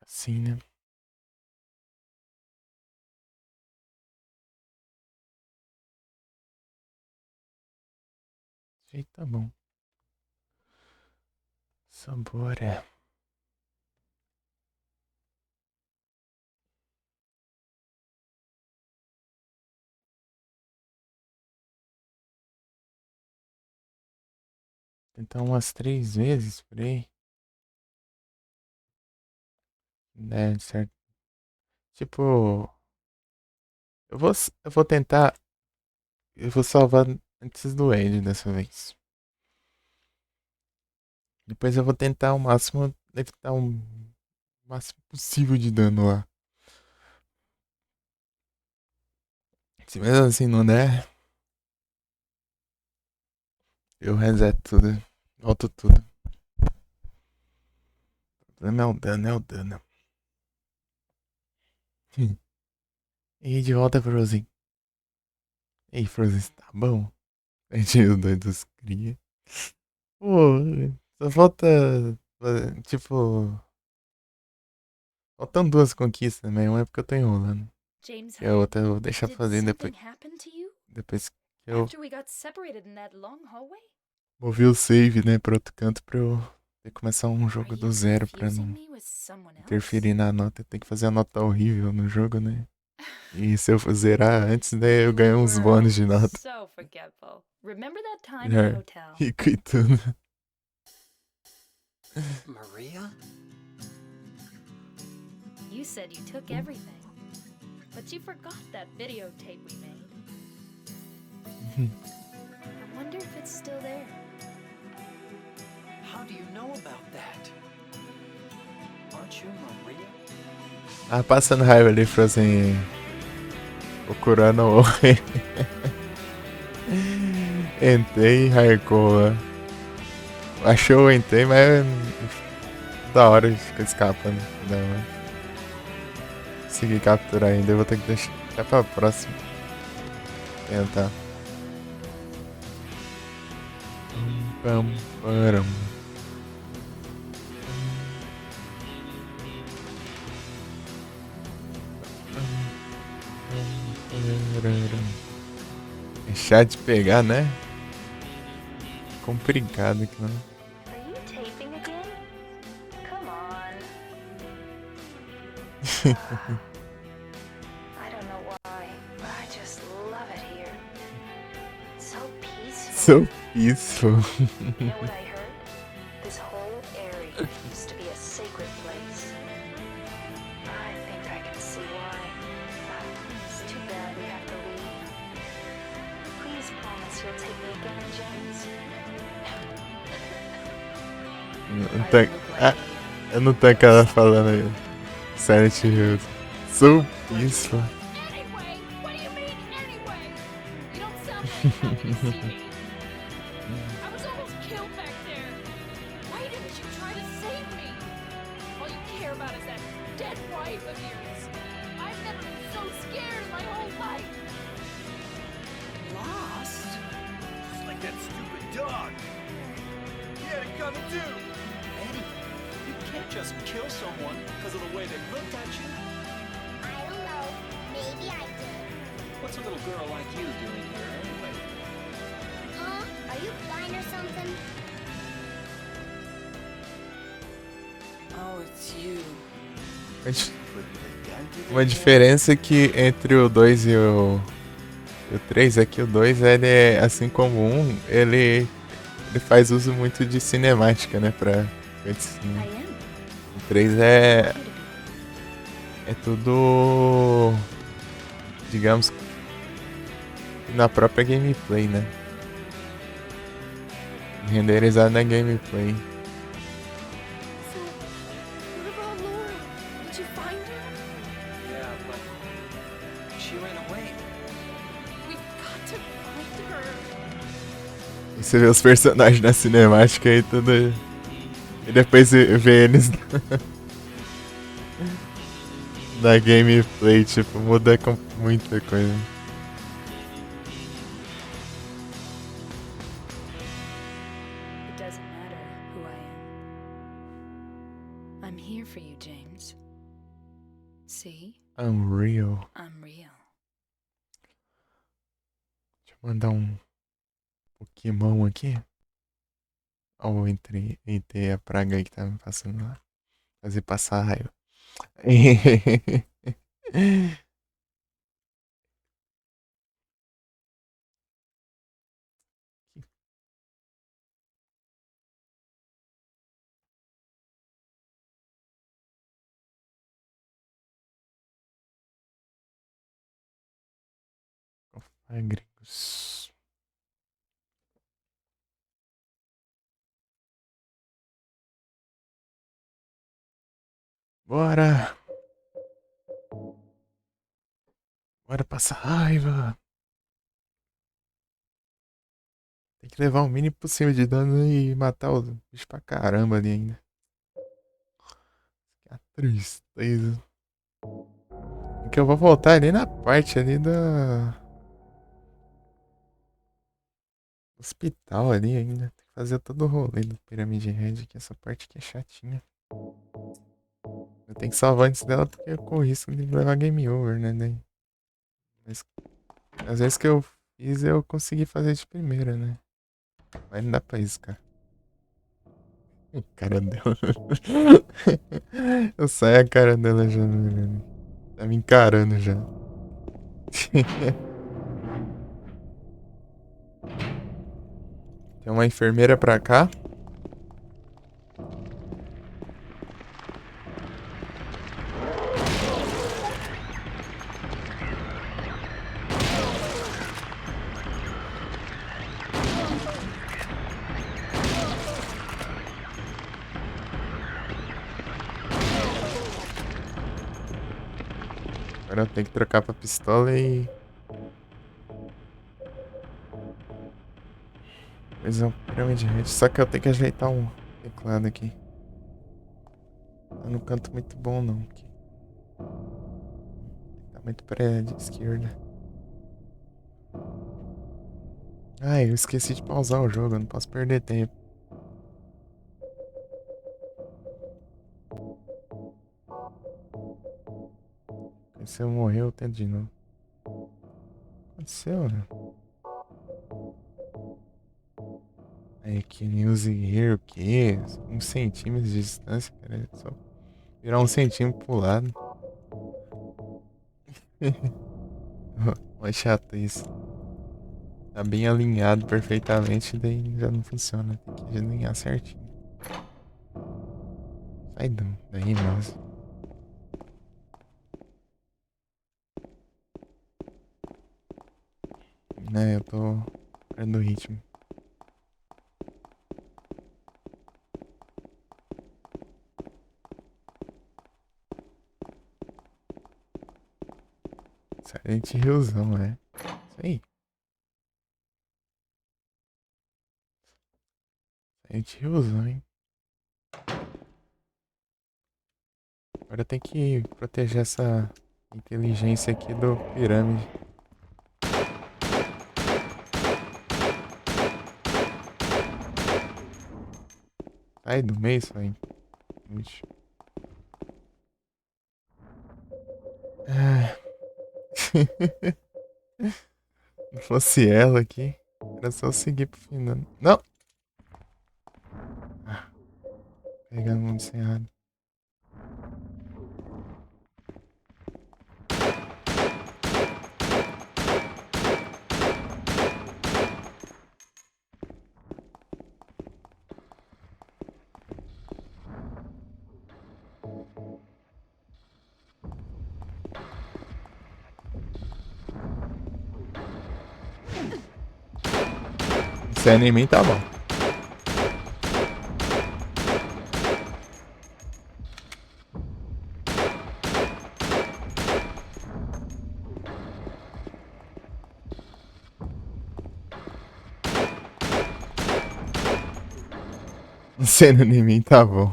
Sim, né? Jeito tá bom. Sabor é. Então umas 3 vezes por aí. Né, certo? Tipo, eu vou tentar. Eu vou salvar antes do end dessa vez. Depois eu vou tentar o máximo evitar o máximo possível de dano lá. Se mesmo assim não der, eu reseto tudo. Volto tudo. O problema é o dano, é o dano. E de volta, Frozen. Ei, Frozen, tá bom? A gente os dois dos cria. Pô, só falta. Tipo. Faltam 2 conquistas também. Uma é porque eu tô enrolando. James E a Hart, outra eu vou deixar did fazer something depois. happen to you Depois que eu after we got separated in that long hallway? movi o save, né, pra outro canto pra eu ter que começar um Are jogo do you zero pra confusing não me with someone else? interferir na nota. Tem que fazer a nota horrível no jogo, né? E se eu zerar antes, né, eu You ganho uns bônus were de nota. so forgetful. Remember that time in the Já hotel? rico e tudo. Maria? You said you took everything, but you forgot that videotape we made. I wonder if it's still there. How do you know about that? Aren't you Maria? Ah, passando raiva ali, Frozen. Procurando o. Entrei, hardcore. Achou o entrei, mas da hora de ficar escapando. Não, consegui capturar ainda. Eu vou ter que deixar até pra próxima. Tentar. Pam, param. Deixar de pegar, né? Complicado aqui, não. Are you taping again? Come on. I don't know why, but I just love it here. It's so peaceful. So peaceful. You know what I heard? This whole area used to be a sacred place. I think I can see why. It's too bad we have to leave. Please promise you'll take me again, James. Não tem, eu não tenho aquela falando aí. Silent Hill. So peaceful. Anyway, what do you mean anyway? You don't sound very happy to see me. I was almost killed back there. Why didn't you try to save me? All you care about is that dead wife of yours. I've never been so scared in my whole life. Lost? Just like that stupid dog. He had it coming too. Eddie, you can't just kill someone because of the way they looked at you. I don't know. Maybe I did. What's a little girl like you doing here anyway? Huh? Are you blind or something? Oh, it's you. Uma diferença que entre o 2 e o 3 é que o 2, ele é, assim como o 1, ele faz uso muito de cinemática, né, pra cutscene. I am. O 3 é tudo, digamos, na própria gameplay, né? Renderizado na gameplay. So, what about Laura? Did you find her? Yeah, but she ran away. We've got to find her. E você vê os personagens na cinemática e tudo. E depois você vê eles na gameplay, tipo, muda com muita coisa. It doesn't matter who I am. I'm here for you, James. See? Unreal. I'm real. Deixa eu mandar um Pokémon aqui. Ó, eu entrei a praga aí que tá me passando lá. Fazer passar raiva. Agregos. Bora! Bora passar raiva! Tem que levar o mínimo possível de dano e matar os bichos pra caramba ali ainda. Que tristeza. Que eu vou voltar ali na parte ali da... hospital ali ainda. Tem que fazer todo o rolê do Pirâmide Red, que essa parte aqui é chatinha. Eu tenho que salvar antes dela porque eu corro risco de levar game over, né? Mas às vezes que eu fiz eu consegui fazer de primeira, né? Mas não dá pra isso, cara. A cara dela. Eu saio a cara dela já, né? Tá me encarando já. Tem uma enfermeira pra cá. Agora eu tenho que trocar pra pistola e... Pois é, Pirâmide Red. Só que eu tenho que ajeitar um teclado aqui. Tá no canto muito bom não. Aqui. Tá muito pra esquerda. Ai, eu esqueci de pausar o jogo. Eu não posso perder tempo. Se eu morrer, eu tento de novo. O que aconteceu, né? Aí, que use here, o quê? 1 centímetro de distância, cara. É só virar 1 centímetro pro lado. Mas chato isso. Tá bem alinhado perfeitamente, daí já não funciona. Tem que alinhar certinho. Sai daí, mouse. Né, eu tô perdendo o ritmo. Silent Hillzão, é. Isso aí. Silent Hillzão, hein. Agora tem que proteger essa inteligência aqui do pirâmide. Sai do meio, só aí. Não fosse ela aqui, era só eu seguir pro final. Não! Pegar a mão de errado. Se é em mim, tá bom. Sendo em mim, tá bom.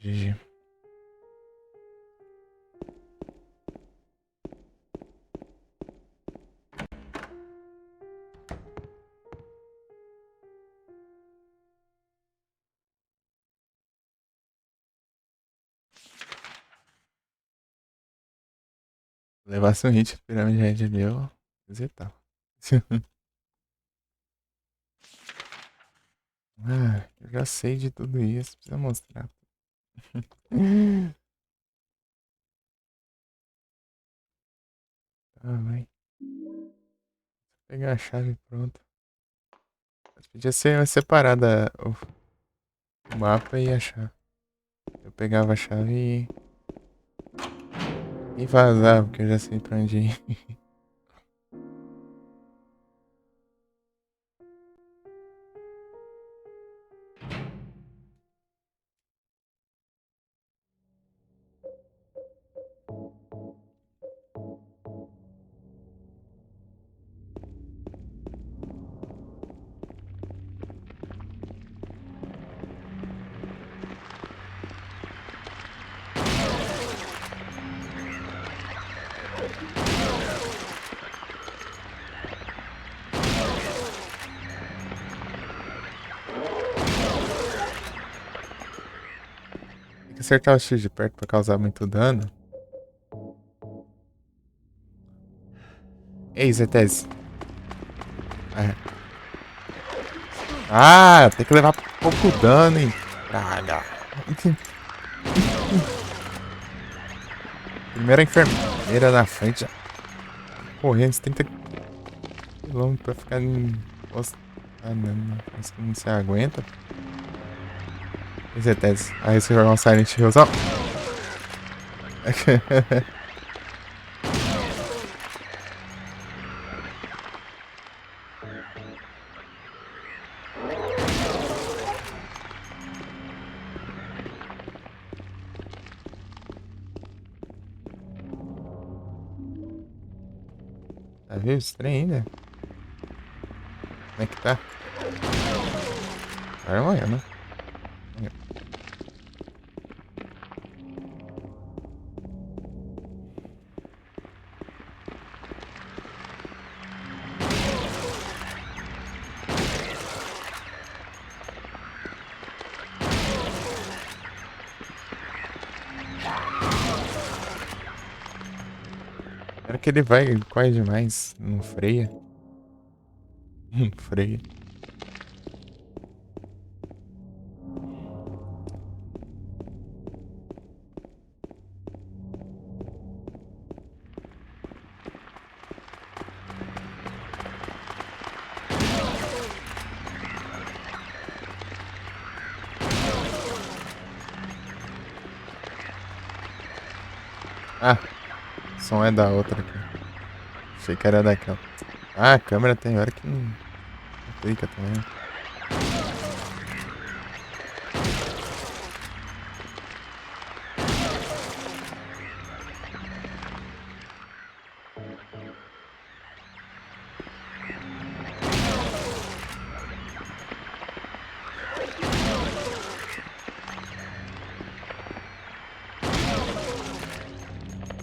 GG. Levasse um hit, pirâmide red ali, eu hesitava. Ah, eu já sei de tudo isso, precisa mostrar. Tá, vai. Pegar a chave pronto. Mas podia ser separada o mapa e a chave. Eu pegava a chave e vazava, porque eu já sei pra onde ir. Tem que acertar o X de perto pra causar muito dano. Ei, Zetese. Ah, tem que levar pouco dano, hein? Praga. Primeira enfermeira na frente. Já. Correndo, 30 km pra ficar em. Nossa. Ah, não. Isso que não se aguenta. Zetese. Aí você jogar um Silent Hillzão. Tá vendo esse trem ainda? Como é que tá? Vai amanhã, né? Espero que ele vai quase demais. Não freia. Freia. Ah, o som é da outra aqui. Achei que era daquela. Ah, a câmera tem hora que não clica também.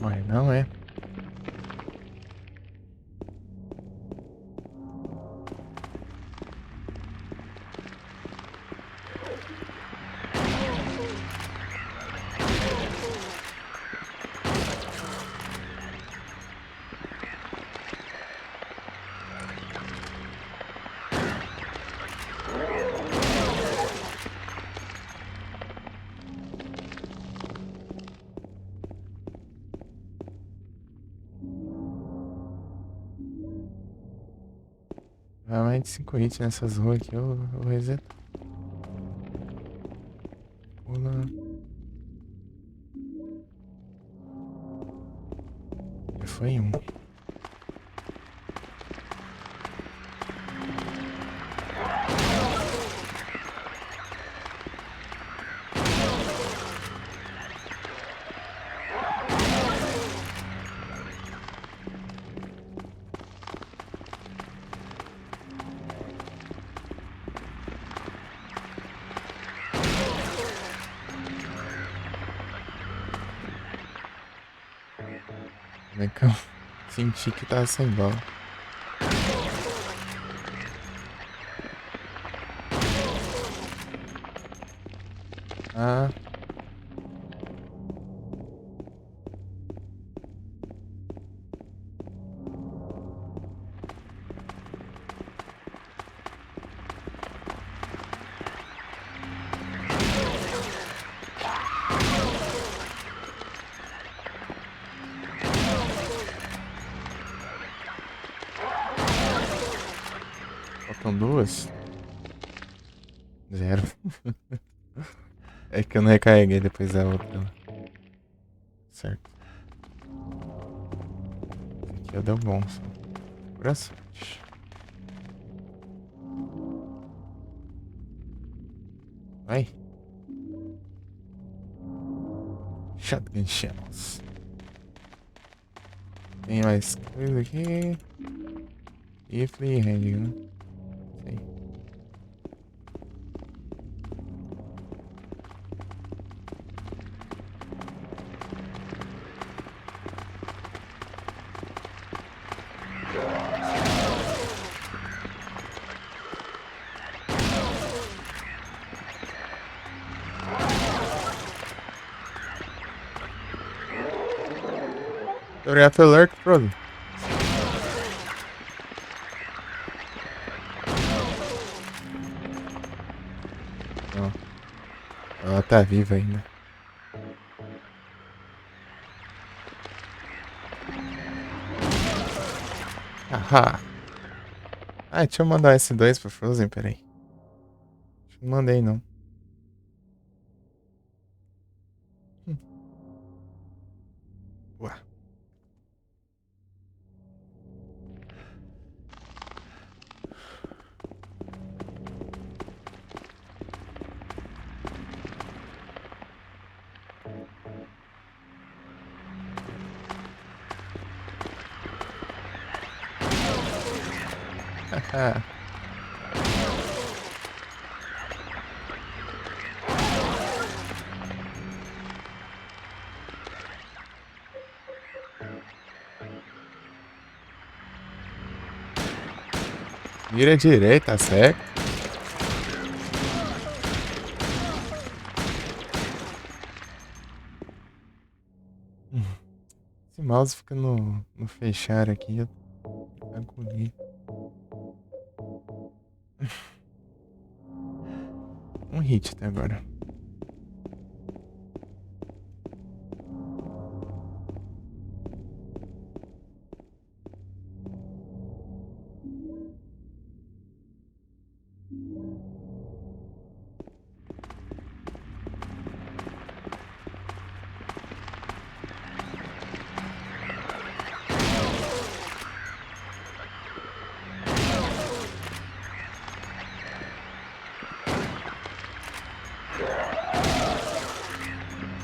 Mas não é. Vai mais de 5 hits nessas ruas aqui, eu reseto. Pula. Já foi um. Como é que eu senti que tava sem bala? Ah. Faltam duas? Zero. É que eu não recarreguei depois da outra. Certo. Esse aqui deu bom, só. Pura sorte. Vai. Shotgun shells. Tem mais coisa aqui. Rifle e handgun. Sei. React alert, Frodo. Não. Ela tá viva ainda. Ahá. Ah, deixa eu mandar S2 pro Frozen, peraí. Não mandei não. Ué. Haha. Vira direita, certo? Esse mouse fica no fechar aqui. Eu agonia. Um hit até agora.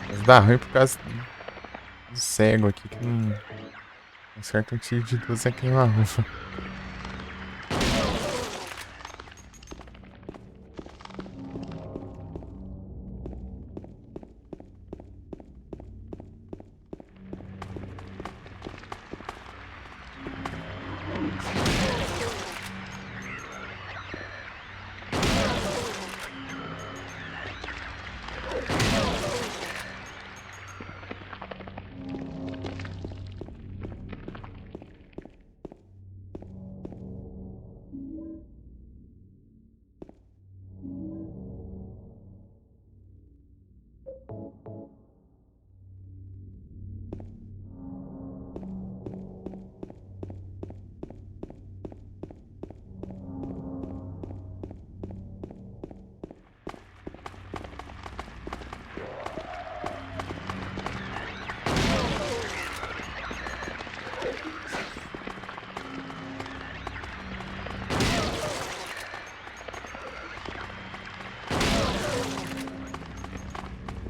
Mas dá ruim por causa do cego aqui que não acerta um tiro de 12 aqui em uma rufa.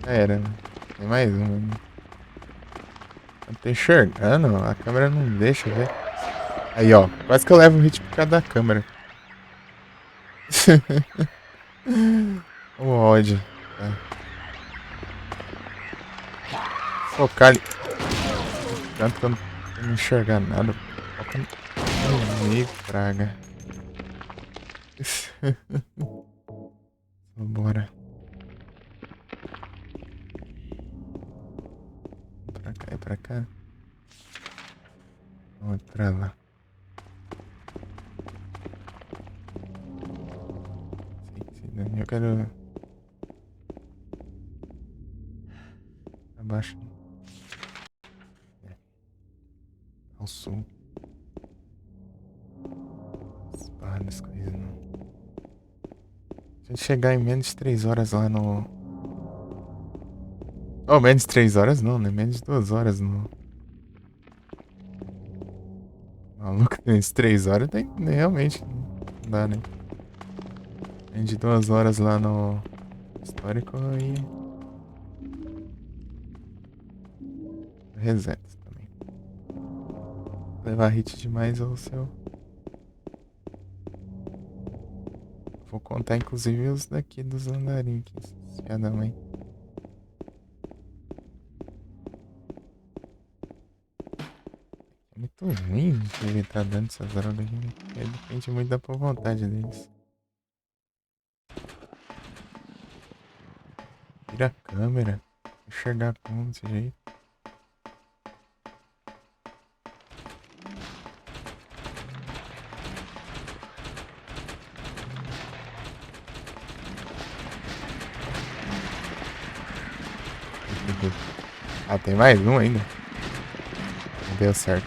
Era, tem mais uma. Não tô enxergando, a câmera não deixa ver. Aí, ó, quase que eu levo um hit por causa da câmera. O ódio. Tá. Focar ali. Tanto que eu não Eu não enxergar nada. Foca no meio, praga. Vambora. Pra cá e pra cá. Vamos pra lá. Sim, eu quero... Abaixo. Ao sul. Esbarra das coisas, não. Se a gente chegar em menos de 3 horas lá no... Oh, menos de 3 horas não, né? Menos de 2 horas no... Maluco, menos de 3 horas tem... Realmente não dá, né? Menos de 2 horas lá no... Histórico e... Reseta também. Levar hit demais ao seu... Vou contar inclusive os daqui dos andarim, que cada mãe. É muito ruim de ele tá dando essas drogas aqui. Depende muito da boa vontade deles. Vira a câmera. Vou enxergar como desse jeito. Ah, tem mais um ainda? Não deu certo.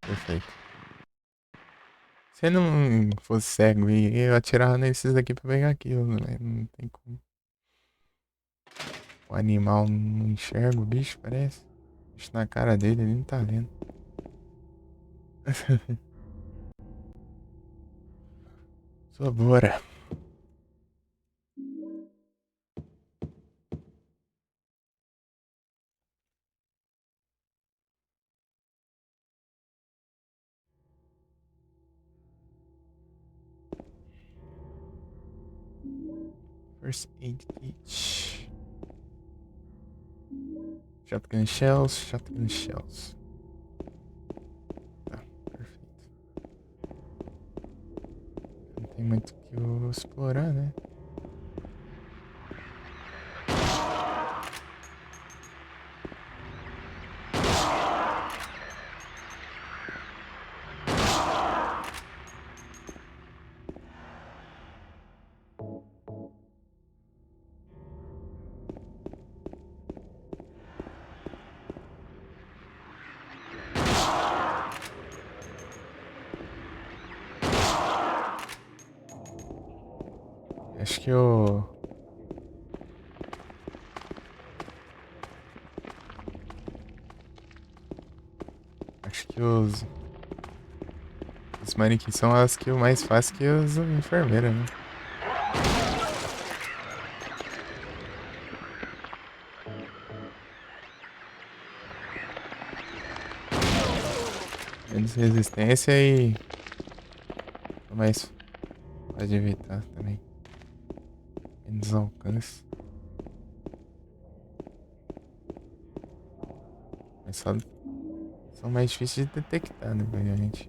Perfeito. Se eu não fosse cego e eu atirava nesses daqui pra pegar aquilo, né? Não tem como. O animal não enxerga o bicho, parece. O bicho na cara dele, ele não tá vendo. Só bora. First aid kit. Shotgun shells, shotgun shells. Tá, perfeito. Não tem muito o que eu explorar, né? Acho que eu... Acho que os... Os manequins são as que eu mais faço que as enfermeiras, né? Menos resistência e... Mais... Pode evitar também. Menos alcance. Mas só... São mais difíceis de detectar, né, gente?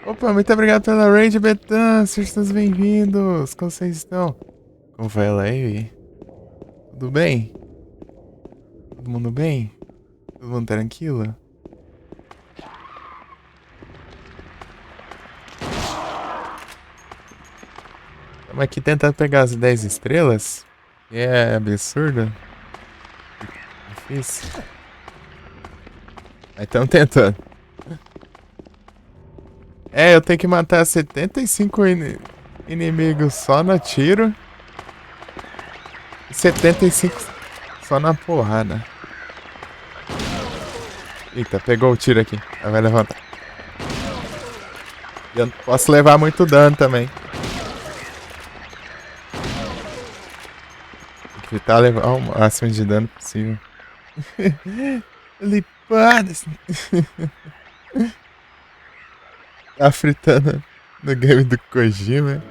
Opa, muito obrigado pela raid, Betan. Sejam todos bem-vindos. Como vocês estão? Como vai ela aí? Tudo bem? Todo mundo bem? Todo mundo tranquilo? Estamos aqui tentando pegar as 10 estrelas. Que é absurdo. Difícil. Mas estamos tentando. É, eu tenho que matar 75 inimigos só no tiro. E 75 só na porrada. Eita, pegou o tiro aqui. Ela vai levantar. E eu não posso levar muito dano também. Tem que evitar levar o máximo de dano possível. Lipadas. Tá fritando no game do Kojima.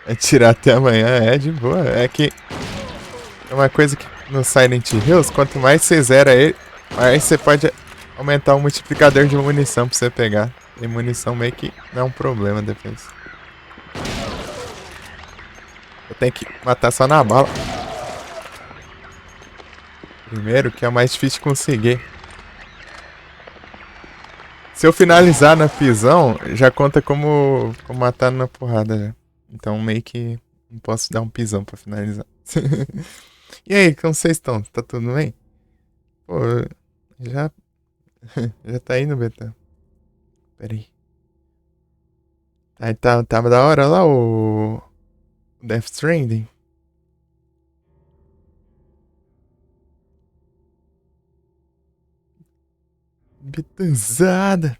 Atirar até amanhã é de boa. É que é uma coisa que no Silent Hills, quanto mais você zera ele, mais você pode aumentar o multiplicador de munição pra você pegar. E munição meio que não é um problema depois. Eu tenho que matar só na bala. Primeiro, que é o mais difícil de conseguir. Se eu finalizar na prisão, já conta como matar na porrada já. Então meio que não posso dar um pisão pra finalizar. E aí, como vocês estão? Tá tudo bem? Pô, já tá indo, Betão. Pera aí. Aí tava da hora lá o Death Stranding. Betanzada.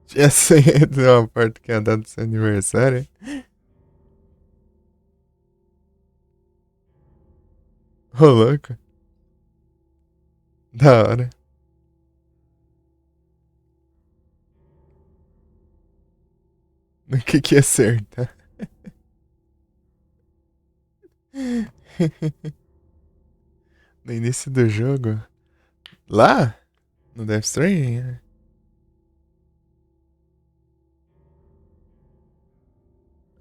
Tinha senha de uma porta que ia dar do seu aniversário. Ô, louco. Da hora. No que ia acertar? No início do jogo? Lá? No Death Stranding?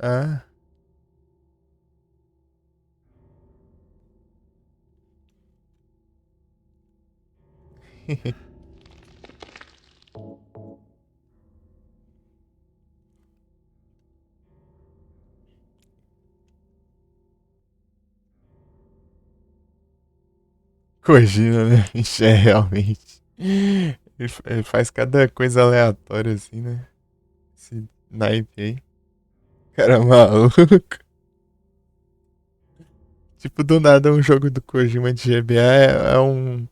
Ah. Kojima, né? Bicho, é realmente. Ele faz cada coisa aleatória assim, né? Esse naipe aí. Cara maluco. Tipo, do nada um jogo do Kojima de GBA é um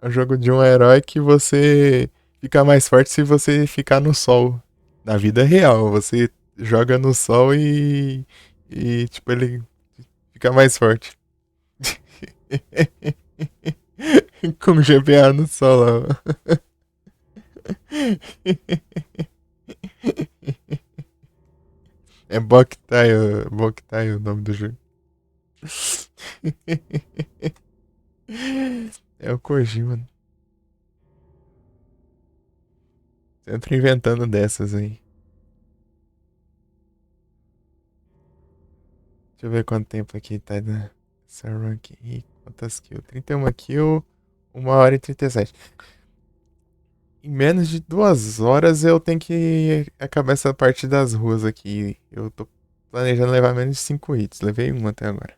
jogo de um herói que você fica mais forte se você ficar no sol. Na vida real, você joga no sol e tipo, ele fica mais forte. Com GBA no sol lá. É Boktai o nome do jogo. É o Kojima. Sempre inventando dessas aí. Deixa eu ver quanto tempo aqui tá nessa run aqui. Quantas kills? 31 kills, 1 hora e 37. Em menos de 2 horas eu tenho que acabar essa parte das ruas aqui. Eu tô planejando levar menos de 5 hits. Levei 1 até agora.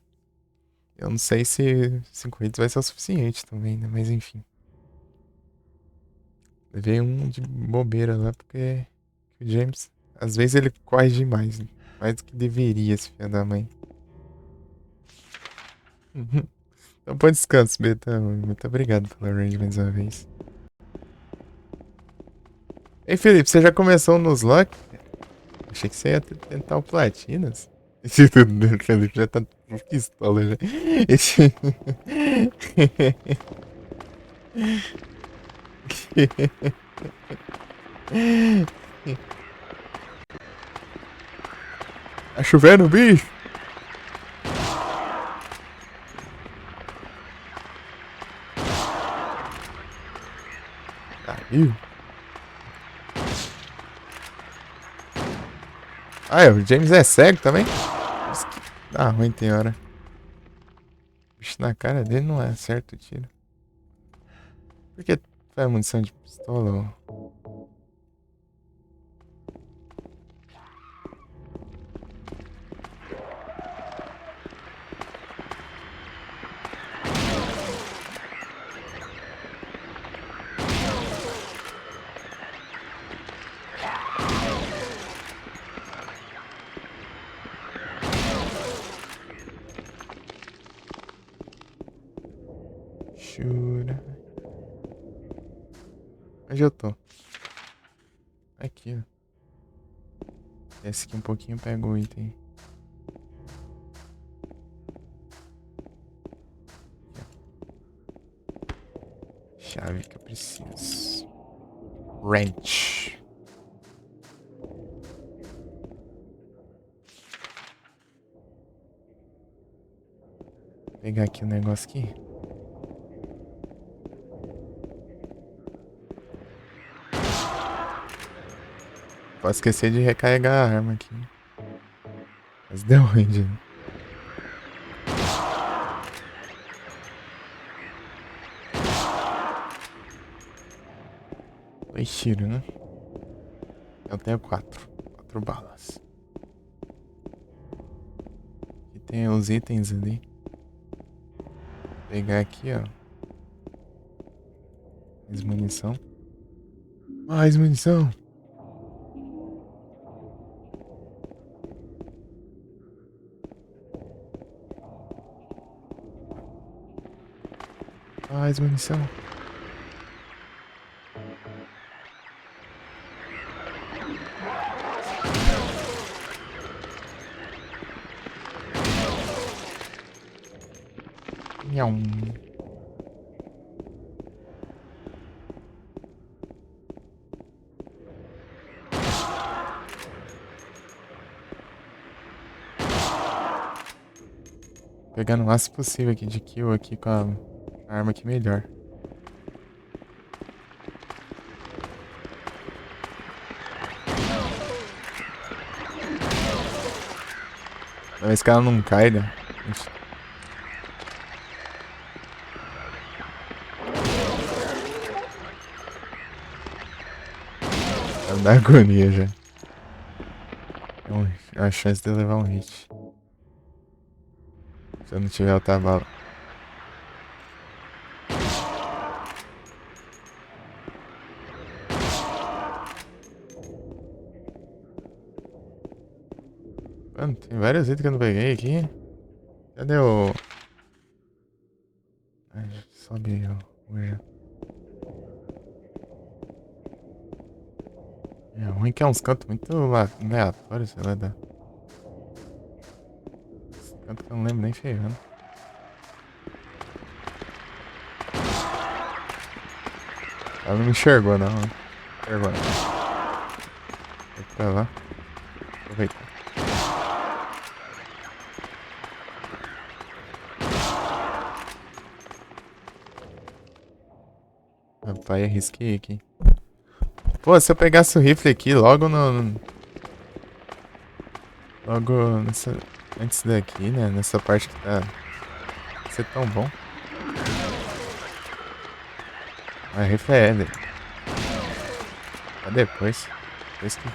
Eu não sei se 5 hits vai ser o suficiente também, né? Mas enfim. Levei 1 de bobeira lá porque o James, às vezes ele corre demais. Né? Mais do que deveria, esse filho da mãe. Então, bom descanso, Beta. Muito obrigado pela range mais uma vez. Ei, Felipe, você já começou nos lock? Achei que você ia tentar o Platinas. Esse Felipe já tá com pistola já. Esse... Tá chovendo, bicho? Caiu. Ah, o James é cego também? Dá ruim tem hora. Bicho, na cara dele não é certo o tiro. Por que faz munição de pistola? Jura. Onde eu tô? Aqui, ó. Desce aqui um pouquinho, pega o item. Chave que eu preciso. Wrench. Vou pegar aqui o negócio aqui. Posso esquecer de recarregar a arma aqui. Mas deu ruim, né? Dois tiros, né? Eu tenho 4 balas. E tem os itens ali. Vou pegar aqui, ó. Mais munição. Mais munição. Mais munição. Miau. Pegando o máximo possível aqui de kill aqui com a arma aqui melhor. Talvez que ela não cai, né? Ela dá agonia já. Então, a chance de eu levar um hit. Se eu não tiver outra bala. Mano, tem vários itens que eu não peguei aqui. Cadê o... Ai, sobe o... É ruim que é uns cantos muito aleatórios, sei lá. Canto que eu não lembro nem ferrando. Ela não me enxergou não, né? Enxergou não. Vai pra lá. Aproveita. Rapaz, arrisquei aqui. Pô, se eu pegasse o rifle aqui logo no... Logo nessa... Antes daqui, né? Nessa parte que tá... Vai ser tão bom. A rifle é ele. Pra depois. Depois que...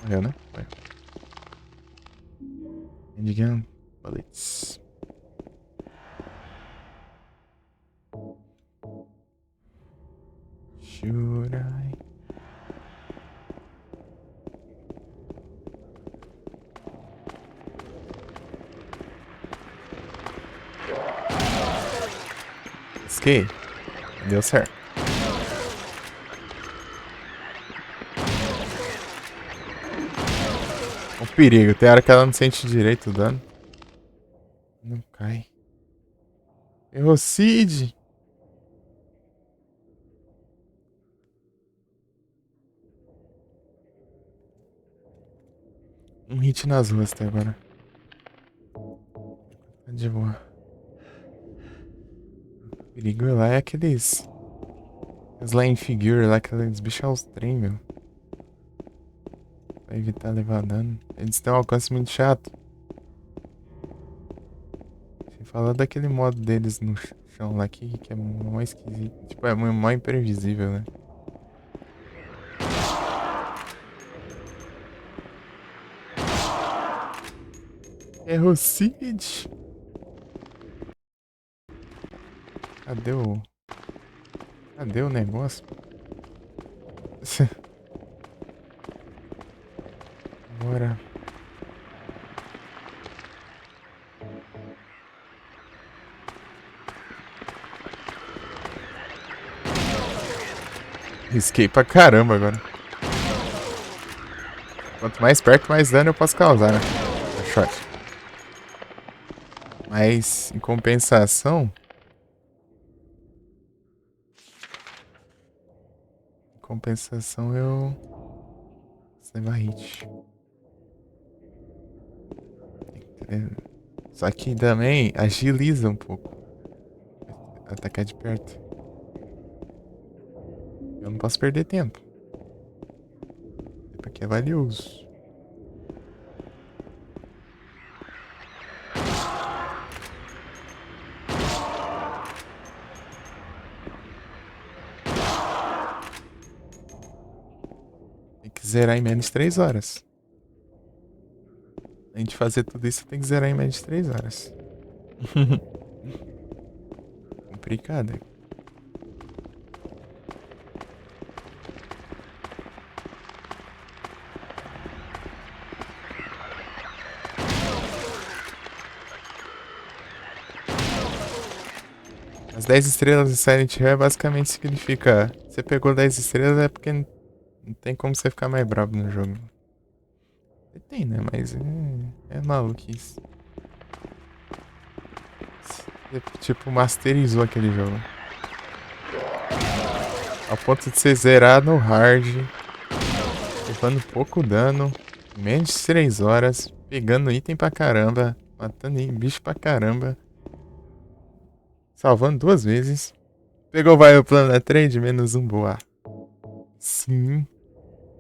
Morreu, né? Foi. Handgun bullets. Should I? Escape. Deu certo. O perigo, tem hora que ela não sente direito o dano. Não cai. Errou Cid. Um hit nas ruas até agora. Tá de boa. O perigo lá é aqueles... Slime figure lá, aqueles bichos aos trem, meu. Pra evitar levar dano. Eles têm um alcance muito chato. Fala daquele modo deles no chão lá que é mó esquisito. Tipo, é mó imprevisível, né? Errocid! Cadê o... Cadê o negócio? Bora. Risquei pra caramba agora. Quanto mais perto, mais dano eu posso causar, né? Shot. Mas, em compensação... Em compensação, eu... Você vai hit. Só que também agiliza um pouco. Atacar de perto. Eu não posso perder tempo. Porque é valioso. Tem que zerar em menos de 3 horas. A gente fazer tudo isso tem que zerar em menos de 3 horas. Complicado. As 10 estrelas de Silent Hill basicamente significa... Você pegou 10 estrelas é porque não tem como você ficar mais brabo no jogo. Tem, né? Mas é maluquice. Você, tipo, masterizou aquele jogo. Ao ponto de você zerar no hard. Levando pouco dano. Menos de 3 horas. Pegando item pra caramba. Matando bicho pra caramba. Salvando 2 vezes. Pegou vai o plano da trade, menos um boa. Sim.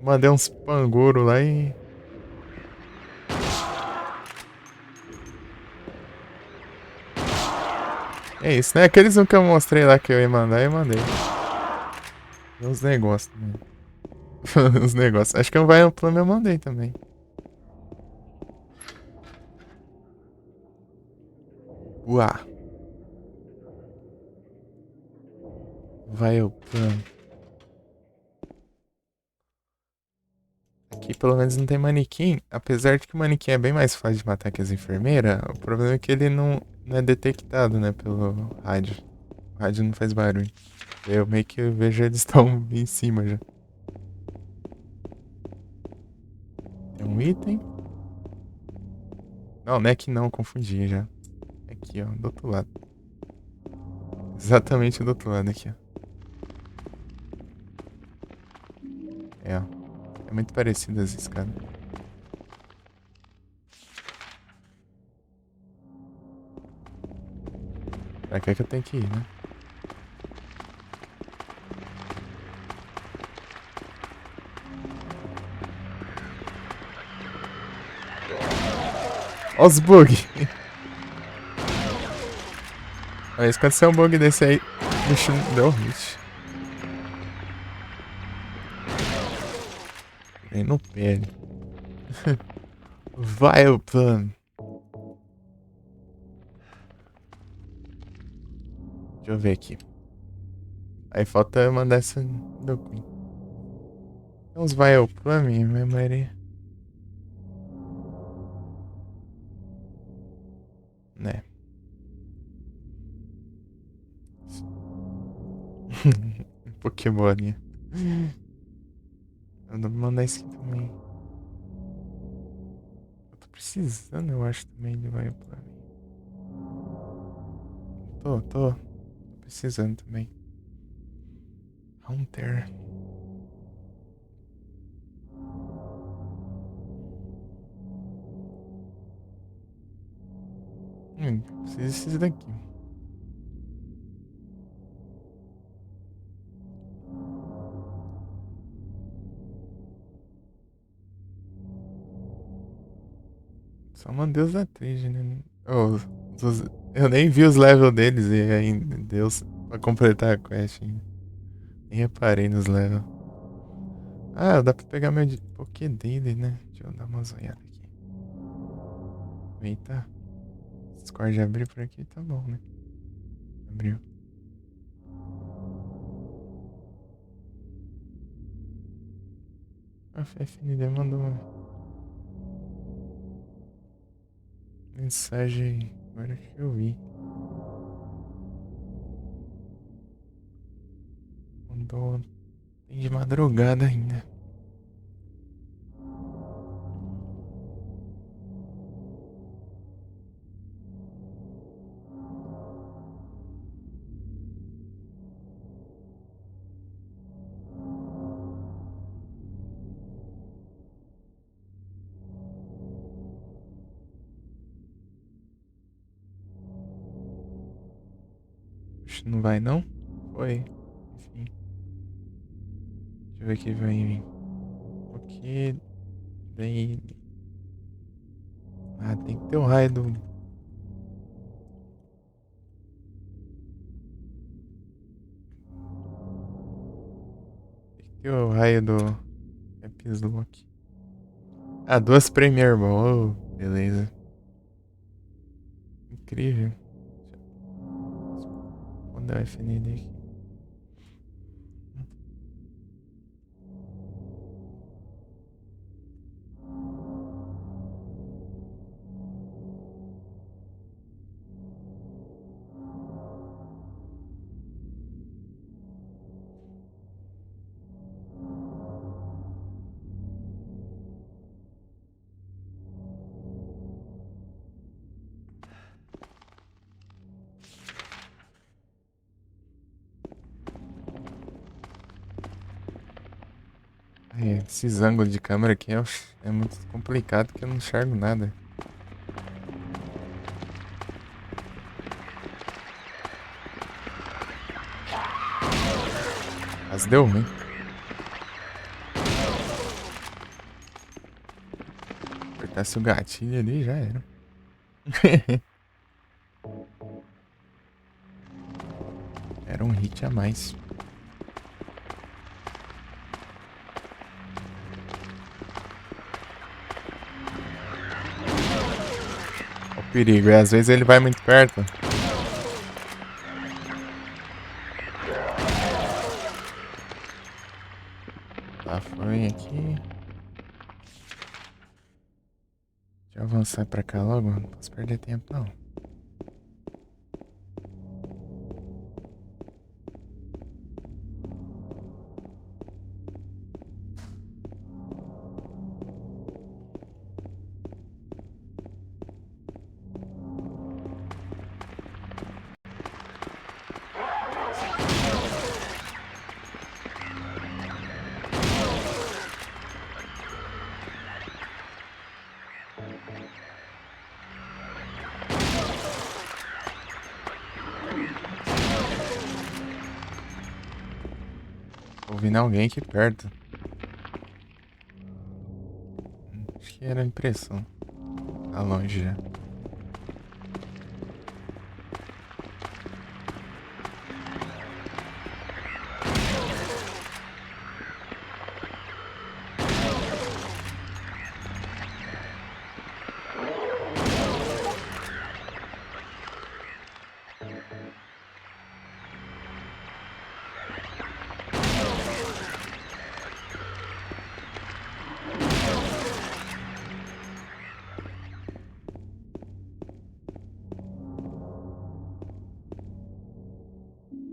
Mandei uns pangoro lá e... É isso, né? Aqueles que eu mostrei lá que eu ia mandar, eu mandei. E uns negócios também. Uns negócios. Acho que o vai plano eu mandei também. Uá. Vai o plano. Aqui pelo menos não tem manequim. Apesar de que o manequim é bem mais fácil de matar que as enfermeiras, o problema é que ele não é detectado, né, pelo rádio. O rádio não faz barulho. Eu meio que vejo eles estão em cima já. Tem um item. Não, não é que não, confundi já. Aqui, ó, do outro lado. Exatamente do outro lado aqui, ó. É, ó. É muito parecido as escadas. Pra cá que eu tenho que ir, né? Ó os bugs. Mas quando você é um bug desse aí, o bicho deu hit. Vem no pé. Vai o plano. Deixa eu ver aqui. Aí falta eu mandar esse documento. Tem uns vai o plano, minha Maria. Né. Pokémon. Eu vou mandar isso aqui também. Eu tô precisando, eu acho, também de vai o plano. Tô precisando também. Hunter. Preciso desses daqui. Só uma deusa atriz, né? Oh, eu nem vi os levels deles e ainda deu pra completar a quest ainda. Nem reparei nos levels. Ah, dá pra pegar meu Poké dele, né? Deixa eu dar uma olhada aqui. Eita. Discord abrir por aqui, tá bom, né? Abriu. A FFND mandou uma mensagem agora que eu vi. Mandou. Tem de madrugada ainda. Não vai não? Foi. Enfim. Deixa eu ver aqui vai vir. Ok. Daí. Ah, tem que ter o raio do. Tem que ter o raio do. Epislock. Ah, 2 Premier Ball. Oh, beleza. Incrível. Onde é o FND aqui? Ai, esses ângulos de câmera aqui é muito complicado que eu não enxergo nada. Mas deu ruim. Apertasse o gatilho ali já era. Era um hit a mais. O perigo é às vezes ele vai muito perto. Tá, foi aqui. Deixa eu avançar pra cá logo. Não posso perder tempo não. Ouvindo alguém aqui perto. Acho que era impressão. Tá longe já.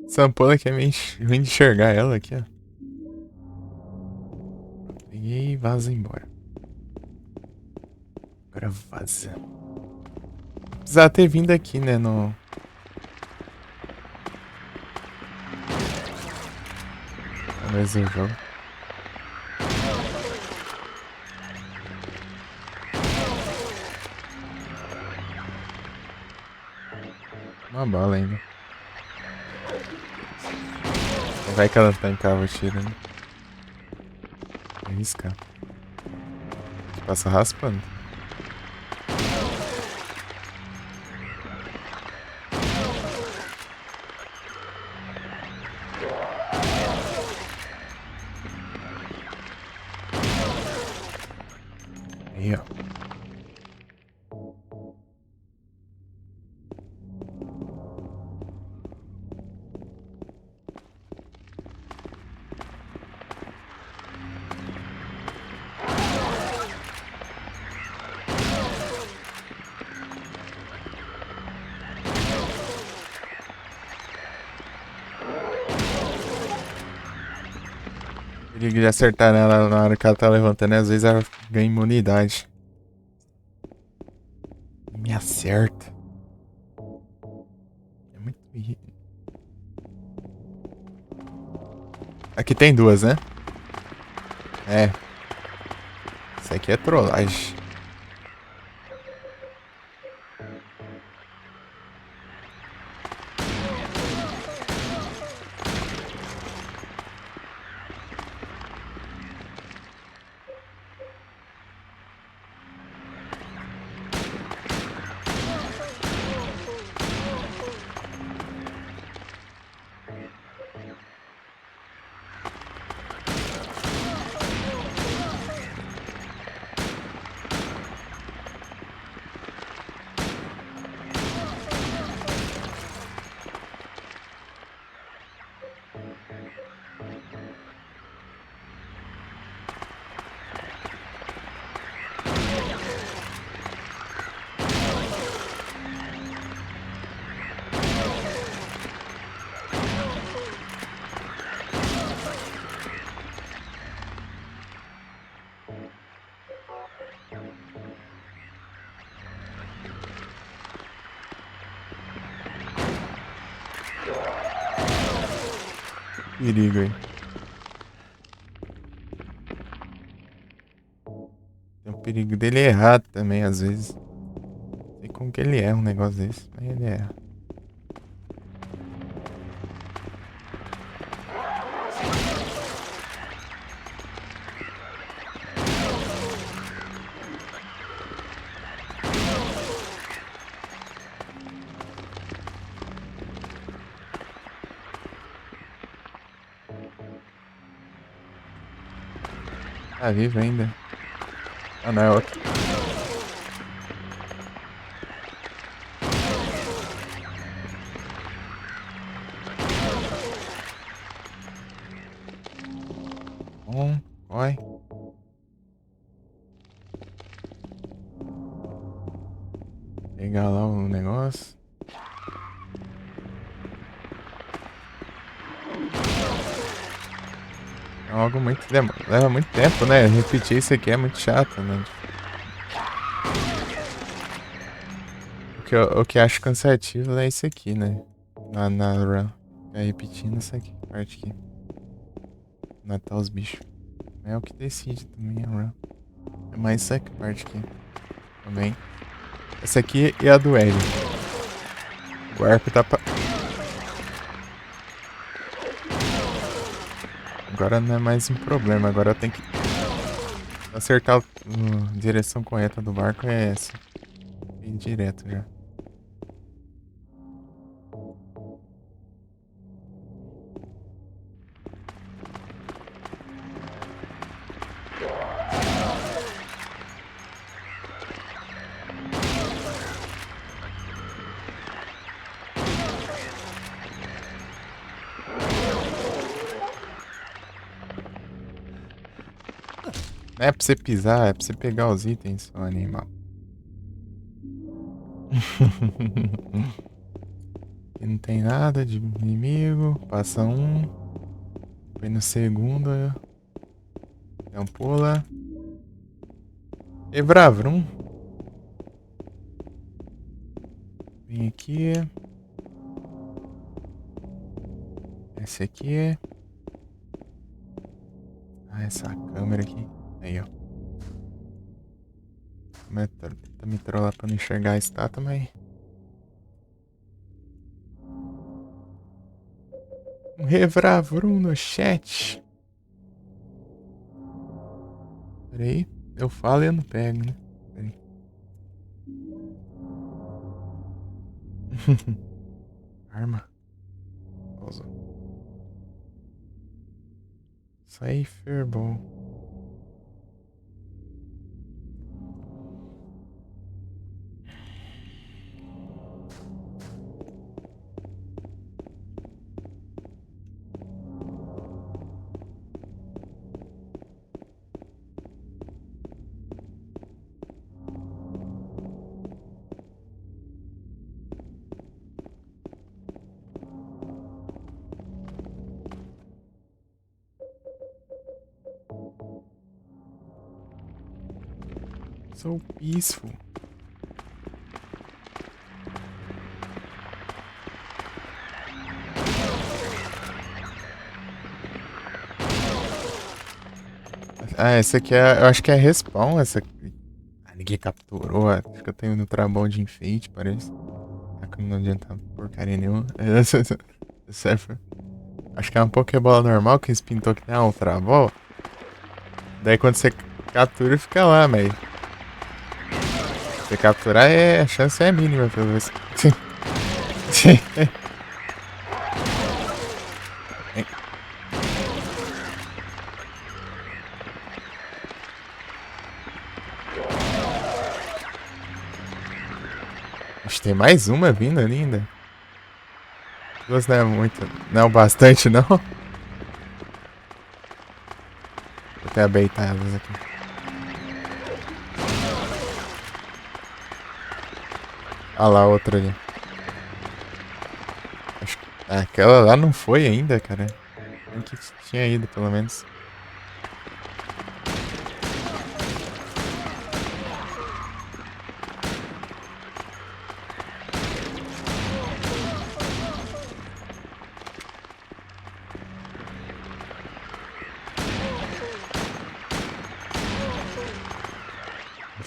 Essa ampola aqui é meio ruim de enxergar ela aqui, ó. Peguei e vaza embora. Agora vaza. Precisava ter vindo aqui, né, no... Talvez o jogo. Uma bala ainda. Vai que ela tá em cava tiro, né? Arriscar. Passa raspando. Perigo de acertar ela na hora que ela tá levantando, né? Às vezes ela ganha imunidade. Me acerta. É muito. Aqui tem duas, né? É. Isso aqui é trollagem. Perigo aí. Tem o perigo dele errar também, às vezes. Não sei como que ele erra um negócio desse, mas ele erra. Tá vivo ainda. Ah, não, é outro. Bom, vai. Pegar lá o negócio. É algo muito. Leva muito tempo, né? Repetir isso aqui é muito chato, né? O que eu acho cansativo é isso aqui, né? Na run. Ficar repetindo essa aqui, parte aqui. Matar os bichos. É o que decide também a run. É mais essa parte aqui. Também. Essa aqui e a do L. O arco tá pra... Agora não é mais um problema. Agora eu tenho que acertar a direção correta do barco. É essa. Ir direto já. Não é pra você pisar, é pra você pegar os itens, seu animal. Aqui não tem nada de inimigo. Passa um. Foi no segundo. Então pula. Evravrum. Vem aqui. Esse aqui. Ah, essa câmera aqui. Aí, ó. Tá me trollar pra não enxergar a estátua, mas... Um Revravrum no chat. Pera aí. Eu falo e eu não pego, né? Pera aí. Arma. Pausa. Cypherball. So peaceful. Ah, esse aqui é. Eu acho que é respawn. Essa aqui. Ah, ninguém capturou. Acho que eu tenho no Trabol de enfeite, parece. Ah, que não adianta porcaria nenhuma. Certo. Acho que é uma Pokébola normal que eles pintou que tem um Trabol. Daí quando você captura, fica lá, mas. Você capturar, a chance é mínima, pelo menos. Acho que tem mais uma vindo ali ainda. Duas não é muito. Não é o bastante, não. Vou até abeitar elas aqui. Olha lá, outra ali. Acho que aquela lá não foi ainda, cara. Nem que tinha ido, pelo menos.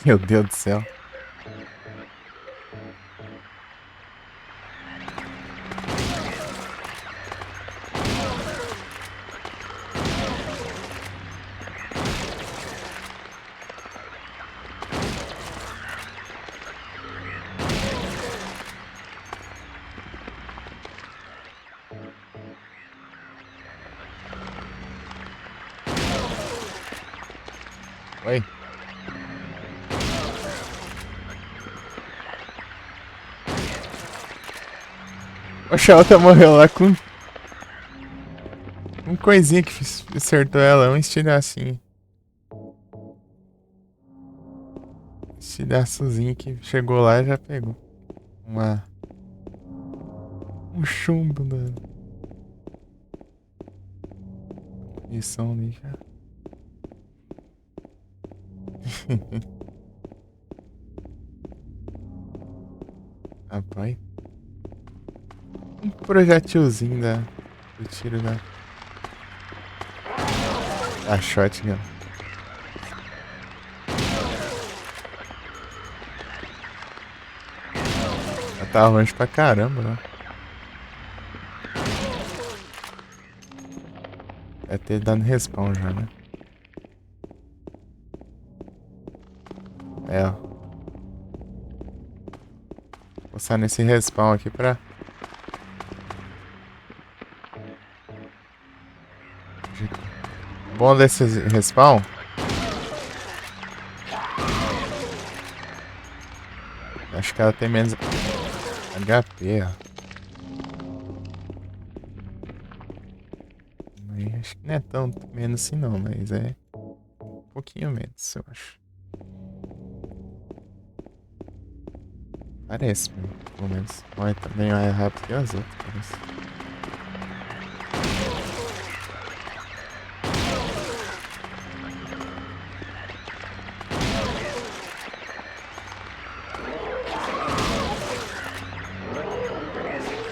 Meu Deus do céu. Oi. Oxe, a outra morreu lá com um coisinha que acertou ela, um estilhacinho. Estilhaçozinho que chegou lá e já pegou. Um chumbo da missão ali já. Rapaz. Um projetilzinho do tiro da shotgun. Ela tá longe pra caramba, né? Deve ter dado respawn já, né? É, ó. Vou passar nesse respawn aqui pra... Bom desse respawn. Acho que ela tem menos HP, ó. Mas acho que não é tão menos assim não, mas é um pouquinho menos, eu acho. Parece, pelo menos. Olha, também é rápido que as outras, parece.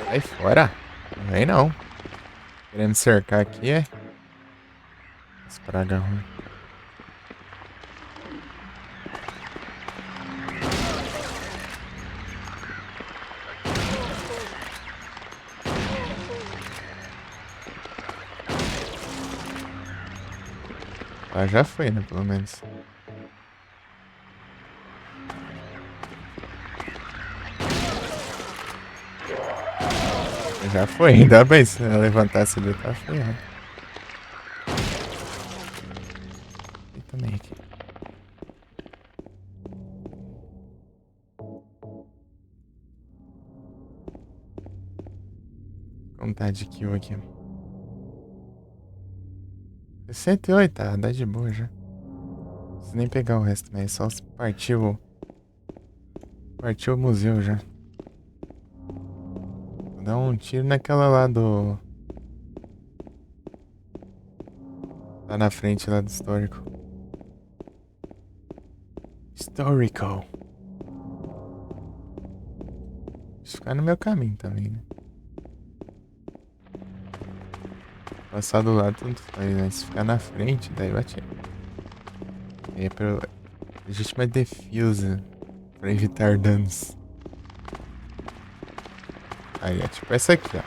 Sai fora! Não vem não. Querendo cercar aqui é. As pragas ruins. Ah, já foi, né? Pelo menos. Já foi, ainda bem se ela levantasse ali, tá ferrado. E também aqui. Contagem de kill aqui. 68, tá, dá de boa já. Não preciso nem pegar o resto, mas só partiu. Partiu o museu já. Vou dar um tiro naquela lá do. Lá na frente lá do histórico. Historical. Isso ficar no meu caminho também, né? Passar do lado tanto faz, né? Se ficar na frente, daí eu atiro. É pra legítima defesa. Pra evitar danos. Aí é tipo essa aqui, ó.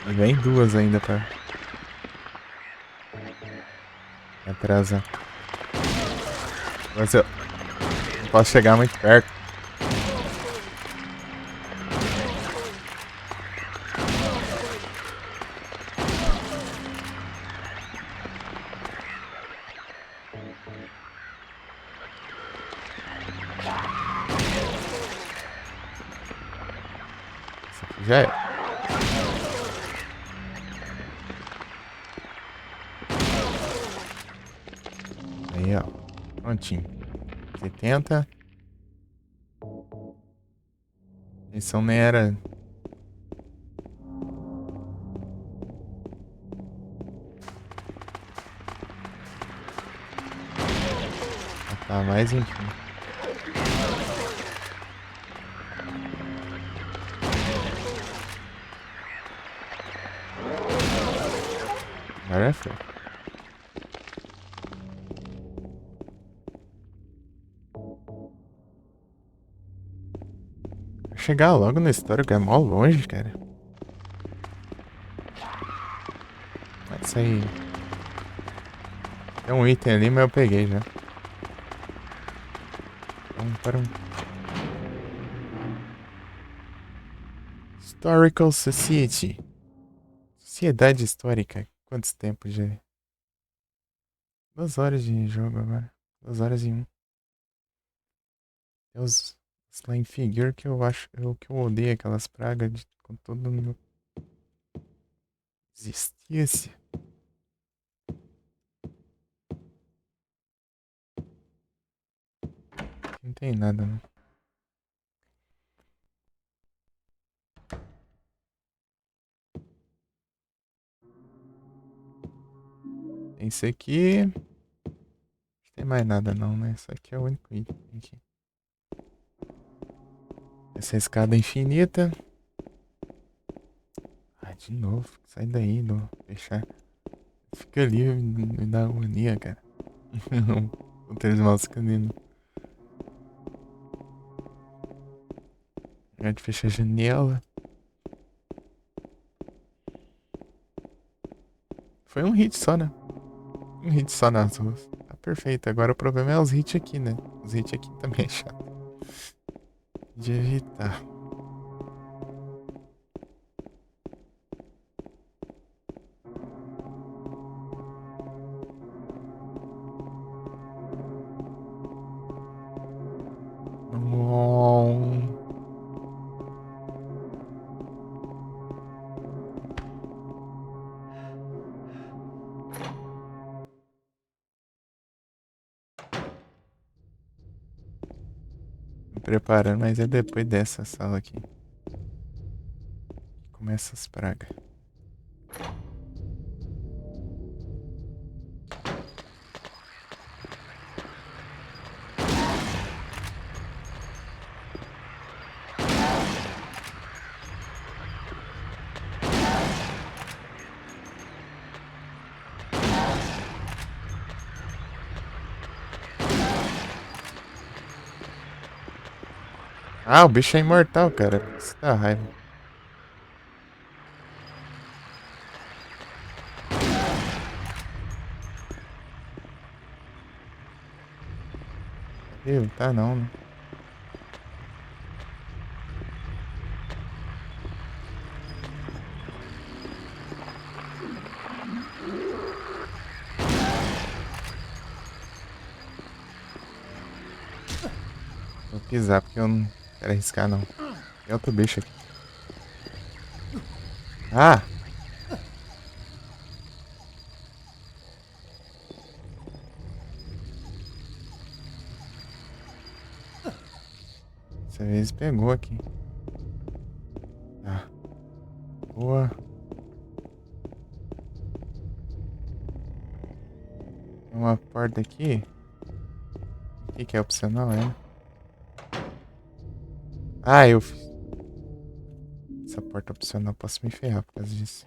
E vem duas ainda pra atrasar. Mas eu não posso chegar muito perto. Isso aqui já é. Aí, ó. Prontinho. 70. Missão nem era. Tá mais 21. Agora foi. Chegar logo na história, que é mó longe, cara. Isso aí. Tem um item ali, mas eu peguei já. Vamos para um. Historical Society. Sociedade Histórica. Quantos tempos já? 2 horas de jogo agora. 2 horas e 1. Tem os slime figure que eu acho que eu odeio aquelas pragas com todo mundo. Existisse. Não tem nada, não. Tem esse aqui. Não tem mais nada não, né? Isso aqui é o único item aqui. Essa escada infinita. Ah, de novo. Sai daí, do fechar. Fica ali, me dá agonia, cara. O talismã canino. É de fechar a janela. Foi um hit só, né? Um hit só nas ruas. Tá perfeito. Agora o problema é os hits aqui, né? Os hits aqui também é chato de evitar. Me preparando, mas é depois dessa sala aqui. Começa as pragas. Ah, o bicho é imortal, cara. Isso dá raiva. Viu? Tá não, né? Vou pisar porque eu não quero arriscar não. Tem outro bicho aqui. Ah! Dessa vez pegou aqui. Ah. Boa. uma porta aqui. O que que é opcional, é? Ah, eu fiz. Essa porta opcional, posso me ferrar por causa disso.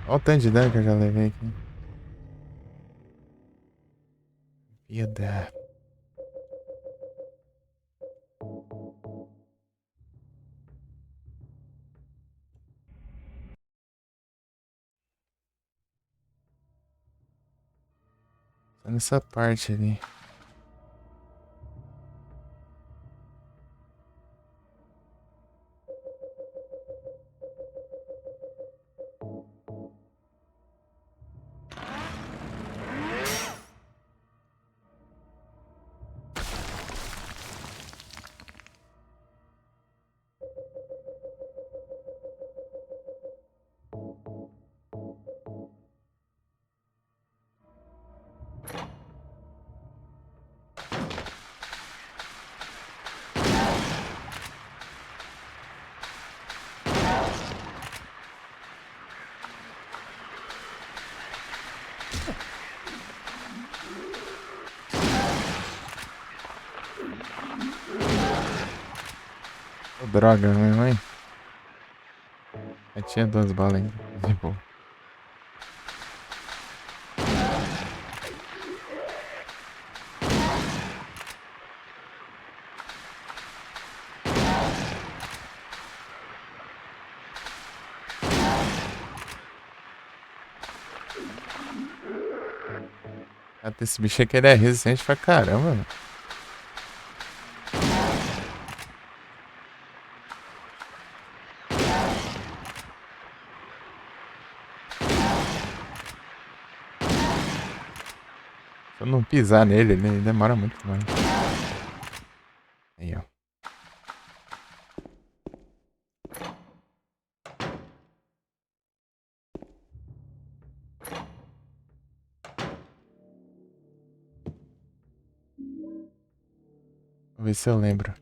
Olha o tanto de dano que eu já levei aqui. Vida. Só nessa parte ali. Ô, droga, minha mãe. Eu tinha 2 balas ainda. De boa. Até esse bicho aqui ele é resistente pra caramba, mano. Se eu não pisar nele, ele demora muito mais. Aí, ó. Vou ver se eu lembro.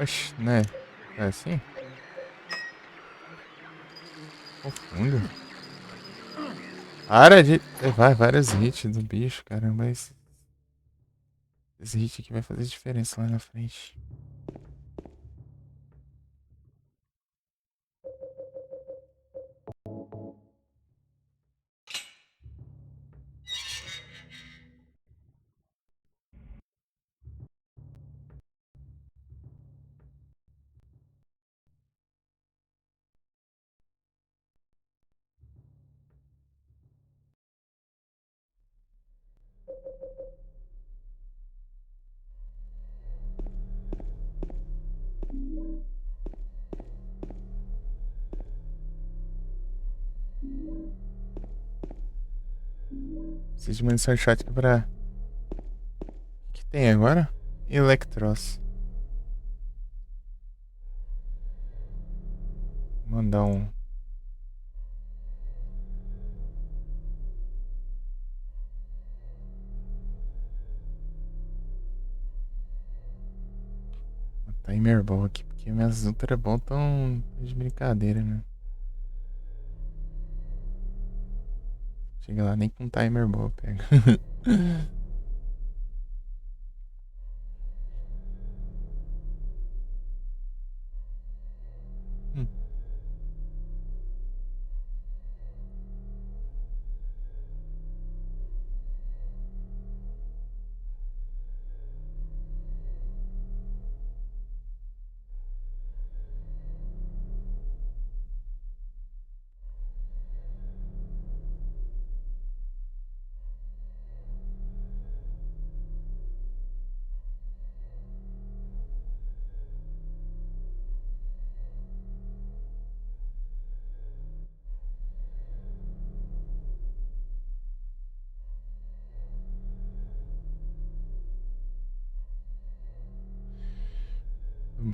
Oxi, né? É assim? Confundo. Para de levar vários hits do bicho, caramba. Esse hit aqui vai fazer diferença lá na frente. Preciso de munição shot pra... O que tem agora? Electros. Vou mandar um... Timer ball aqui, porque minhas ultra ball tão de brincadeira, né? Chega lá, nem com timer ball pega.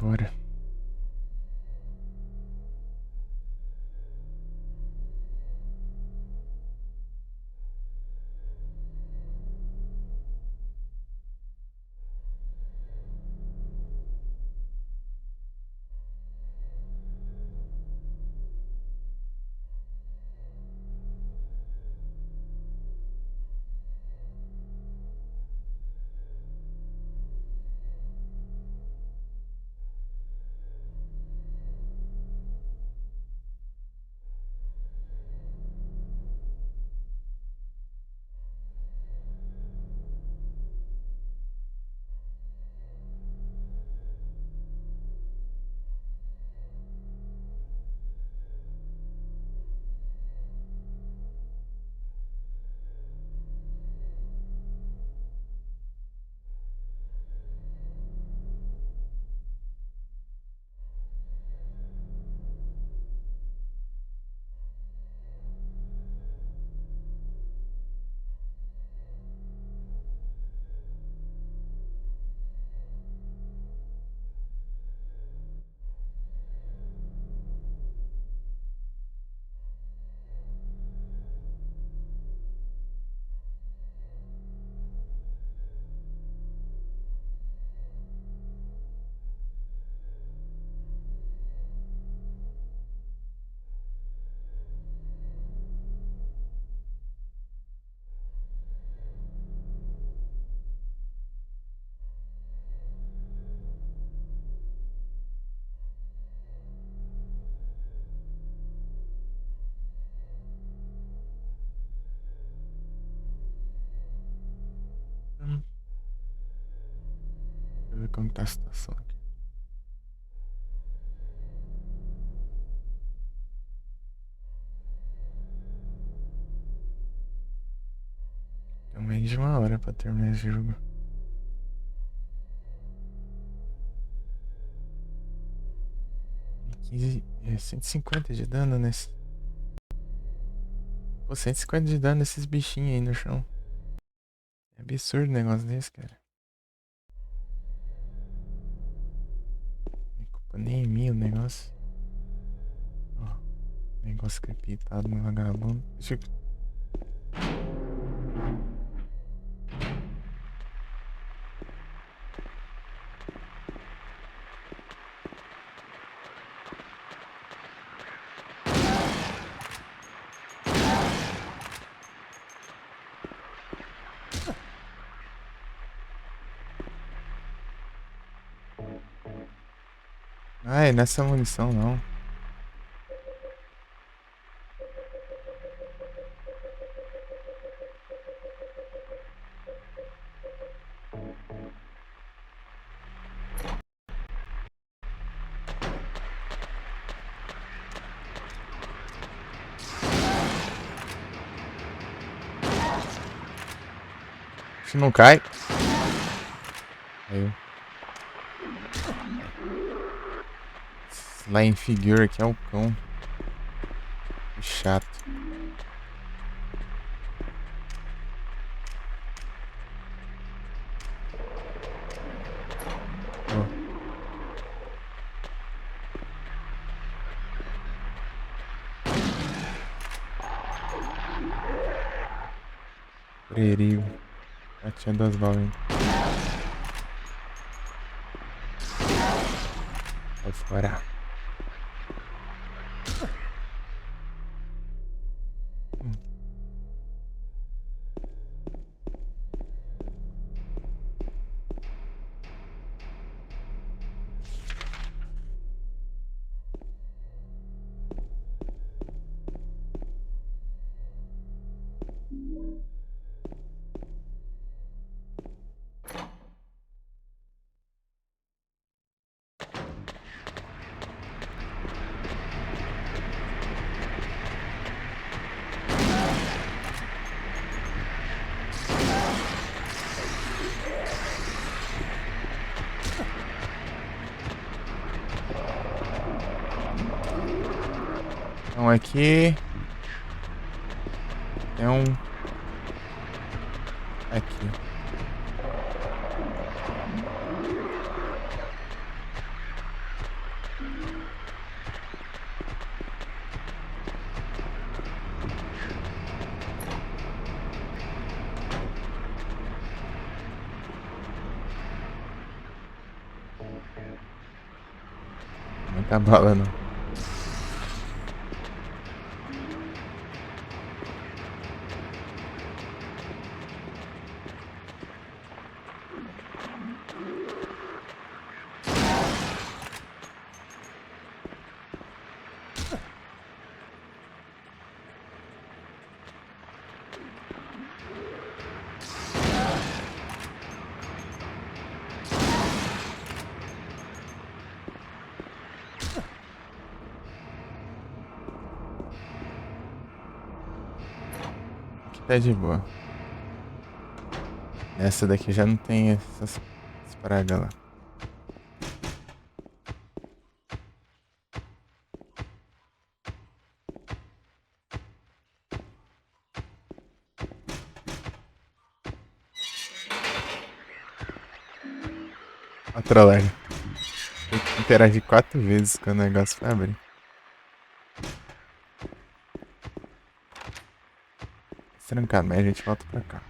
Bora. Deixa eu ver como tá a situação aqui. Tem menos de 1 hora pra terminar esse jogo. E 150 de dano nesse. Pô, 150 de dano nesses bichinhos aí no chão. É absurdo um negócio desse, cara. Não é culpa nem minha o negócio. Ó, negócio crepitado no vagabundo. Deixa eu... Ai, nessa munição não. Se não cai. Caiu. Lá em figure aqui é o cão. Que chato. Ó. Perigo. Já tinha 2 balas ainda. Sai fora. Então aqui é um aqui. a bala, não. Tá de boa. Essa daqui já não tem essas pragas lá. A trollagem. Tem que interagir 4 vezes com o negócio pra abrir. Se trancar, mas a gente volta pra cá.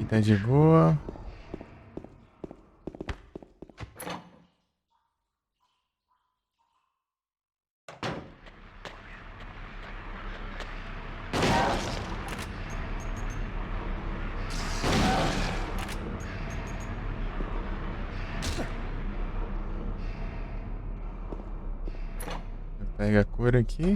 E tá de boa. Pega a cura aqui.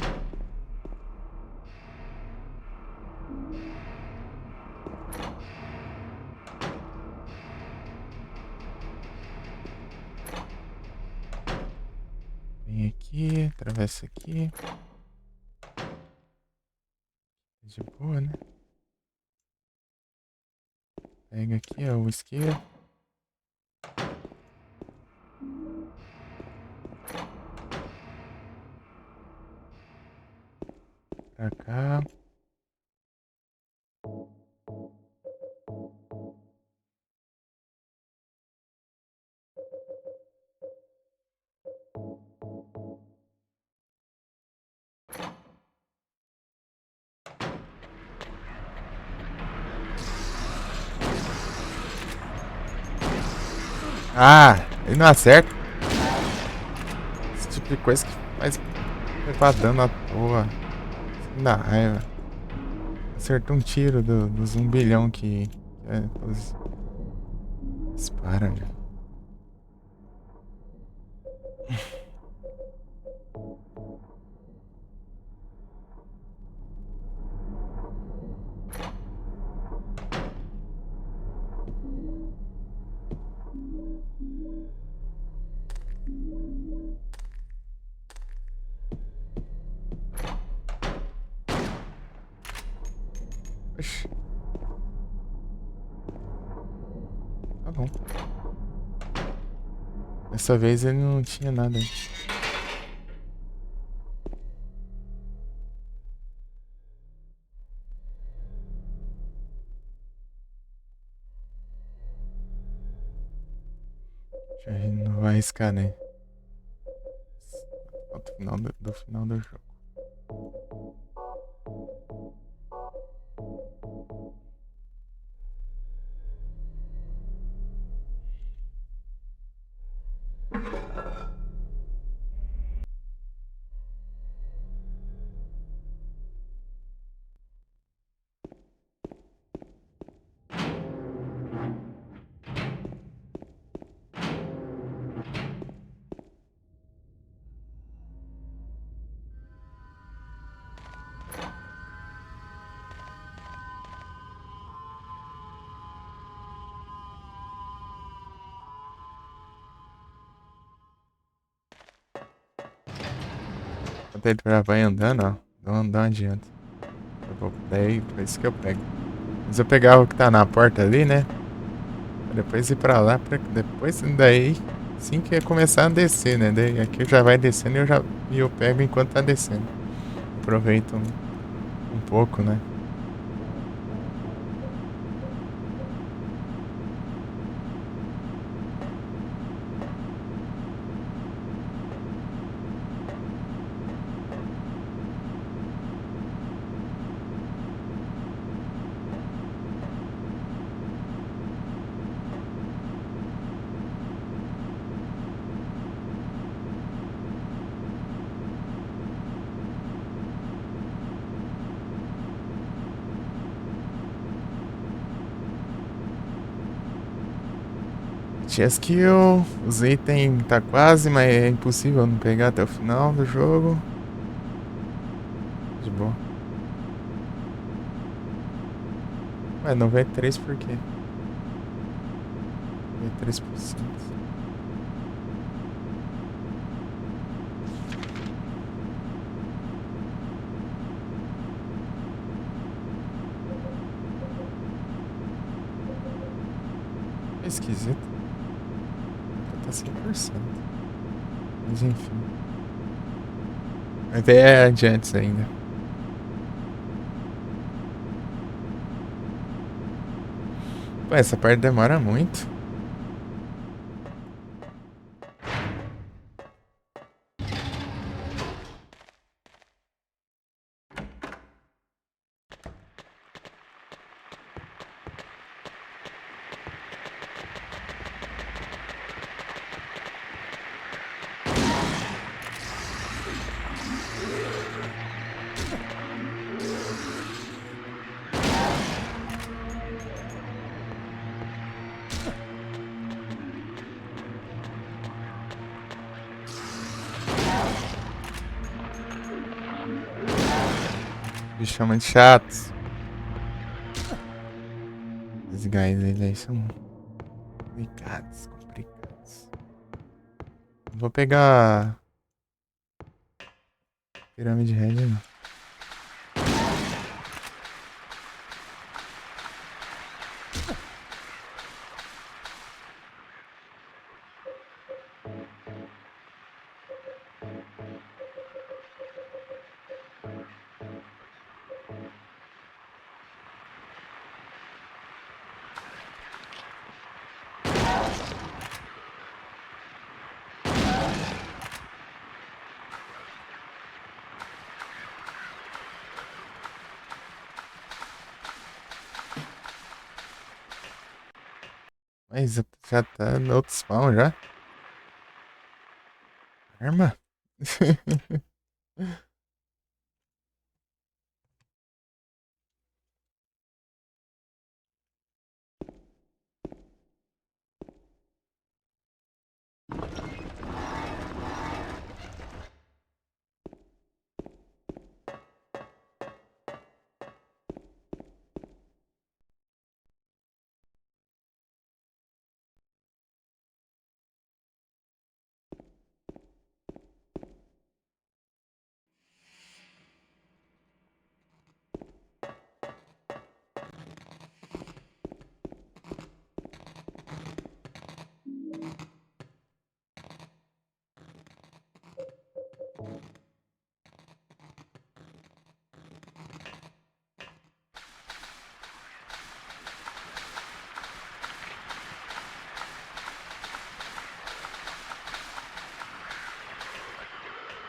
Vem aqui, atravessa aqui. De boa, né? Pega aqui, ó, o esquerdo. Pra cá. Ah, ele não acerta. Esse tipo de coisa que faz levar dano à toa. Isso dá raiva. Acertou um tiro do zumbilhão que dispara, velho. Oxi. Tá bom. Dessa vez ele não tinha nada. A gente não vai arriscar, né? Falta o final do final do jogo. Enquanto ele já vai andando, ó. Não adianta. Daí, por isso que eu pego. Mas eu pegava o que tá na porta ali, né? Pra depois ir pra lá, depois daí, sim que ia começar a descer, né? Daí aqui já vai descendo e eu pego enquanto tá descendo. Aproveito um pouco, né? Chess Kill, os itens tá quase, mas é impossível não pegar até o final do jogo. De boa. Ué, 93 por quê? 93%. É esquisito. Aqui tá 100%. Mas enfim. Vai ver adiante ainda. Pô, essa parte demora muito. Me chama de chato. Os guys aí são complicados. Vou pegar Pirâmide Red, não. Mas já tá no outro spawn já? Arma?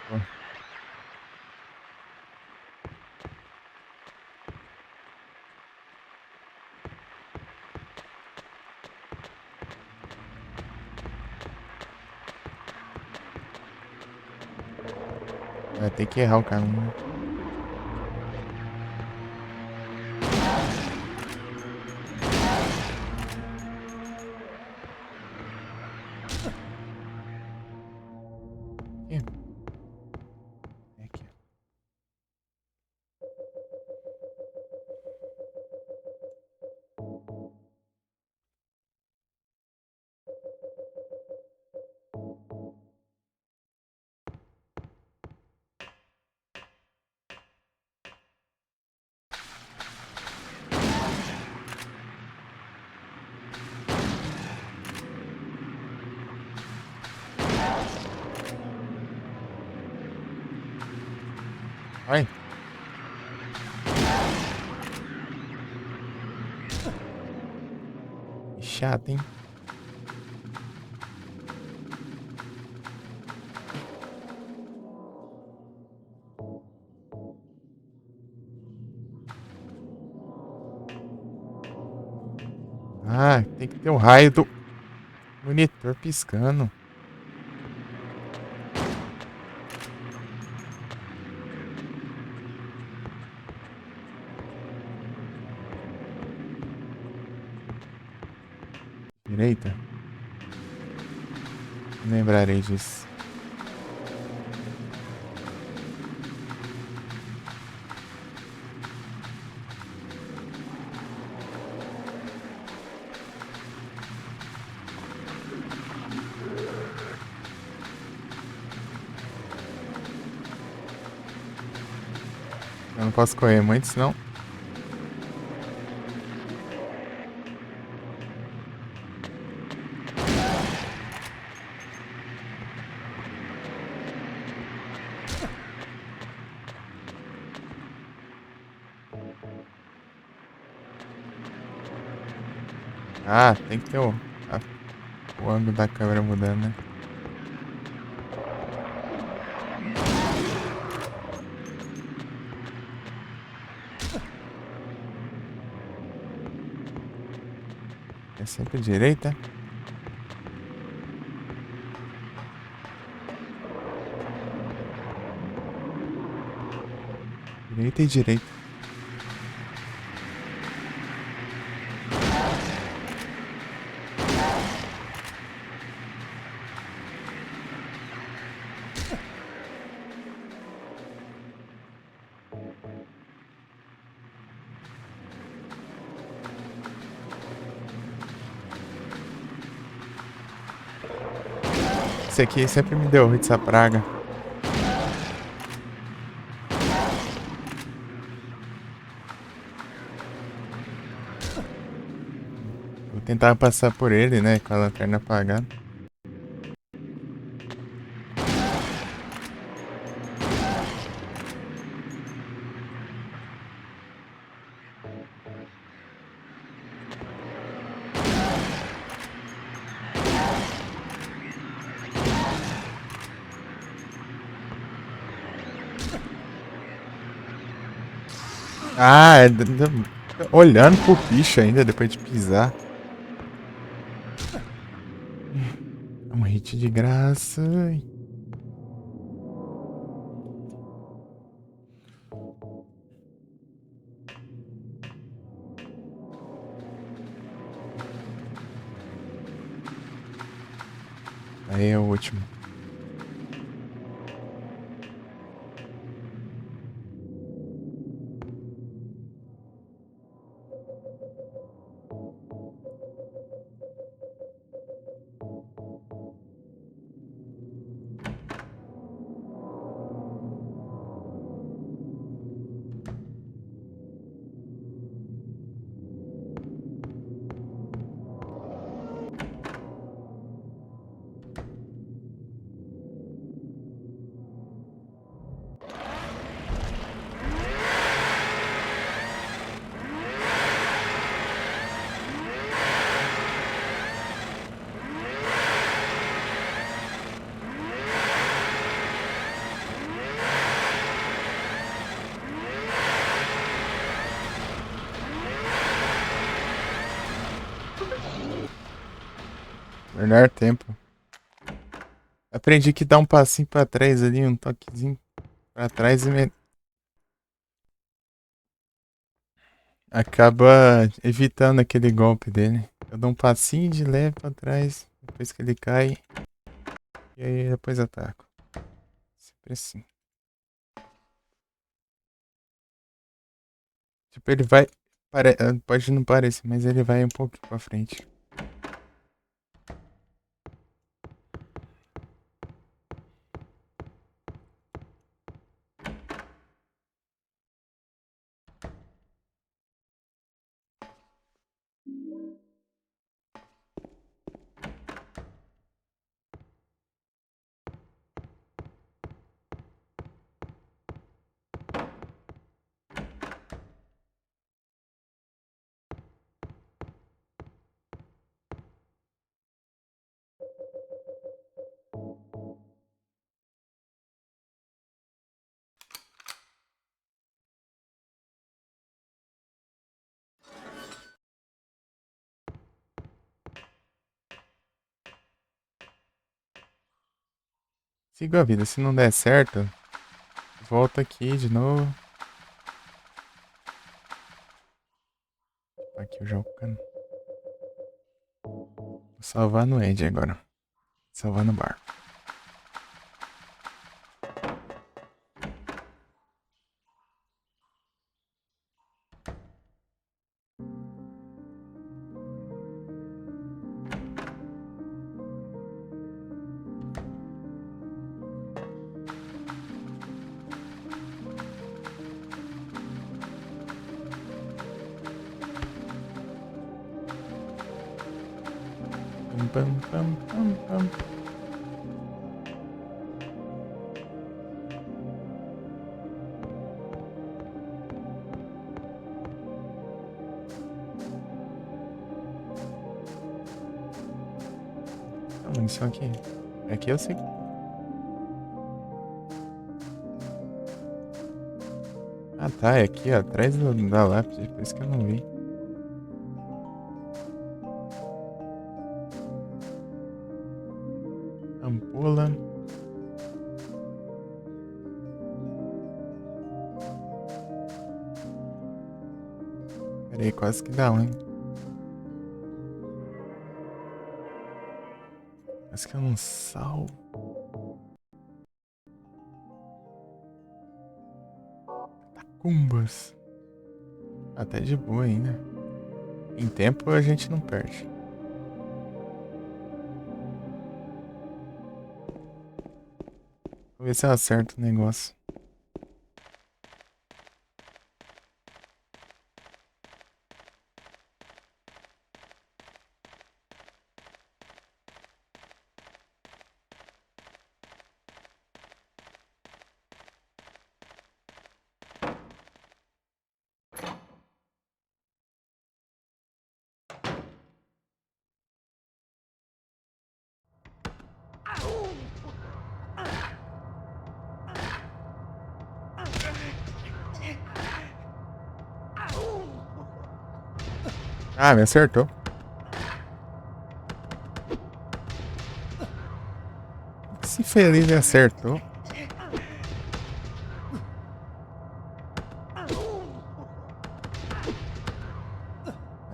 Pô, vai ter que errar o caminho. Aqui. É aqui. Ai. Chato, hein? Ah, tem que ter o raio do monitor piscando. Direita? Lembrarei disso. Eu não posso correr muito, senão. Ah, tem que ter o ângulo da câmera mudando, né? É sempre direita? Direita e direita. Esse aqui sempre me deu essa praga. Vou tentar passar por ele, né? Com a lanterna apagada. Ah, olhando pro bicho ainda depois de pisar. É um hit de graça. Aí é o último. Melhor tempo. Aprendi que dá um passinho pra trás ali, um toquezinho pra trás acaba evitando aquele golpe dele. Eu dou um passinho de leve pra trás, depois que ele cai, e aí depois ataco. Sempre assim. Tipo, ele vai. Pode não parecer, mas ele vai um pouco pra frente. Sigo a vida. Se não der certo, volta aqui de novo. Aqui o jogo, cara. Vou salvar no Ed agora. Salvar no bar. Pam, pam, pam, pam, pam. Onde isso aqui? Aqui eu sei. Ah tá, é aqui ó, atrás da lápide, por isso que eu não vi. Ampola. Peraí, quase que dá um, hein? Quase que eu não salvo. Tacumbas. Até de boa ainda. Em tempo a gente não perde. Vou ver se eu acerto o negócio. Ah, me acertou. Se feliz me acertou.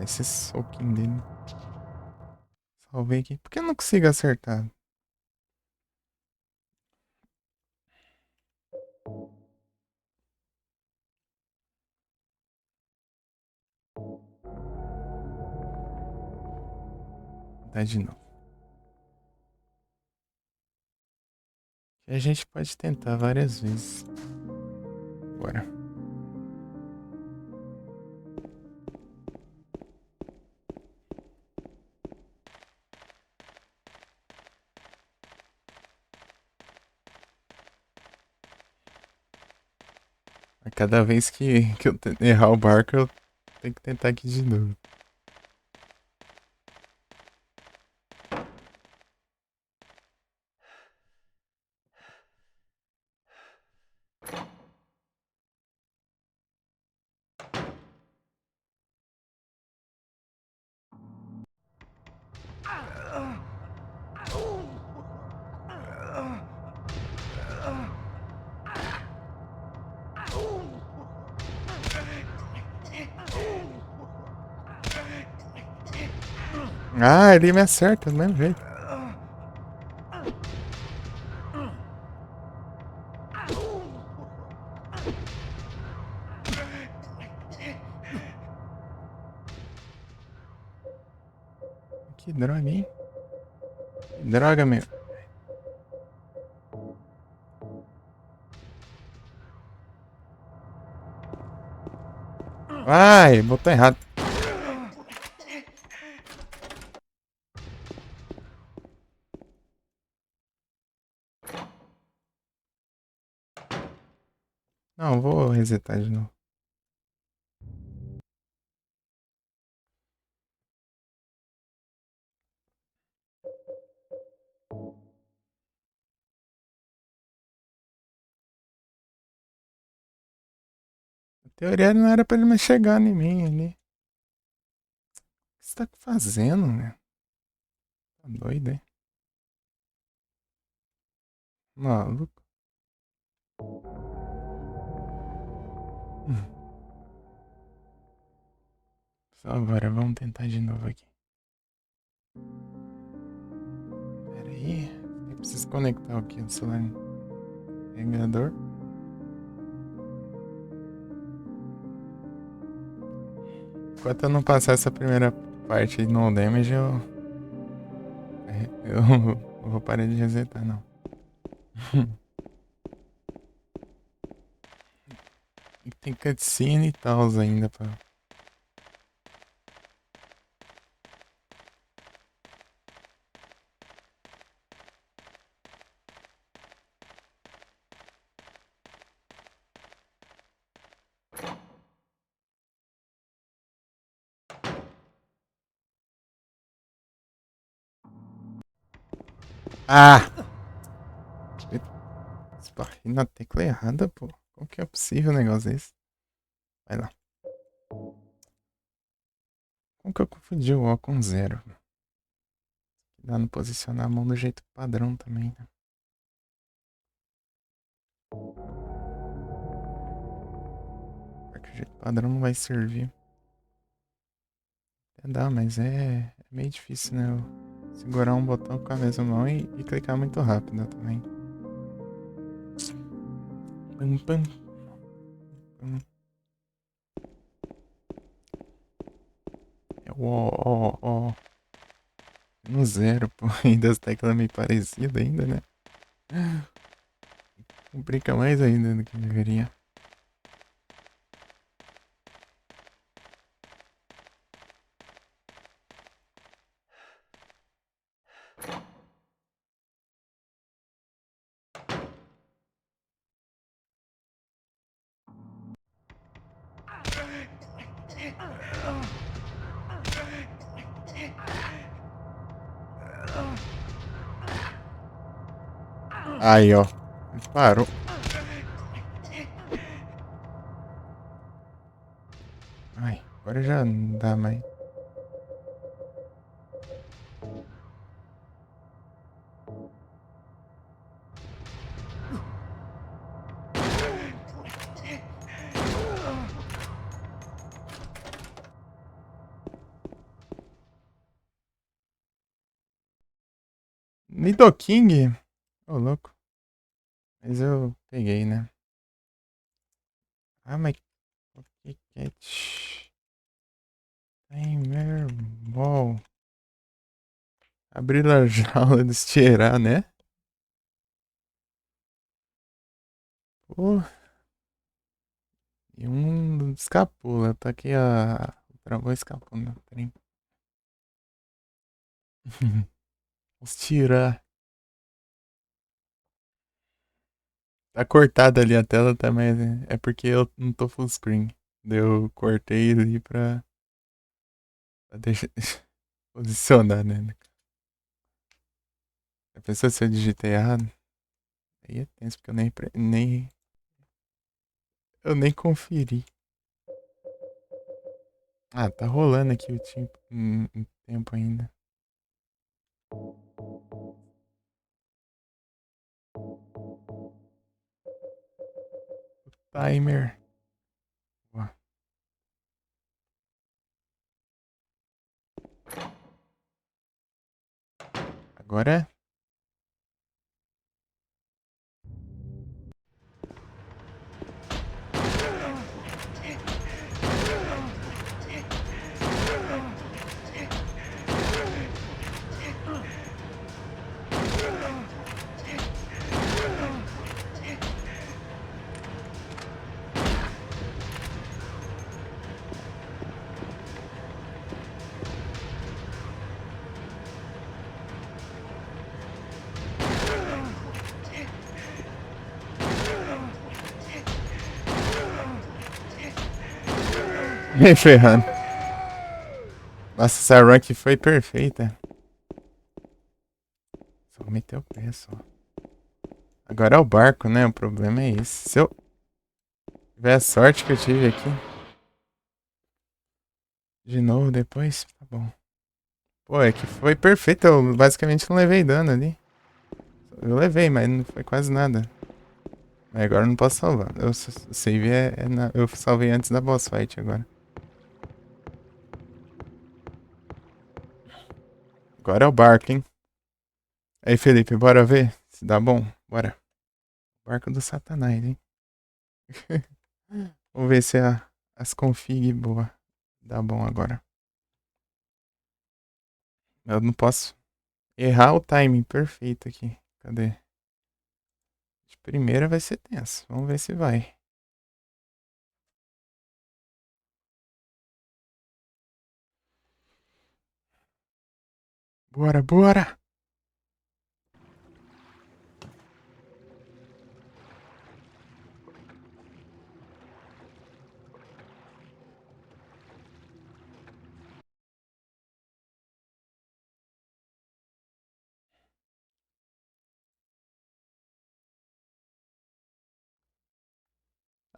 Esse soquinho dele. Salvei aqui. Por que eu não consigo acertar? Tá de novo. E a gente pode tentar várias vezes. Bora. A cada vez que eu errar o barco, eu tenho que tentar aqui de novo. Ah, ele me acerta do mesmo jeito. Que droga, hein? Que droga, meu. Ai, botou errado. Não, vou resetar de novo. A teoria não era pra ele mais chegar em mim ali. O que você tá fazendo, né? Tá doido, hein? Maluco. Só agora, vamos tentar de novo aqui. Pera aí. Eu preciso conectar aqui o celular no carregador. Enquanto eu não passar essa primeira parte de no damage, eu não vou parar de resetar, não. E tem cutscene e tal ainda pra... Ah! Esbarrei na tecla errada, pô. Como que é possível um negócio desse? Vai lá. Como que eu confundi o O com 0? Dá no posicionar a mão do jeito padrão também, né? Porque o jeito padrão não vai servir. Até dá, mas é meio difícil, né? Eu segurar um botão com a mesma mão e clicar muito rápido também. Pam, pam. Pam. É o ó. No 0, pô. Ainda as teclas meio parecidas ainda, né? Complica mais ainda do que deveria. Aí, ó. Parou. Ai, agora já não dá mais. Nidoking? Ô, louco. Mas eu peguei, né? Ah, mas... O que é? Timer ball. Abrir a jaula de tirar, né? Pô. E um escapou. Eu taquei o travão escapando. Trem. Vamos tirar. Tá cortada ali a tela também, né? É porque eu não tô full screen. Eu cortei ali pra deixar posicionar, né? A pessoa se eu digitei errado. Aí é tenso, porque eu nem conferi. Ah, tá rolando aqui o tempo ainda. O timer. Boa. Agora é. Me ferrando. Nossa, essa run aqui foi perfeita. Só vou meter o pé só. Agora é o barco, né? O problema é esse. Se eu tiver a sorte que eu tive aqui. De novo depois, tá bom. Pô, é que foi perfeito. Eu basicamente não levei dano ali. Eu levei, mas não foi quase nada. Mas agora eu não posso salvar. O save eu salvei antes da boss fight agora. Agora é o barco, hein? Aí, Felipe, bora ver se dá bom? Bora. Barco do Satanás, hein? Vamos ver se as config boa dá bom agora. Eu não posso errar o timing perfeito aqui. Cadê? De primeira vai ser tenso. Vamos ver se vai. Bora, bora!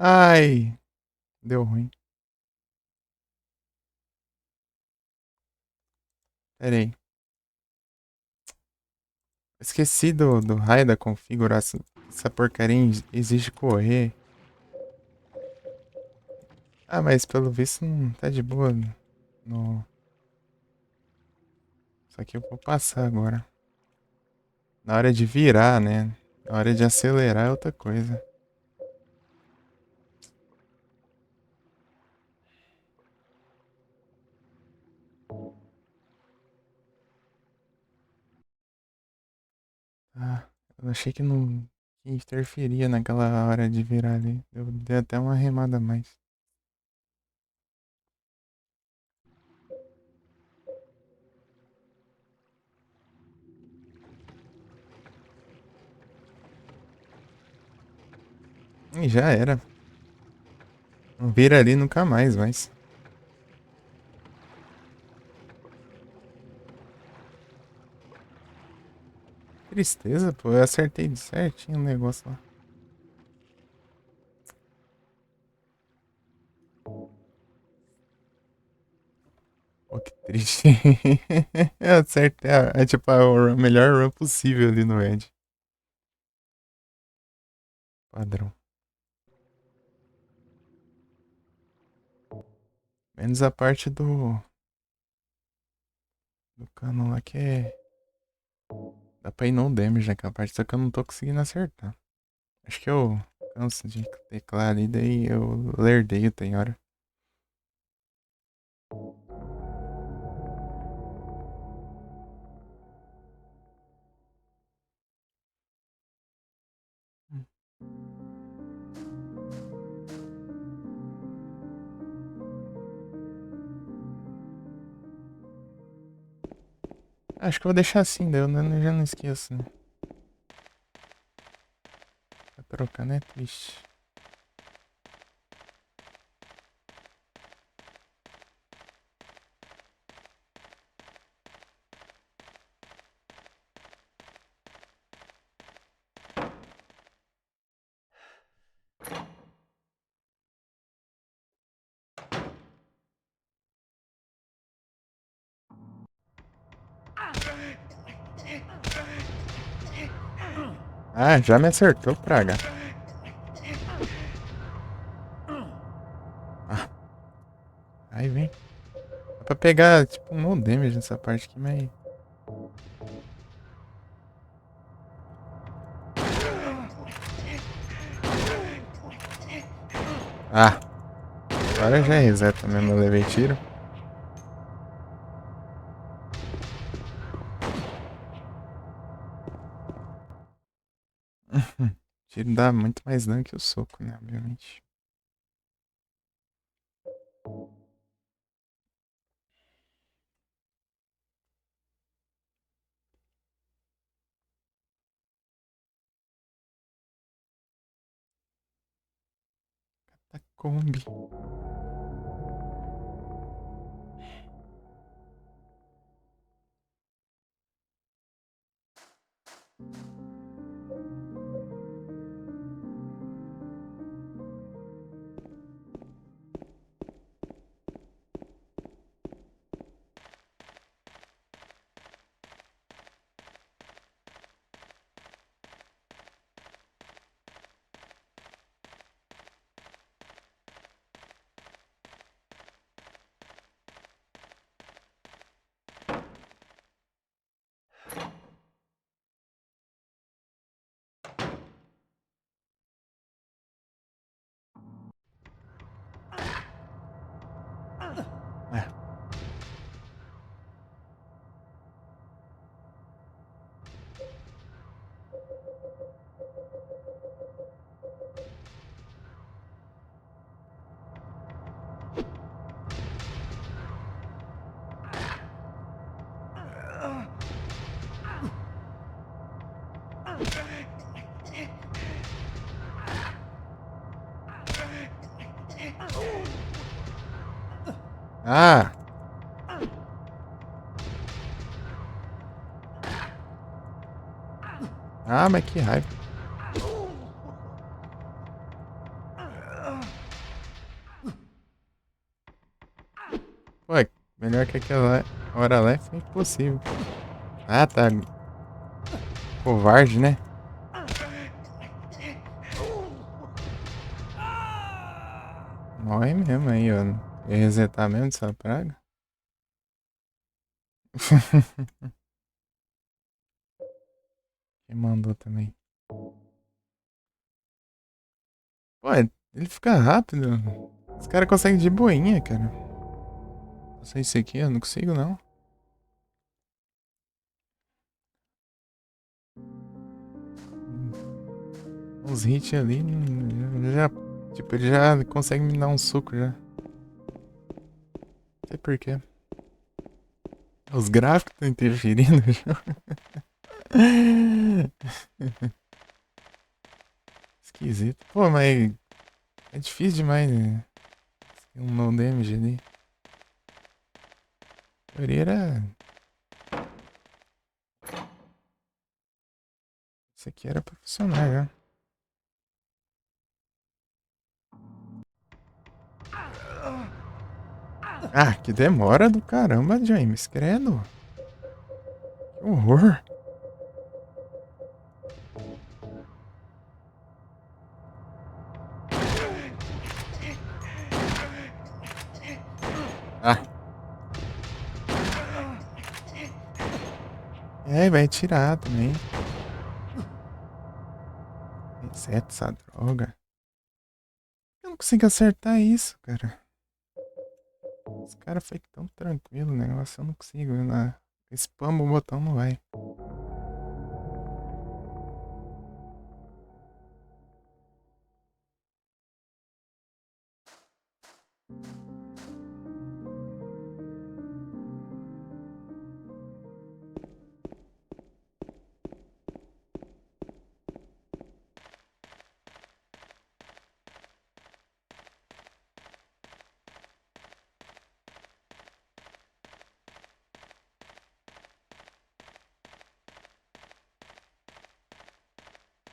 Ai! Deu ruim. Pera aí. Esqueci do raio da configuração. Essa porcaria exige correr. Ah, mas pelo visto não tá de boa no. Só que eu vou passar agora. Na hora de virar, né? Na hora de acelerar é outra coisa. Ah, eu achei que não que interferia naquela hora de virar ali. Eu dei até uma remada a mais. E já era. Não vira ali nunca mais, mas. Tristeza, pô. Eu acertei certinho o negócio lá. Pô, que triste. Eu acertei tipo, a melhor run possível ali no Edge. Padrão. Menos a parte do cano lá que é. Dá pra ir no damage naquela parte, só que eu não tô conseguindo acertar. Acho que eu canso de teclar ali, daí eu lerdeio tem hora. Acho que eu vou deixar assim, daí eu já não esqueço, né? Tá trocando é triste. Ah, já me acertou, praga. Ah, aí vem. Dá pra pegar, tipo, no damage nessa parte aqui, mas. Ah, agora já reseta mesmo, eu levei tiro. Tiro dá muito mais dano que o soco, né? Obviamente. Tá Kombi. Ah! Ah, mas que raiva. Pô, melhor que aquela hora lá foi impossível. Ah, tá. Covarde, né? Morre mesmo aí, ó. Ia resetar mesmo essa praga? Quem mandou também? Pô, ele fica rápido. Os caras conseguem de boinha, cara. Não sei isso aqui, eu não consigo, não. Uns hits ali, já, tipo, ele já consegue me dar um suco já. Não sei porquê. Os gráficos estão interferindo já. Esquisito. Pô, mas é difícil demais, né? Um no damage ali. A teoria era. Isso aqui era pra funcionar já. Ah, que demora do caramba, James, credo. Que horror. Ah. É, vai tirar também. Reseta essa droga. Eu não consigo acertar isso, cara. Os caras foi tão tranquilo o negócio, eu não consigo. Spam o botão não vai.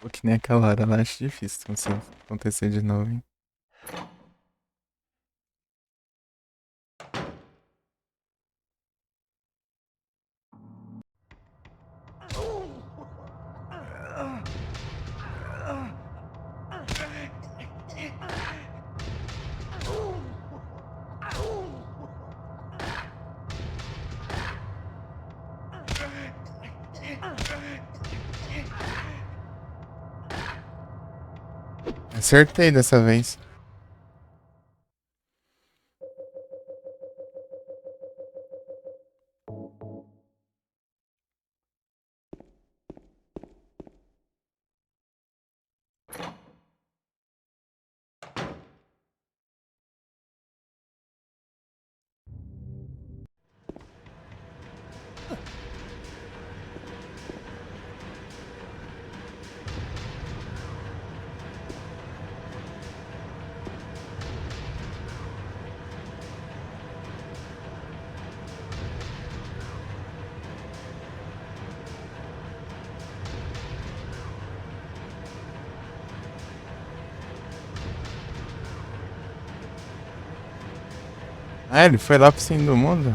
Pô, que nem aquela hora lá, acho difícil isso acontecer de novo, hein. Acertei dessa vez. Ah, ele foi lá pro fim do mundo?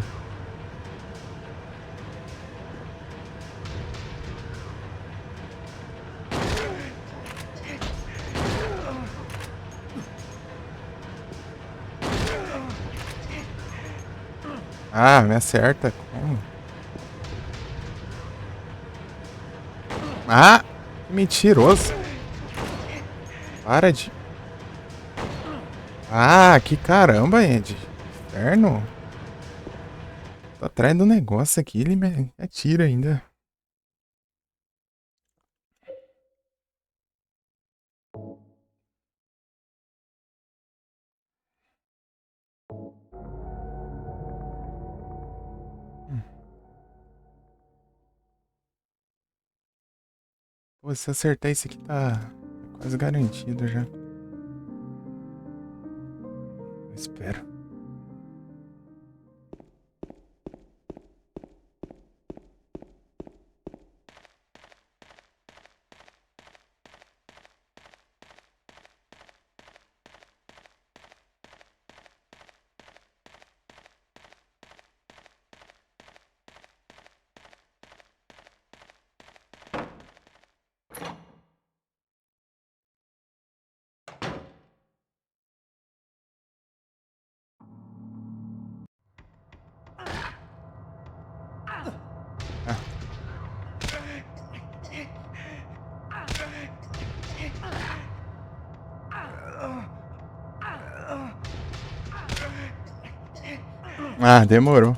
Ah, me acerta. Como? Ah, que mentiroso. Para de. Ah, que caramba, Ed. Inferno. Tô atrás do negócio aqui, ele me atira ainda. Pô, se acertar esse aqui tá quase garantido já. Eu espero. Ah, demorou.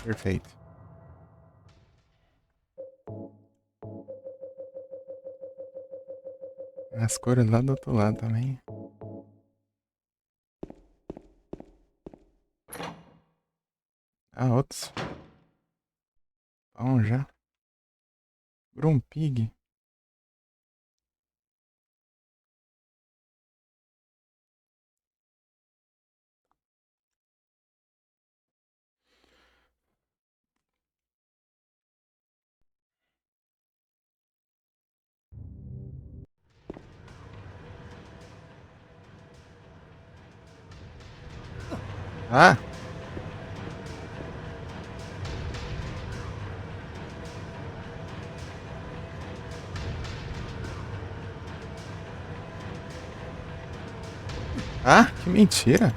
Perfeito. As cores lá do outro lado também. Ah, outros. Vamos já. Grumpig. Ah! Ah, que mentira.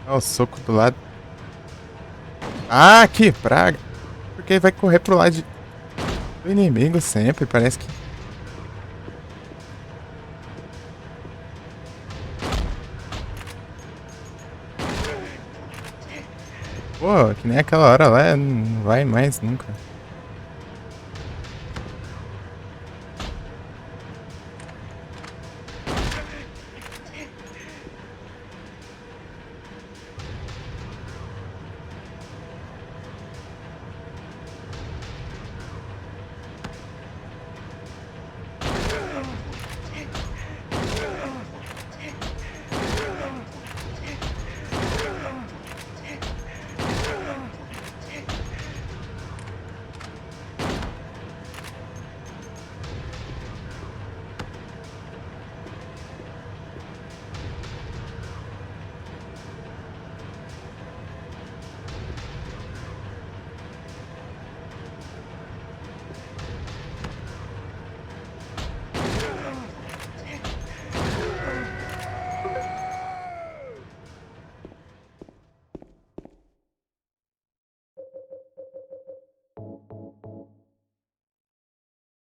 Olha o soco do lado. Ah, que praga. Porque vai correr pro lado do inimigo sempre. Parece que... Pô, que nem aquela hora lá. Não vai mais nunca.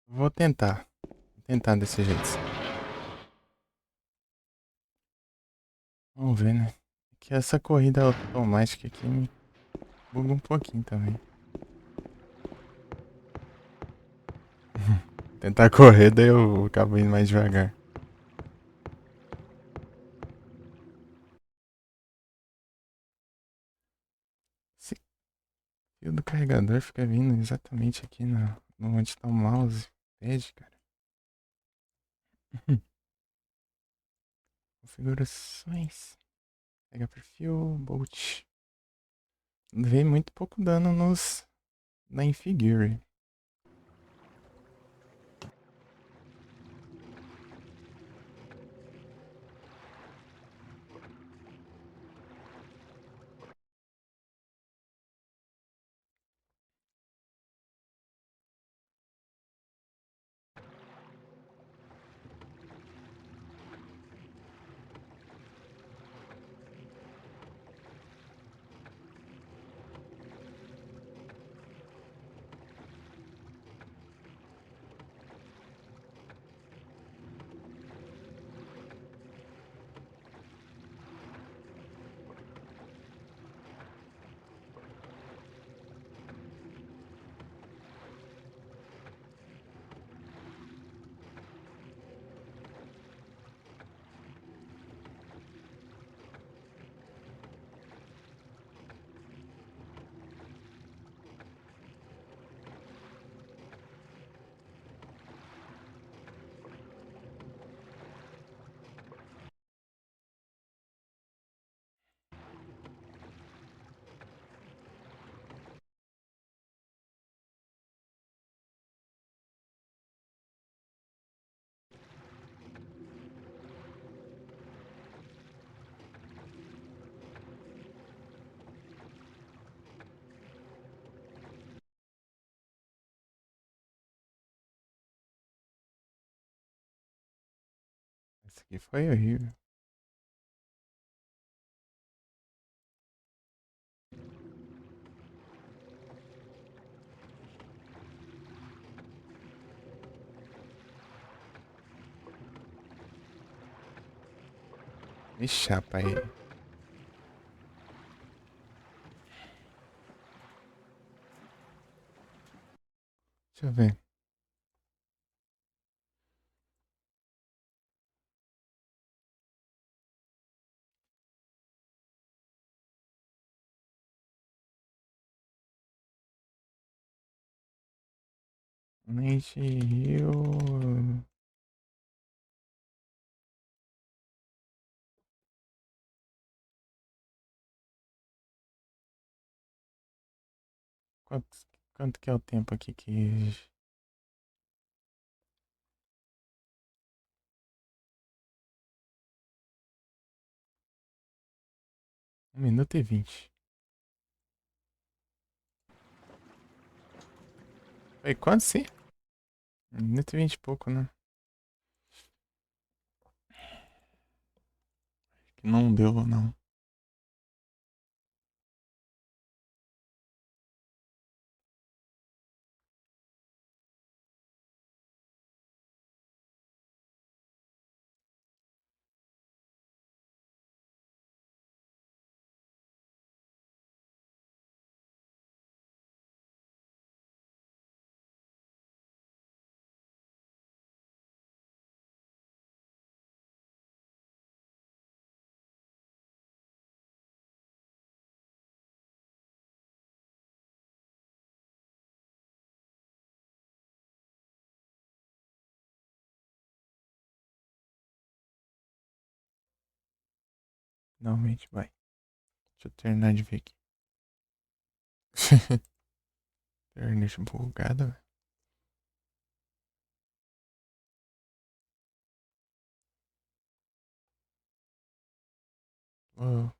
Vou tentar. Vou tentar desse jeito. Vamos ver, né? Que essa corrida automática aqui me buga um pouquinho também. Tentar correr, daí eu acabo indo mais devagar. Esse fio do carregador fica vindo exatamente aqui no onde tá o mouse. Pad, cara. Configurações. Pega perfil, bolt. Vem muito pouco dano na Infigure. Isso aqui foi horrível. Ixi, rapaz. Deixa eu ver. Nate Hill. Quanto, quanto que é o tempo aqui que. 1 minuto e 20. Foi quanto sim? 1 minuto e 20 e pouco, né? Que não deu, não. Finalmente vai. Deixa eu terminar de ver aqui. Internet bugada, velho. Uou.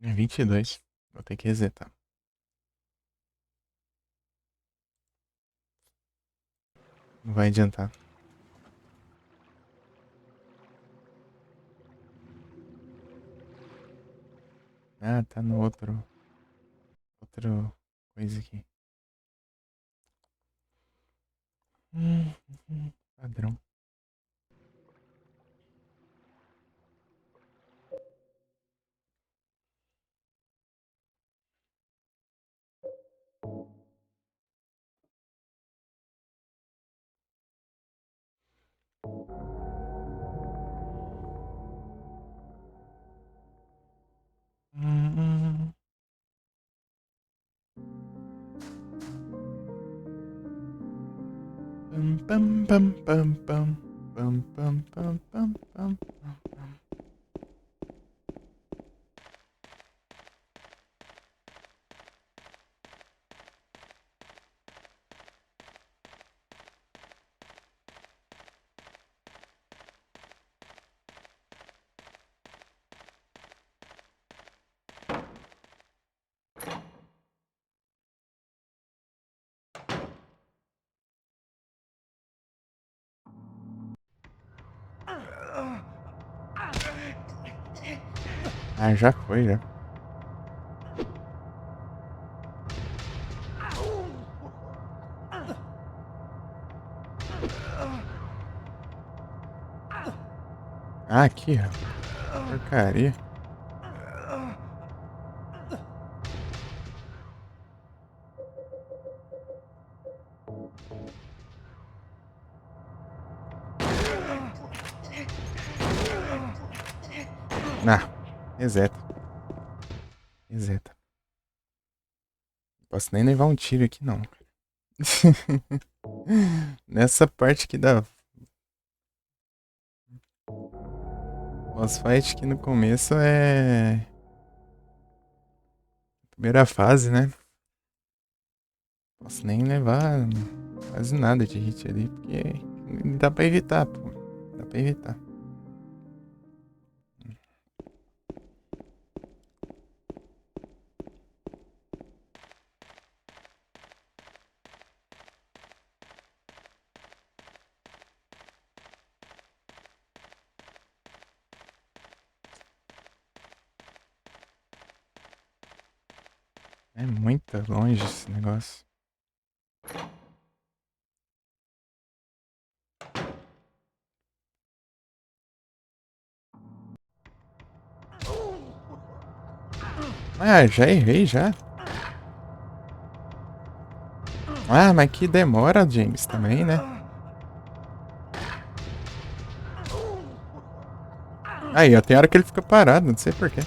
É 22. Vou ter que resetar. Não vai adiantar. Ah, tá no outro. Outro coisa aqui. Padrão. Hum. Pam, pam, pam, pam, pam, pam, pam, pam, pam, pam. Ah, já foi, já. Ah, aqui, ó. Porcaria. Reseta. Reseta. Não posso nem levar um tiro aqui, não. Nessa parte aqui da boss fight, que no começo é primeira fase, né? Posso nem levar quase nada de hit ali, porque dá pra evitar, pô. Dá pra evitar. É muito longe esse negócio. Ah, já errei já. Ah, mas que demora, James, também, né? Aí, ó, tem hora que ele fica parado, não sei porquê.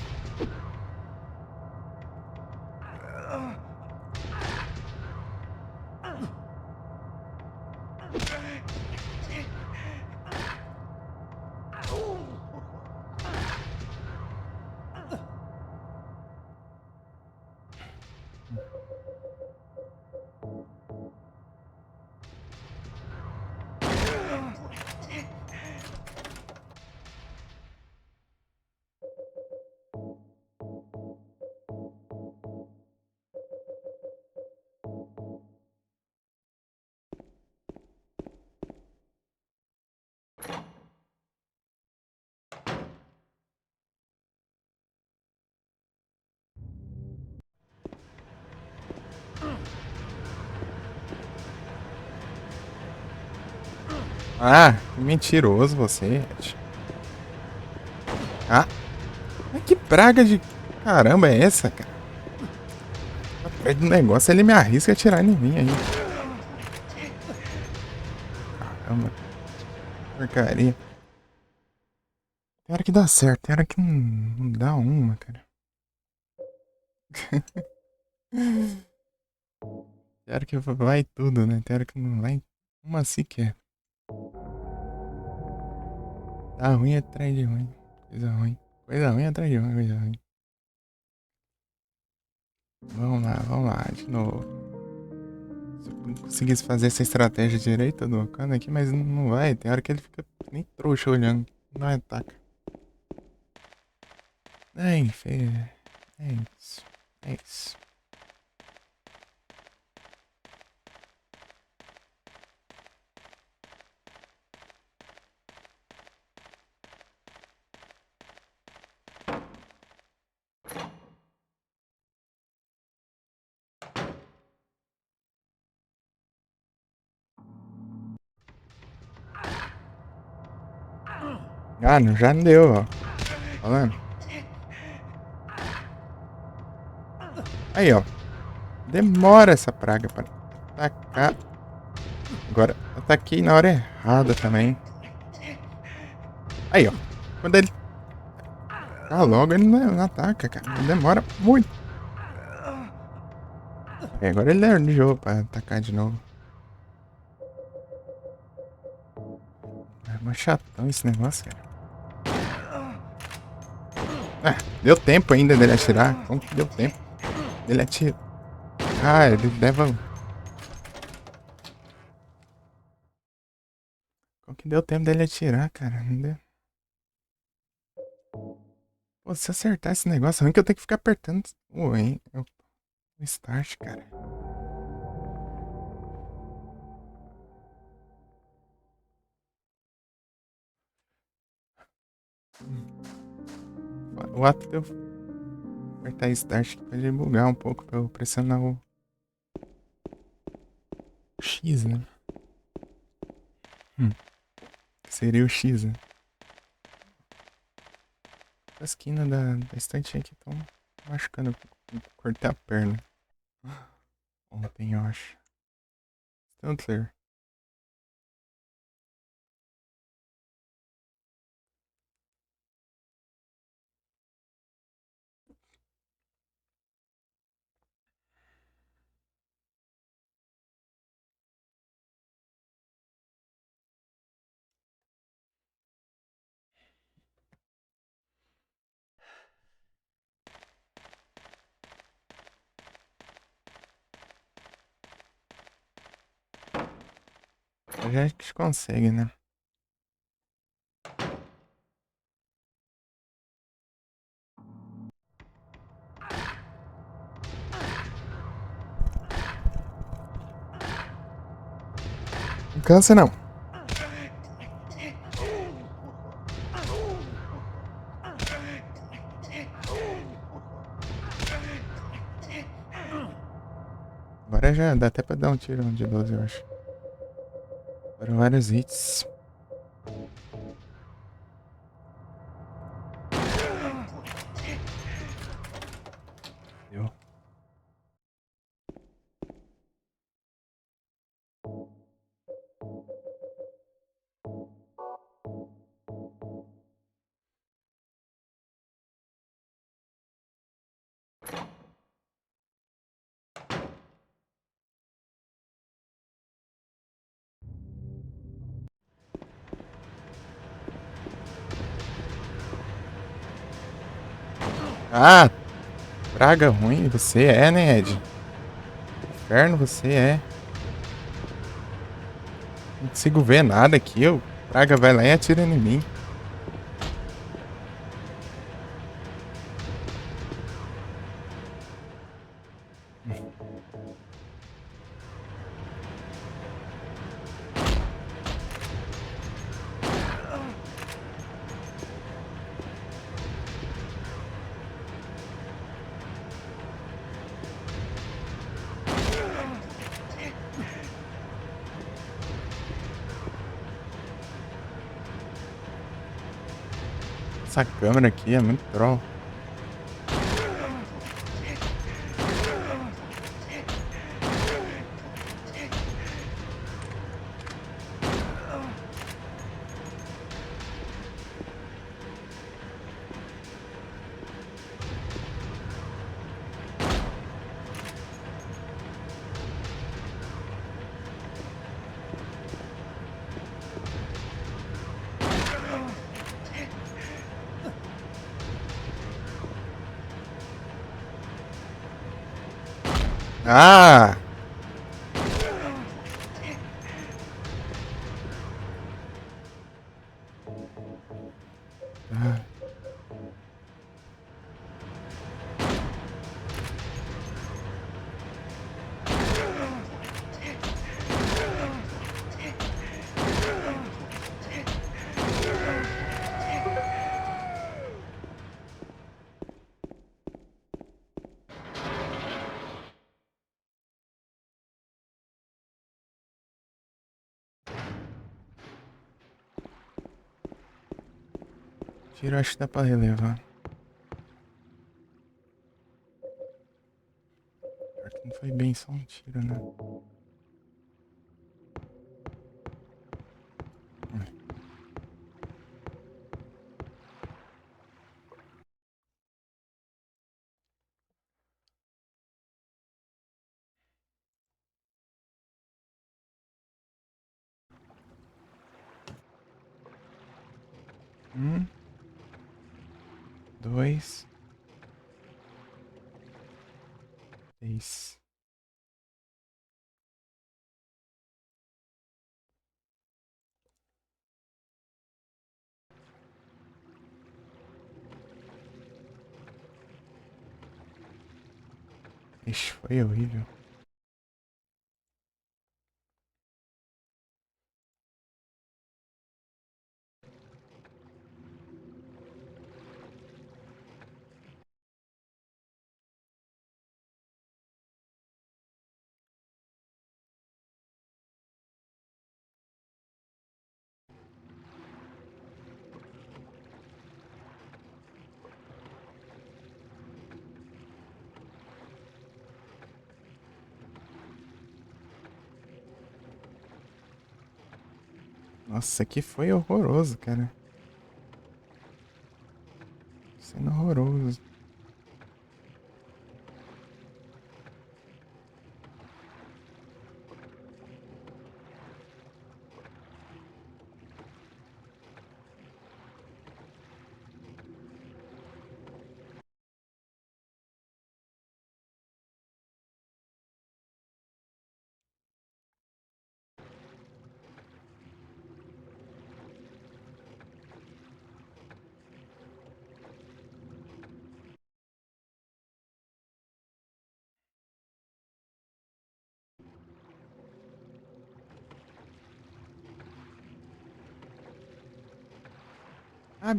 Ah, que mentiroso você. Ah, mas que praga de caramba é essa, cara? Atrás do negócio ele me arrisca a atirar em mim aí. Caramba, porcaria. Tem hora que dá certo, tem hora que não dá uma, cara. Tem hora que vai tudo, né? Tem hora que não vai uma sequer. Tá ruim atrás de ruim. Coisa ruim. Coisa ruim atrás de ruim, coisa ruim. Vamos lá, de novo. Se eu não conseguisse fazer essa estratégia direita do Okana aqui, mas não vai. Tem hora que ele fica nem trouxa olhando. Não ataca. É, enfim. É isso. É isso. Ah, não, já não deu, ó. Falando. Aí, ó. Demora essa praga pra atacar. Agora, ataquei na hora errada também. Aí, ó. Quando ele. Ah, logo ele não ataca, cara. Demora muito. É, agora ele é de jogo pra atacar de novo. É mó chatão esse negócio, cara. Ah, deu tempo ainda dele atirar. Como que deu tempo dele atirar? Ah, ele leva. Como que deu tempo dele atirar, cara? Não deu. Pô, se acertar esse negócio, é ruim que eu tenho que ficar apertando o start, cara. O ato de eu apertar start pode bugar um pouco pra eu pressionar o X, né? Que seria o X, né? A esquina da estante aqui estão machucando. Cortei a perna. Ontem, eu acho. Stantler. Hoje a gente consegue, né? Não cansa não. Agora já dá até pra dar um tiro de 12, eu acho. Foram vários hits. Deu. Ah, praga ruim você é, né, Ed? Inferno você é. Não consigo ver nada aqui. Praga vai lá e atira em mim. Essa câmera aqui é muito troll. Ah! Ah. Tiro acho que dá pra relevar. Pior que não foi bem só um tiro, né? Um, dois, três. Ixi, foi horrível. Nossa, aqui foi horroroso, cara. Sendo horroroso. Ah.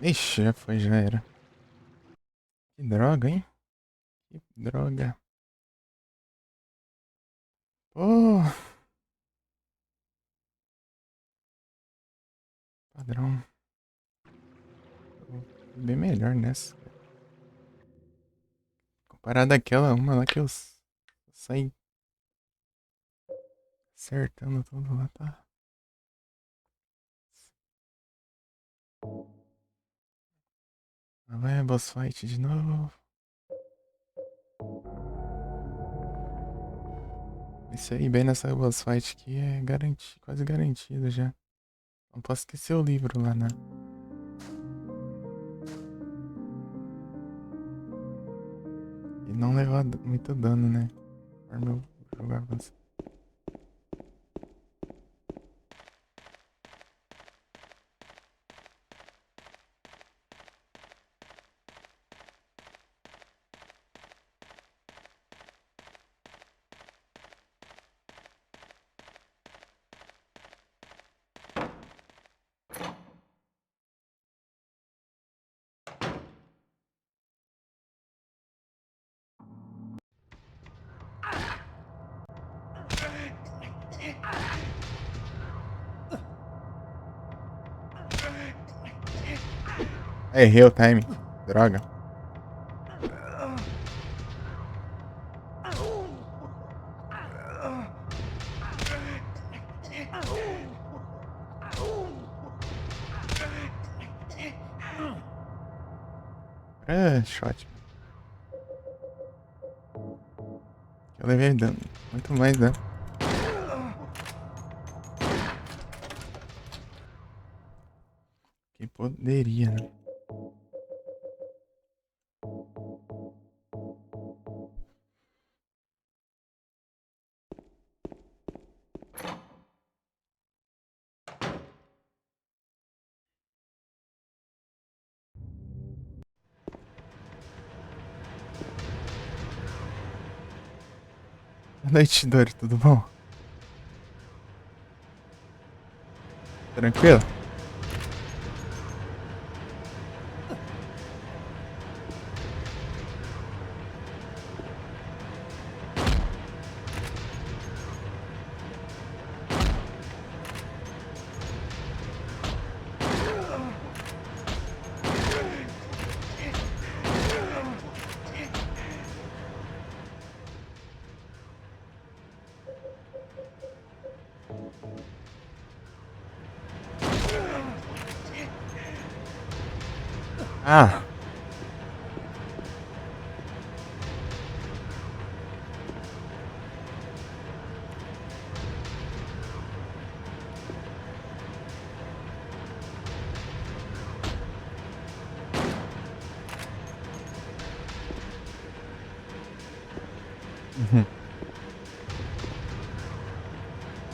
Ixi, já foi, já era. Que droga, hein? Que droga. Oh. Padrão. Bem melhor nessa. Comparado àquela uma lá que eu saí acertando tudo lá, tá? Lá vai a boss fight de novo. Isso aí, bem nessa boss fight aqui é quase garantido já. Não posso esquecer o livro lá, né? E não levar muito dano, né? Para meu jogo avançar. Errei o time. Droga. É, shot. Eu levei dano. Muito mais dano. Que poderia, né? Boa noite, Dori, tudo bom? Tranquilo? Ah.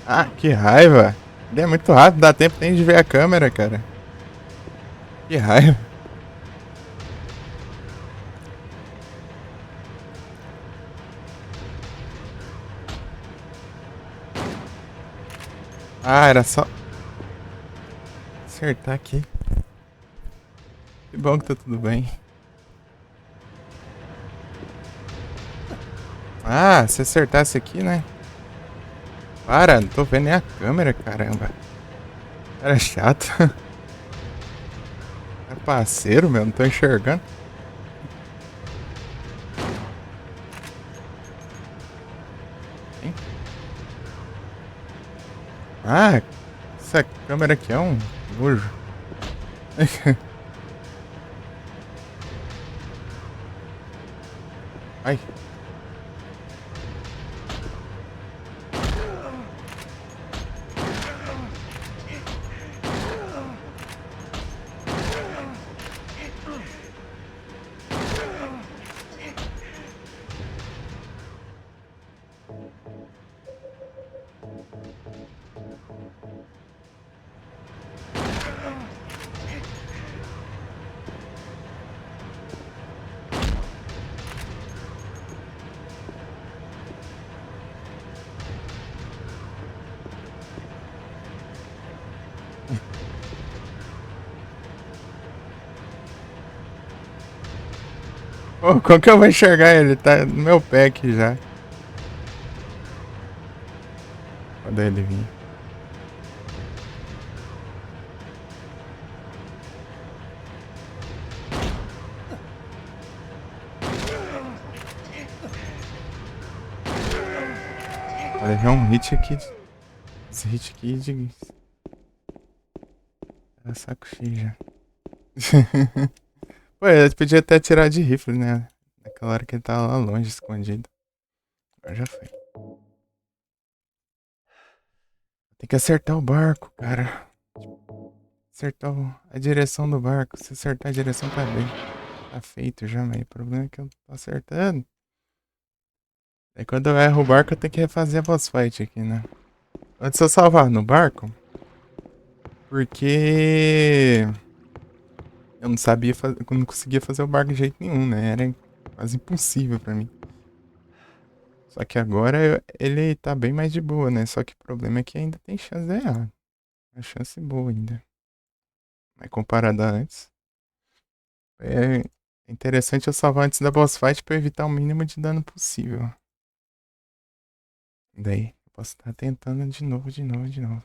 Ah, que raiva. Ele é muito rápido, dá tempo nem de ver a câmera, cara. Que raiva. Ah, era só acertar aqui. Que bom que tá tudo bem. Ah, se acertasse aqui, né? Para, não tô vendo nem a câmera, caramba. Cara chato. É parceiro, meu, não tô enxergando. Hein? Ah, essa câmera aqui é um nojo. Ai. Pô, como que eu vou enxergar ele? Tá no meu pé aqui já. Quando ele vir. Olha, é um hit aqui. Esse hit aqui de. Tá saco cheio já. Pô, ele podia até tirar de rifle, né? Naquela hora que ele tava lá longe, escondido. Agora já foi. Tem que acertar o barco, cara. Acertar a direção do barco. Se acertar a direção, tá bem. Tá feito já, mas o problema é que eu não tô acertando. Aí quando eu erro o barco, eu tenho que refazer a boss fight aqui, né? Antes eu salvar no barco. Porque eu não sabia fazer, eu não conseguia fazer o barco de jeito nenhum, né? Era quase impossível pra mim. Só que agora ele tá bem mais de boa, né? Só que o problema é que ainda tem chance de errar. Uma chance boa ainda. Mas comparado a antes. É interessante eu salvar antes da boss fight pra evitar o mínimo de dano possível. Daí, eu posso estar tentando de novo, de novo, de novo.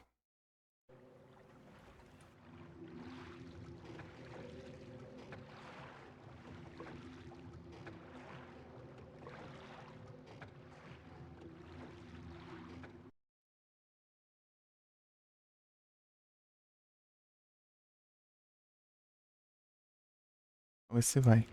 Vamos ver se vai.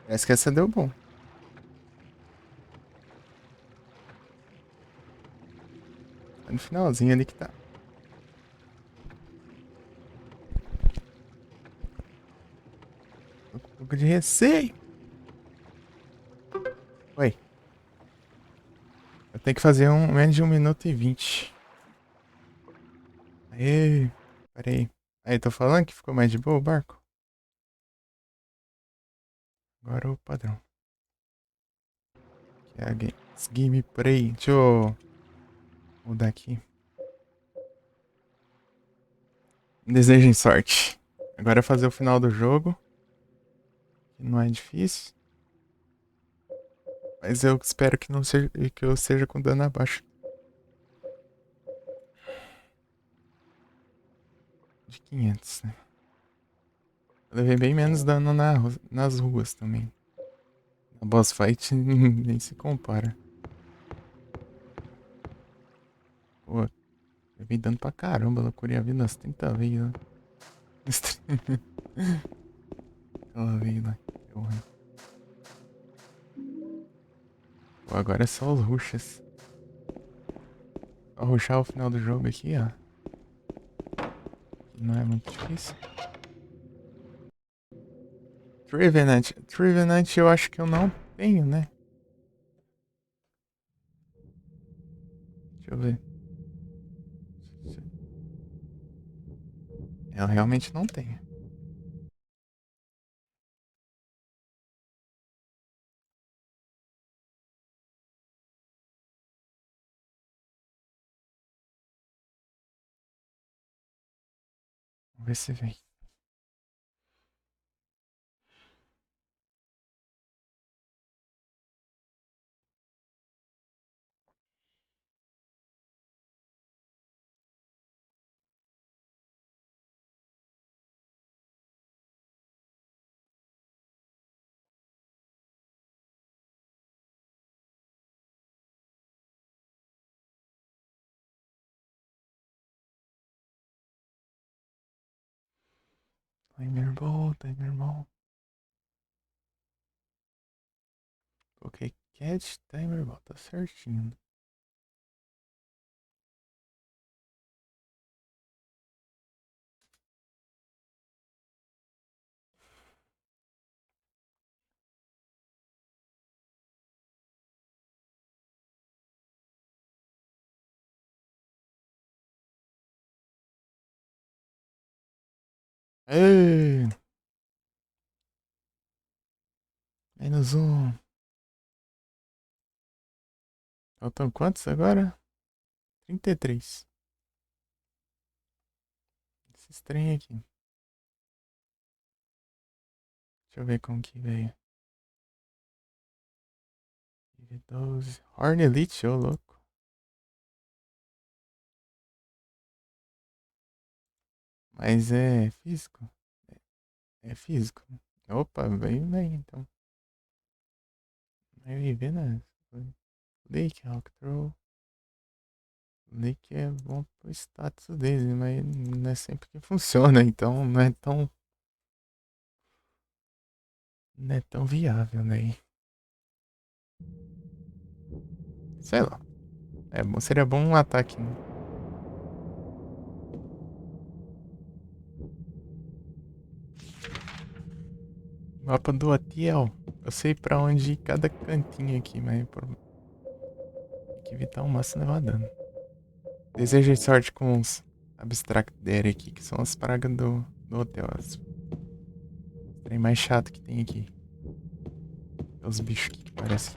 Parece que essa deu bom. Tá no finalzinho ali que tá. Tô com um pouco de receio. Oi. Eu tenho que fazer menos de 1 minuto e 20. Aê. Peraí. Aí, tô falando que ficou mais de boa o barco? Agora o padrão. Que é a gameplay. Deixa eu mudar aqui. Desejem sorte. Agora é fazer o final do jogo. Que não é difícil. Mas eu espero que não seja que eu seja com dano abaixo de 500, né? Eu levei bem menos dano nas ruas também. A boss fight nem se compara. Pô, levei dano pra caramba. Eu curei a vida umas 30 vezes, né? Aquela vez lá. Deu ruim. Pô, agora é só os rushes. Só rushar o final do jogo aqui, ó. Que não é muito difícil. Trevenant. Trevenant eu acho que eu não tenho, né? Deixa eu ver. Eu realmente não tenho. Vamos ver se vem. Timer bom, timer bom. Ok, cat, timer bom, tá certinho. Ei! Menos um. Faltam quantos agora? 33. Esses trem aqui. Deixa eu ver como que veio. 12. Horn Elite, ô louco. Mas é físico? É físico. Opa, veio bem então. Vai viver na. Lake, Rock Throw. Lake é bom pro status dele, mas não é sempre que funciona, então não é tão. Não é tão viável, né? Sei lá. É bom, seria bom um ataque, né? Mapa do hotel. Eu sei pra onde ir cada cantinho aqui, mas tem que evitar o máximo levar dano. Desejo sorte com os Abstract Dere aqui, que são as pragas do hotel. As trem mais chato que tem aqui. Os bichos aqui que parecem.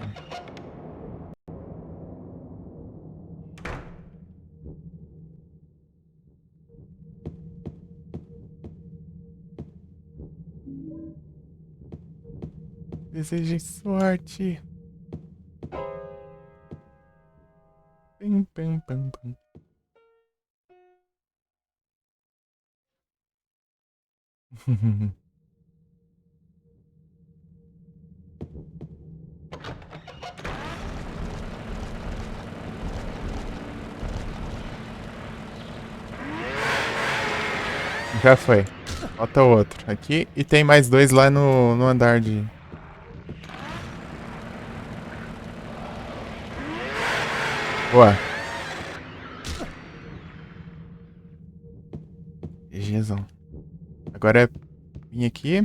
Desejo sorte. Pim, pim, pim, pim. Já foi. Falta outro aqui. E tem mais dois lá no andar de. Boa. GGzão. Agora é vir aqui.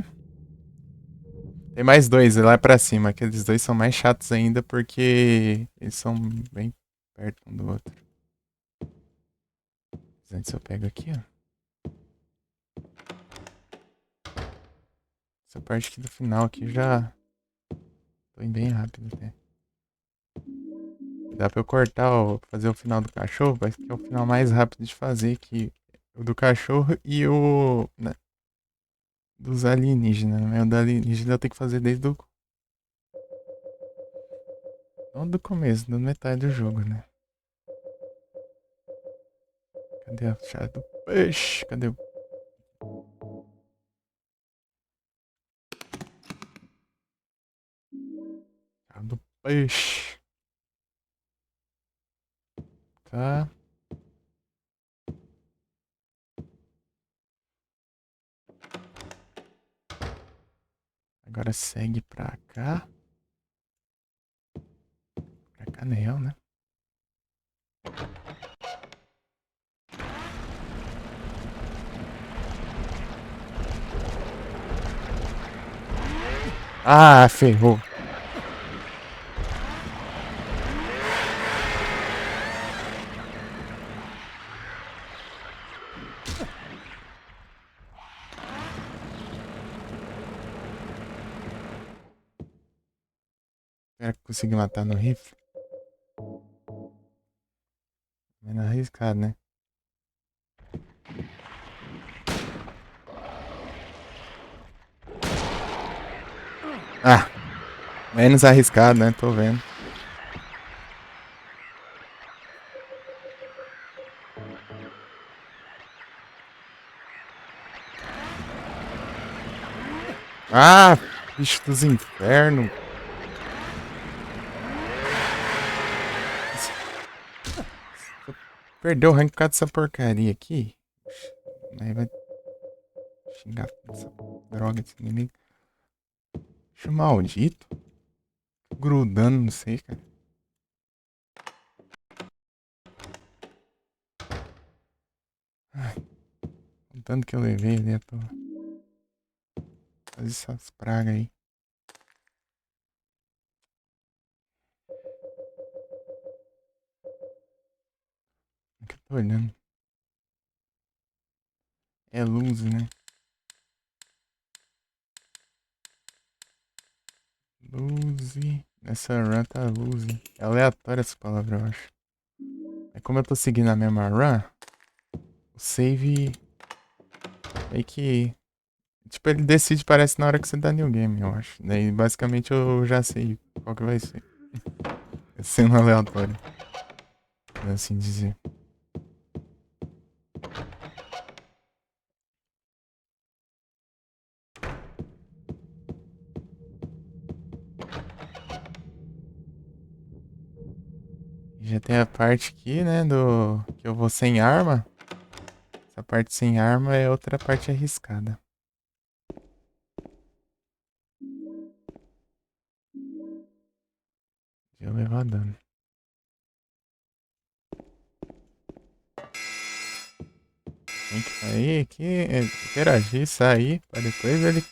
Tem mais dois lá pra cima. Aqueles dois são mais chatos ainda porque eles são bem perto um do outro. Mas antes eu pego aqui, ó. Essa parte aqui do final aqui já tô indo bem rápido até. Dá pra eu cortar, ó, fazer o final do cachorro, vai ser o final mais rápido de fazer que o do cachorro e o né, dos alienígenas, né? O do alienígena eu tenho que fazer desde o não do começo, da metade do jogo, né? Cadê a chave do peixe? Cadê o chave do peixe? Tá. Agora segue pra cá. Pra cá não, né? Ah, ferrou. Será que consegui matar no rifle? Menos arriscado, né? Ah, menos arriscado, né? Tô vendo. Ah, bicho dos infernos. Perdeu o rank por causa dessa porcaria aqui. Aí vai xingar essa droga desse inimigo. Bicho maldito. Grudando, não sei, cara. Ai, o tanto que eu levei ali à toa. Fazer essas pragas aí. O que eu tô olhando? É luz, né? Luzi. Nessa run tá Luzi. É aleatória essa palavra, eu acho. É como eu tô seguindo a mesma run, o save meio que. Tipo, ele decide, parece na hora que você dá new game, eu acho. Daí basicamente eu já sei qual que vai ser. É sendo aleatório. Por assim dizer. Já tem a parte aqui, né, do que eu vou sem arma. Essa parte sem arma é outra parte arriscada. De eu levar dano. Tem que sair aqui, interagir, sair, pra depois ele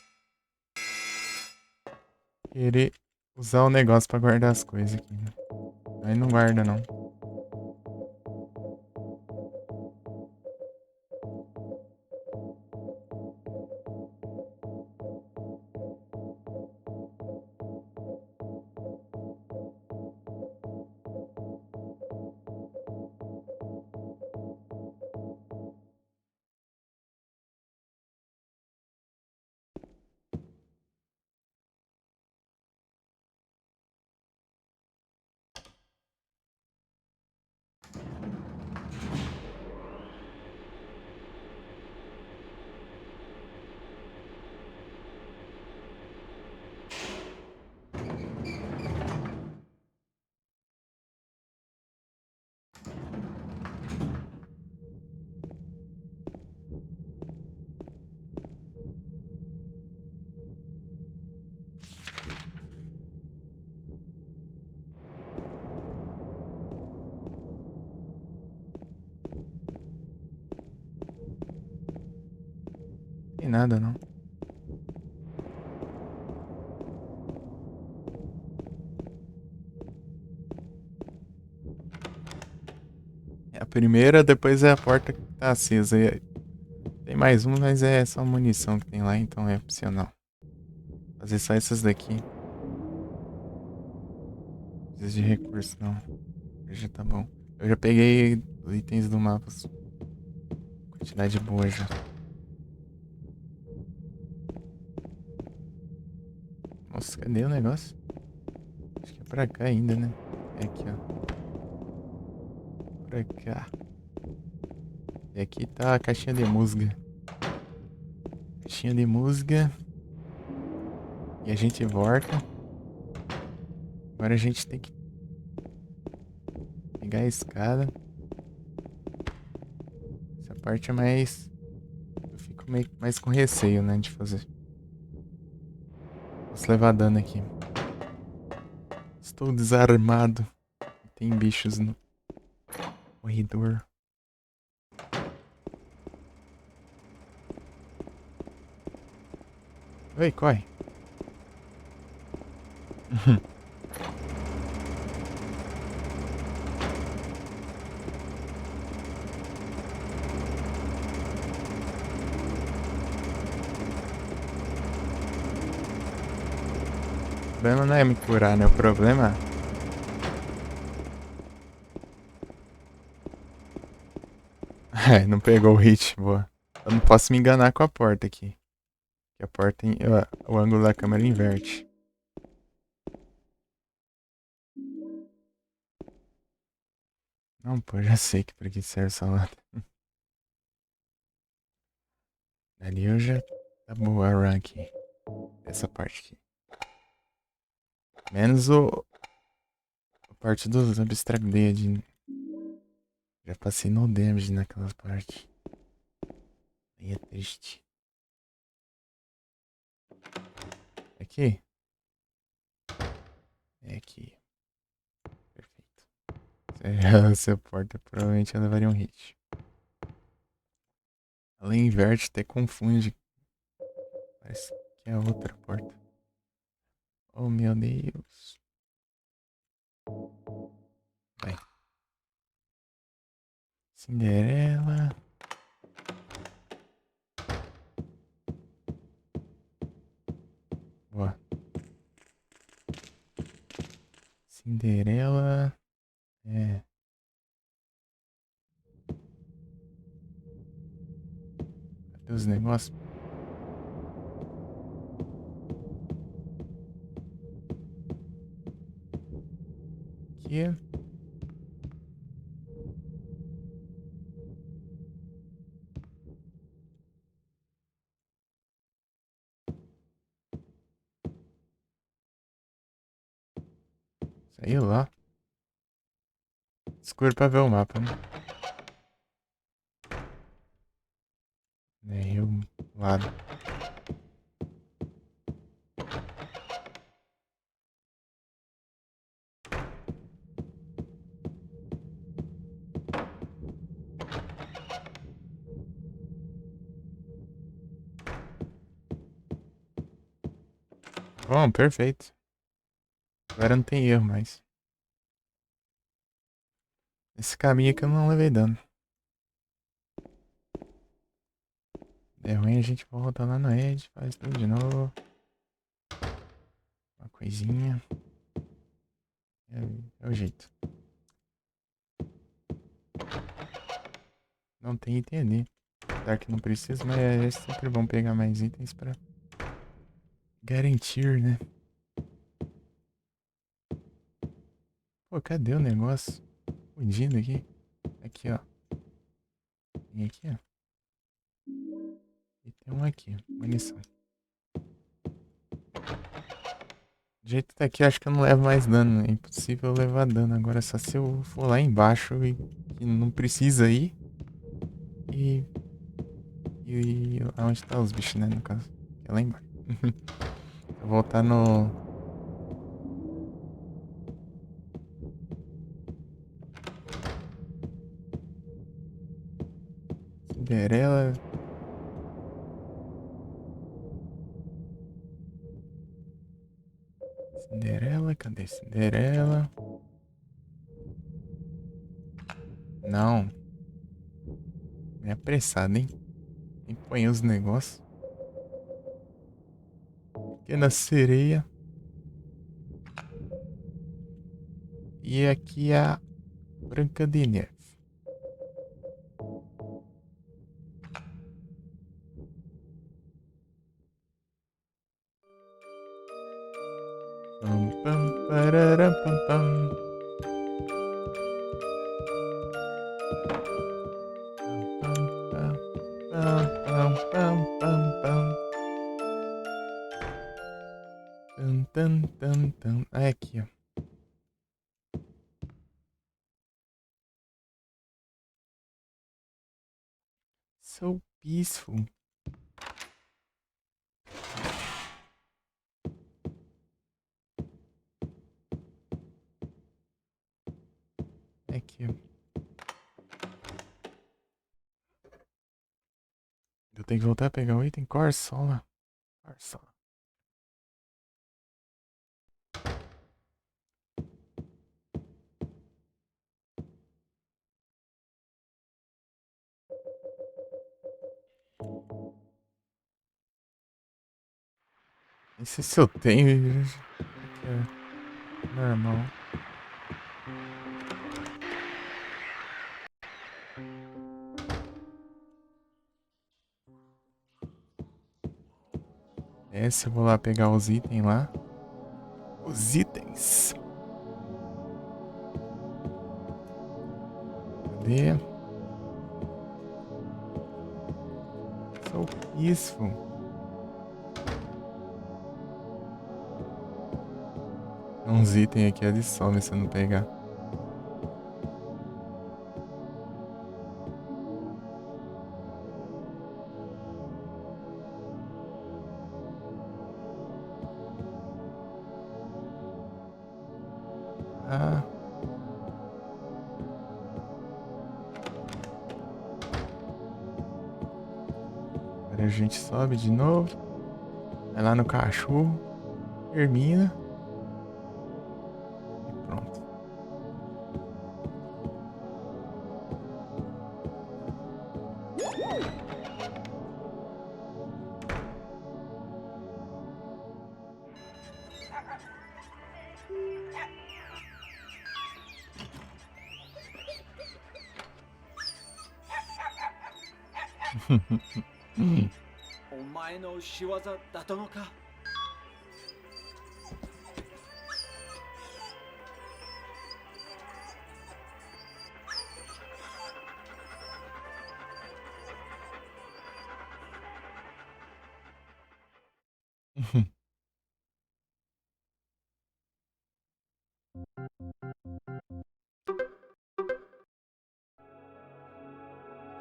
querer usar o negócio pra guardar as coisas aqui, né? Aí não guarda, não. Tem nada, não. É a primeira, depois é a porta que tá acesa. Tem mais uma, mas é só munição que tem lá, então é opcional. Fazer só essas daqui. Não precisa de recurso, não. Já tá bom. Eu já peguei os itens do mapa. Quantidade boa já. Nossa, cadê o negócio? Acho que é pra cá ainda, né? É aqui, ó. Pra cá. E aqui tá a caixinha de música. Caixinha de música. E a gente volta. Agora a gente tem que pegar a escada. Essa parte é mais... Eu fico meio mais com receio, né, de fazer. Posso levar dano aqui. Estou desarmado. Tem bichos no corredor. Oi, corre. O problema não é me curar, né? O problema... É, não pegou o hit, boa. Eu não posso me enganar com a porta aqui. Que a porta, o ângulo da câmera inverte. Não, pô, já sei que pra que serve essa lata. Ali eu já... Tá boa a run aqui. Essa parte aqui. Menos a parte dos abstract dead. Já passei no damage naquela parte. Aí é triste. Aqui? É aqui. Perfeito. Se a porta provavelmente levaria um hit. Ela inverte, até confunde. Parece que é outra porta. Oh, meu Deus. Vai. Cinderela. Boa. Cinderela. É. Cadê os negócios? Aqui. Sei lá. Escuro pra ver o mapa, né? Nem o lado. Bom, perfeito. Agora não tem erro mais. Esse caminho aqui eu não levei dano. É ruim, a gente volta lá no Edge, faz tudo de novo. Uma coisinha. É o jeito. Não tem item ali. Apesar que não precisa, mas é sempre bom pegar mais itens pra garantir, né? Pô, cadê o negócio? Fugindo aqui. Aqui, ó. Tem aqui, ó. E tem um aqui. Munição. Do jeito que tá aqui, eu acho que eu não levo mais dano. É impossível levar dano. Agora só se eu for lá embaixo e não precisa ir. E onde tá os bichos, né? No caso. É lá embaixo. Vou voltar no. Cinderela. Cinderela, cadê Cinderela? Não. É apressado, hein? Nem põe os negócios. Pequena sereia. E aqui a Branca de Neve. Pam, pam, pararam, pam, pam. Pam, pam, pam, pam, pam, pam, pam. Tan, tan, tan, tan. Ah, é aqui, ó. So peaceful. É aqui, ó. Eu tenho que voltar a pegar o item Corsola. Corsola. Nem sei se eu tenho. É normal. Esse eu vou lá pegar os itens lá. Os itens. Cadê? So peaceful. Tem uns itens aqui, eles somem se eu não pegar. Ah. Agora a gente sobe de novo. Vai lá no cachorro. Termina. E pronto. Hum. お前の仕業だったのか。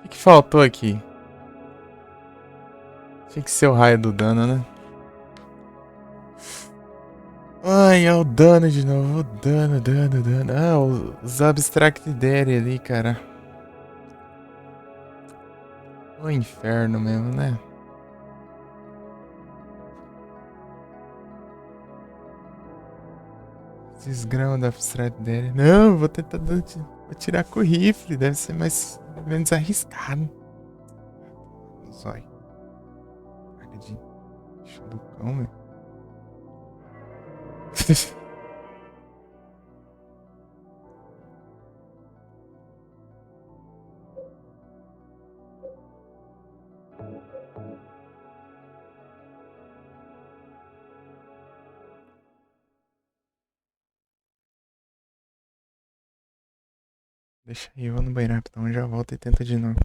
O que faltou aqui? Tinha que ser o raio do dano, né? Ai, é o dano de novo. O dano, dano, dano. Ah, os Abstract Daddy ali, cara. O inferno mesmo, né? Esses grãos da Abstract Daddy. Não, vou tentar vou tirar com o rifle. Deve ser mais menos arriscado. Zói. Carga de bicho do cão, velho. Deixa aí, eu vou no banheiro rapidão, já volto e tenta de novo.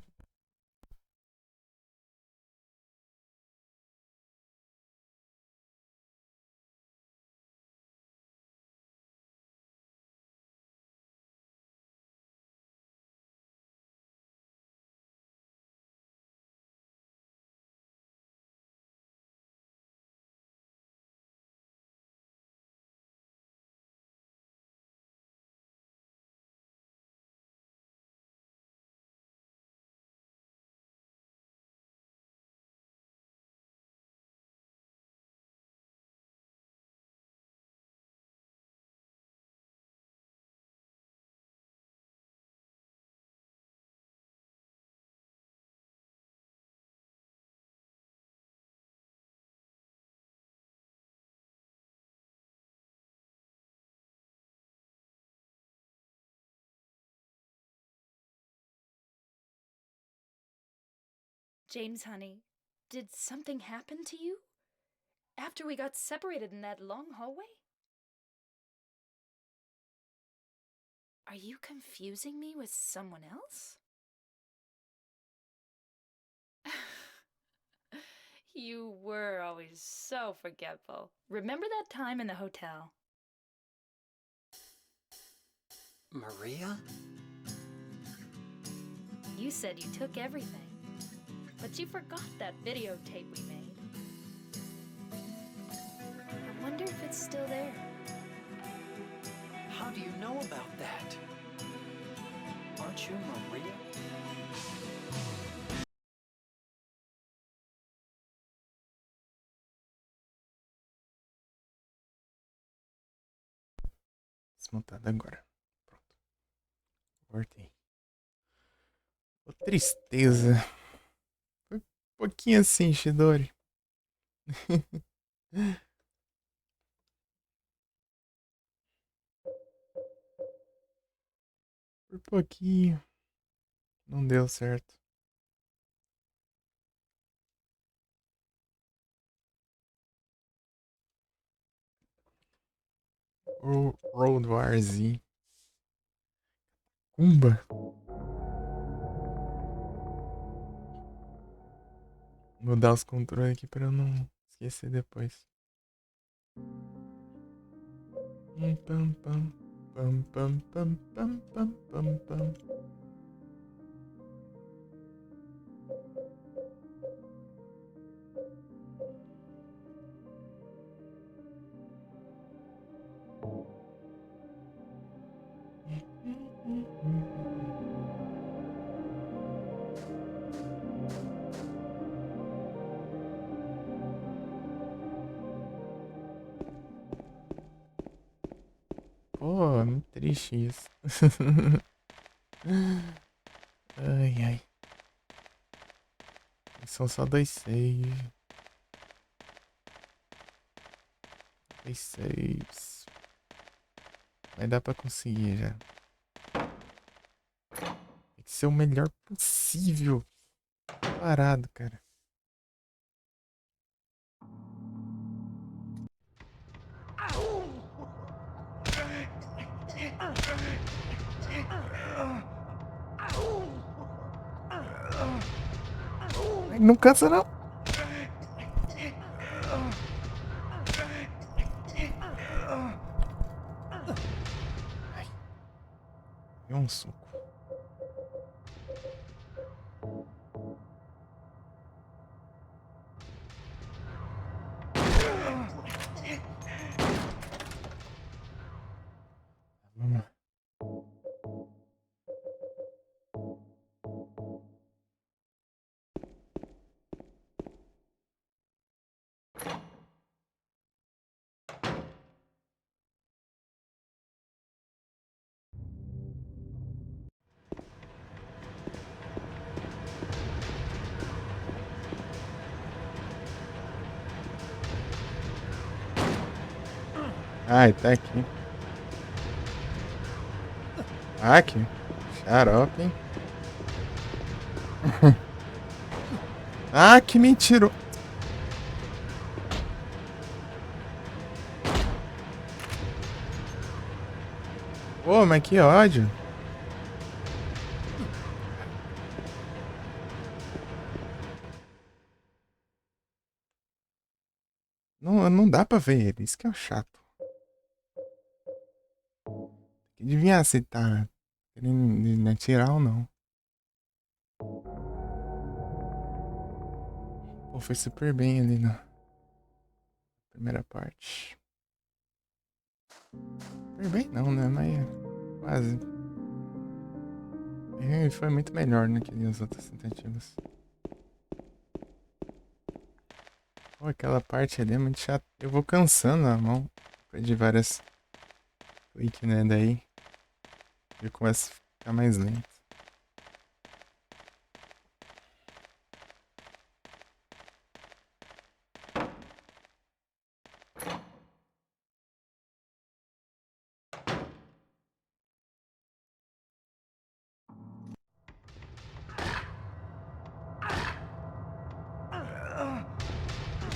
James, honey, did something happen to you? After we got separated in that long hallway? Are you confusing me with someone else? You were always so forgetful. Remember that time in the hotel? Maria? You said you took everything, but you forgot that videotape we made. I wonder if it's still there. How do you know about that? Aren't you Maria? Desmontado agora. Pronto. Voltei. Ô, tristeza. Foi um pouquinho assim, Shidori. Por pouquinho. Não deu certo. O Road War Z. Kumba. Vou mudar os controles aqui pra eu não esquecer depois. Pam, pam, pam, pam, pam, pam, pam, pam, pam. Pô, muito triste isso. Ai, ai. São só 2 saves. 2 saves. Vai dar pra conseguir já. Tem que ser o melhor possível. Parado, cara. Ai, não cansa não. Ai, deu um soco. Vamos lá. Ai, tá aqui. Aqui. Xarope, hein? Ah, que mentira. Pô, mas que ódio. Não, não dá pra ver ele. Isso que é o chato. Tem que adivinhar se tá querendo atirar ou não. Pô, foi super bem ali na primeira parte. Super bem não, né? Mas quase. Ele foi muito melhor, né, que as outras tentativas. Pô, aquela parte ali é muito chata. Eu vou cansando a mão depois de várias cliques, né? Daí eu começo a ficar mais lento.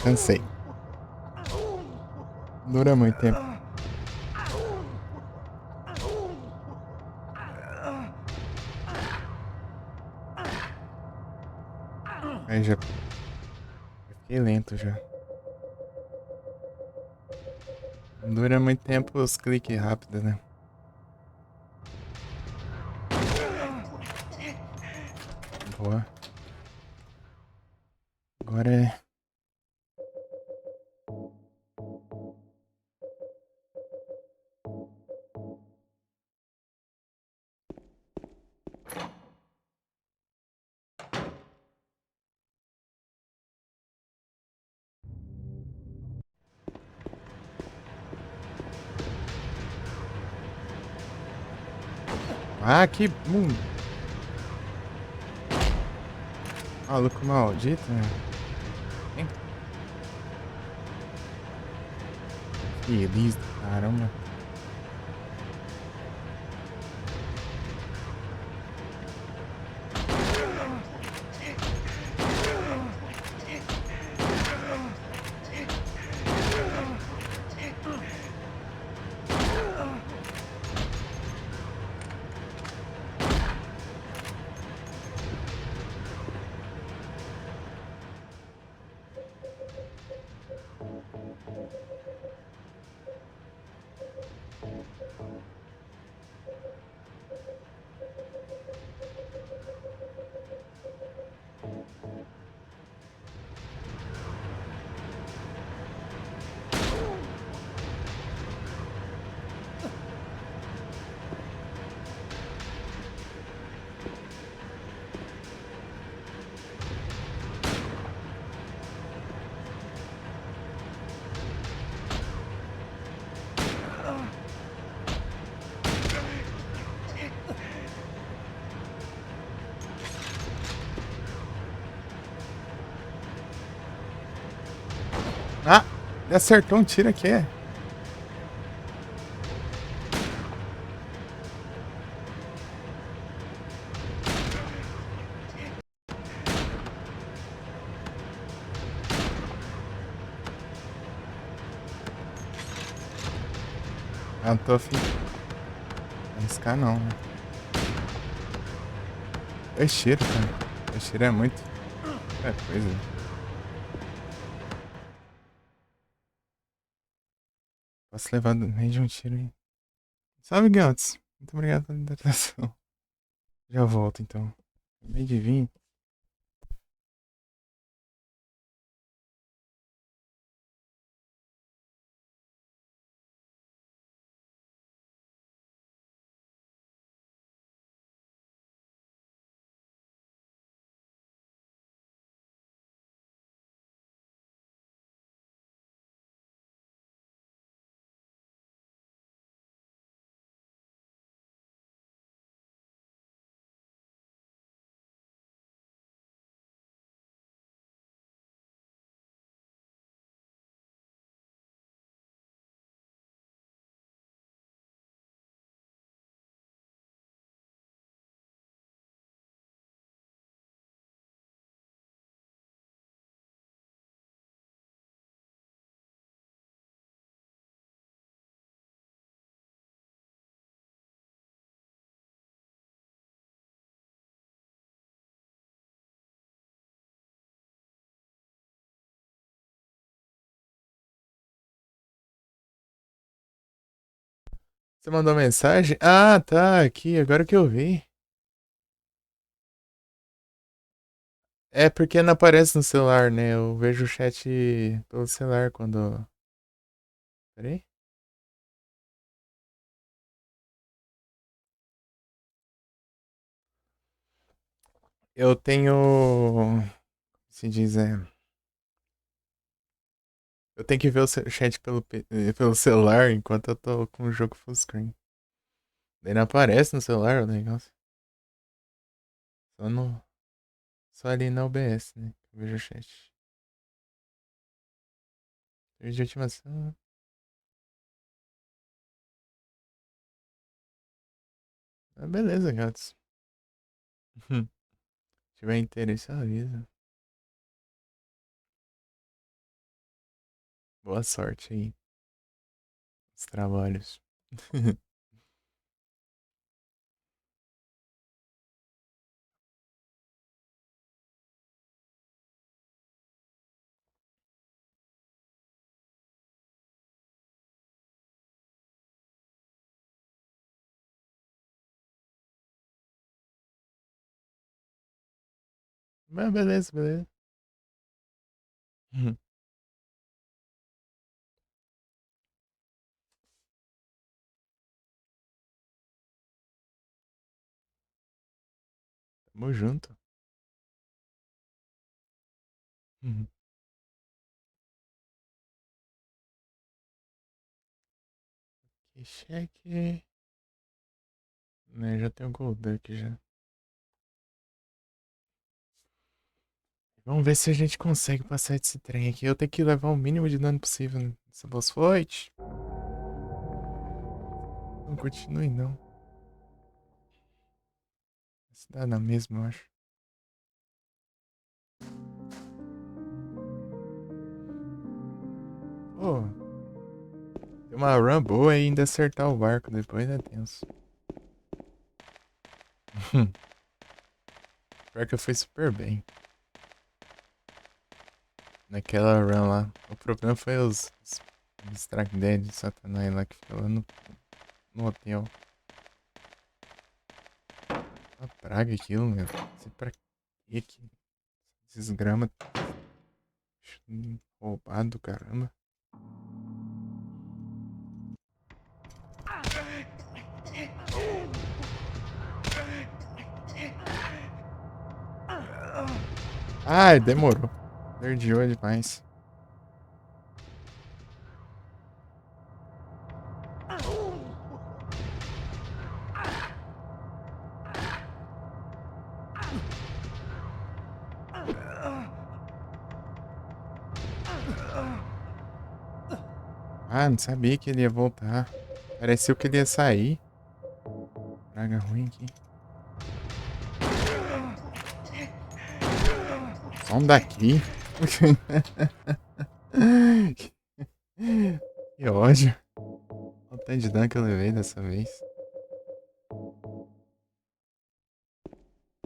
Cansei. Dura muito tempo. Aí já fiquei lento já. Não dura muito tempo os cliques rápidos, né? Boa. Agora é. Ah, que. Maluco maldito, né? Hein? Feliz do caramba. Ah! Ele acertou um tiro aqui. Ah, não tô afim. Arriscar não, né? Dois tiros, cara. Dois tiros é muito. É coisa. Posso levar meio de um tiro aí. Salve, Gantz. Muito obrigado pela hidratação. Já volto, então. Meio de vinho. Você mandou mensagem? Ah, tá. Aqui, agora que eu vi. É porque não aparece no celular, né? Eu vejo o chat pelo celular quando. Peraí. Eu tenho. Se diz, eu tenho que ver o chat pelo celular enquanto eu tô com o jogo full screen. Daí não aparece no celular o negócio. Só, no, só ali na OBS, né? Eu vejo o chat. Vídeo de ativação. Ah, beleza, gatos. Se tiver interesse, avisa. Boa sorte aí. Os trabalhos. Mas beleza, beleza. Tamo junto. Que cheque. Né, já tem o Gold Duck já. Vamos ver se a gente consegue passar desse trem aqui. Eu tenho que levar o mínimo de dano possível nessa boss fight. Não continue, não. Se dá na mesma, eu acho. Pô, tem uma run boa e ainda acertar o barco depois é tenso. Pior que eu fui super bem. Naquela run lá. O problema foi os Drag Dead de Satanás lá que ficou lá no hotel. Uma praga aquilo, meu. Não sei pra quê que esses gramas roubado, caramba. Ai, demorou. Perdiou demais. Ah, não sabia que ele ia voltar. Pareceu que ele ia sair. Praga ruim aqui. Som daqui. Que ódio. Olha o tanto de dano que eu levei dessa vez.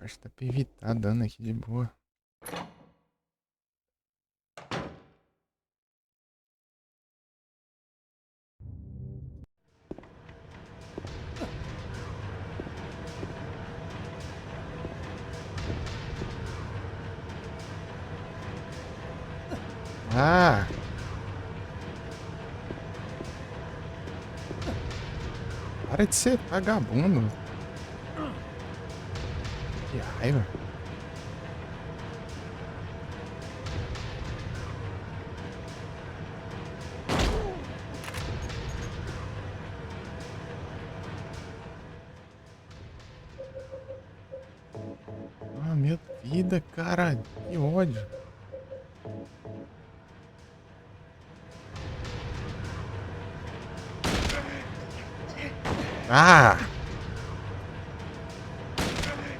Acho que dá pra evitar dano aqui de boa. Ah! Para de ser vagabundo. Que raiva. Ah, minha vida, cara. Que ódio. Ah!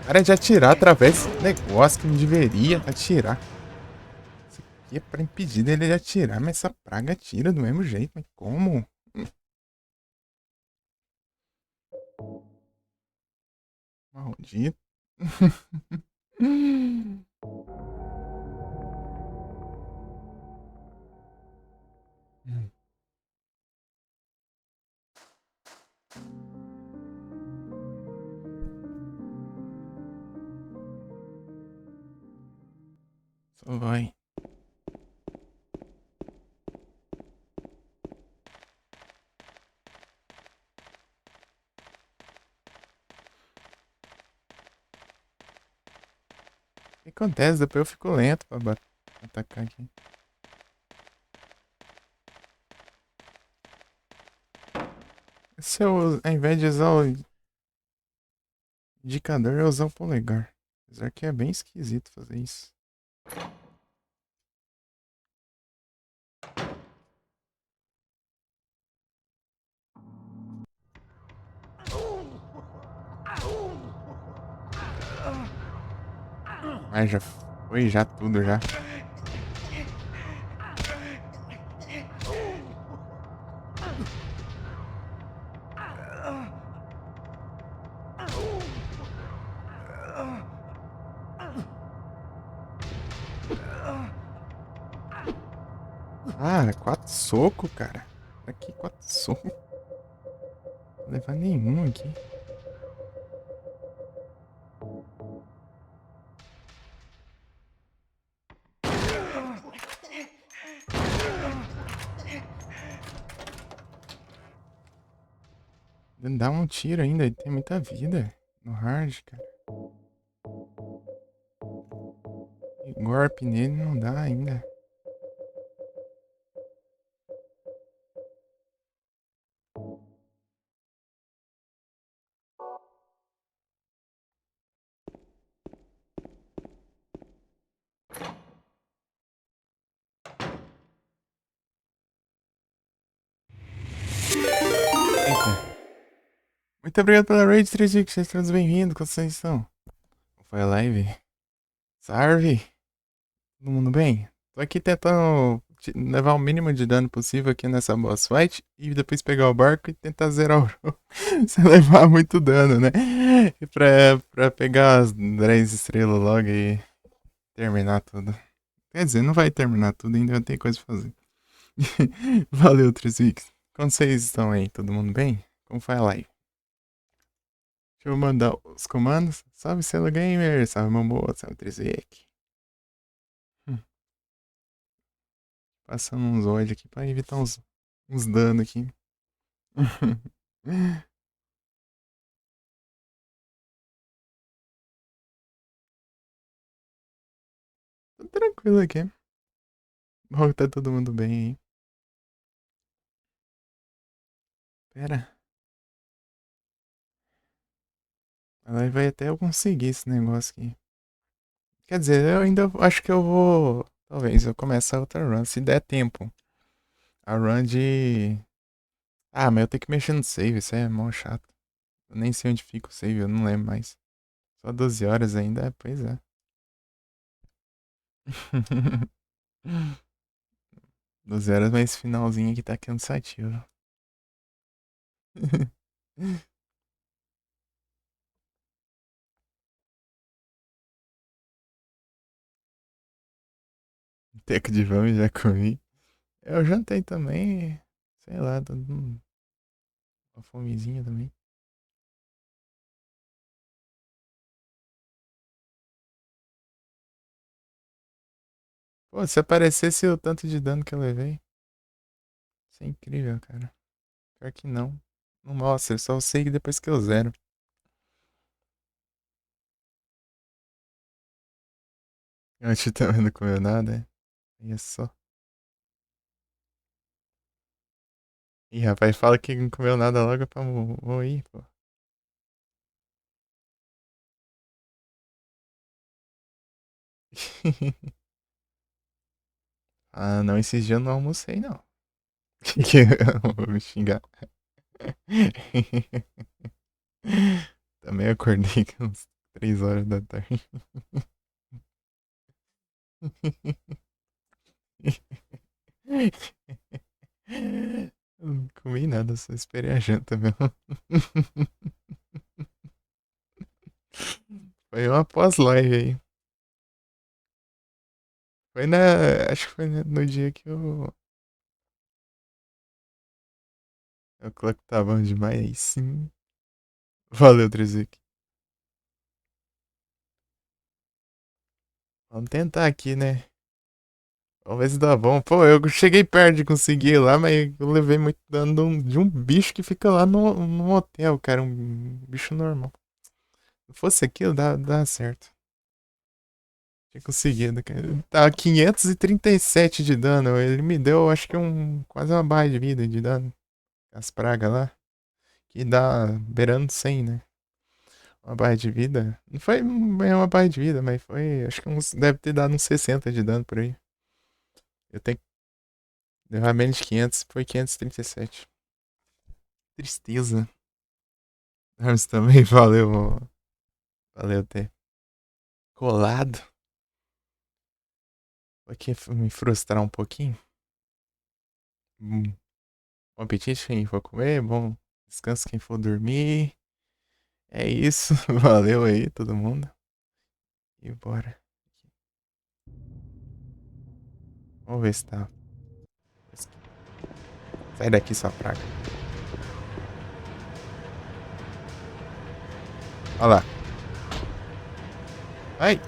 Para de atirar através desse negócio que não deveria atirar. Isso aqui é pra impedir dele de atirar, mas essa praga atira do mesmo jeito. Mas como? Maldito. Só vai. O que acontece? Depois eu fico lento pra atacar aqui. Se eu, ao invés de usar o indicador, eu usar o polegar. Apesar que é bem esquisito fazer isso. Mas já foi, já tudo, já. Ah, 4 socos, cara. Pra que 4 socos? Não vou levar nenhum aqui. Dá um tiro ainda, ele tem muita vida. No hard, cara. E golpe nele não dá ainda. Eita. Muito obrigado pela raid 3 weeks, sejam todos bem-vindos, como vocês estão? Foi a live? Salve! Todo mundo bem? Tô aqui tentando levar o mínimo de dano possível aqui nessa boss fight e depois pegar o barco e tentar zerar o jogo sem levar muito dano, né? E pra pegar as 10 estrelas logo e terminar tudo. Quer dizer, não vai terminar tudo, ainda tem coisa pra fazer. Valeu, 3 weeks. Como vocês estão aí? Todo mundo bem? Como foi a live? Deixa eu mandar os comandos. Salve, Selo Gamer. Salve, Momo. Salve, 3 weeks. Passando uns ódios aqui pra evitar uns danos aqui. Tô tranquilo aqui. Bom, tá todo mundo bem aí. Pera. Ela vai até eu conseguir esse negócio aqui. Quer dizer, eu ainda acho que eu vou. Talvez eu comece a outra run, se der tempo. A run de... Ah, mas eu tenho que mexer no save, isso aí é mó chato. Eu nem sei onde fica o save, eu não lembro mais. Só 12 horas ainda, pois é. 12 horas, mas esse finalzinho aqui tá cansativo. Teco de vamos já comi. Eu jantei também, sei lá, tô uma fomezinha também. Pô, se aparecesse o tanto de dano que eu levei. Isso é incrível, cara. Pior que não. Não mostra, eu só sei que depois que eu zero. Antes também não comeu nada, é? E é só. Ih, rapaz, fala que não comeu nada logo pra morrer, pô. Ah, não, esses dias eu não almocei, não. Que eu vou me xingar. Também acordei com uns 3 horas da tarde. Não comi nada, só esperei a janta mesmo. Foi uma pós-live aí. Foi na. Acho que foi no dia que o clock tava bom demais. Aí sim. Valeu, Trezik. Vamos tentar aqui, né? Vamos ver se dá bom. Pô, eu cheguei perto de conseguir ir lá, mas eu levei muito dano de um bicho que fica lá no hotel, cara. Um bicho normal. Se fosse aquilo, dá certo. Tinha conseguido, cara. Tá 537 de dano. Ele me deu, acho que quase uma barra de vida de dano. As pragas lá. Que dá beirando 100, né? Uma barra de vida. Não foi bem uma barra de vida, mas foi. Acho que deve ter dado uns 60 de dano por aí. Eu tenho que levar menos de 500. Foi 537. Tristeza. Mas também valeu. Valeu ter colado. Vou aqui me frustrar um pouquinho. Bom apetite quem for comer. Bom descanso quem for dormir. É isso. Valeu aí, todo mundo. E bora. Vamos ver se tá. Sai daqui, sua praga. Olha lá. Ai!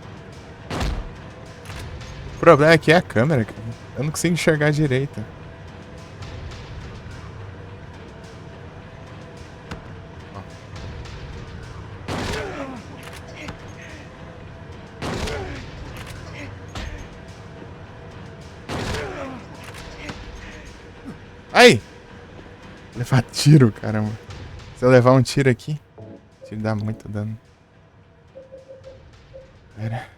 O problema aqui é a câmera, cara. Eu não consigo enxergar direito. Ó. Ai! Levar tiro, caramba. Se eu levar um tiro aqui, tiro dá muito dano. Pera.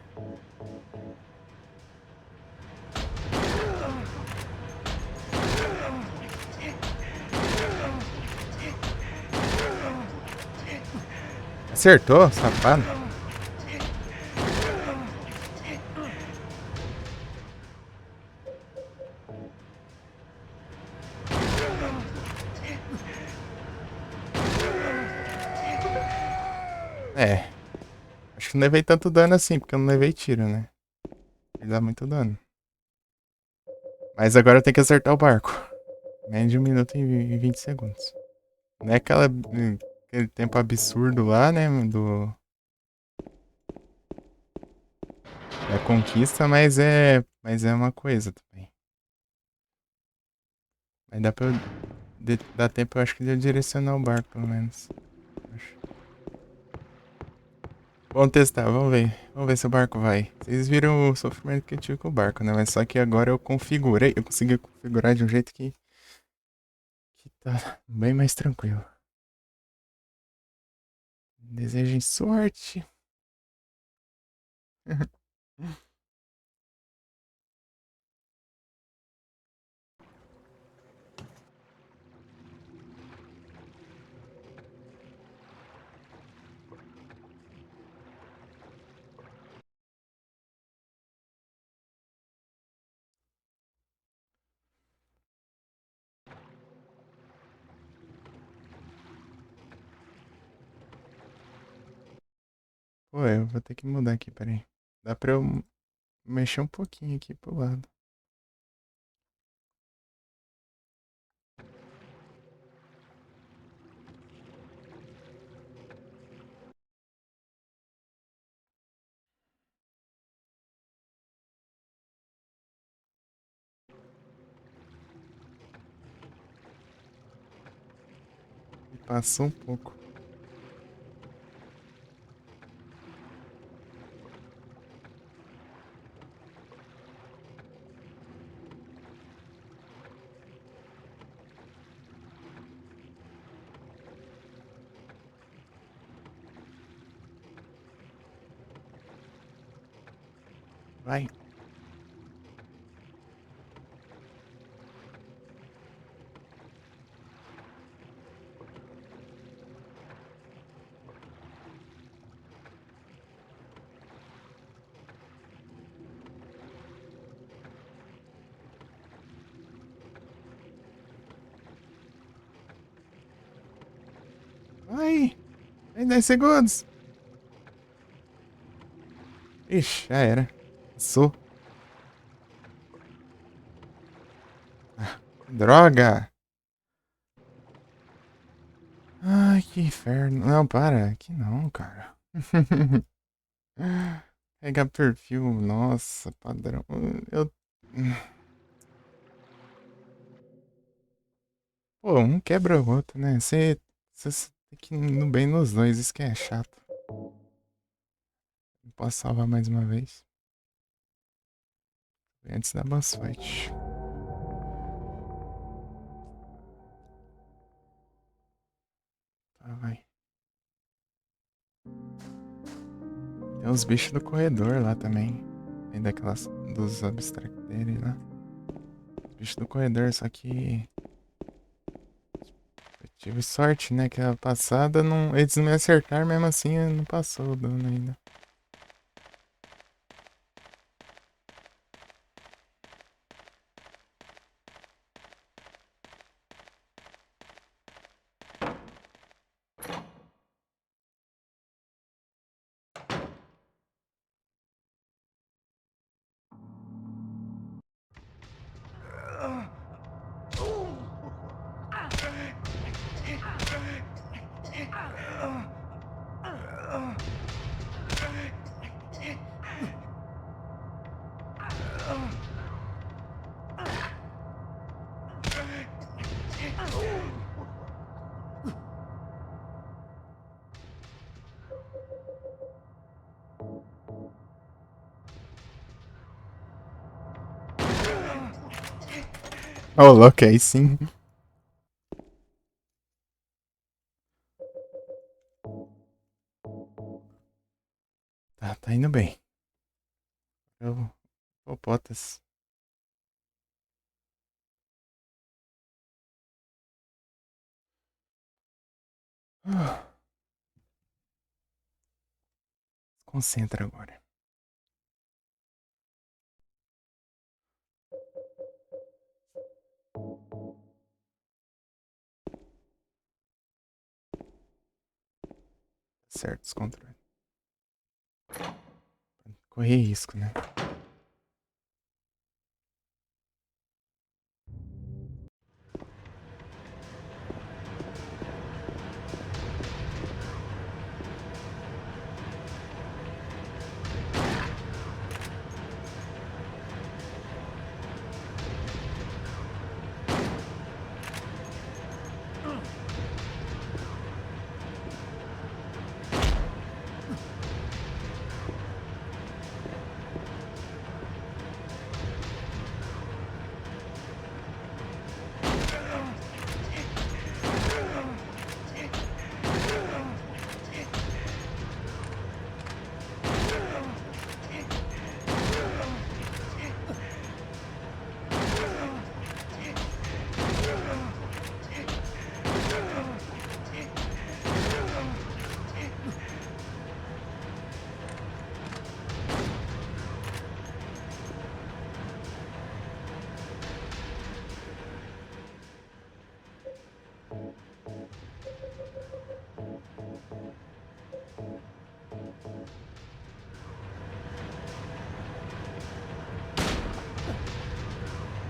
Acertou, safado. É. Acho que não levei tanto dano assim, porque eu não levei tiro, né? Ele dá muito dano. Mas agora eu tenho que acertar o barco. Menos de 1 minuto e 20 segundos. Não é aquele tempo absurdo lá, né? Da conquista, mas é uma coisa também. Mas dá pra eu. Dá tempo, eu acho que de eu direcionar o barco, pelo menos. Acho. Vamos testar, vamos ver. Vamos ver se o barco vai. Vocês viram o sofrimento que eu tive com o barco, né? Mas só que agora eu configurei. Eu consegui configurar de um jeito que tá bem mais tranquilo. Desejem sorte. Pô, eu vou ter que mudar aqui, peraí. Dá pra eu mexer um pouquinho aqui pro lado. E passou um pouco. Vai. Vai. Tem 10 segundos. Ixi, já era. Passou. Ah, droga. Ai, que inferno. Não, para. Aqui não, cara. Pegar perfil. Nossa, padrão. Eu... Pô, um quebra o outro, né? Você tem que ir no bem nos dois. Isso que é chato. Não posso salvar mais uma vez. Antes da boss fight. Tá, vai. Tem os bichos do corredor lá também. Tem daquelas dos abstractores lá. Os bichos do corredor, só que. Eu tive sorte, né? Que a passada não. Eles não me acertaram, mesmo assim não passou o dano ainda. Oh, louco, aí sim. Tá indo bem. Ô, Potas. Concentra agora. Certo, os controles. Correr risco, né?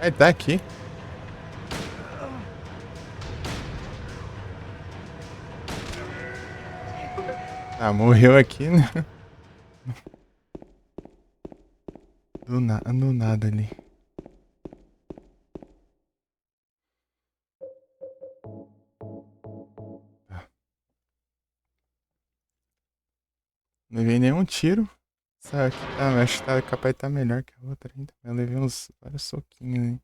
Ah, ele tá aqui. Ah, morreu aqui, né? Do nada ali. Tá. Não levei nenhum tiro. Essa aqui tá, acho que tá capaz de tá melhor que a outra ainda. Eu levei uns vários soquinhos, hein.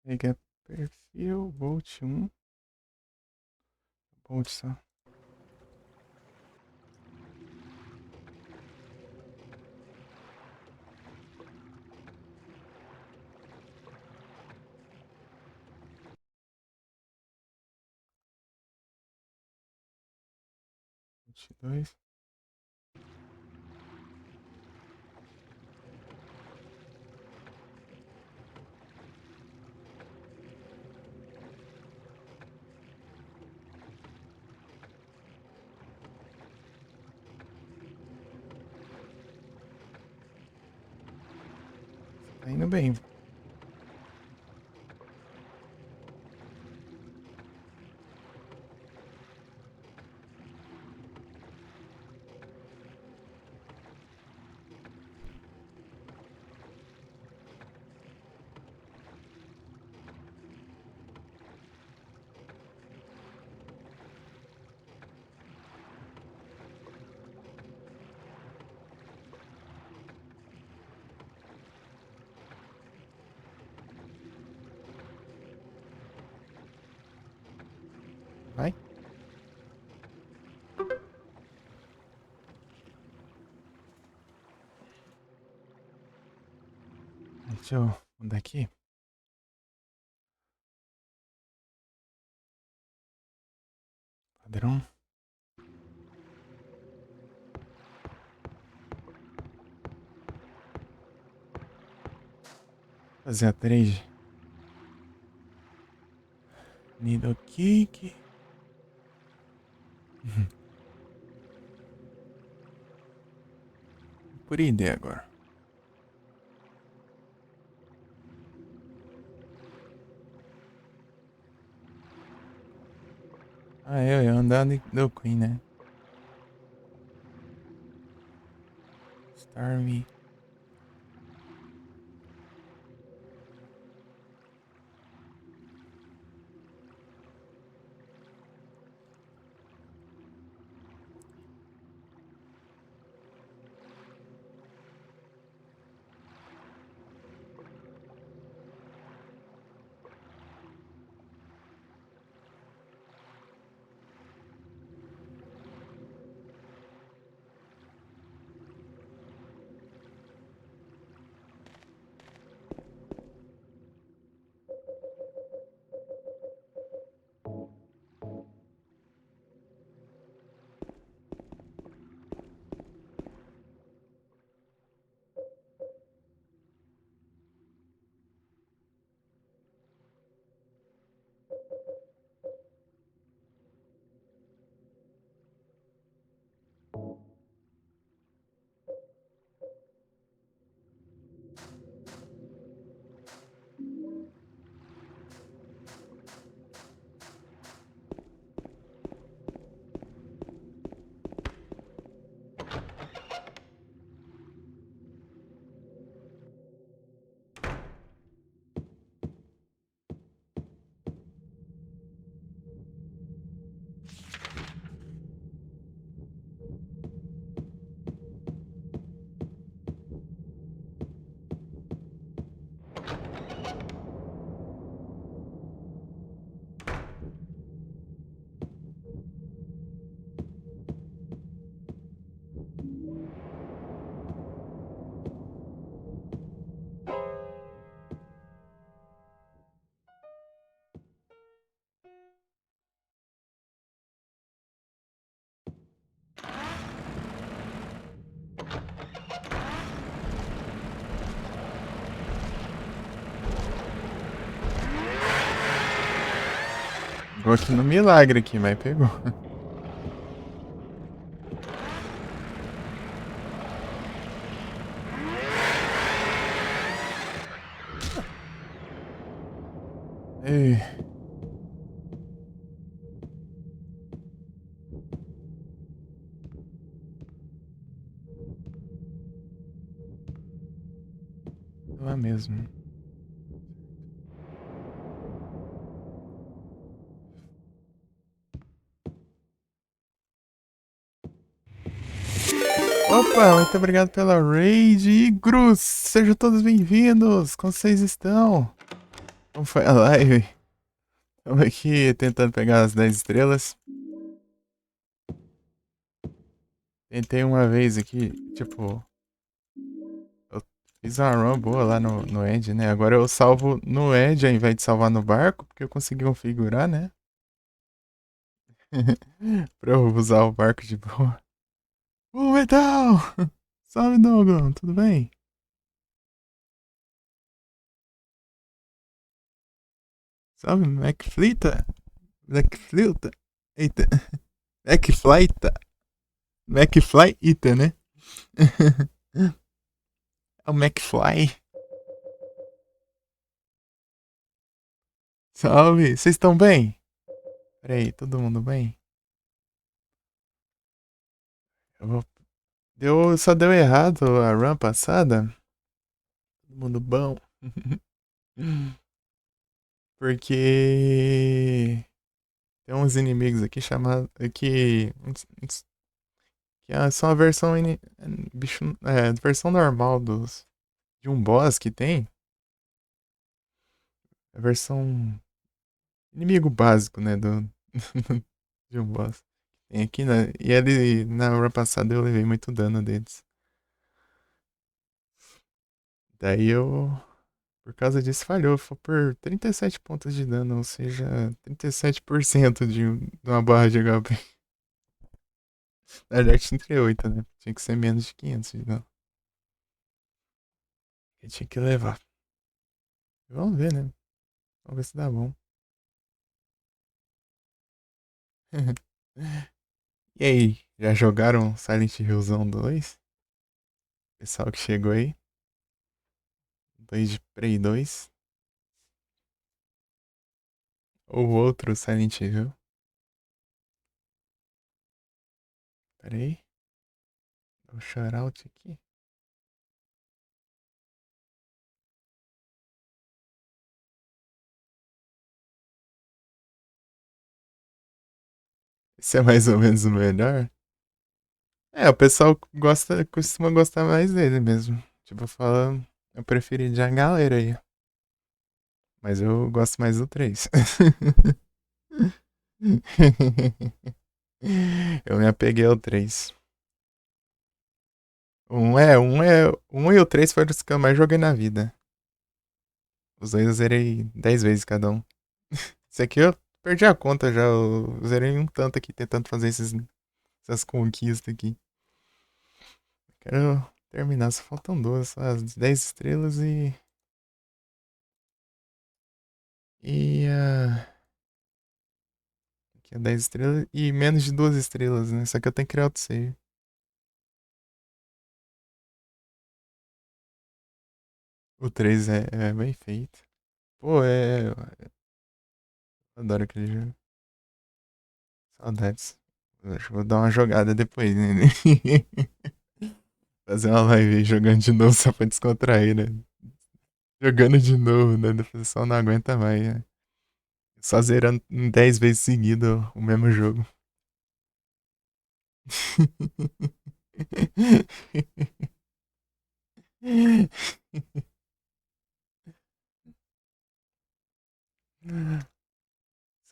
Peguei perfil, Volt 1. Volt só. Volt 2. Tá indo bem. Vai. Deixa eu mudar aqui. Padrão. Fazer a trade. Needle kick. Por ideia agora. Ah, eu ia andar do Queen, né? Starmie. Vou aqui no milagre aqui, mas pegou. Ei. Lá mesmo. Opa, muito obrigado pela raid. Igros, sejam todos bem-vindos. Como vocês estão? Como foi a live? Estamos aqui tentando pegar as 10 estrelas. Tentei uma vez aqui, tipo... Eu fiz uma run boa lá no Edge, né? Agora eu salvo no Edge ao invés de salvar no barco, porque eu consegui configurar, né? Pra eu usar o barco de boa. Ô, Metal! Salve, Dogon, tudo bem? Salve, McFlita? McFlita? Eita. McFlyta? McFlyita, né? É o McFly. Salve, vocês estão bem? Peraí, todo mundo bem? Eu vou... Só deu errado a run passada. Todo mundo bom. Porque tem uns inimigos aqui chamados. Que são a versão. Bicho, versão normal de um boss que tem. A versão. Inimigo básico, né? De um boss. Tem aqui, né? E ele, na hora passada, eu levei muito dano deles. Daí eu. Por causa disso, falhou. Foi por 37 pontos de dano, ou seja, 37% de uma barra de HP. Na verdade, 38, né? Tinha que ser menos de 500 de dano. Eu tinha que levar. Vamos ver, né? Vamos ver se dá bom. E aí, já jogaram Silent Hillzão 2? Pessoal que chegou aí. 2 de Prey 2. Ou outro Silent Hill. Pera aí. Dá um shoutout aqui. Esse é mais ou menos o melhor. É, o pessoal costuma gostar mais dele mesmo. Tipo, fala, eu preferi de a galera aí. Mas eu gosto mais do 3. Eu me apeguei ao 3. Um e o 3 foram os que eu mais joguei na vida. Os dois eu zerei 10 vezes cada um. Esse aqui eu perdi a conta já. Eu zerei um tanto aqui tentando fazer essas conquistas aqui. Quero terminar, só faltam duas, só as 10 estrelas e. E aqui é 10 estrelas e menos de 2 estrelas, né? Só que eu tenho que criar outro save. O 3 é bem feito. Pô, eu adoro aquele jogo. Saudades. Acho que vou dar uma jogada depois, né? Fazer uma live aí jogando de novo só pra descontrair, né? Jogando de novo, né? O pessoal não aguenta mais, né? Só zerando 10 vezes seguido o mesmo jogo.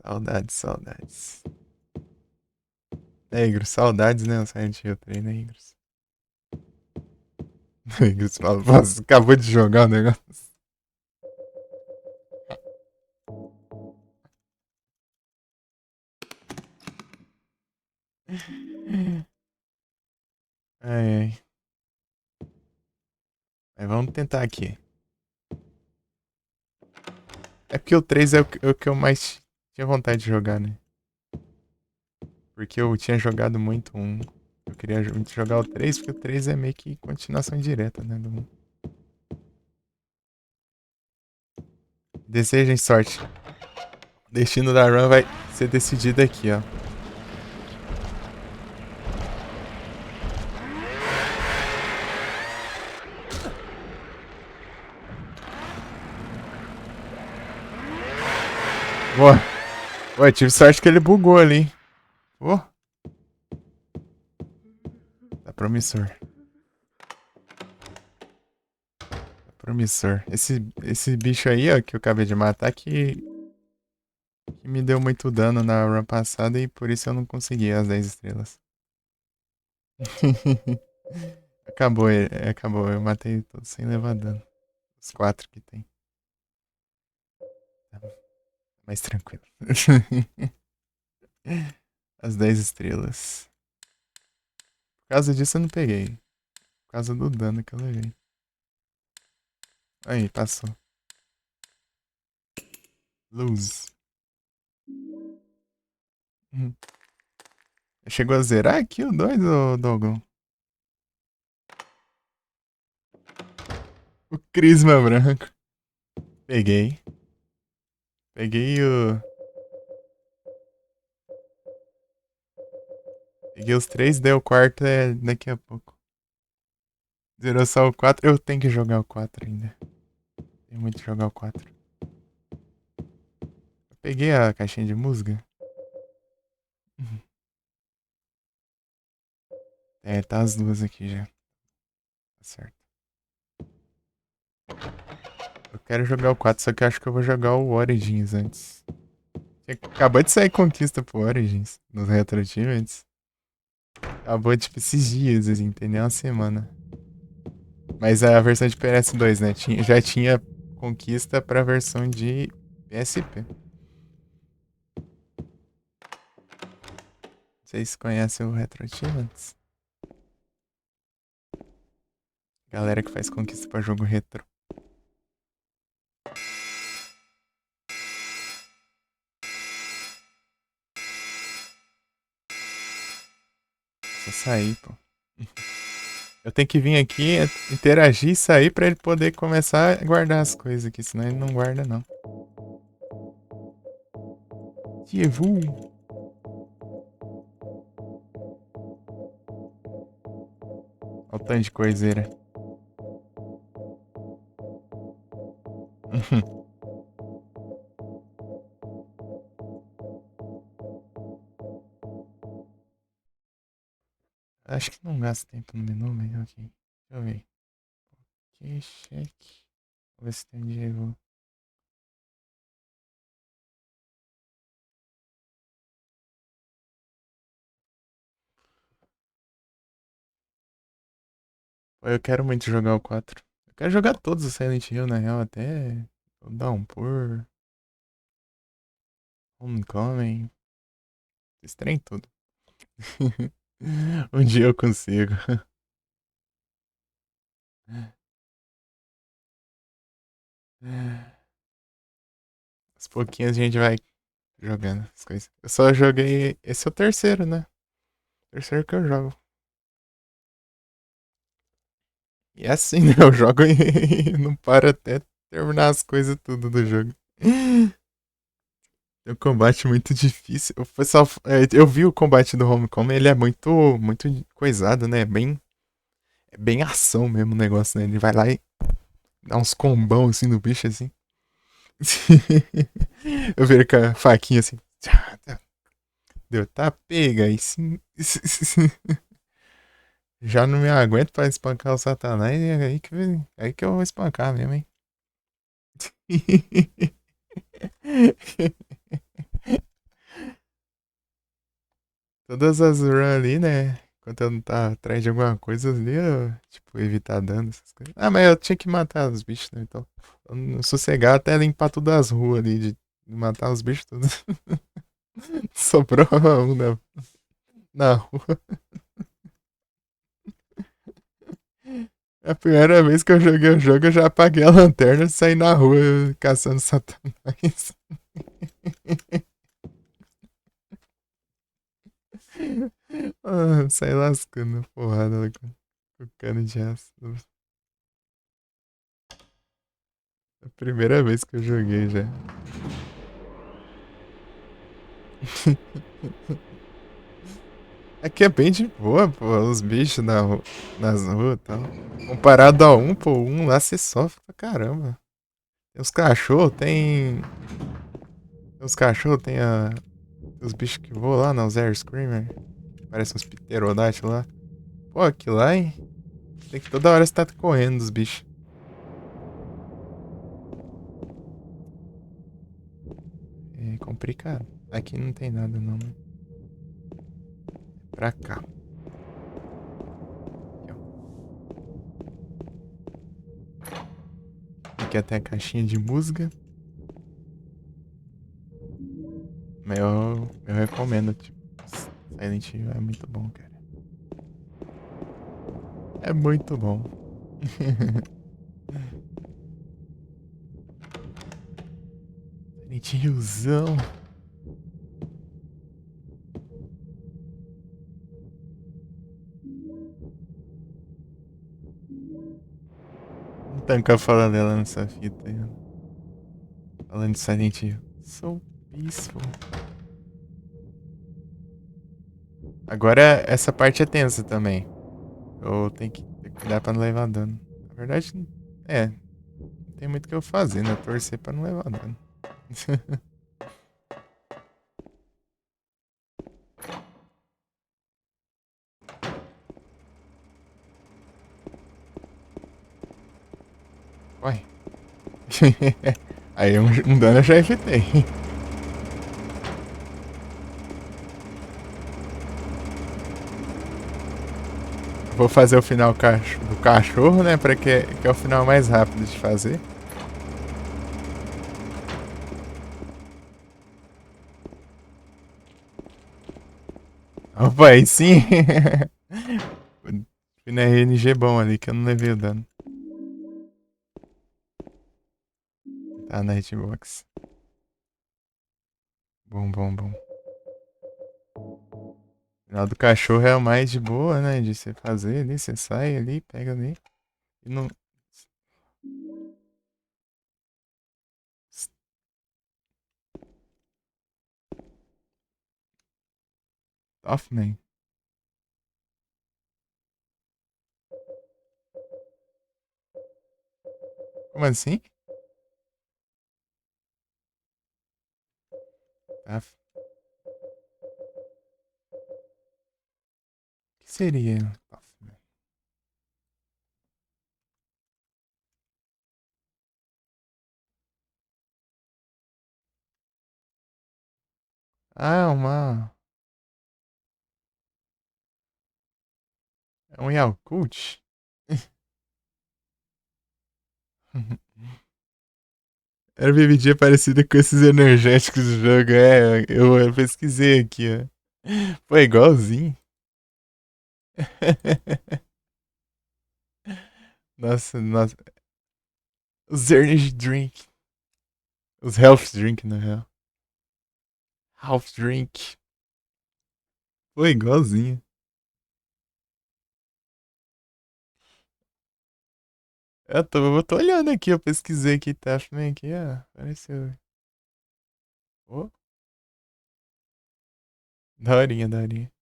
Saudades, saudades. Negros, saudades, né? O Silent Hill 3, negros. Negros fala, você acabou de jogar o negócio. Ai, ai. Mas vamos tentar aqui. É porque o 3 é o que eu mais tinha vontade de jogar, né? Porque eu tinha jogado muito um. Eu queria muito jogar o 3, porque o 3 é meio que continuação direta, né? Do 1. Desejem sorte. O destino da run vai ser decidido aqui, ó. Boa. Ué, tive sorte que ele bugou ali. Ó. Tá promissor. Tá promissor. Esse bicho aí, ó, que eu acabei de matar, que me deu muito dano na run passada e por isso eu não consegui as 10 estrelas. Acabou, acabou. Eu matei todos sem levar dano. Os 4 que tem. Tá mais tranquilo. As 10 estrelas. Por causa disso eu não peguei. Por causa do dano que eu levei. Aí, passou. Lose. Chegou a zerar aqui o 2, ô Dogon? O Crisma branco. Peguei. Peguei o... Peguei os 3, daí o quarto é daqui a pouco. Zerou só o 4. Eu tenho que jogar o 4 ainda. Tenho muito que jogar o 4. Eu peguei a caixinha de música. É, tá as duas aqui já. Tá certo. Eu quero jogar o 4, só que eu acho que eu vou jogar o Origins antes. Acabou de sair conquista pro Origins nos Retro Achievements. Acabou tipo esses dias, assim, tem nem uma semana. Mas a versão de PS2, né? Já tinha conquista pra versão de PSP. Vocês conhecem o Retro Achievements? Galera que faz conquista pra jogo retro. Só sair, pô. Eu tenho que vir aqui, interagir e sair pra ele poder começar a guardar as coisas aqui, senão ele não guarda, não. Tievu. Olha o tanto de coiseira. Acho que não gasta tempo no menu, mas ok. Deixa eu ver. Ok, cheque. Vou ver se tem Diego. Pô, eu quero muito jogar o 4. Eu quero jogar todos os Silent Hill, na real, até o Downpour, Homecoming. Esse trem tudo. Um dia eu consigo. Aos pouquinhos a gente vai jogando as coisas. Eu só joguei. Esse é o terceiro, né? Terceiro que eu jogo. E é assim, né? Eu jogo e não paro até terminar as coisas tudo do jogo. Tem um combate muito difícil. O pessoal, eu vi o combate do Homecoming, ele é muito coisado, né? É bem ação mesmo o negócio, né? Ele vai lá e dá uns combão assim no bicho, assim. Eu vi com a faquinha assim. Deu, tá, pega aí sim. Já não me aguento pra espancar o Satanás, e é aí que eu vou espancar mesmo, hein? Todas as runs ali, né? Quando eu não tá atrás de alguma coisa ali, eu, tipo, evitar dano, essas coisas. Ah, mas eu tinha que matar os bichos, né? Então, eu não sossegar até limpar todas as ruas ali, de matar os bichos todos. Sobrou um na rua. É a primeira vez que eu joguei o jogo, eu já apaguei a lanterna e saí na rua caçando Satanás. Ah, sai lascando porrada lá com o cano de aço. É a primeira vez que eu joguei já. Aqui é bem de boa, pô. Os bichos nas ruas e tal. Comparado a um, pô, um lá você sofre pra caramba. Tem os cachorros, tem. Tem os cachorros, tem os bichos que voam lá, não, os Air Screamer. Parece uns pterodáctilos lá. Pô, aquilo lá, hein? Tem que toda hora você tá correndo dos bichos. É complicado. Aqui não tem nada, não, né? Pra cá. Aqui, ó. Aqui até a caixinha de música. Mas eu recomendo, tipo, Silent Hill é muito bom, cara. É muito bom. Silent Hillzão. Não tanca fala dela nessa fita aí, ó. Falando de Silent Hill. So peaceful. Agora, essa parte é tensa também. Eu tenho que cuidar pra não levar dano. Na verdade, não tem muito o que eu fazer, né? Torcer pra não levar dano. Uai. Aí um dano eu já evitei. Vou fazer o final do cachorro, né? Pra que é o final mais rápido de fazer. Opa, aí sim. Fui na RNG bom ali, que eu não levei o dano. Tá na hitbox. Bom, bom, bom. O final do cachorro é o mais de boa, né? De você fazer ali, você sai ali, pega ali. E não. Off, man. Como assim? Tá. O que seria? Off, man? Ah, é um Yakult? Era bebidinha parecida com esses energéticos do jogo. É, eu pesquisei aqui, ó. Pô, é igualzinho. Nossa, nossa. Os energy drink. Os health drink, na real. Health drink. Pô, igualzinho. Eu tô olhando aqui, eu pesquisei aqui, tá? Também aqui, ó. Apareceu. Ô, daorinha, daorinha.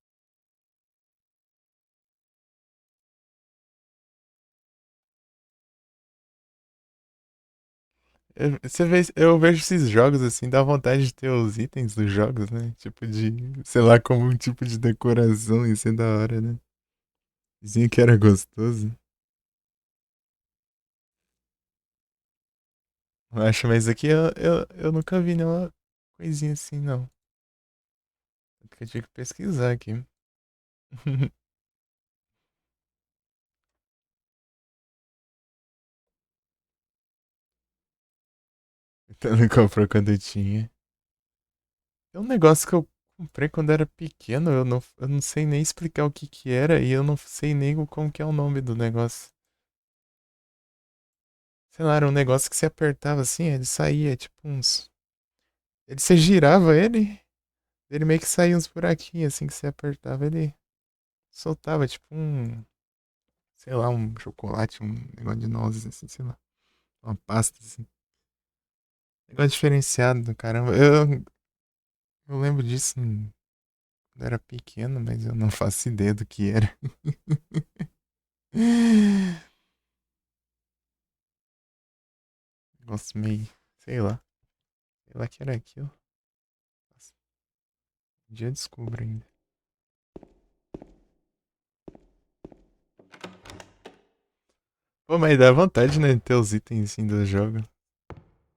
Eu vejo esses jogos assim, dá vontade de ter os itens dos jogos, né? Tipo de, sei lá, como um tipo de decoração, isso é da hora, né? Dizia que era gostoso. Eu acho, mas aqui eu nunca vi nenhuma coisinha assim, não. Eu tinha que pesquisar aqui. Então não comprou quando tinha. É um negócio que eu comprei quando era pequeno, eu não sei nem explicar o que que era e eu não sei nem como que é o nome do negócio. Sei lá, era um negócio que se apertava assim, ele saía, tipo uns. Você girava ele meio que saía uns buraquinhos assim que você apertava ele. soltava tipo um, sei lá, um chocolate, um negócio de nozes, assim, sei lá. Uma pasta, assim. Negócio diferenciado, caramba. Eu lembro disso quando eu era pequeno, mas eu não faço ideia do que era. Negócio meio, sei lá. Sei lá que era aquilo. Nossa, um dia eu descubro ainda. Pô, mas dá vontade, né, de ter os itens assim do jogo.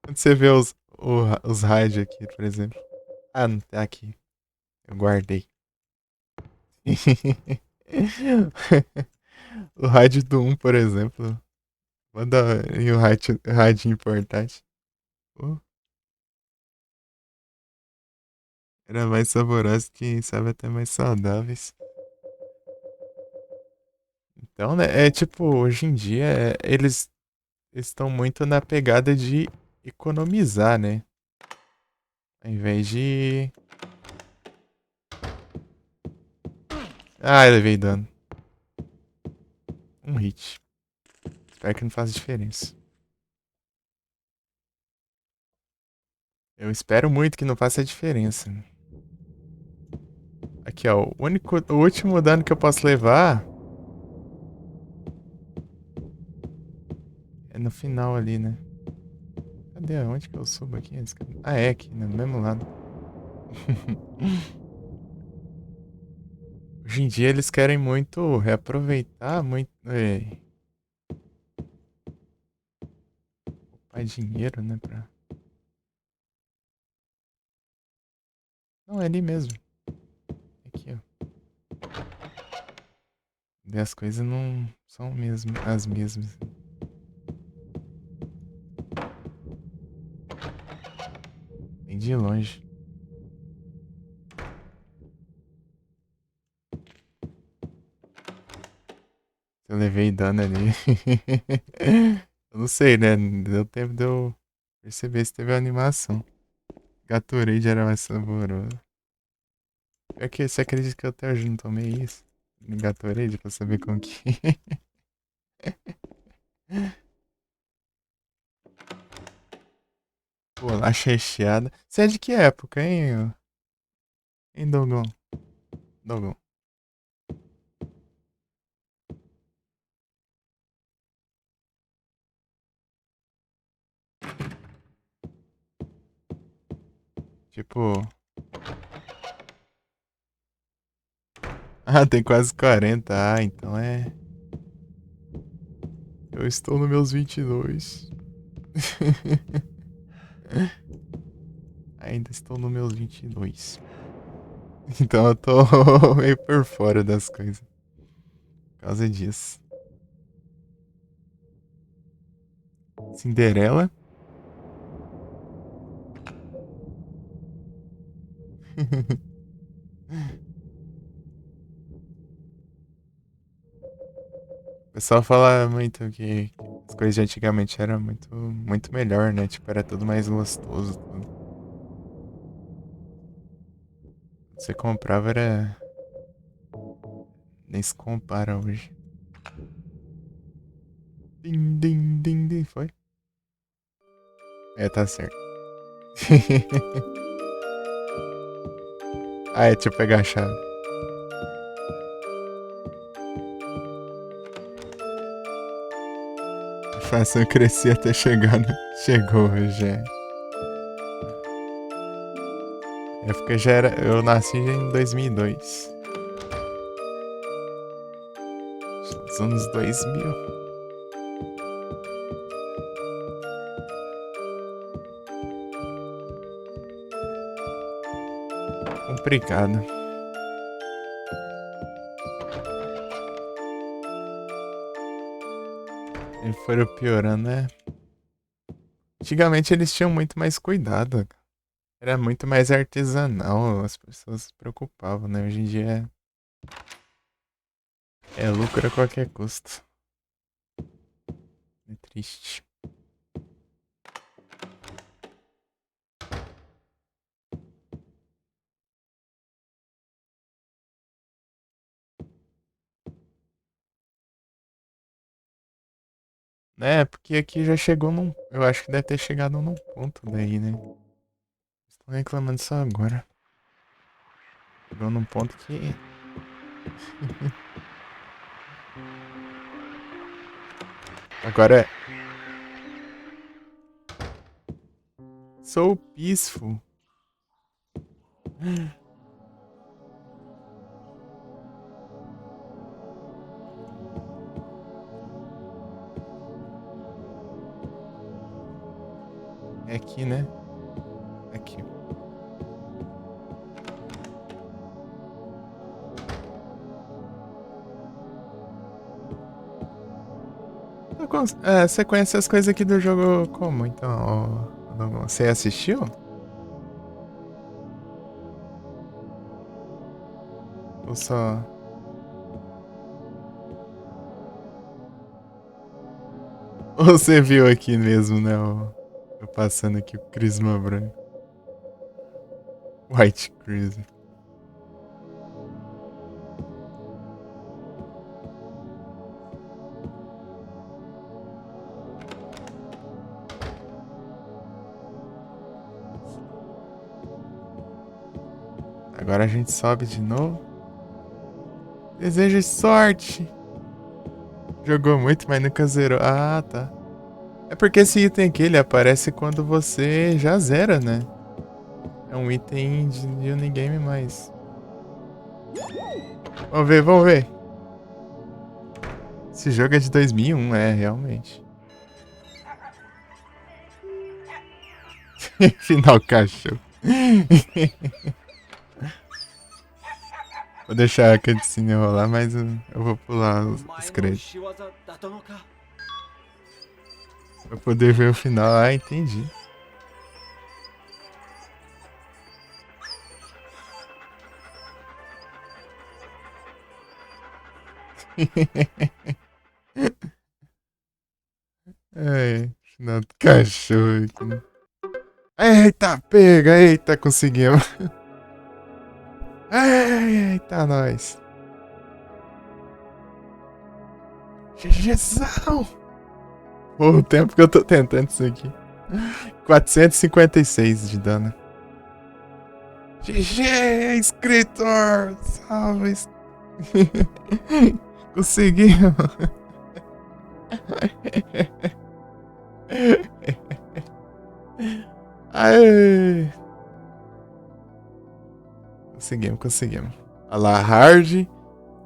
Quando você vê os raids aqui, por exemplo. Ah, não tá aqui. Eu guardei. O raid do 1, por exemplo. Manda e o raid importante. Pô, era mais saboroso que sabe até mais saudáveis. Então, né, é tipo, hoje em dia eles estão muito na pegada de economizar, né? Ao invés de. Ah, levei dano. Um hit. Espero que não faça diferença. Eu espero muito que não faça diferença. Aqui, ó. O último dano que eu posso levar é no final ali, né? Cadê? Onde que eu subo aqui? Ah, é aqui, né? Do mesmo lado. Hoje em dia eles querem muito reaproveitar, muito. Poupar dinheiro, né? Não, é ali mesmo. Aqui, ó. E as coisas não são mesmo, as mesmas. Bem de longe. Eu levei dano ali. Eu não sei, né? Deu tempo de eu perceber se teve animação. Gatorade era mais saboroso. É que você acredita que eu até hoje não tomei isso? Gatorade pra saber como que. Bolacha recheada. Você é de que época, hein? Hein, Dogon? Dogon. Tipo. Ah, tem quase 40. Ah, então é. Eu estou nos meus 22. Ainda estou nos meus 22. Então eu tô meio por fora das coisas. Por causa disso. Cinderela. O pessoal fala muito que as coisas de antigamente eram muito, muito melhor, né? Tipo, era tudo mais gostoso. Tudo. Você comprava era. Nem se compara hoje. Din, din, din, din. Foi? É, tá certo. Ah, é tipo pegar a chave. Façam crescer até chegar no... Chegou, já. Época já era. Eu nasci em 2002. Dos anos 2000. Complicado. E foram piorando, né? Antigamente eles tinham muito mais cuidado. Era muito mais artesanal. As pessoas se preocupavam, né? Hoje em dia é lucro a qualquer custo. É triste. Né, porque aqui já chegou num... Eu acho que deve ter chegado num ponto daí, né? Estou reclamando só agora. Chegou num ponto que... Agora... So peaceful. É aqui, né? Aqui. Você conhece as coisas aqui do jogo como, então? Você assistiu? Ou só... Ou você viu aqui mesmo, né? Eu passando aqui o Crisma branco. White Crisma. Agora a gente sobe de novo. Desejo sorte. Jogou muito, mas nunca zerou. Ah, tá. É porque esse item aqui, ele aparece quando você já zera, né? É um item de Unigame mais. Vamos ver, vamos ver. Esse jogo é de 2001, realmente. Final cachorro. Vou deixar a cutscene rolar, mas eu vou pular os 前の créditos. 仕業だったのか。 Pra poder ver o final. Ah, entendi. Final do cachorro aqui, né? Eita, pega, eita, conseguimos. Eita, nós. GGzão. Pô, o tempo que eu tô tentando isso aqui. 456 de dano. GG, escritor! Salve! Conseguimos! Aê! Conseguimos. Olha lá, hard.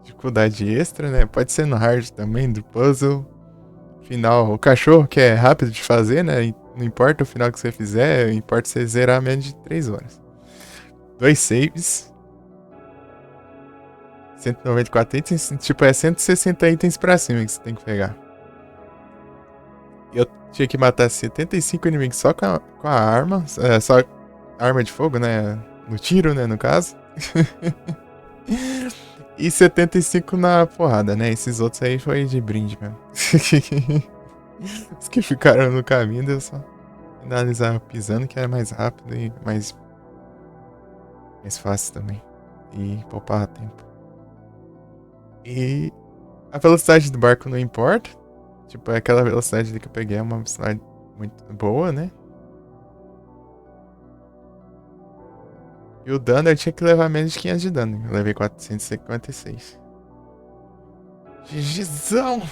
Dificuldade extra, né? Pode ser no hard também, do puzzle. Final, o cachorro que é rápido de fazer, né? Não importa o final que você fizer, importa você zerar menos de 3 horas. 2 saves. 194 itens, tipo, é 160 itens pra cima que você tem que pegar. Eu tinha que matar 75 inimigos só com a arma, só arma de fogo, né? No tiro, né, no caso. E 75 na porrada, né? Esses outros aí foi de brinde mesmo. Os que ficaram no caminho, deu só finalizar pisando, que era mais rápido e mais fácil também. E poupar tempo. E a velocidade do barco não importa. Tipo, é aquela velocidade ali que eu peguei, é uma velocidade muito boa, né? E o dano eu tinha que levar menos de 500 de dano. Eu levei 456. GGzão!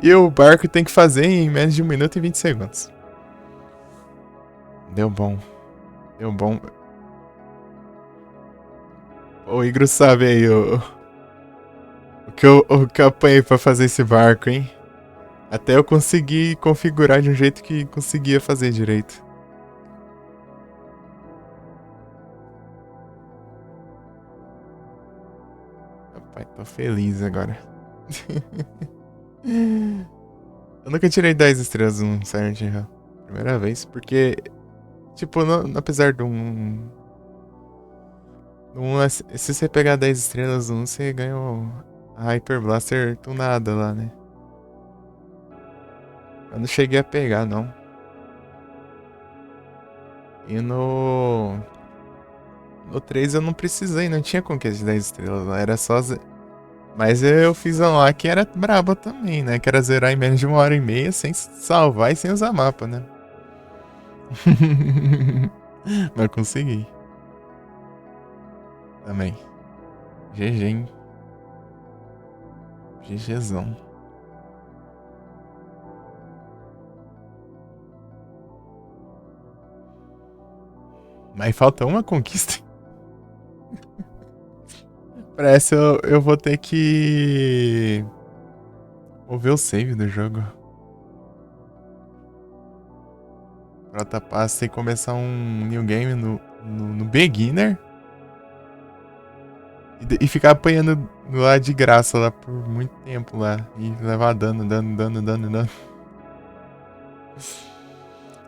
E o barco tem que fazer em menos de 1 minuto e 20 segundos. Deu bom. O Igor sabe aí o que eu apanhei pra fazer esse barco, hein? Até eu conseguir configurar de um jeito que conseguia fazer direito. Rapaz, tô feliz agora. Eu nunca tirei 10 estrelas num Silent Hill. Primeira vez, porque... Tipo, apesar de se você pegar 10 estrelas no 1, você ganha a Hyper Blaster tunada lá, né? Eu não cheguei a pegar, não. E no 3 eu não precisei, não tinha conquista de 10 estrelas lá. Era só Mas eu fiz um lá que era braba também, né? Que era zerar em menos de 1h30 sem salvar e sem usar mapa, né? Mas consegui. Também. GG, hein? GGzão. Mas falta uma conquista. Pra essa eu vou ter que. Vou ver o save do jogo. Prota Pass tem que começar um new game no beginner. E ficar apanhando lá de graça lá por muito tempo lá. E levar dano.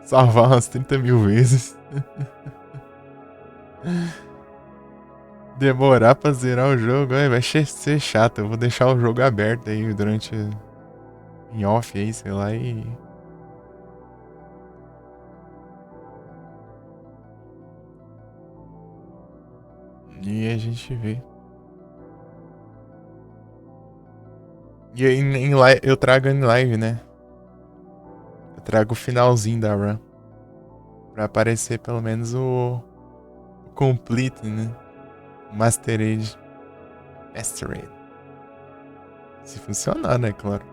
Salvar umas 30 mil vezes. Demorar pra zerar o jogo, vai ser chato. Eu vou deixar o jogo aberto aí durante. Em off aí, sei lá, e. E a gente vê. E aí, eu trago em live, né? Eu trago o finalzinho da run. Pra aparecer pelo menos o complete, né? O Mastered. Mastered. Se funcionar, né? Claro.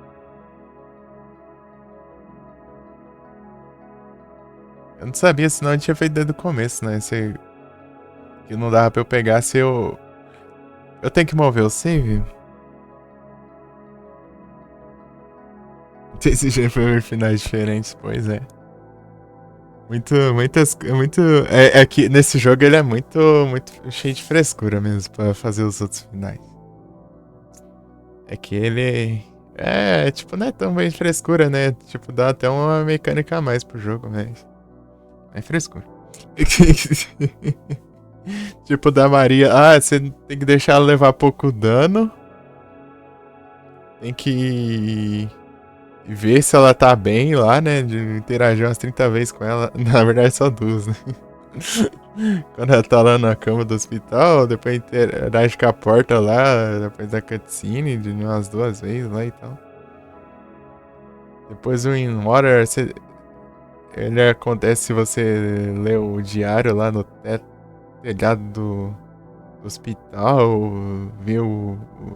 Eu não sabia, senão eu tinha feito desde o começo, né? Que não dava pra eu pegar se eu. Eu tenho que mover o save? Desse jeito pra ver finais diferentes, pois é. É que nesse jogo ele é muito cheio de frescura mesmo pra fazer os outros finais. É que ele. Tipo, não é tão bem de frescura, né? Tipo, dá até uma mecânica a mais pro jogo, mas. É frescura. Tipo, da Maria. Ah, você tem que deixar ela levar pouco dano. Tem que ver se ela tá bem lá, né? De interagir umas 30 vezes com ela. Na verdade, só duas, né? Quando ela tá lá na cama do hospital, depois interage com a porta lá, depois da cutscene, de umas 2 vezes lá e tal. Depois o In Water, ele acontece se você lê o diário lá no telhado do hospital, vê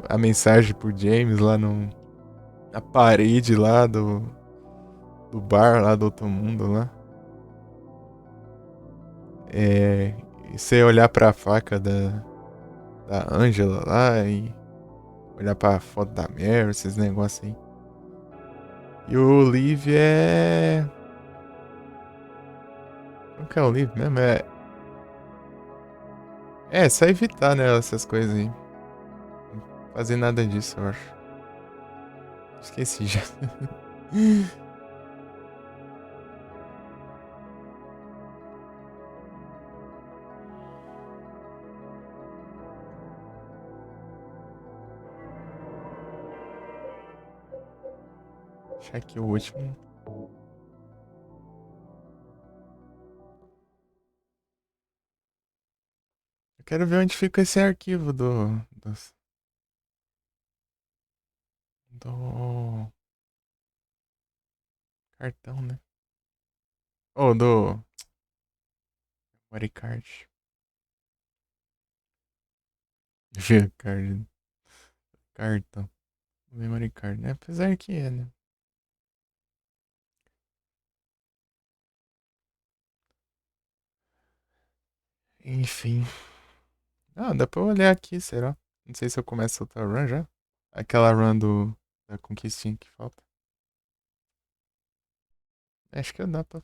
a mensagem pro James lá na parede lá do bar lá do outro mundo lá. E você olhar pra faca da Angela lá e olhar pra foto da Mary, esses negócios aí. E o Liv é. Como que é o Liv mesmo? É só evitar, né, essas coisas aí. Não fazer nada disso, eu acho. Esqueci já. Deixar aqui o último. Eu quero ver onde fica esse arquivo do cartão, né? Ou do memory card. Memory card. Cartão. Memory card, né? Apesar que é, né? Enfim. Ah, dá pra olhar aqui, será? Não sei se eu começo outra run já. Aquela run da conquistinha que falta. Acho que dá pra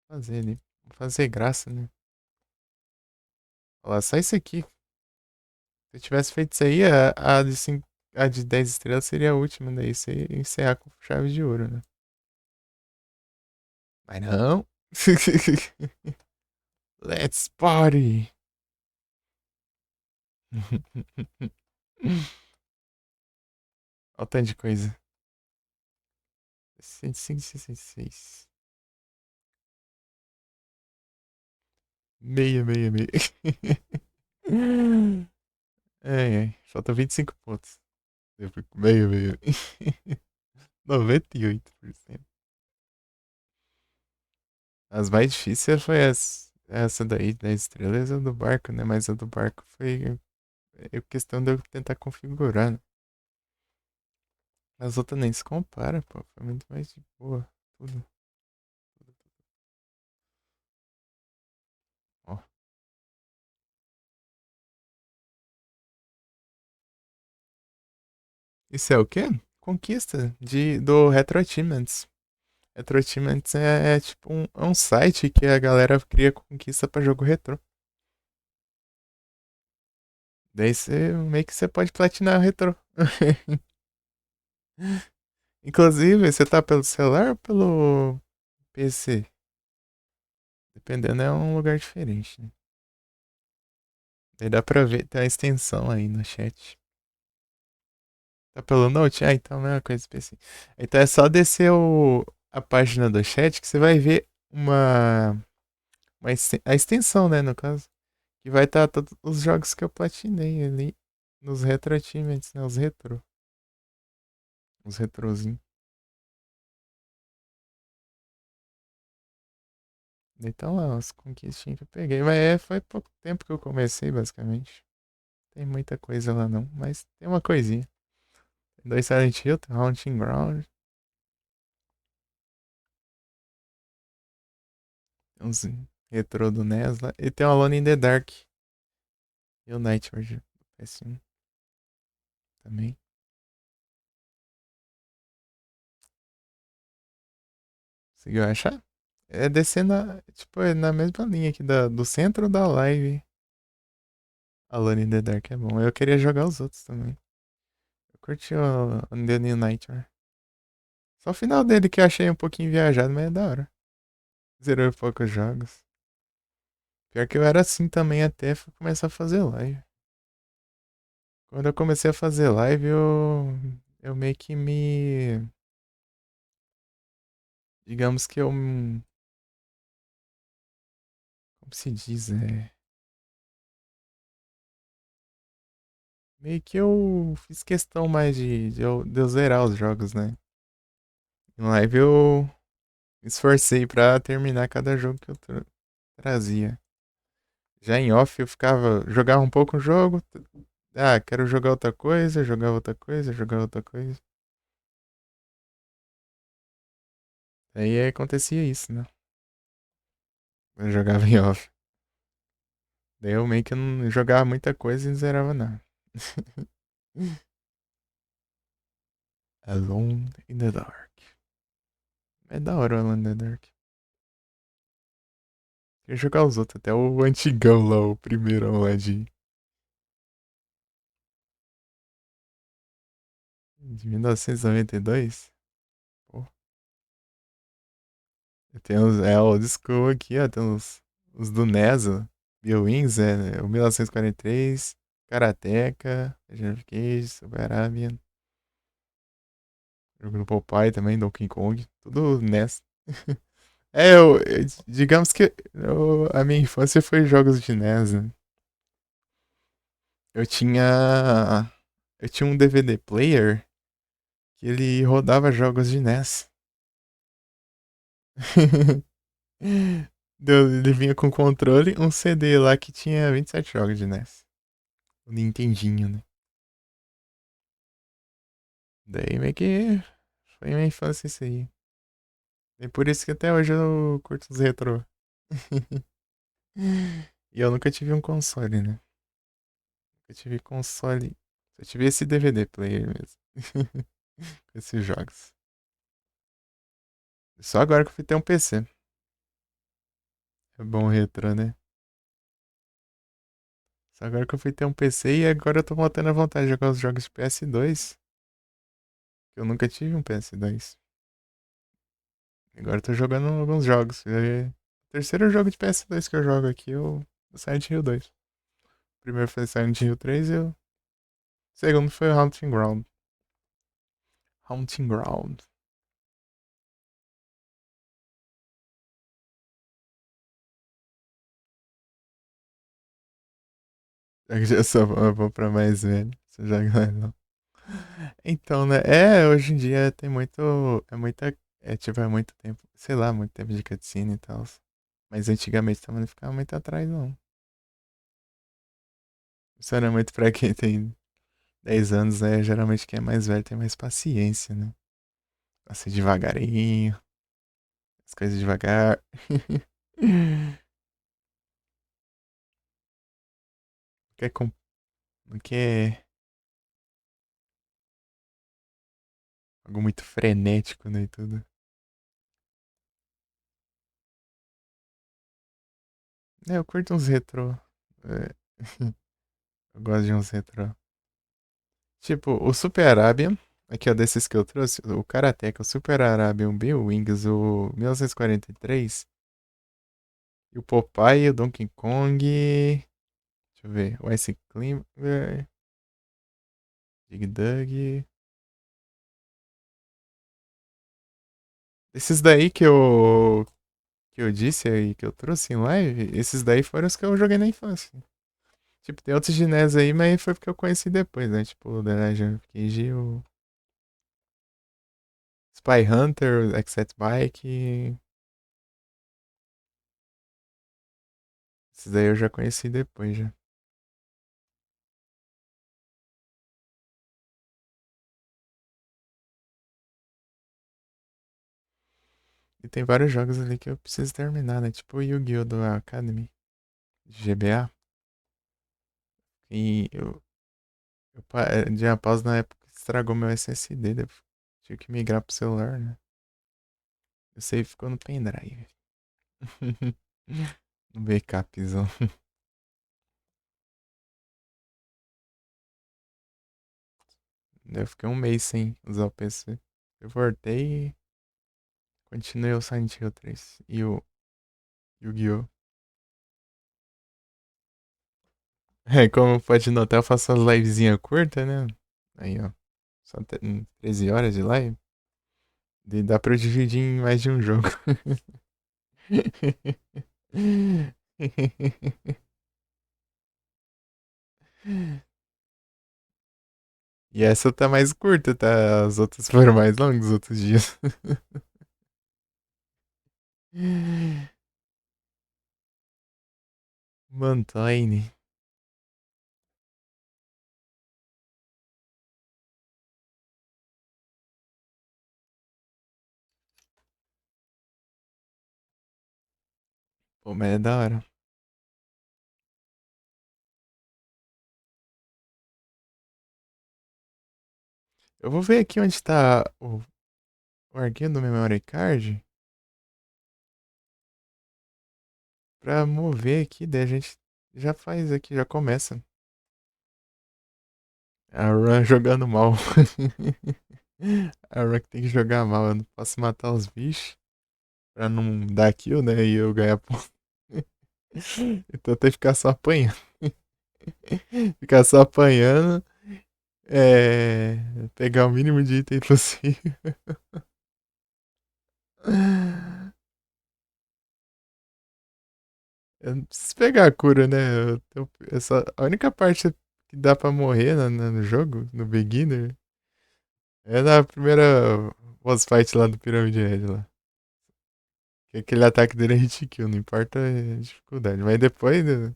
fazer ali. Fazer graça, né? Olha lá, só isso aqui. Se eu tivesse feito isso aí, a de 10 estrelas seria a última. Daí você ia encerrar com chave de ouro, né? Mas não. Let's party! Olha o tanto de coisa. 65, 66. Meia. Ai, ai. Faltam 25 pontos. Eu fico meio. 98%. As mais difíceis foi essa daí, das estrelas, a do barco, né? Mas a do barco foi questão de eu tentar configurar, né? As outras nem se compara, pô. Foi muito mais de boa. Tudo. Ó. Isso é o quê? Conquista do Retro Achievements. Retro Achievements é tipo é um site que a galera cria conquista pra jogo retrô. Daí você meio que você pode platinar o retrô. Inclusive, você tá pelo celular ou pelo PC? Dependendo, é um lugar diferente, né? Daí dá pra ver, tem a extensão aí no chat. Tá pelo Note? Ah, então não é uma coisa específica. Então é só descer a página do chat que você vai ver a extensão, né, no caso. Que vai estar todos os jogos que eu platinei ali nos Retro Achievements, né? Os retro. Os retrozinhos. Então lá, as conquistinhas que eu peguei. Mas foi pouco tempo que eu comecei, basicamente. Tem muita coisa lá não, mas tem uma coisinha. Tem dois Silent Hill, tem Haunting Ground, tem uns retrô do NES lá. E tem o Alone in the Dark. E o Nightmare do PS1 também. Conseguiu achar? É descendo, tipo, é na mesma linha aqui do centro da live. Alone in the Dark é bom. Eu queria jogar os outros também. Eu curti o The New Nightmare. Só o final dele que eu achei um pouquinho viajado, mas é da hora. Zerou poucos jogos. Pior que eu era assim também até começar a fazer live. Quando eu comecei a fazer live, eu meio que me. Digamos que eu. Como se diz? Meio que eu fiz questão mais de eu zerar os jogos, né? Em live eu me esforcei pra terminar cada jogo que eu trazia. Já em off eu ficava. Jogava um pouco o jogo. Ah, quero jogar outra coisa, jogar outra coisa, jogar outra coisa. Aí acontecia isso, né? Eu jogava em off. Daí eu meio que não jogava muita coisa e não zerava nada. Alone in the Dark. É da hora o Alone in the Dark. Queria jogar os outros, até o antigão lá, o primeiro lá de 1992. Pô, tem os, old school aqui, ó. Tem os do NES, ó. BioWings, o 1943, Karateka, Agent of Cage, Super Arabian. Jogo do Popeye também, Donkey Kong. Tudo NES. Digamos que a minha infância foi jogos de NES, né? Eu tinha. Eu tinha um DVD player que ele rodava jogos de NES. Ele vinha com controle, um CD lá que tinha 27 jogos de NES. O Nintendinho, né? Daí meio que foi minha infância isso aí. E por isso que até hoje eu curto os retrô. E eu nunca tive um console, né? Eu tive console. Eu tive esse DVD player mesmo. Com esses jogos. Só agora que eu fui ter um PC. É bom o retrô, né? Só agora que eu fui ter um PC e agora eu tô voltando a vontade de jogar os jogos de PS2. Eu nunca tive um PS2. Agora eu tô jogando alguns jogos. O terceiro jogo de PS2 que eu jogo aqui é o Silent Hill 2. O primeiro foi Silent Hill 3 e o segundo foi o Haunting Ground. Haunting Ground. Já que já sou eu vou pra mais velho. Você joga lá não. Então, né? É, hoje em dia tem muito. É muita. É tipo, é muito tempo. Sei lá, muito tempo de cutscene e tal. Mas antigamente também não ficava muito atrás, não. Isso era muito pra quem tem 10 anos, né? Geralmente quem é mais velho tem mais paciência, né? Assim, devagarinho, as coisas devagar. Quer com... Não quer algo muito frenético, né? E tudo. É, eu curto uns retrô. É, eu gosto de uns retrô. Tipo, o Super Arabian, aqui ó, desses que eu trouxe, o Karateka, o Super Arabian Bill Wings, o 1943, e o Popeye, o Donkey Kong, deixa eu ver, o Ice Climber, Dig Dug. Esses daí que eu disse aí, que eu trouxe em live, esses daí foram os que eu joguei na infância. Tipo, tem outros de NES aí, mas foi porque eu conheci depois, né? Tipo, o The Legend of Kage, o Spy Hunter, o Excite Bike. Esses daí eu já conheci depois, já. E tem vários jogos ali que eu preciso terminar, né? Tipo o Yu-Gi-Oh! Do Academy, de GBA. E eu dei uma pausa na época que estragou meu SSD. Tive que migrar pro celular, né? O save ficou no pendrive. No backupzão. Daí eu fiquei um mês sem usar o PC. Eu voltei e continuei o Silent Hill 3. E o Yu-Gi-Oh! É, como pode notar, eu faço umas livezinhas curtas, né? Aí, ó. Só 13 horas de live. E dá pra eu dividir em mais de um jogo. E essa tá mais curta, tá? As outras foram mais longas os outros dias. Mantoine. Pô, mas é da hora. Eu vou ver aqui onde tá o arquivo do memory card pra mover aqui, daí a gente já faz aqui, já começa. A Run jogando mal. A Run que tem que jogar mal, eu não posso matar os bichos pra não dar kill, né? E eu ganhar ponto. Então tem que ficar só apanhando. Ficar só apanhando. É. Pegar o mínimo de item possível. Eu não preciso pegar a cura, né? A única parte que dá pra morrer no jogo, no beginner, é na primeira boss fight lá do Pyramid Head lá. Que aquele ataque dele é hit kill, não importa a dificuldade. Mas depois, né,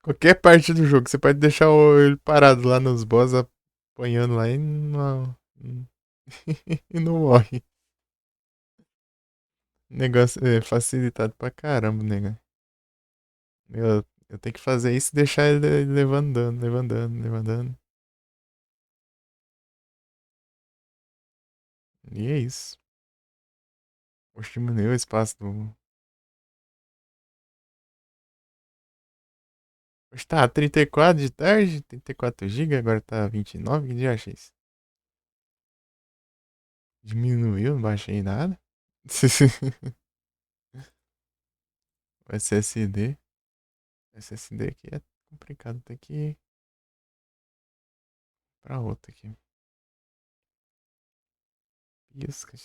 qualquer parte do jogo, você pode deixar ele parado lá nos boss apanhando lá e não. E não morre. Negócio é facilitado pra caramba, nega. Eu tenho que fazer isso e deixar ele levando dano, levando dano, levando dano. E é isso. Oxe, diminuiu o espaço do. Hoje tá 34 de tarde, 34 GB, agora tá 29. Que dia eu achei isso? Diminuiu, não baixei nada. O SSD. SSD aqui é complicado, tem que ir pra outra aqui. Pisca,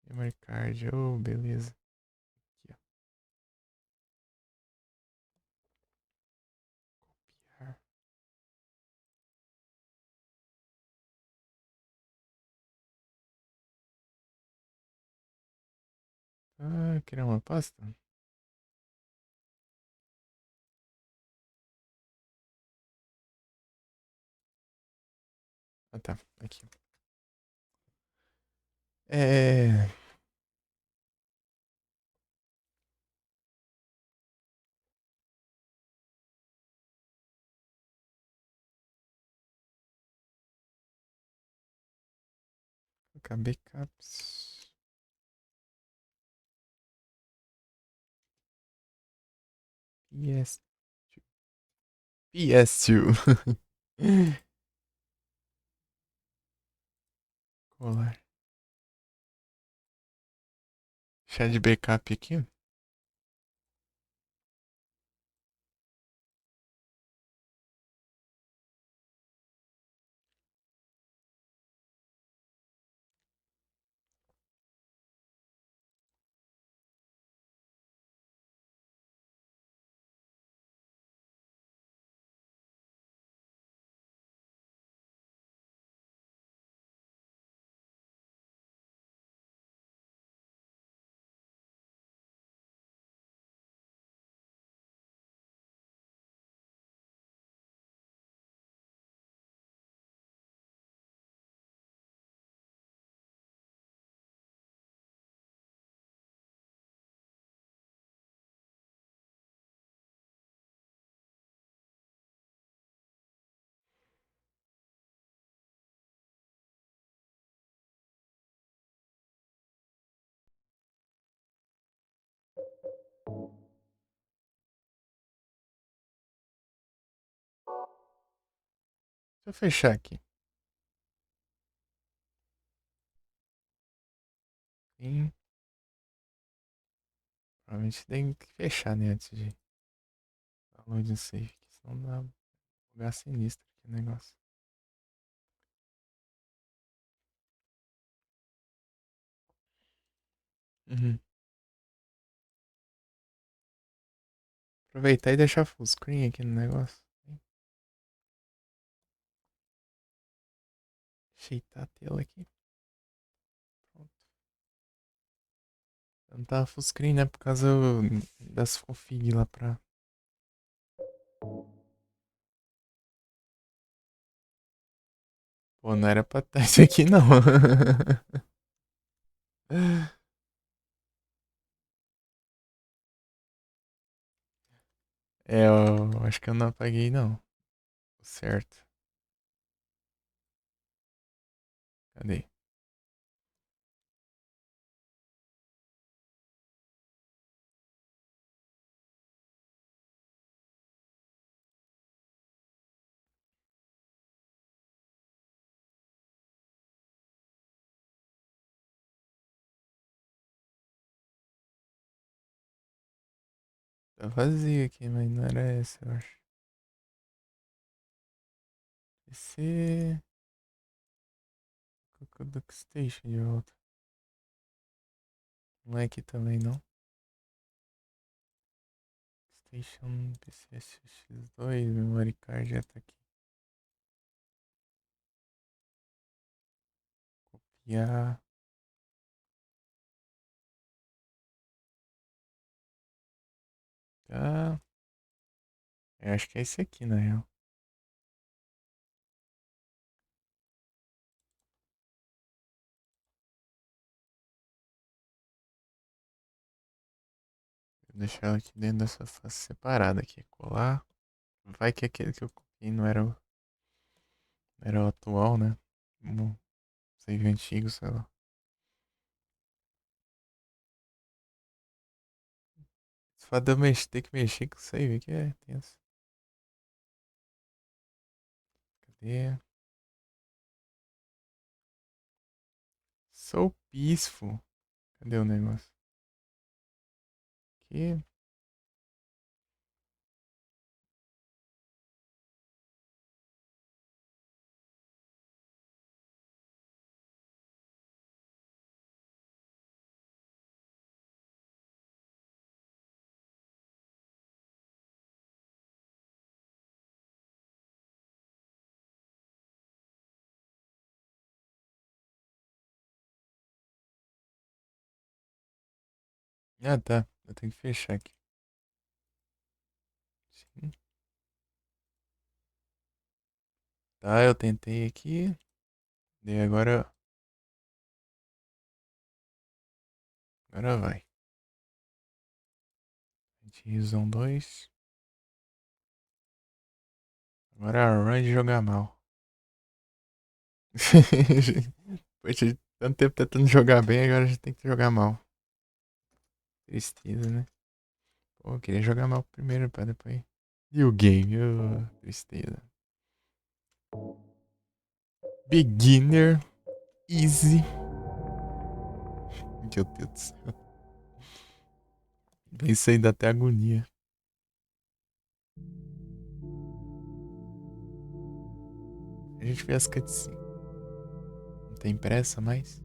memory card, oh, beleza. Aqui, ó. Copiar. Criar uma pasta? Ah, tá. Aqui. É. Colocar backups. PS2. PS2. Colar. Chá de backup aqui. Deixa eu fechar aqui. Sim. Provavelmente tem que fechar, né? Antes de download save. Senão dá um lugar sinistro aqui o negócio. Uhum. Aproveitar e deixar full screen aqui no negócio. Ajeitar a tela aqui. Pronto. Não tava full screen, né? Por causa das config lá pra. Pô, não era pra estar isso aqui não. Eu acho que eu não apaguei não. Certo. Cadê? Tá vazio aqui, mas não era essa, eu acho. Esse. Coloca o DuckStation de volta. Não é aqui também, não. Station PCSX2, memory card já tá aqui. Copiar. Tá. Eu acho que é esse aqui, na real. Vou deixar ela aqui dentro dessa face separada aqui. Colar. Vai que aquele que eu copiei não era era o atual, né? Um save antigo, sei lá. Se for ter que mexer com o save aqui é tenso. Cadê? So peaceful. Cadê o negócio? Aqui. Ah, tá. Eu tenho que fechar aqui. Sim. Tá, eu tentei aqui. E agora. Agora vai. Divisão 2. Agora é a run de jogar mal. Depois de tanto tempo tentando jogar bem, agora a gente tem que jogar mal. Tristeza, né? Pô, eu queria jogar mal primeiro pra depois. E o game? Tristeza. Beginner. Easy. Meu Deus do céu. Isso aí dá até agonia. A gente vê as cutscenes. Não tem pressa mais?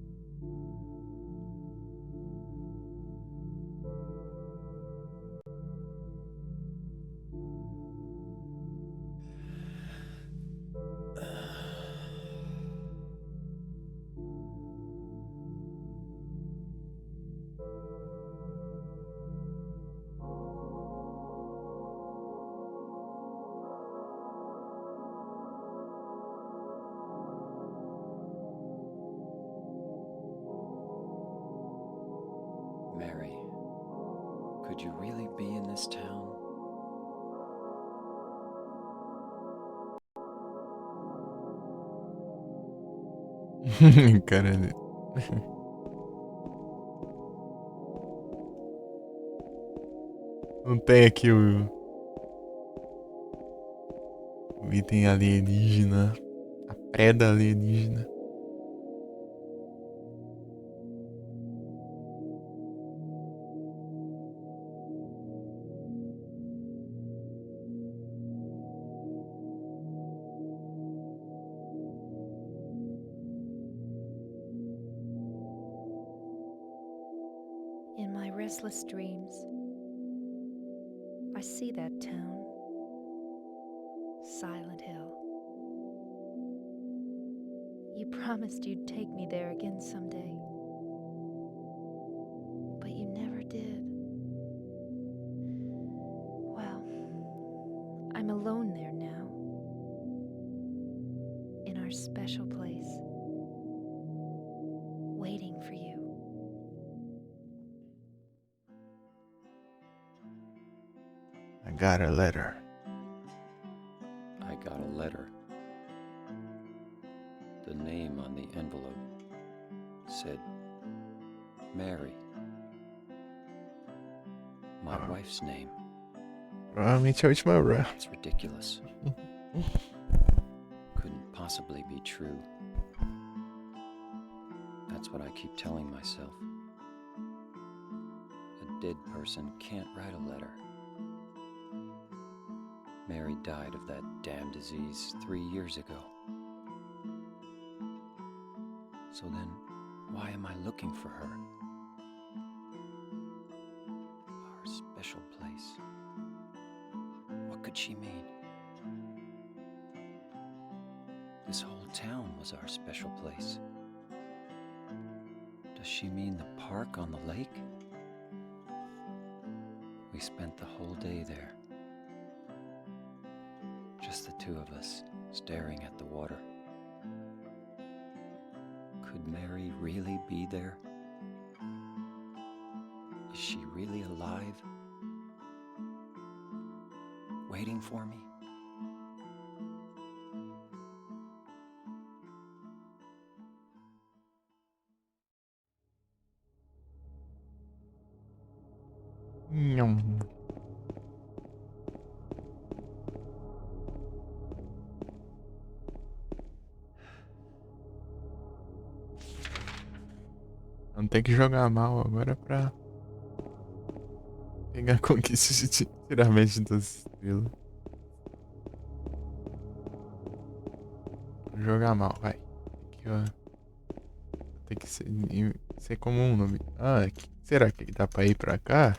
Mary, could you really be in this town? Cara. Não tem aqui o item alienígena. A preda alienígena. In my restless dreams, I see that town, Silent Hill. You promised you'd take me there again someday, but you never did. Well, I'm alone there now, in our special place, waiting for you. I got a letter. I got a letter. The name on the envelope said Mary. My wife's name. Provavelmente a última run. It's ridiculous. Couldn't possibly be true. That's what I keep telling myself. A dead person can't write a letter. Mary died of that damn disease 3 years ago. So then, why am I looking for her? Our special place. What could she mean? This whole town was our special place. Does she mean the park on the lake? We spent the whole day there. Just the two of us, staring at the water. Could Mary really be there? Is she really alive? Waiting for me? Nham. Vamos ter que jogar mal agora pra pegar a conquista de tiramento das estrelas. Jogar mal, vai. Aqui, ó. Tem que ser como um nome. Ah, será que dá pra ir pra cá?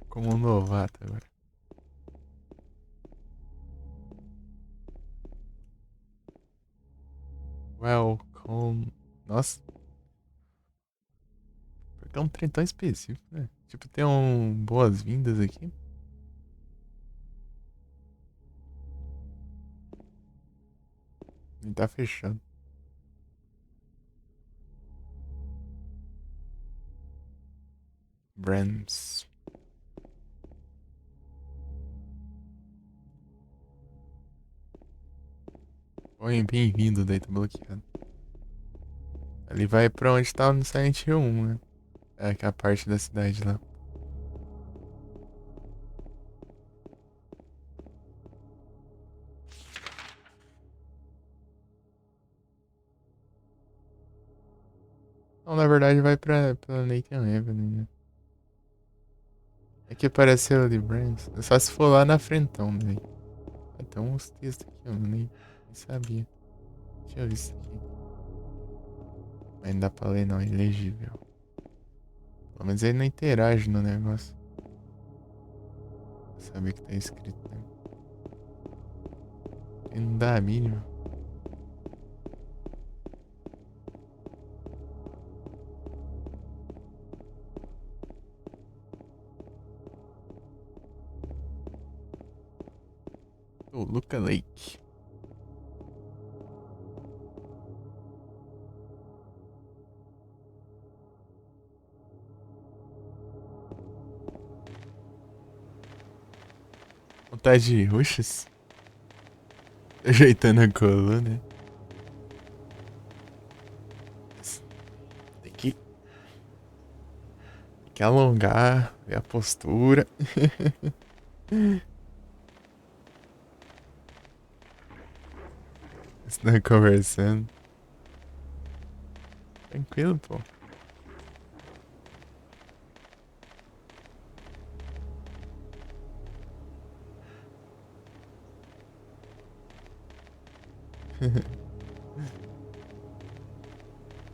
Como um novato agora. Welcome. Nossa. tem um trem tão específico, né? Tipo, tem um boas-vindas aqui. E tá fechando. Brams. Oi, bem-vindo, daí tá bloqueado. Ali vai pra onde tá no Silent Hill 1, né? É aquela parte da cidade lá. Não, na verdade vai pra Nathan Avenue, né? É que apareceu ali, Brams. É só se for lá na frentão, né? Tem uns textos aqui, eu nem sabia. Deixa eu ver isso aqui. Mas não dá pra ler não, é ilegível. Pelo menos ele não interage no negócio. Pra saber o que tá escrito, né? Ele não dá a mínima. O Luca Lake. Vontade de roxas? Ajeitando a coluna. Tem que alongar, ver a postura. Estão conversando. Tranquilo, pô.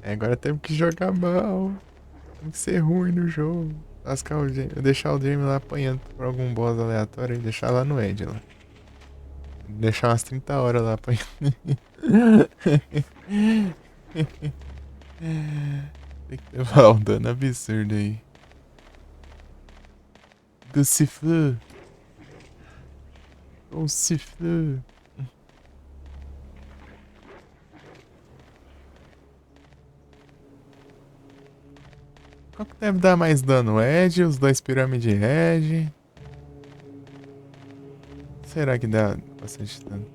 Agora temos que jogar mal. Tem que ser ruim no jogo. Lascar o Jamie. Deixar o Jamie lá apanhando por algum boss aleatório e deixar lá no Ed lá. Deixar umas 30 horas lá apanhando. Tem que levar um dano absurdo aí. Do Sifu. O Sifu. Qual que deve dar mais dano? O Ed, os dois pirâmide Ed. Será que dá bastante dano?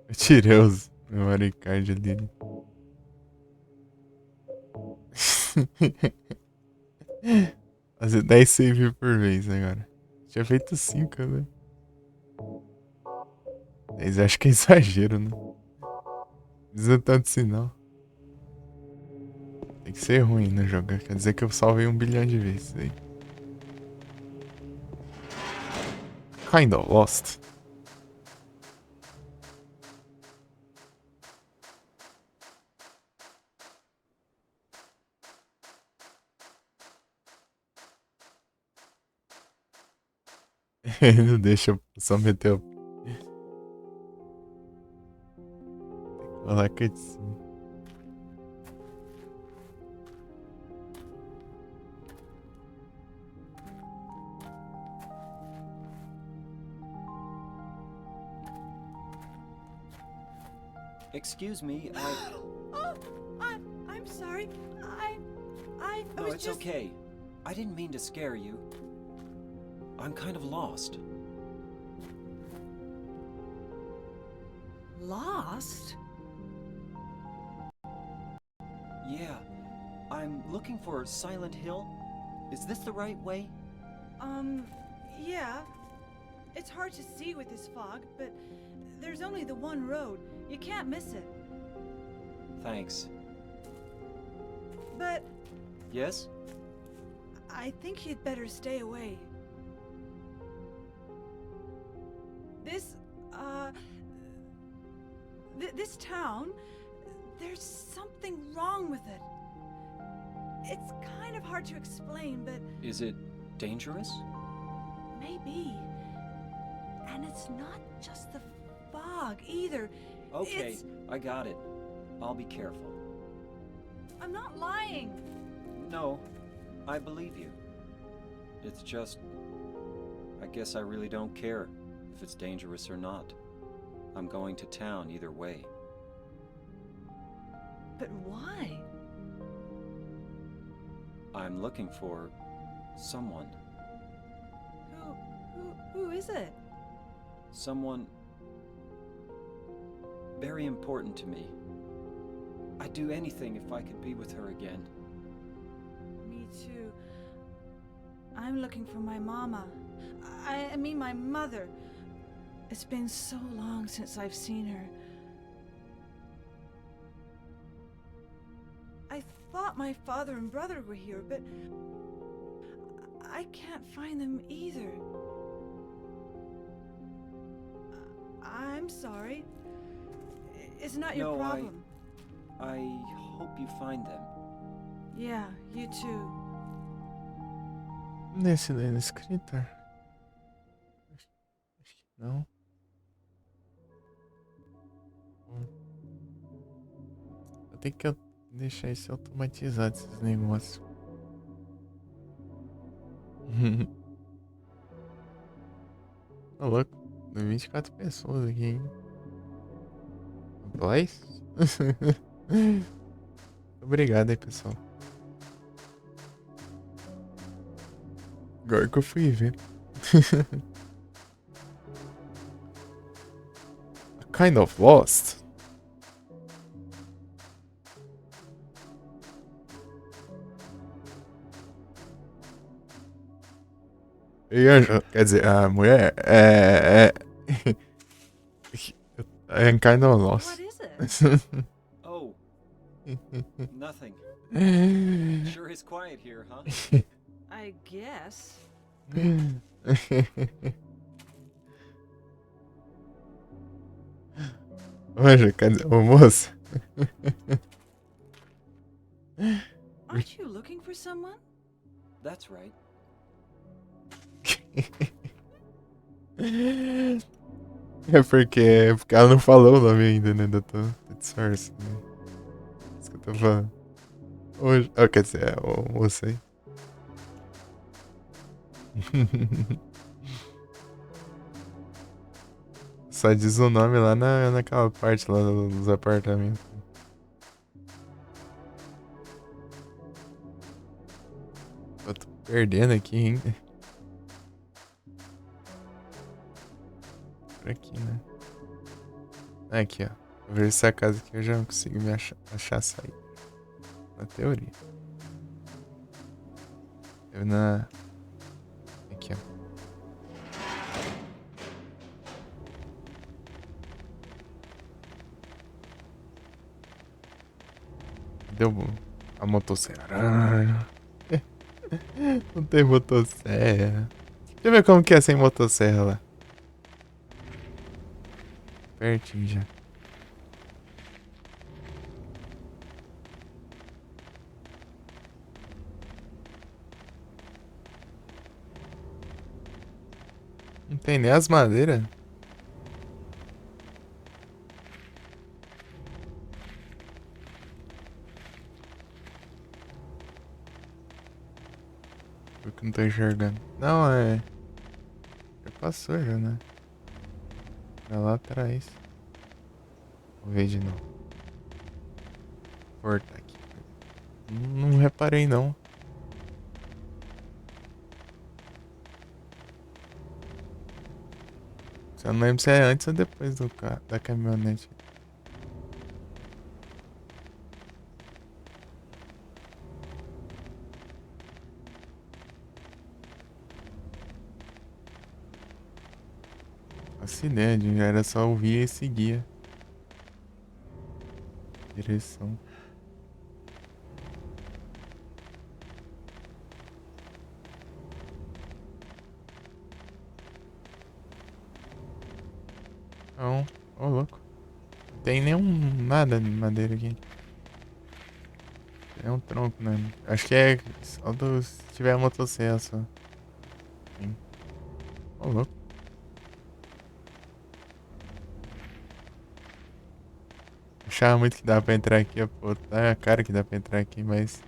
Eu tirei os memory card ali. Fazer 10 save por vez agora. Tinha feito 5, né? 10 acho que é exagero, né? Não precisa tanto assim, não. Tem que ser ruim no jogo. Quer dizer que eu salvei 1 bilhão de vezes aí. Kinda lost. Não deixa eu só meter o. Tem que falar cutscene. Excuse me, Oh, I'm sorry. I No, was it's just... okay. I didn't mean to scare you. I'm kind of lost. Lost? Yeah, I'm looking for Silent Hill. Is this the right way? Yeah. It's hard to see with this fog, but there's only the one road. You can't miss it. Thanks. But Yes? I think you'd better stay away. This, this town, there's something wrong with it. It's kind of hard to explain, but Is it dangerous? maybe. And it's not just the fog either. Okay, It's... I got it. I'll be careful. I'm not lying. No, I believe you. It's just... I guess I really don't care if it's dangerous or not. I'm going to town either way. But why? I'm looking for... someone. Who is it? Someone... very important to me. I'd do anything if I could be with her again. Me too. I'm looking for my mama. I mean my mother. It's been so long since I've seen her. I thought my father and brother were here, but I can't find them either. I'm sorry. It's not your No, problem. I hope you find them. Yeah, you too. Nesse daí na escrita? Acho que não. Eu tenho que deixar isso automatizado, esses negócios. Ô louco, 24 pessoas aqui, hein? Boys? Obrigado aí, pessoal. Agora que eu fui ver. Kind of lost. Quer dizer, a mulher é kind of lost. What is it? Oh, nothing. Sure is quiet here, huh? I guess. Manja, cadê? Ô moça. Aren't you looking for someone? That's right. É porque ela não falou o nome ainda, né? Da source, né? Isso que eu tô falando. Hoje. Oh, quer dizer, é o moço aí. Só diz o nome lá naquela parte lá dos apartamentos. Eu tô perdendo aqui, hein? Por aqui, né? Aqui, ó. Vou ver essa casa aqui eu já consigo me achar sair. Na teoria. Eu aqui, ó. Deu a motosserra. Não tem motosserra. Deixa eu ver como que é sem motosserra lá. Pertinho já. Não tem nem as madeiras. Eu que não tô enxergando. Não, é. Já passou já, né? É lá atrás. Vou ver de novo. Cortar aqui. Não reparei não. Só não lembro se é antes ou depois da caminhonete. Acidente, era só ouvir e seguir. Direção. Não. Ô, louco. Não tem nenhum nada de madeira aqui. É um tronco, né? Acho que é só se tiver a motosserra só. Sim. Ô, louco. Achava muito que dá pra entrar aqui, pô. Tá a cara que dá pra entrar aqui, mas...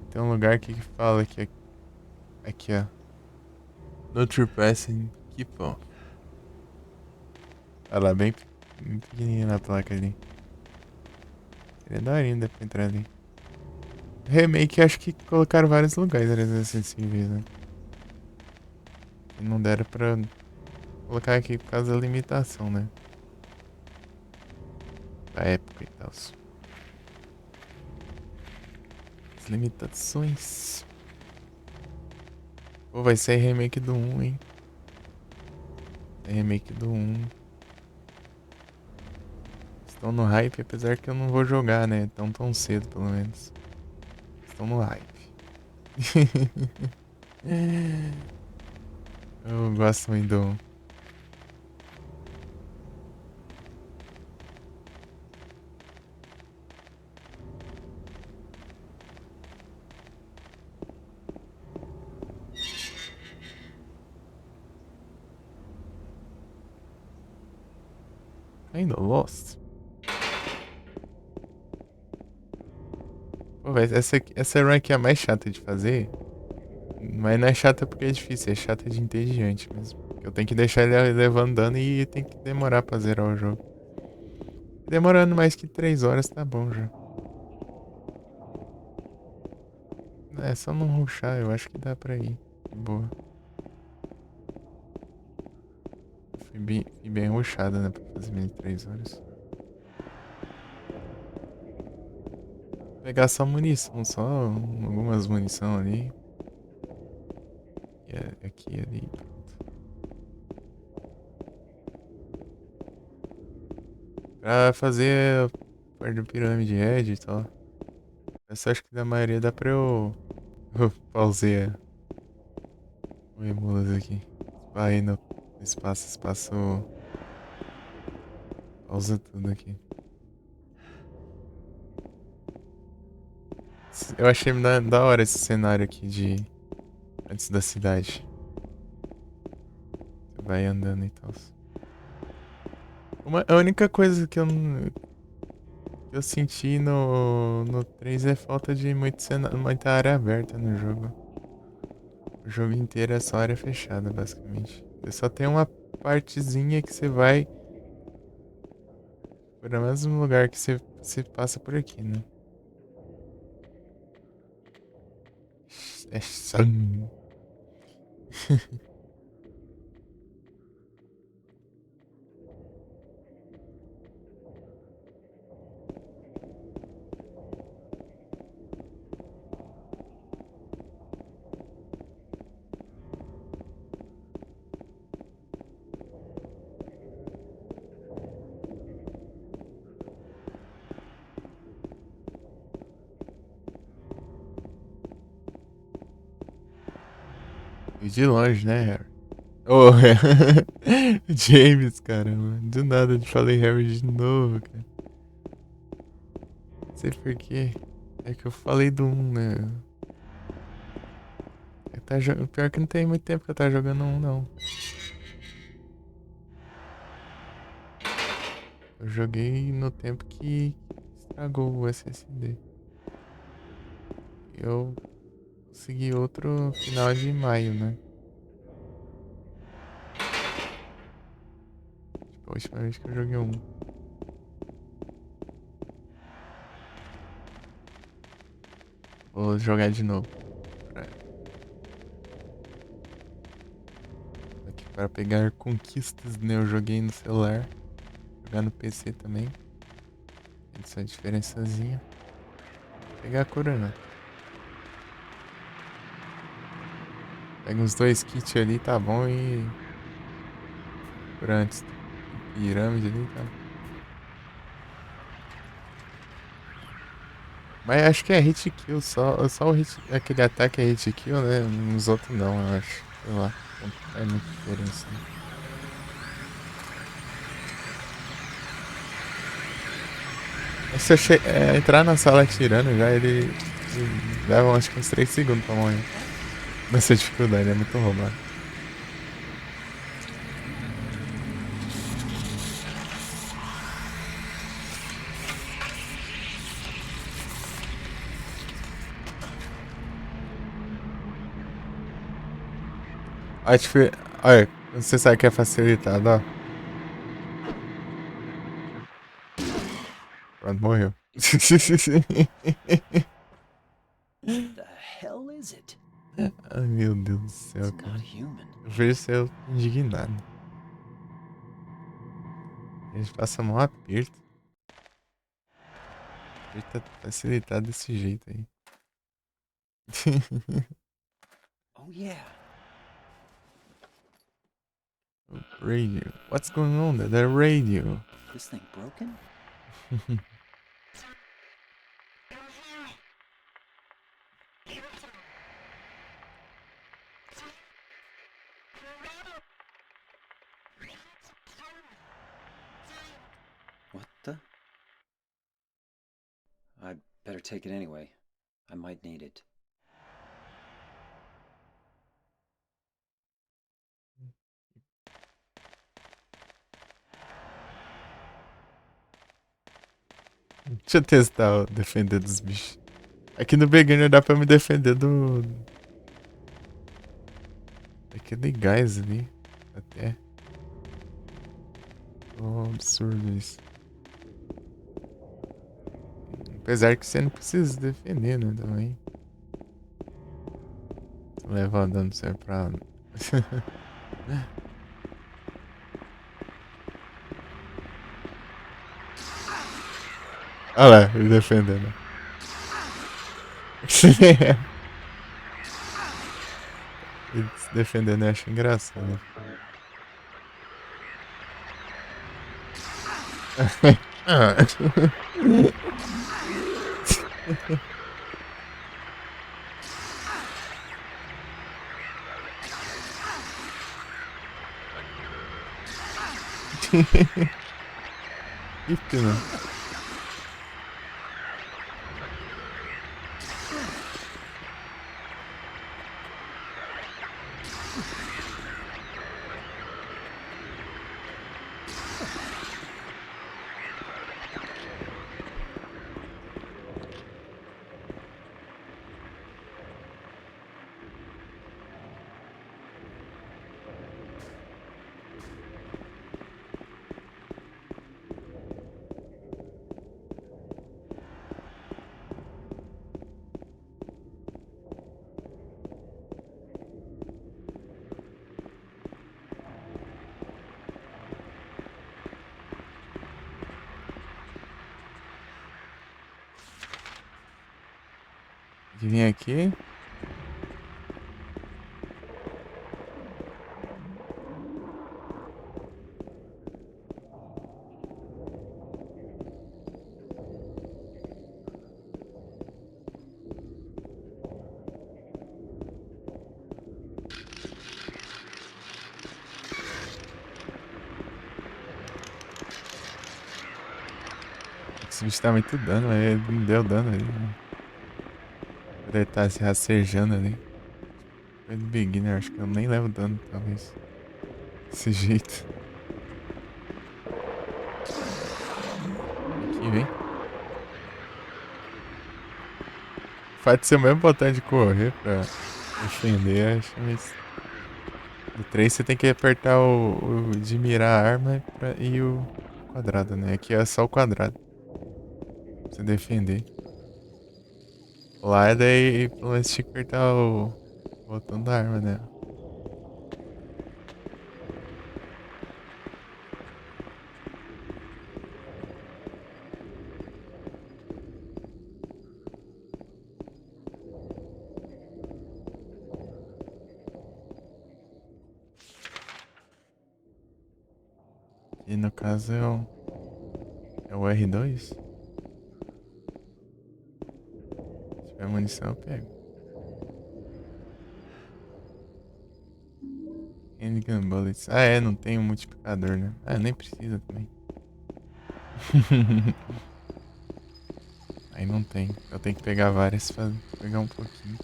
Tem um lugar aqui que fala que... Aqui, ó. No trespassing, keep off. Olha lá, bem pequenininha na placa ali. Seria da hora ainda pra entrar ali. Remake, acho que colocaram vários lugares acessíveis, né? E não deram pra colocar aqui por causa da limitação, né? Da época e tal. As limitações. Pô, vai sair remake do 1, hein? É remake do 1. Estão no hype, apesar que eu não vou jogar, né? Tão cedo, pelo menos. Estão no hype. Eu gosto muito do 1. Ainda Lost. Pô, véio, essa run aqui é a mais chata de fazer. Mas não é chata porque é difícil, é chata de entediante mesmo. Eu tenho que deixar ele levando dano e tem que demorar pra zerar o jogo. Demorando mais que 3 horas tá bom já. É só não rushar, eu acho que dá pra ir. De boa. Fui bem rushada, né? Pra fazer menos de 3 horas. Pegar só munição, só algumas munição ali. E aqui e ali, pronto. Pra fazer a parte do Pirâmide Red e tal. Essa acho que da maioria dá pra eu pausei o emulas aqui. Vai no espaço. Pausa tudo aqui. Eu achei da hora esse cenário aqui de antes da cidade. Você vai andando e tal. A única coisa que eu senti no 3 é falta de muita área aberta no jogo. O jogo inteiro é só área fechada, basicamente. Só tem uma partezinha que você vai por o mesmo lugar que você passa por aqui, né? É sangue. E de longe, né, Harry? Oh, James, caramba. Do nada eu falei Harry de novo, cara. Não sei porquê. É que eu falei do 1, né? Pior que não tem muito tempo que eu tava jogando 1, não. Eu joguei no tempo que estragou o SSD. Eu consegui outro final de maio, né? Tipo, a última vez que eu joguei 1. Vou jogar de novo. Aqui para pegar conquistas, né? Eu joguei no celular. Jogar no PC também. Essa diferençazinha. Pegar a corona. Pega uns 2 kits ali, tá bom, e... Por antes. Pirâmide ali, tá. Mas acho que é hit kill, só o hit, aquele ataque é hit kill, né? Os outros não, eu acho. Sei lá. Não faz muita diferença, né? Se eu entrar na sala atirando já, ele leva acho que uns 3 segundos pra morrer. Nessa dificuldade, é muito roubado. Acho que. Olha, você sabe que é facilitado, ó. Pronto, morreu. The hell is it? Ai, meu Deus do céu, It's cara. not human. Eu vejo você indignado. A gente passa mó aperto. Aperto facilitado desse jeito aí. Oh yeah. Radio. What's going on there? The radio. This thing broken? What the? I'd better take it anyway. I might need it. Deixa eu testar o defender dos bichos. Aqui no Beginner dá pra me defender do... Daquele gás ali. Até. Oh, absurdo isso. Apesar que você não precisa se defender, né, também. Levar o dano serve pra... Olha lá, ele defendendo. Ele se defendendo eu acho engraçado. Que pena. De vir aqui. Esse bicho tá muito dano, ele não deu dano ali, né? Ele tá se rastejando ali. Foi do beginner, acho que eu nem levo dano, talvez. Desse jeito. Aqui, vem. Faz ser o mesmo botão de correr pra defender, acho, mas... No 3 você tem que apertar o de mirar a arma e o quadrado, né? Aqui é só o quadrado. Pra você defender. Lá é daí, pelo menos tinha que apertar o botão da arma, né? E no caso é o R2. Se tiver munição eu pego. Handgun bullets. Ah é, não tem um multiplicador, né? Ah, nem precisa também. Aí não tem. Eu tenho que pegar várias pra pegar um pouquinho.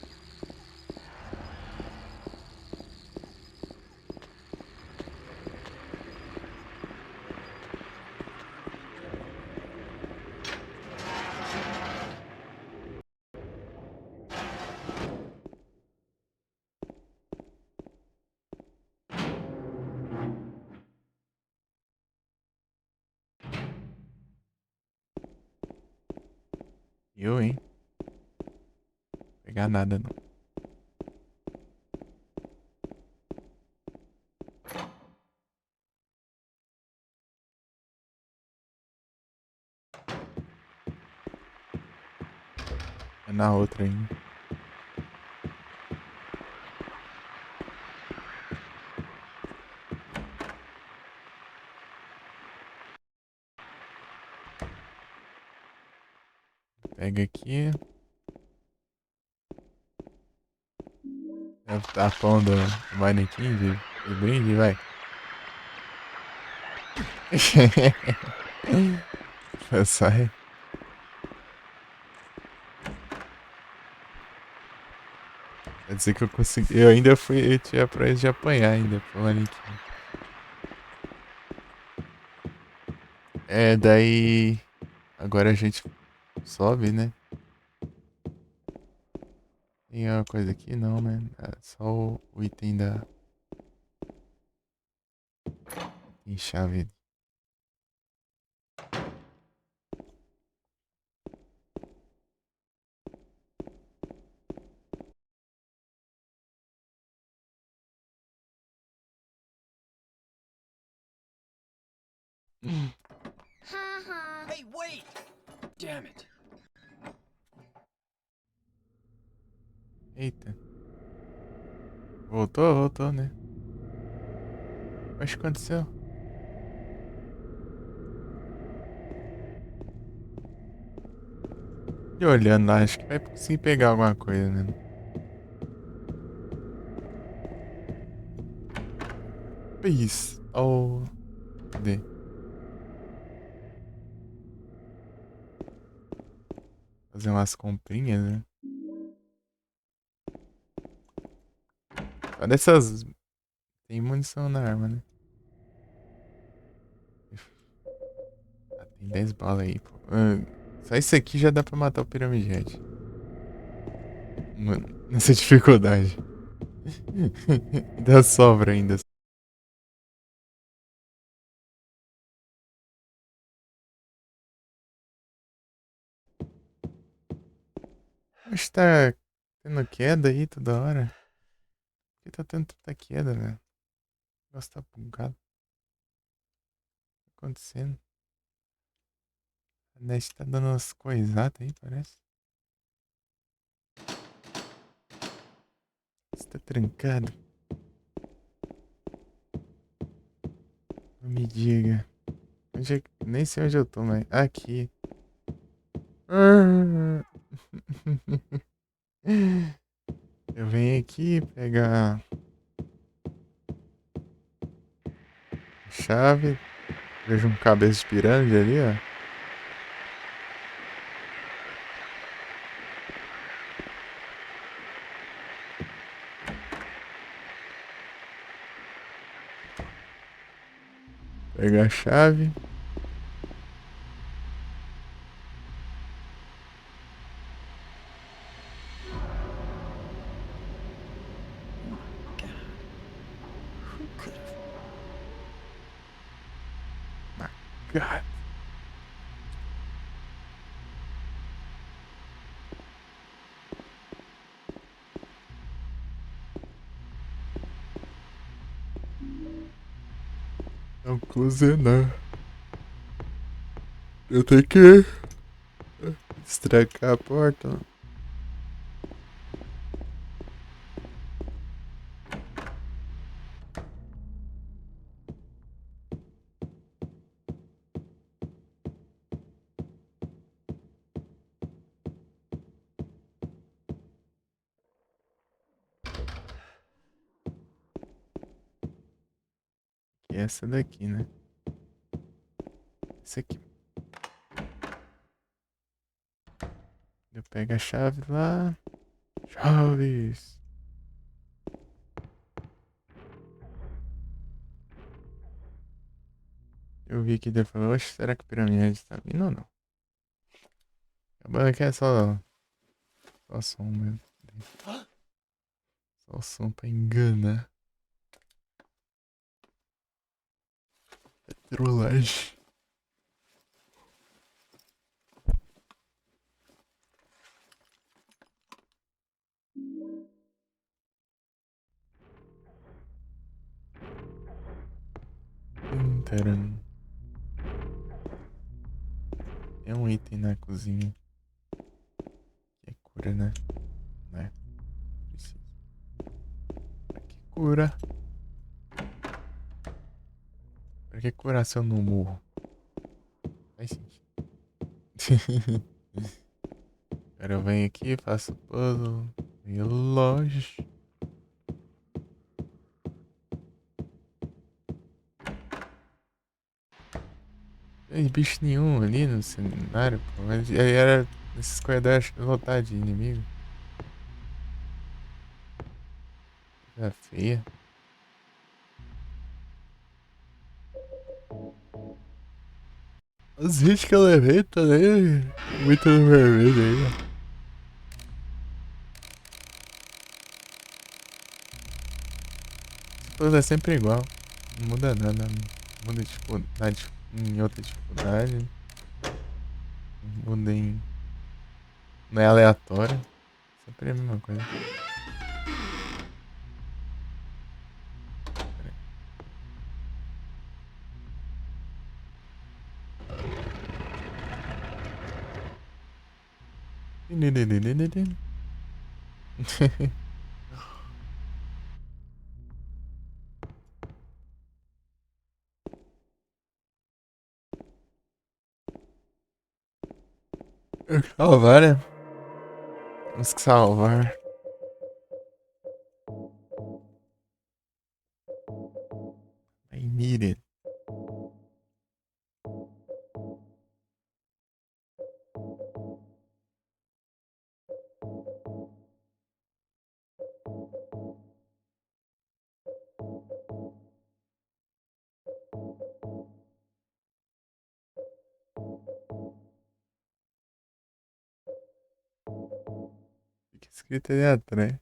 Eu, hein? Vou pegar nada não. É na outra ainda. Pega aqui. É o tapão do manequim de brinde, vai. Sai. Quer dizer que eu consegui. Eu ainda fui. Eu tinha pra isso de apanhar ainda pro manequim. É, daí. Agora a gente sobe, né? Tem alguma coisa aqui? Não, né? É só o item da. Tem chave. Haha. Hey, wait! Damn it. Eita. Voltou, né? Mas o que aconteceu? E olhando lá, acho que vai conseguir pegar alguma coisa, né? Isso. Oh. Cadê? Fazer umas comprinhas, né? Só dessas. Tem munição na arma, né? Ah, tem 10 balas aí, pô. Só isso aqui já dá pra matar o Pyramid Head. Mano, nessa dificuldade. Ainda sobra ainda. Mas tá tendo queda aí toda hora. Por que tá tendo tanta queda, velho? O negócio tá bugado. O que tá acontecendo? A net tá dando umas coisadas aí, parece. Você tá trancado. Não me diga. Nem sei onde eu tô, mas. Aqui. Eu venho aqui pegar a chave. Vejo um cabeça de pirâmide ali, ó. Pegar a chave. Who could have? God. Não close não. Eu tenho que destrancar a porta. E essa daqui, né? Essa aqui. pega a chave lá. Chaves. Eu vi que ele falou, oxe, será que o Pirâmide tá vindo ou não? Acabando aqui é só som mesmo. Só som pra enganar. É trollagem. Taran. Tem um item na cozinha. Que é cura, né? Né? Precisa. Pra que cura? Pra que curar se eu não morro? Faz sentido. Agora eu venho aqui, faço o puzzle. Relógio. Não tem bicho nenhum ali no cenário, pô. Mas aí era nesses corredores lotados de inimigo. Coisa feia. Os hits que eu levei também. Muito no vermelho aí, ó. Esse puzzle é sempre igual. Não muda nada. Não muda em outra dificuldade. Não muda em. Não é aleatório. Sempre é a mesma coisa. Salvar, né? Temos que salvar. I need it. Fica escrito ali atrás.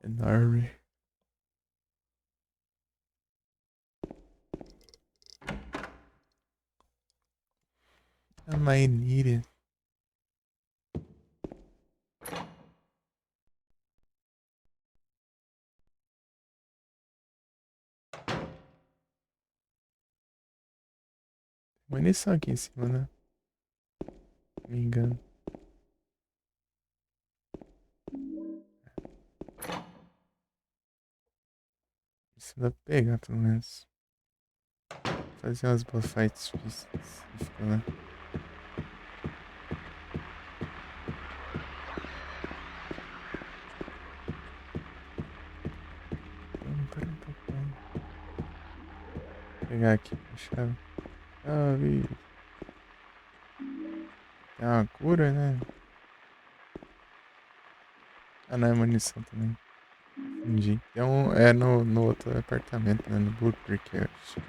Enorme. I might need it. Munição aqui em cima, né? Não me engano. Isso dá pra pegar, pelo menos. Fazer umas boss fights específicas, né? Vou pegar aqui a chave. Chave. Tem uma cura, né? Ah, não, é munição também. Entendi. Tem um. É no outro apartamento, né? No Blue Creek, eu acho.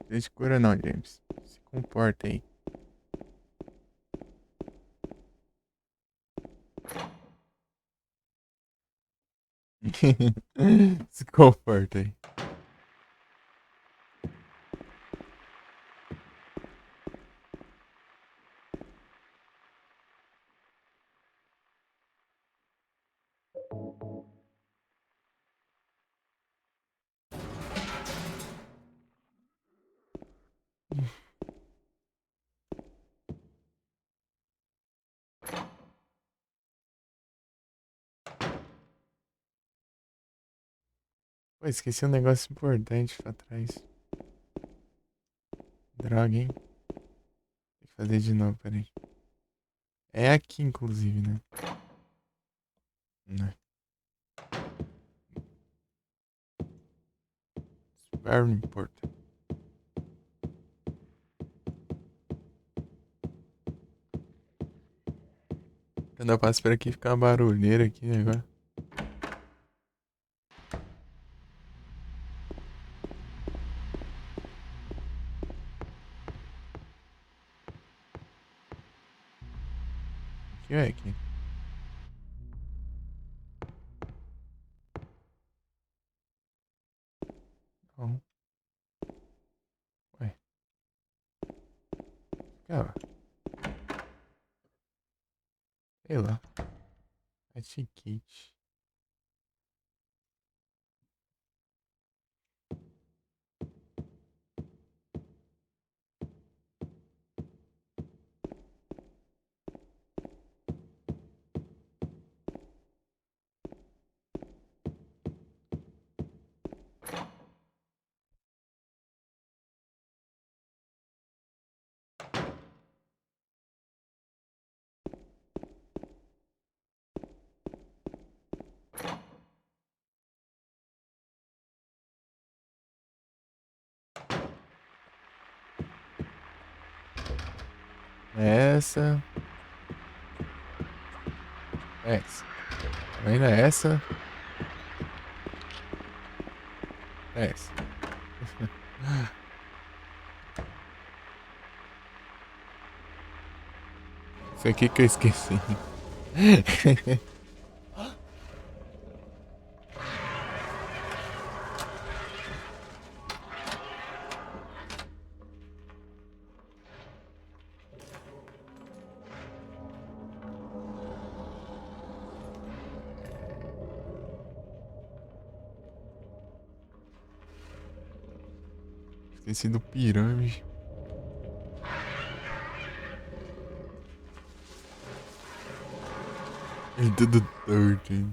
Deixa cura não, James. Se comporta aí. Se comporta aí. Pô, esqueci um negócio importante pra trás. Droga, hein? Tem que fazer de novo, peraí. É aqui, inclusive, né? Não. Very important. Quando eu passo por aqui, fica uma barulheira aqui agora. O que é aqui? Não. Ué. Cara, sei lá. Etiquete. Essa. Essa. Tá vendo essa? Essa. Isso aqui que eu esqueci. Esqueci do pirâmide. E tudo torto, hein?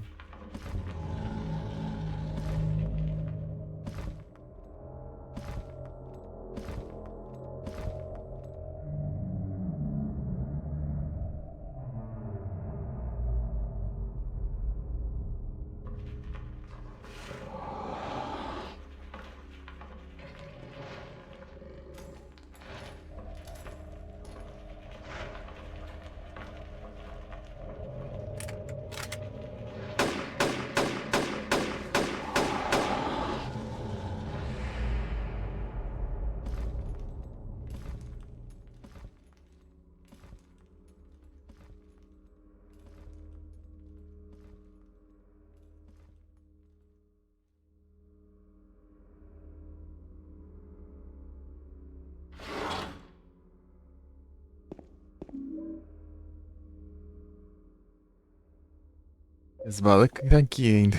As balas tá aqui ainda.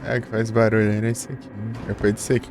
É, que faz barulho, era isso aqui. É pode ser aqui.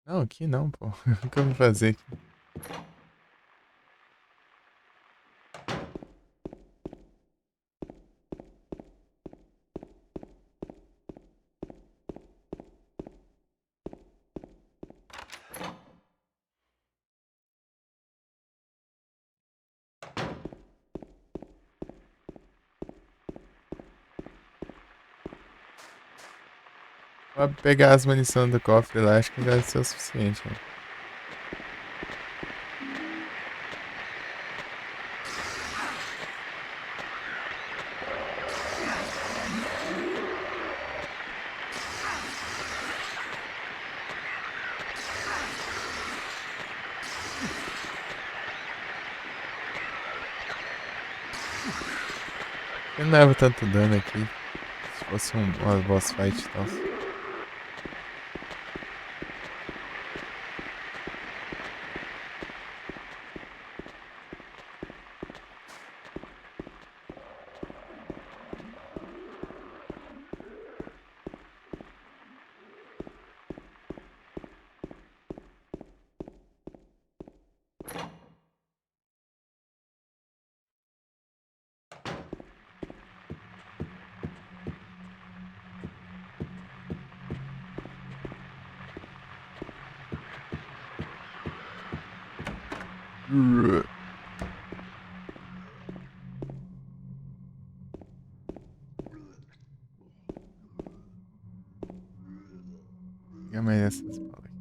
Não, aqui não, pô. O que eu vou fazer aqui? Vou pegar as munições do cofre lá, acho que vai ser o suficiente, né? Eu não dava tanto dano aqui. Se fosse uma boss fight e tal. Pega mais essas bolas aqui.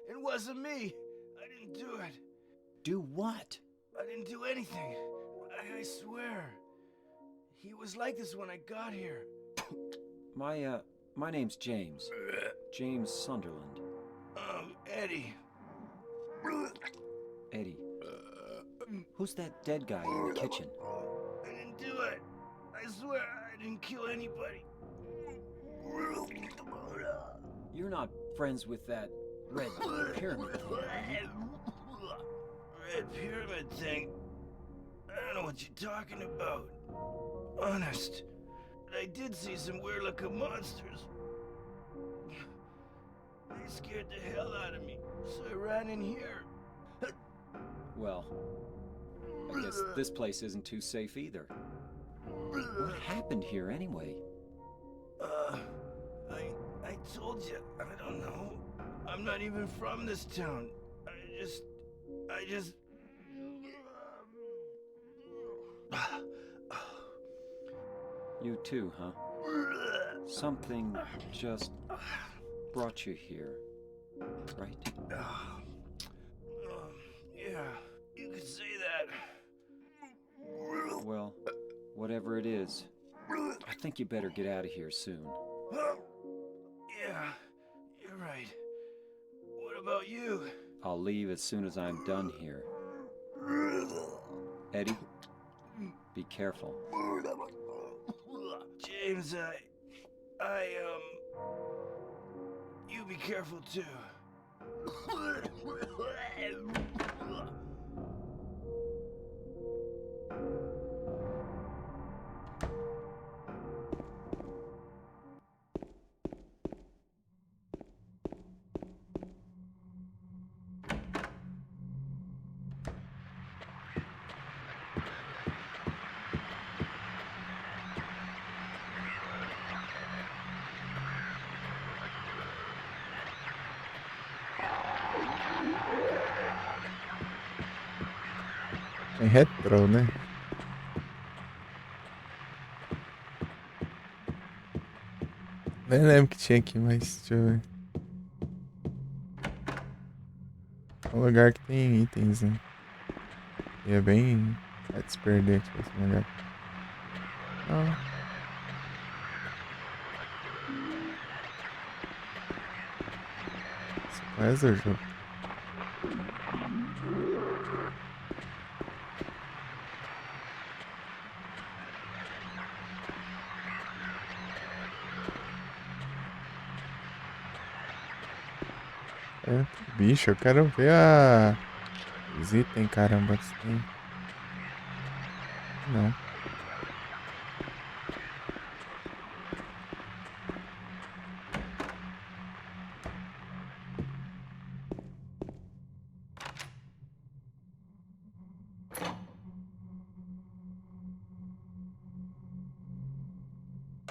It wasn't me. I didn't do it. Do what? I didn't do anything. I swear. He was like this when I got here. My name's James. James Sunderland. Eddie. Eddie. Who's that dead guy in the kitchen? I didn't do it. I swear I didn't kill anybody. You're not friends with that red pyramid thing, are you? Red pyramid thing? I don't know what you're talking about. Honest. But I did see some weird looking monsters. They scared the hell out of me, so I ran in here. Well, I guess this place isn't too safe either. What happened here anyway? I told you, I don't know. I'm not even from this town. I just... You too, huh? Something just brought you here, right? Yeah, you could say that. Well, whatever it is, I think you better get out of here soon. Yeah, you're right. What about you? I'll leave as soon as I'm done here. Eddie, be careful. James, you be careful too. É retrô, né? Nem lembro que tinha aqui, mas deixa eu ver. É um lugar que tem itens, né? E é bem... vai se perder aqui esse lugar. Não. Isso quase o jogo. É, bicho, eu quero ver a... os itens, caramba. Assim. Não.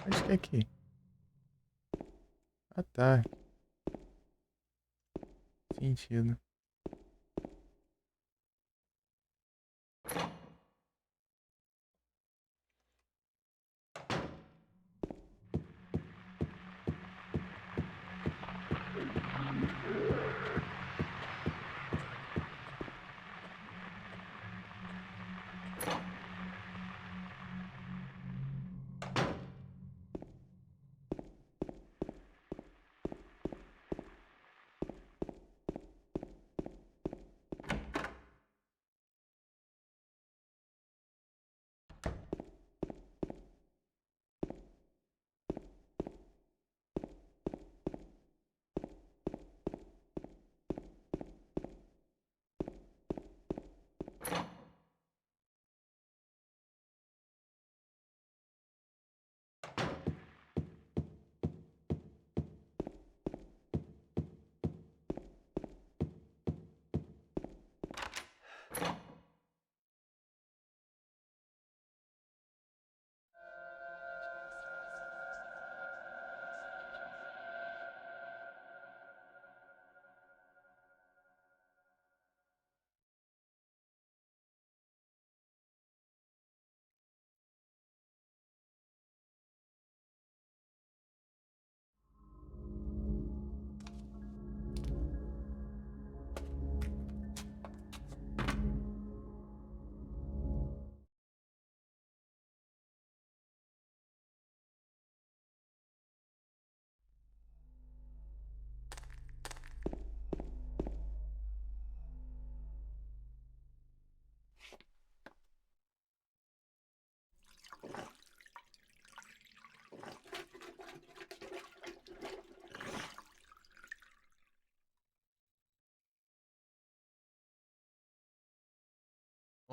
Acho que é aqui. Ah, tá. Sentido.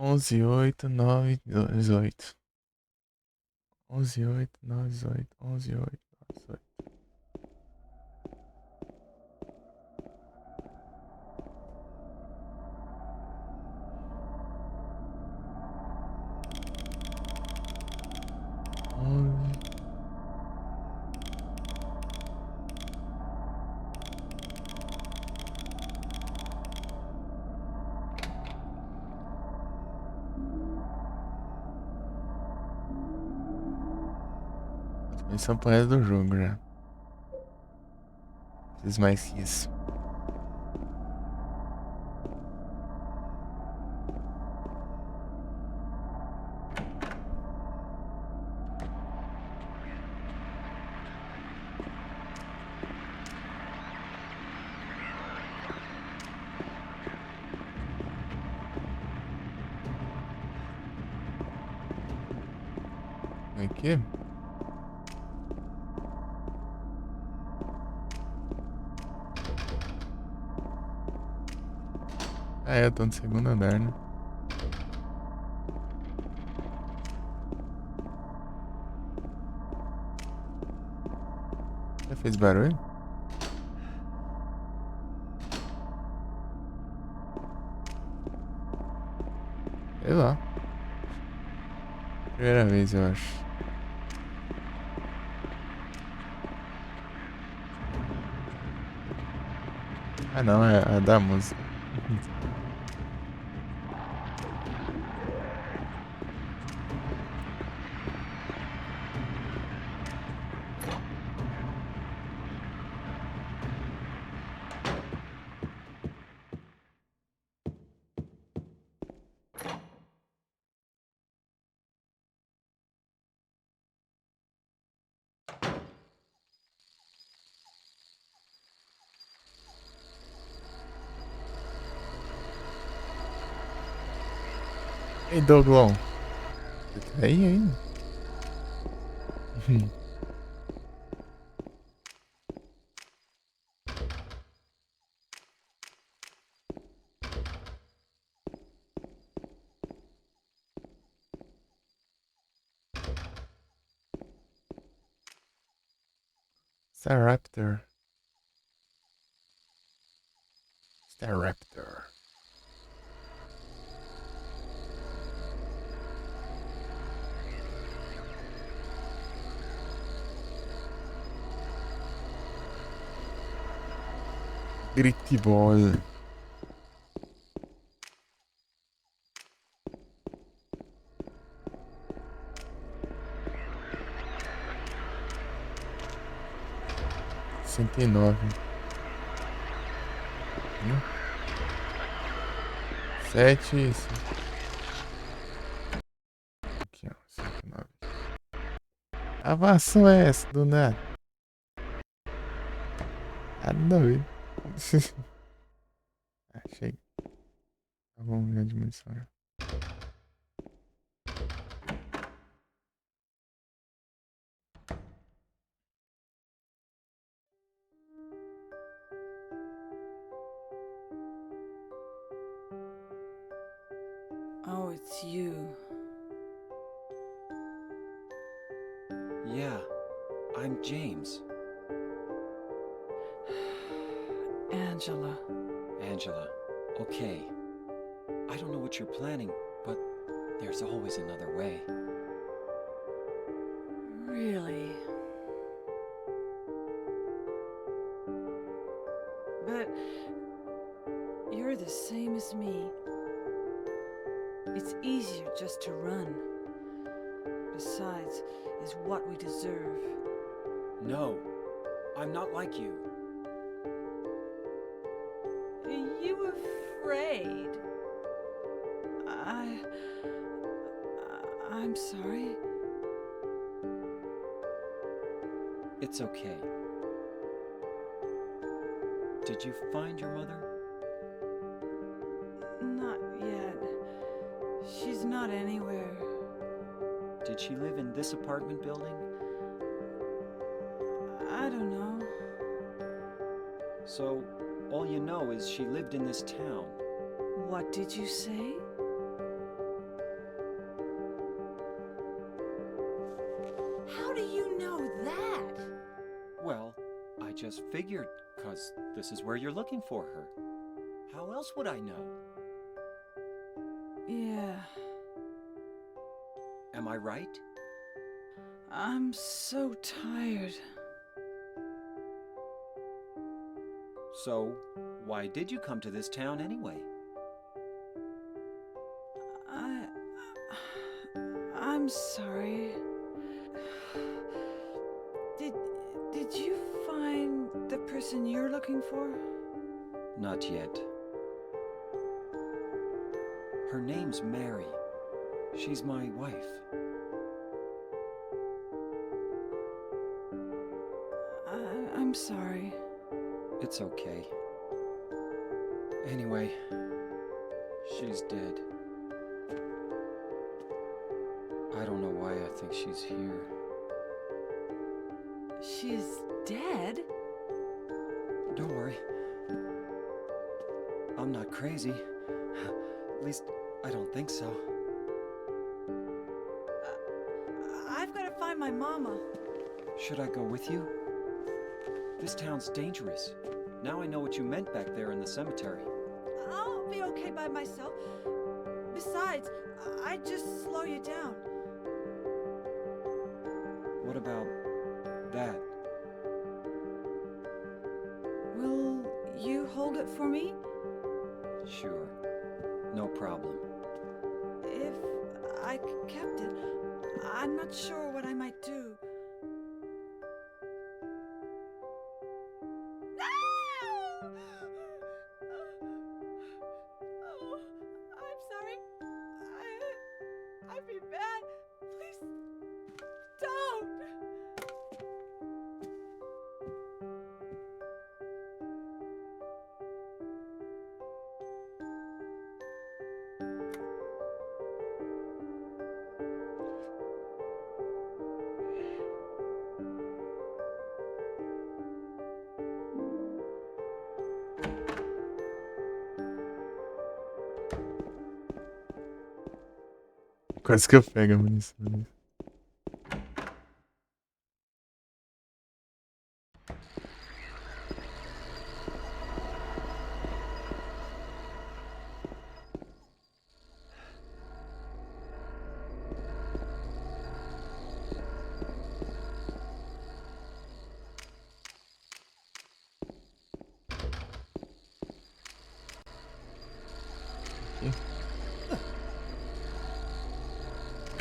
Onze, oito, nove, 18. 11, 8, 9, 18. 11, 8, 9, 18. Começando pro resto do jogo já. Preciso mais que isso. Aqui. Ah, é, eu tô no segundo andar, né? Já fez barulho? Sei lá. Primeira vez, eu acho. Ah, não, é a da música. Ei, Doglon. Você tá aí ainda? Staraptor. Staraptor. Gritibol. Cento e nove. Sete. Aqui, ó. 109. Avação é essa do nada? Ah, doido. Achei. Tá bom, minha dimensão. Oh, it's you. Yeah, I'm James. Angela. Angela, okay. I don't know what you're planning, but there's always another way. Really? But you're the same as me. It's easier just to run. Besides, is what we deserve. No, I'm not like you. Are you afraid? I'm sorry. It's okay. Did you find your mother? Not yet. She's not anywhere. Did she live in this apartment building? I don't know. So, all you know is she lived in this town. What did you say? How do you know that? Well, I just figured, 'cause this is where you're looking for her. How else would I know? Yeah, Am I right? I'm so tired. So, why did you come to this town anyway? I'm sorry. Did you find the person you're looking for? Not yet. Her name's Mary. She's my wife. I'm sorry. It's okay. Anyway, she's dead. I don't know why I think she's here. She's dead? Don't worry. I'm not crazy. At least, I don't think so. I've got to find my mama. Should I go with you? This town's dangerous. Now I know what you meant back there in the cemetery. I'll be okay by myself. Besides, I'd just slow you down. What about that? Will you hold it for me? Sure. No problem. If I kept it, I'm not sure what I might do. No! Oh, I'm sorry. I've been bad. Please don't. Quase que eu pego a munição.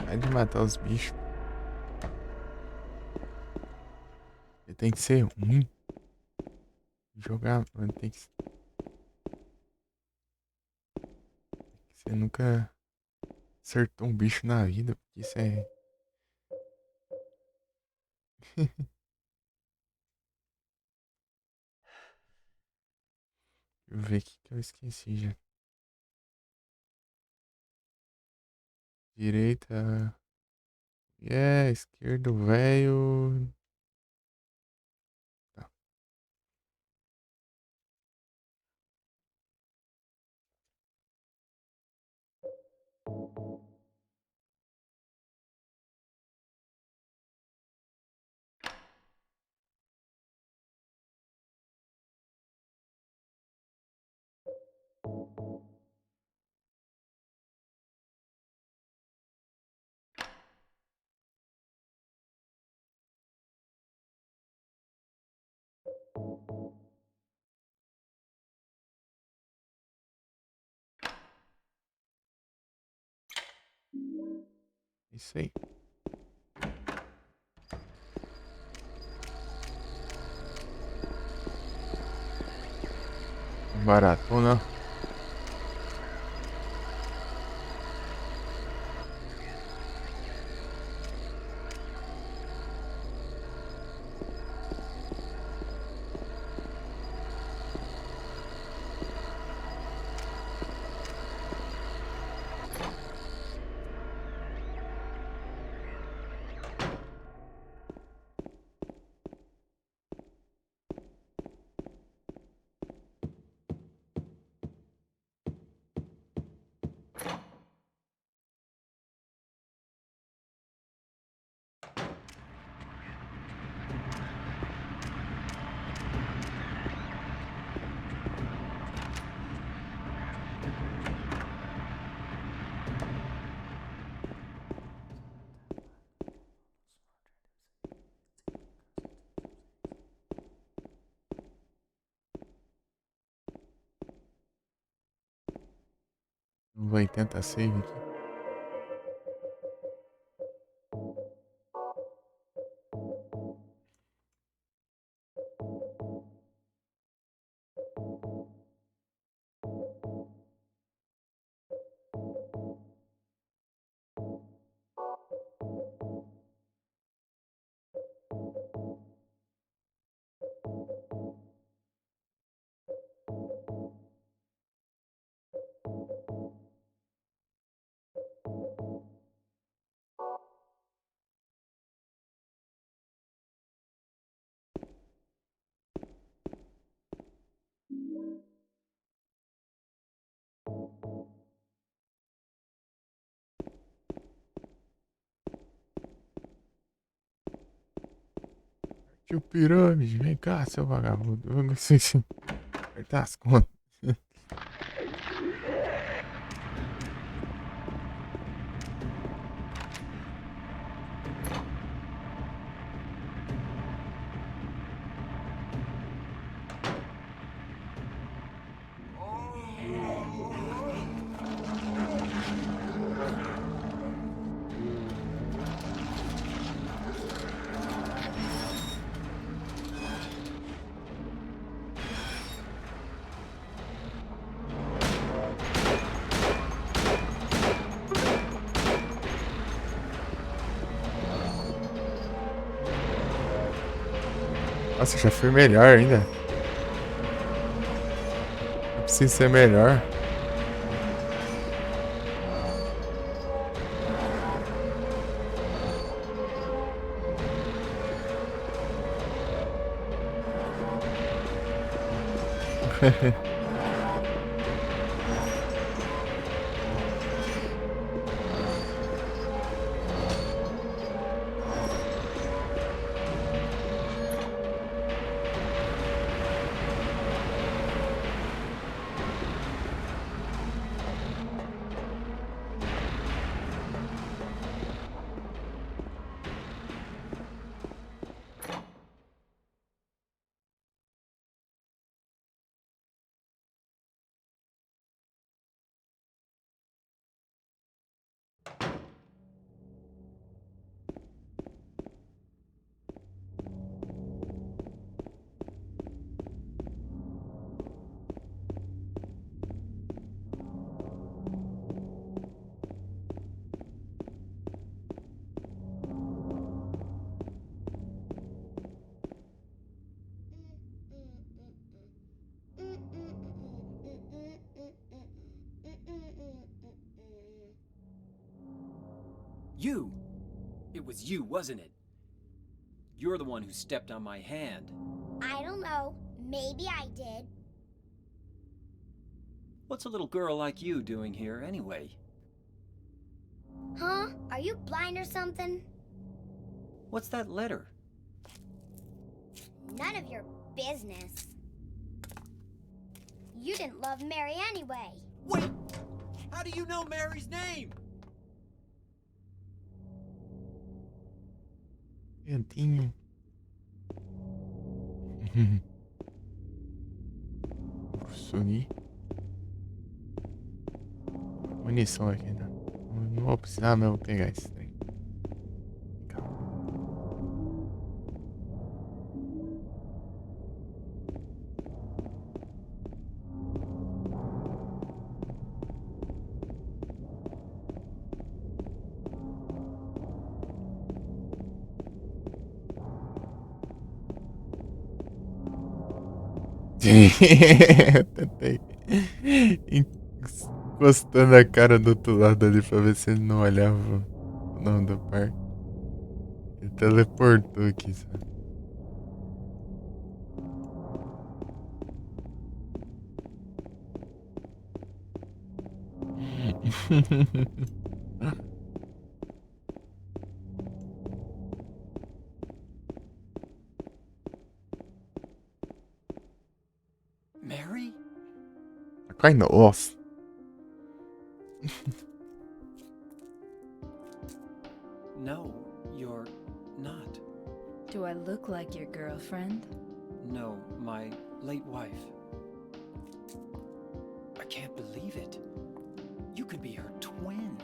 Vai de matar os bichos. Ele tem que ser ruim. Jogar, mano, tem que ser. Você nunca acertou um bicho na vida, porque isso é. Deixa eu ver o que eu esqueci já. Direita. Esquerdo, velho. Tá. Isso aí. Baratona. Vai tentar save aqui. Tio Pirâmide, vem cá, seu vagabundo. Eu não sei se apertar as contas. Nossa, já fui melhor ainda. Eu preciso ser melhor. You! It was you, wasn't it? You're the one who stepped on my hand. I don't know. Maybe I did. What's a little girl like you doing here, anyway? Huh? Are you blind or something? What's that letter? None of your business. You didn't love Mary anyway. Wait! How do you know Mary's name? Cantinho. Consumir. Munição aqui, né? Não vou precisar mesmo pegar esse trem. Calma. Eu tentei encostando a cara do outro lado ali pra ver se ele não olhava o nome do parque. Ele teleportou aqui, sabe? Mary? Kinda off. No, you're not. Do I look like your girlfriend? No, my late wife. I can't believe it. You could be her twin.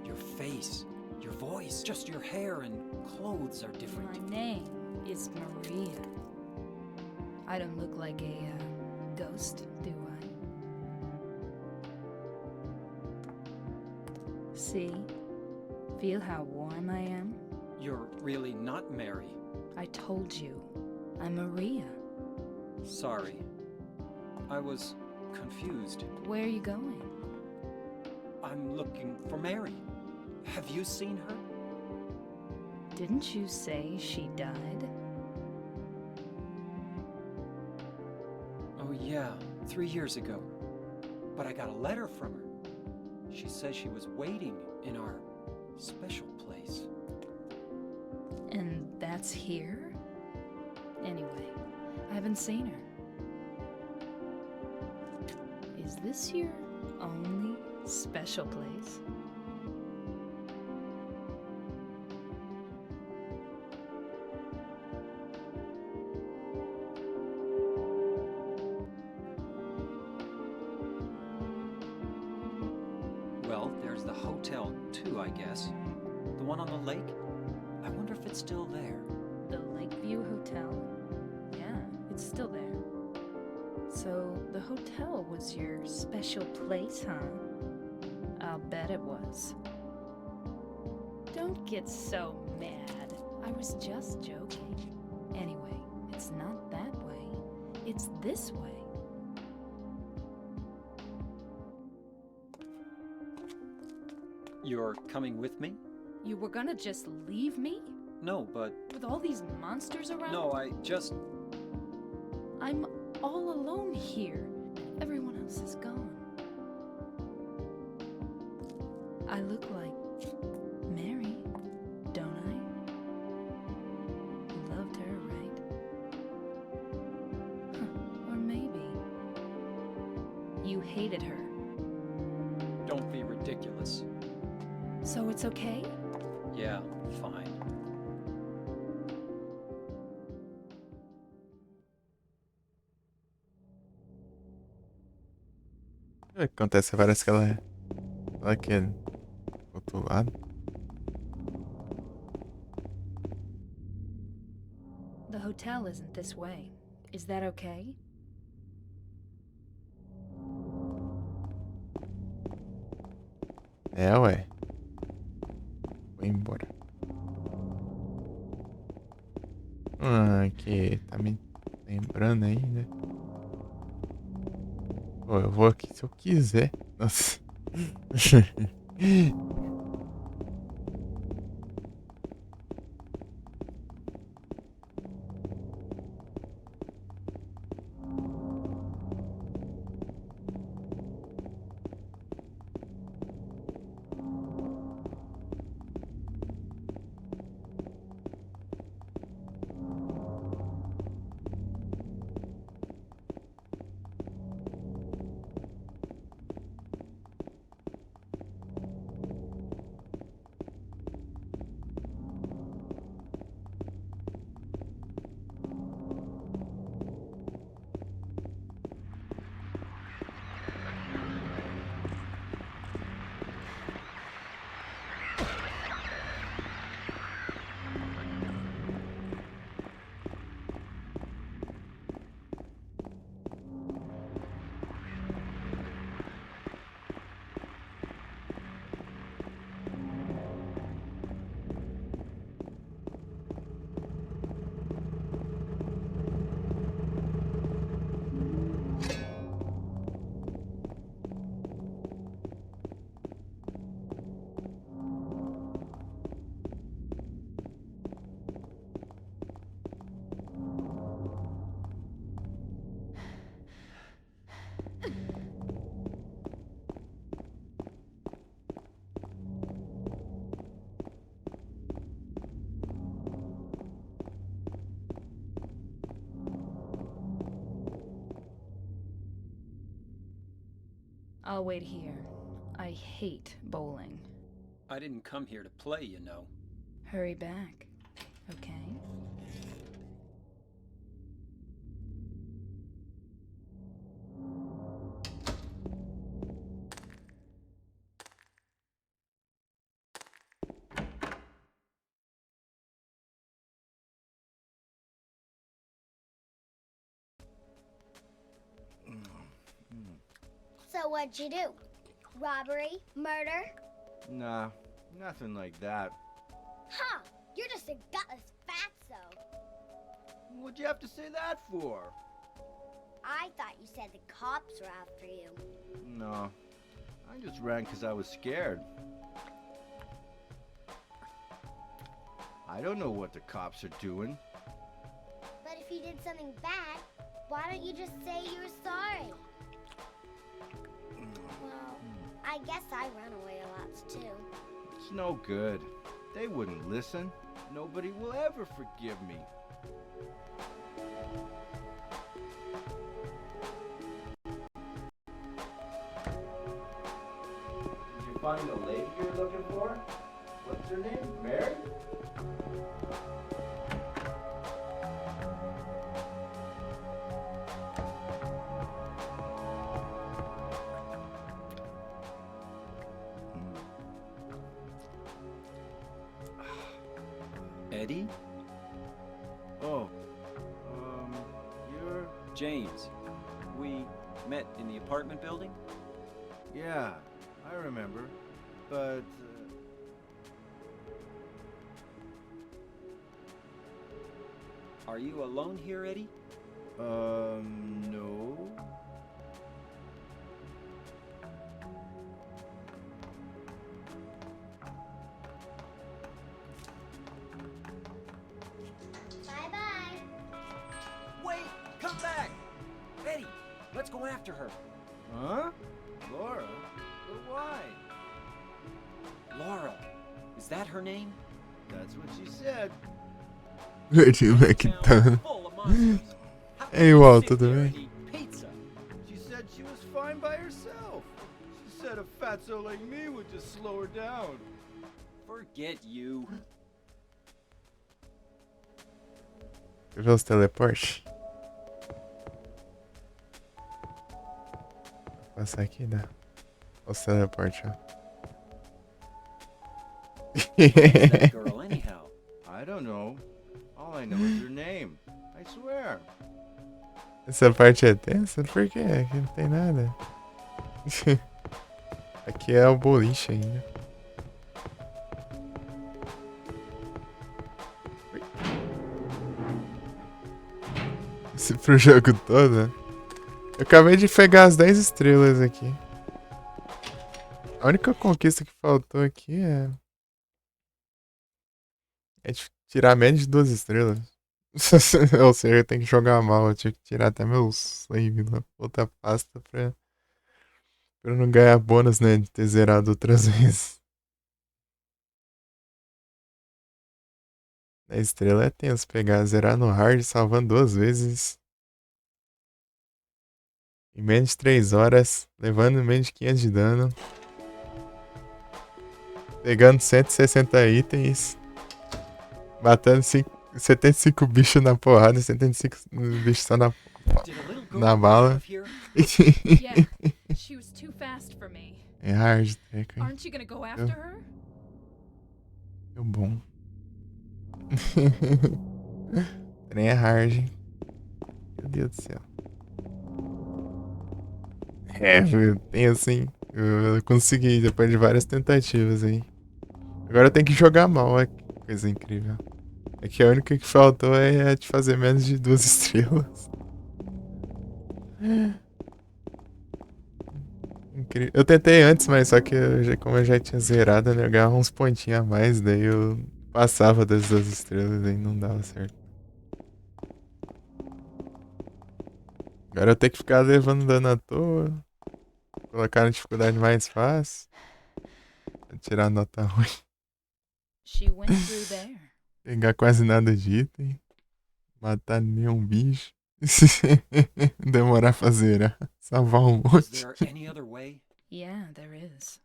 Your face, your voice, just your hair and clothes are different. My name is Maria. I don't look like a ghost, do I? See? Feel how warm I am? You're really not Mary. I told you. I'm Maria. Sorry. I was confused. Where are you going? I'm looking for Mary. Have you seen her? Didn't you say she died? Oh yeah, 3 years ago. But I got a letter from her. She says she was waiting in our special place. And that's here? Anyway, I haven't seen her. Is this your only special place? Well, there's the hotel too, I guess. The one on the lake? I wonder if it's still there. The Lakeview Hotel? Yeah, it's still there. So, the hotel was your special place, huh? I'll bet it was. Don't get so mad. I was just joking. Anyway, it's not that way. It's this way. You're coming with me? You were gonna just leave me? No, but... With all these monsters around? No, I just... I'm all alone here. Everyone else is gone. I look like Mary, don't I? You loved her, right? Huh. Or maybe you hated her. Don't be ridiculous. So it's okay? Yeah, fine. O que acontece? Parece que ela é aqui do outro lado. The hotel isn't this way. Is that okay? É, ué. Vou embora. Que tá me lembrando ainda. Pô, eu vou aqui se eu quiser. Nossa. I'll wait here. I hate bowling. I didn't come here to play, you know. Hurry back, okay? So what'd you do? Robbery? Murder? Nah, nothing like that. Huh, you're just a gutless fatso. What'd you have to say that for? I thought you said the cops were after you. No, I just ran 'cause I was scared. I don't know what the cops are doing. But if you did something bad, why don't you just say you were sorry? Well, I guess I run away a lot too. It's no good. They wouldn't listen. Nobody will ever forgive me. Did you find the lady you're looking for? What's her name? Mary? Eddie? Oh, you're... James. We met in the apartment building? Yeah, I remember. But, Are you alone here, Eddie? no. Bye-bye. Wait! Come back! Eddie, let's go after her. Huh? Laura? But why? Laura. Is that her name? That's what she said. Where'd you make it done? Full of monsters. How can Hey, you Walt, sit tudo here bem? and eat pizza? She said she was fine by herself. She said a fatso like me would just slow her down. Forget you. Você viu os teleportes? Vou passar aqui, dá. Os teleportes, ó. Who's that girl, anyhow? I don't know. All I know is her name. I swear. Essa parte é tensa? Por quê? Aqui não tem nada. Aqui é o boliche ainda. Ui. Isso pro jogo todo? Eu acabei de pegar as 10 estrelas aqui. A única conquista que faltou aqui é de tirar menos de 2 estrelas. Ou seja, eu tenho que jogar mal. Eu tinha que tirar até meus save na outra pasta pra eu não ganhar bônus, né? De ter zerado outras vezes. 10 estrelas é tenso pegar, zerar no hard, salvando 2 vezes. Em menos de 3 horas, levando menos de 500 de dano. Pegando 160 itens. Matando 75 bichos na porrada, 75 bichos só na, Did a little girl na run bala. out of here? Yeah, she was too fast for me. É hard, treco, hein? Aren't you gonna go after her? Deu bom. Trem é hard, hein? Meu Deus do céu. Tem assim. Eu consegui depois de várias tentativas aí. Agora eu tenho que jogar mal, olha que coisa incrível. É que a única que faltou é de fazer menos de 2 estrelas. Incrível. Eu tentei antes, mas só que como eu já tinha zerado, né, eu ganhava uns pontinhos a mais, daí eu passava das 2 estrelas e não dava certo. Agora eu tenho que ficar levando dano à toa. Colocar na dificuldade mais fácil. Pra tirar nota ruim. She went through there. Pegar quase nada de item. Matar nenhum bicho. Demorar pra zerar. Salvar um Is monte. there any other way? Yeah, there is.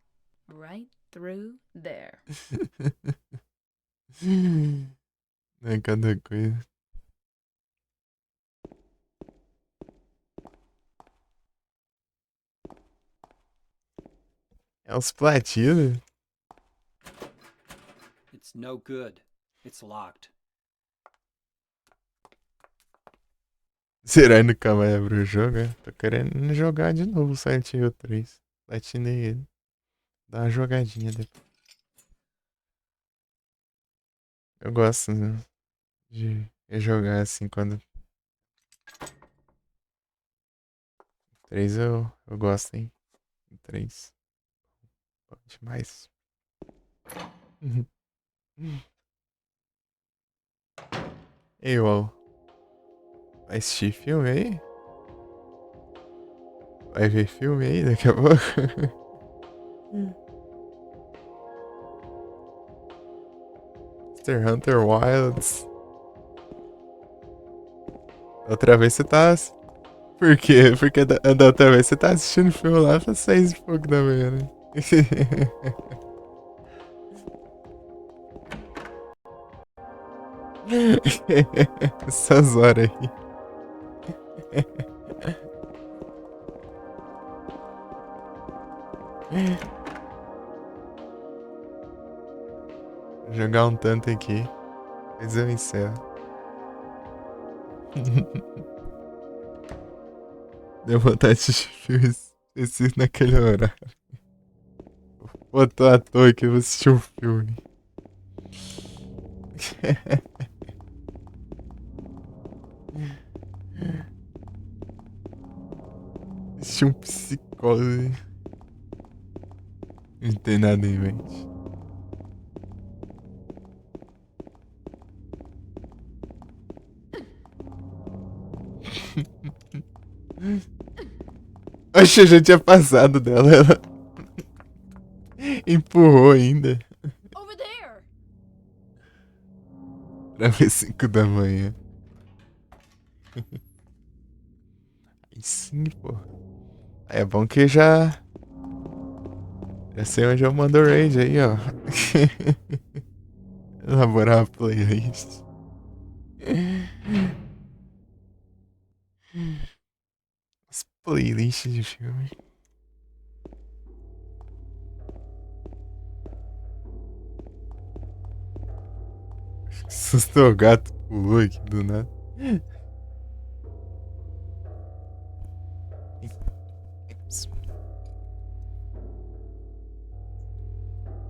Right through there. É cada coisa. É os platinos? It's no good. It's locked. Será que nunca mais abre o jogo? É? Tô querendo jogar de novo o Silent Hill 3. Platinei ele. Dá uma jogadinha depois. Eu gosto, né, de jogar assim quando. 3 eu gosto, hein? 3. Bom demais. Ei, UOL. Vai assistir filme aí? Vai ver filme aí daqui a pouco? Monster Hunter Wilds. Outra vez você tá. Por quê? Porque da outra vez você tá assistindo filme lá às 6h pouco da manhã, né? Essas horas aí. Vou jogar um tanto aqui. Mas eu encerro. Deu vontade de assistir filmes específicos naquele horário. Pô, tô à toa que eu vou assistir um filme. Assistir um Psicose. Não tem nada em mente. Oxe, eu já tinha passado dela. Ela empurrou ainda. Over there! Pra ver 5 da manhã. Aí sim, pô. Aí é bom que já sei onde eu mando o raid aí, ó. Elaborar a playlist. As playlists de filme. Assustou o gato, pulou aqui do nada.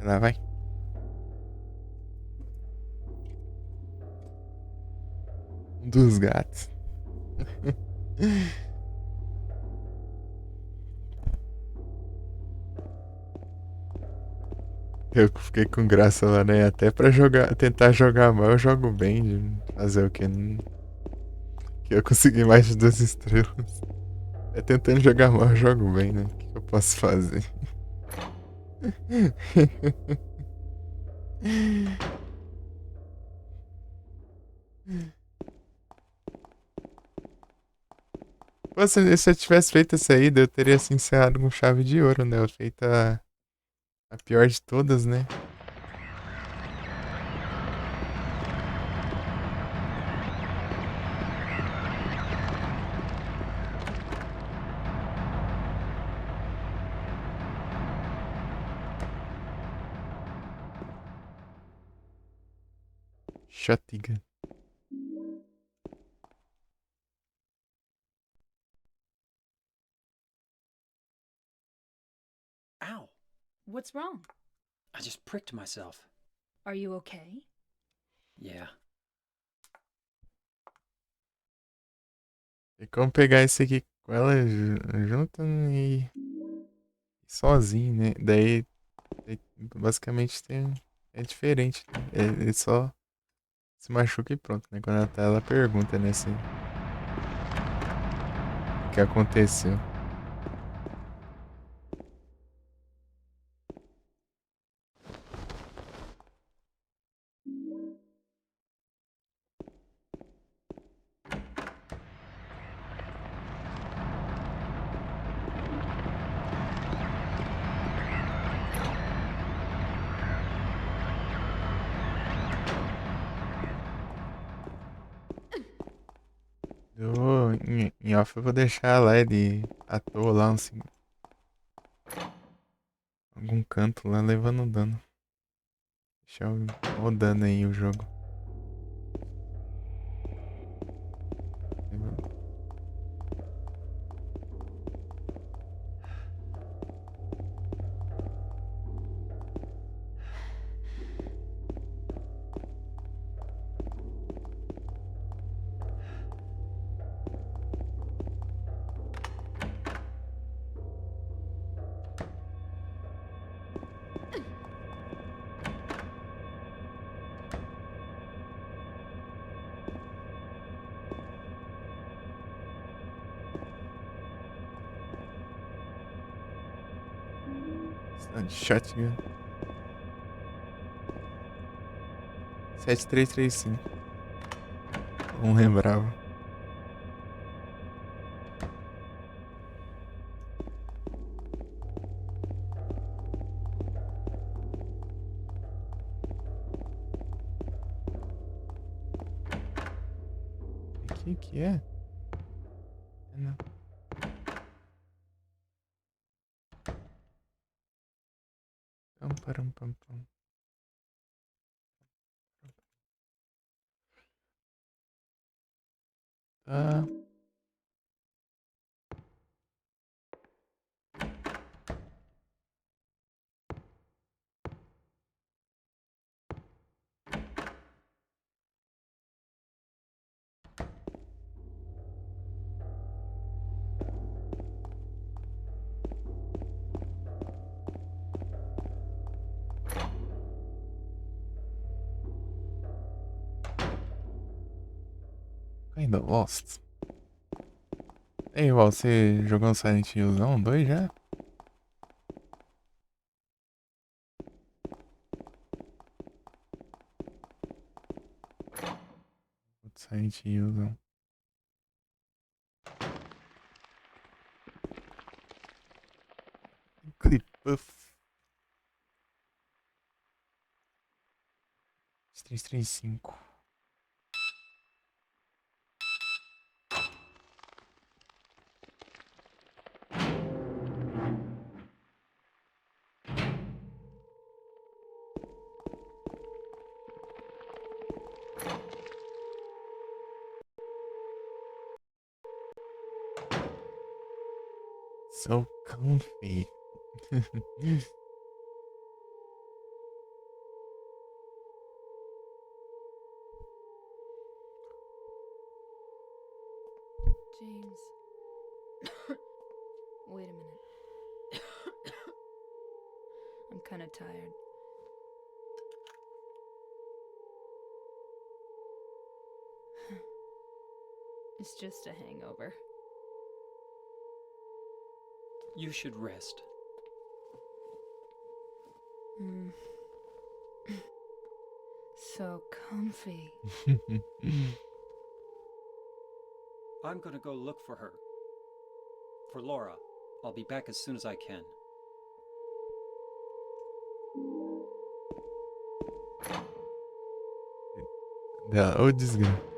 Lá vai. Um dos gatos. Eu fiquei com graça lá, né? Até pra jogar, tentar jogar mal, eu jogo bem. De fazer o que? Que eu consegui mais de 2 estrelas. É tentando jogar mal, eu jogo bem, né? O que eu posso fazer? Pô, se eu tivesse feito essa aí, eu teria se encerrado com chave de ouro, né? Eu feito a pior de todas, né? Shotgun. Ow! What's wrong? I just pricked myself. Are you okay? Yeah. Tem como pegar esse aqui com ela junto e sozinho, né? Daí basicamente é diferente. Né? Ele só se machuca e pronto, né? Quando ela tá, ela pergunta, né? Se, o que aconteceu. Em off eu vou deixar lá ele à toa lá, assim, algum canto lá levando dano. Deixa eu rodando aí o jogo. Shotgun 7335. Não lembrava. O que é? Não. Pam, param, pam, pam. Tá. Ainda Lost. Ei, Val, você jogou no Silent Hill 2 já? Silent Hill 1. Clipuff. 335. So comfy. James. Wait a minute. I'm kind of tired. It's just a hangover. You should rest. So comfy. I'm gonna go look for her. For Laura. I'll be back as soon as I can. Dela, ô desgraça.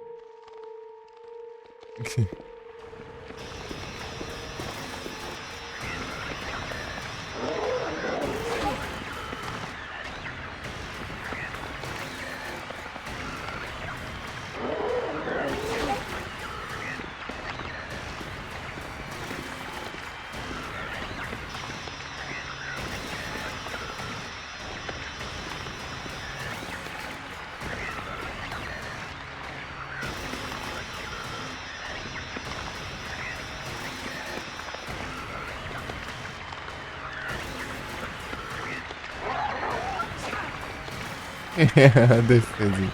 A defesa.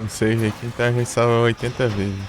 Ou seja, quem tá já salva 80 vezes.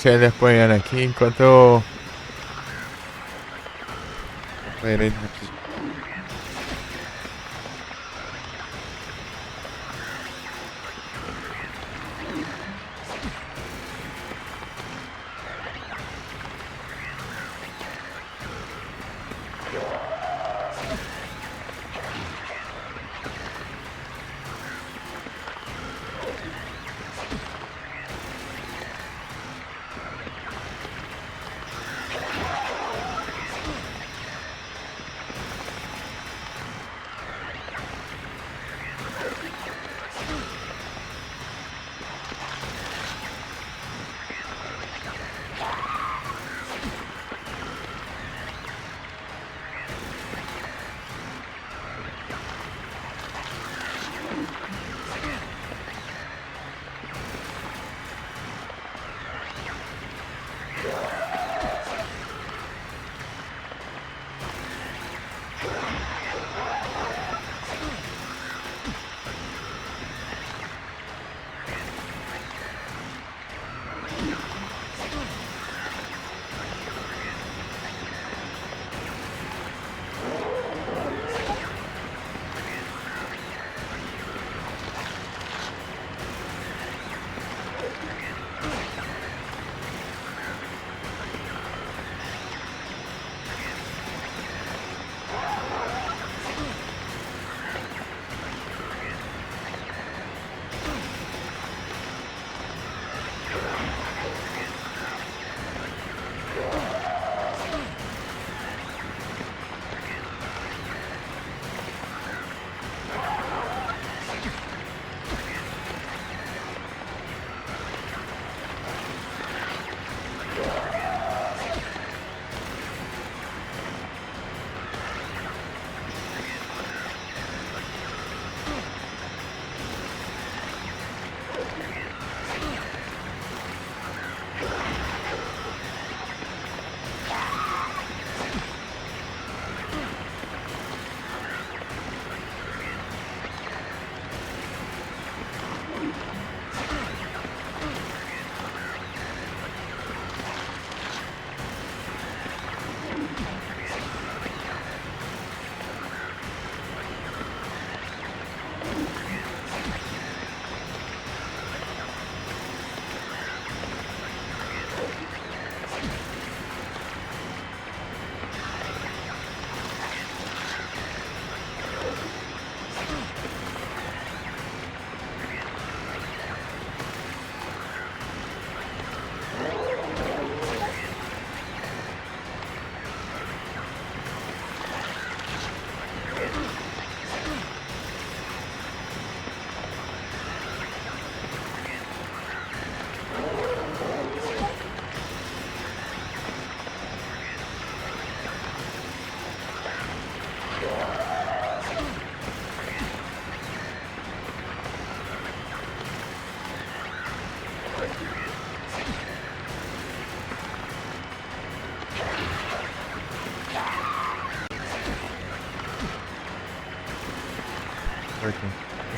Deixa ele apanhando aqui enquanto eu... Apanhando ele aqui.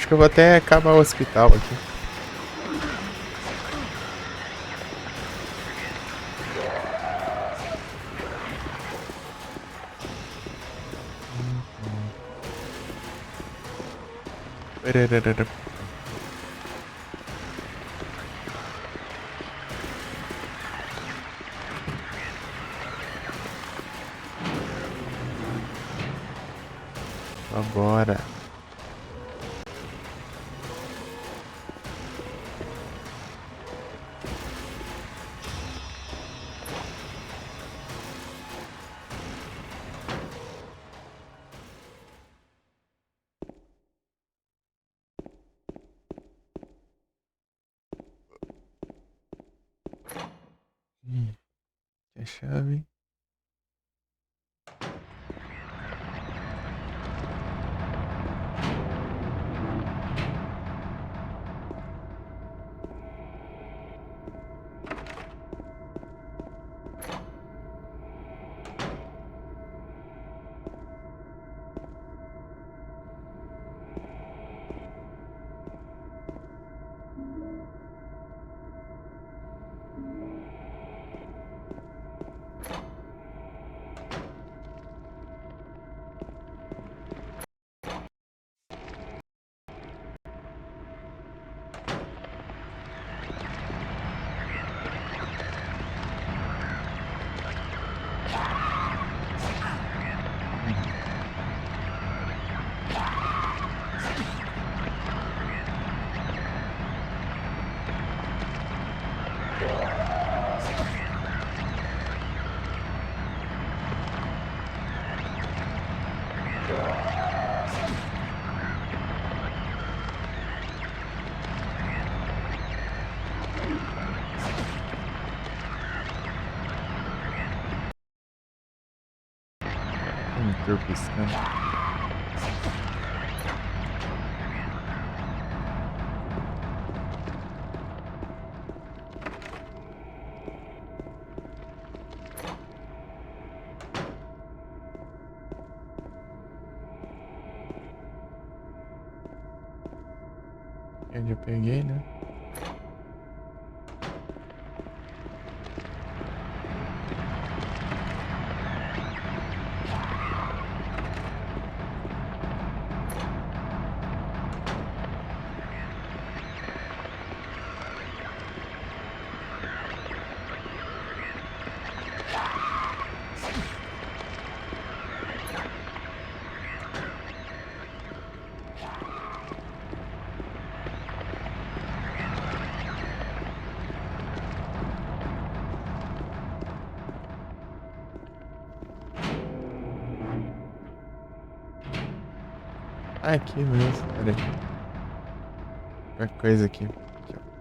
Acho que eu vou até acabar o hospital aqui. Vambora. A chave. Tô piscando. Onde eu peguei, né? Aqui mesmo, peraí. Qualquer coisa aqui. Aqui, ó.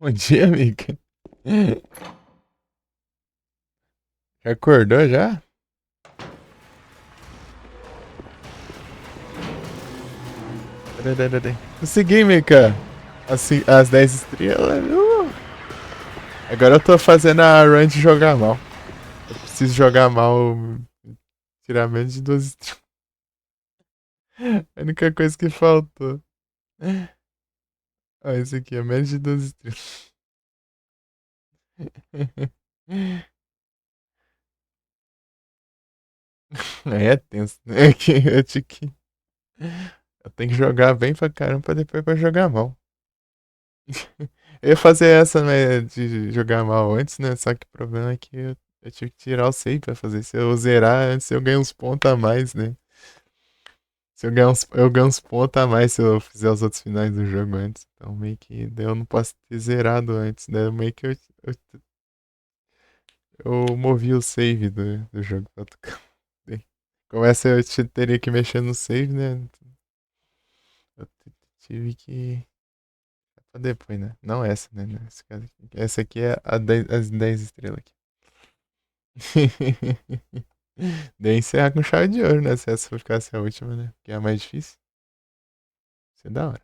Bom dia, amiga. Já acordou já? Consegui, Mika. As 10 estrelas. Agora eu tô fazendo a run de jogar mal. Eu preciso jogar mal. Tirar menos de 12 estrelas. A única coisa que faltou. Ó, esse aqui é menos de 12 estrelas. Aí é tenso, né? Eu tenho que jogar bem pra caramba pra depois pra jogar mal. Eu ia fazer essa, né, de jogar mal antes, né? Só que o problema é que eu tive que tirar o save pra fazer. Se eu zerar antes, eu ganho uns pontos a mais, né? Se eu ganho uns pontos a mais se eu fizer os outros finais do jogo antes. Então meio que daí eu não posso ter zerado antes, né? Meio que eu movi o save do jogo pra tocar. Como essa eu teria que mexer no save, né? Eu tive que. Pra depois, né? Não essa, né? Essa aqui é as 10 estrelas aqui. Daí encerrar com chave de ouro, né? Se essa for ficar a última, né? Que é a mais difícil. Isso é da hora.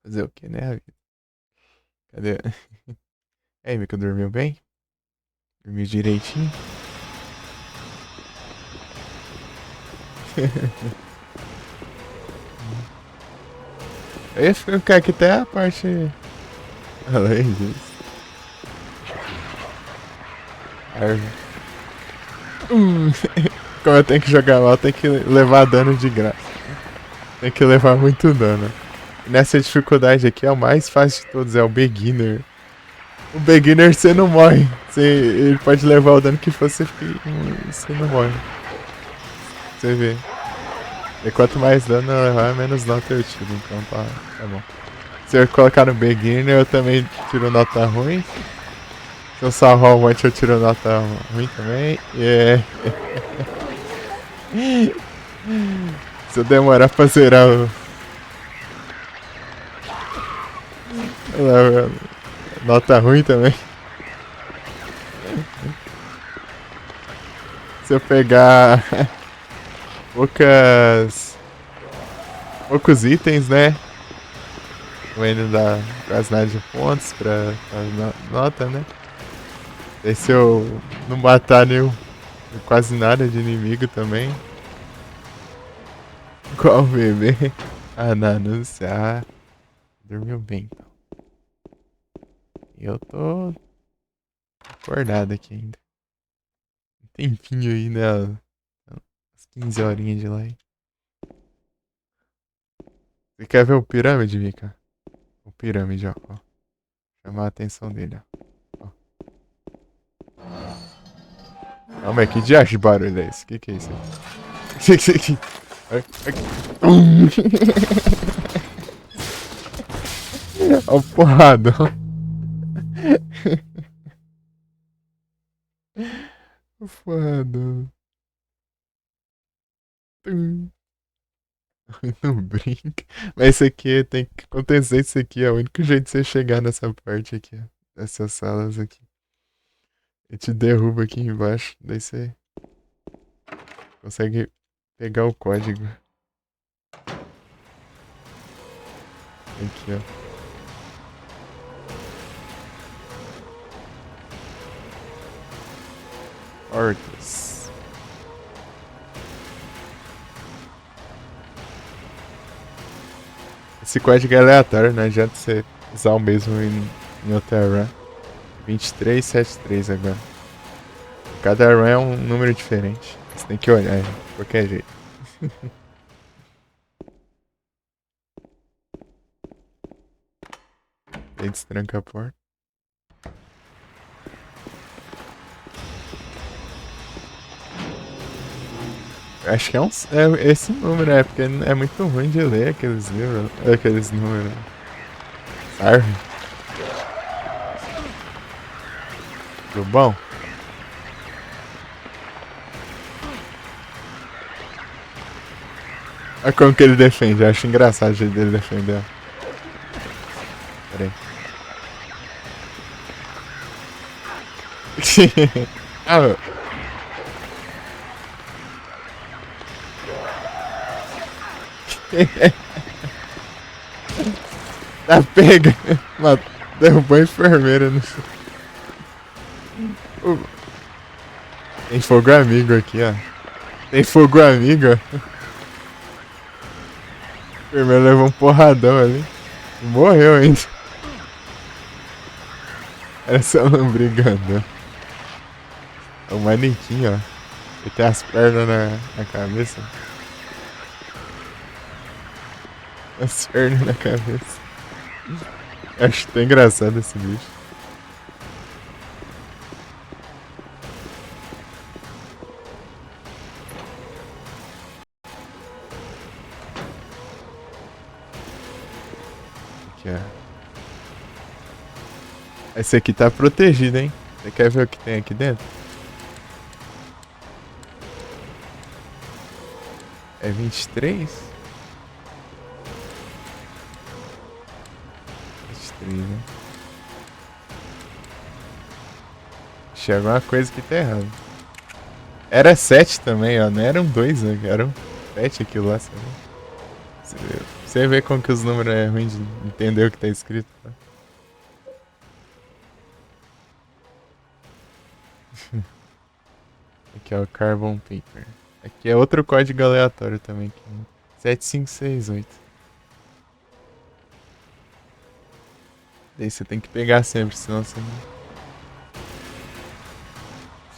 Fazer o que, né, a vida? Cadê? Aí, Mika, dormiu bem? Dormiu direitinho? Eu ia ficar aqui até a parte. Além disso. serve. Como eu tenho que jogar mal, tem que levar dano de graça. Tem que levar muito dano. Nessa dificuldade aqui é o mais fácil de todos, é o Beginner. O Beginner você não morre. Ele pode levar o dano que for, você não morre. Você vê. E quanto mais dano eu levar, menos nota eu tiro. Então tá bom. Se eu colocar no Beginner, eu também tiro nota ruim. Se eu salvar um monte, eu tiro nota ruim também. Se eu demorar pra zerar nota ruim também. Se eu pegar poucos itens, né? Também não dá quase nada de pontos pra nota, né? E se eu não matar quase nada de inimigo também. Qual bebê? Ah, não sei. Ah, dormiu bem então. Eu tô acordado aqui ainda. Um tempinho aí, né? As 15 horinhas de lá. Você quer ver o pirâmide, Mika? O pirâmide, ó. Chamar a atenção dele, ó. Calma aí, que diacho de barulho é esse? Que é isso aí? Ó o porrada. O porrada. Não brinca. Mas isso aqui tem que acontecer. Isso aqui é o único jeito de você chegar nessa parte aqui, ó. Essas salas aqui. Ele te derruba aqui embaixo. Daí você consegue pegar o código. Aqui, ó. Portas. Esse código é aleatório, não adianta você usar o mesmo em outra run. 2373 agora. Cada run é um número diferente. Você tem que olhar de qualquer jeito. Aí destranca a porta. Acho que é esse número, né? Porque é muito ruim de ler aqueles livros, aqueles números. Sabe? Tudo bom? Olha como que ele defende, eu acho engraçado o jeito dele defender. Pera aí. Ah, tá pega! Derrubou a enfermeira no chão. Tem fogo amigo aqui, ó. Tem fogo amigo, ó. A enfermeira levou um porradão ali. E morreu ainda. Era só não brigando. É um manequim, ó. Ele tem as pernas na cabeça. As pernas na cabeça. Acho tão engraçado esse bicho. Aqui, ó. Esse aqui tá protegido, hein? Você quer ver o que tem aqui dentro? É 23? 23, né? Achei alguma coisa que tá errado. Era 7 também, ó. Não eram 2, né? Eram 7 aquilo lá, sabe? Você vê como que os números é ruim de entender o que tá escrito, tá? Aqui é o Carbon Paper. Aqui é outro código aleatório também. Aqui, 7568. Daí você tem que pegar sempre, senão você não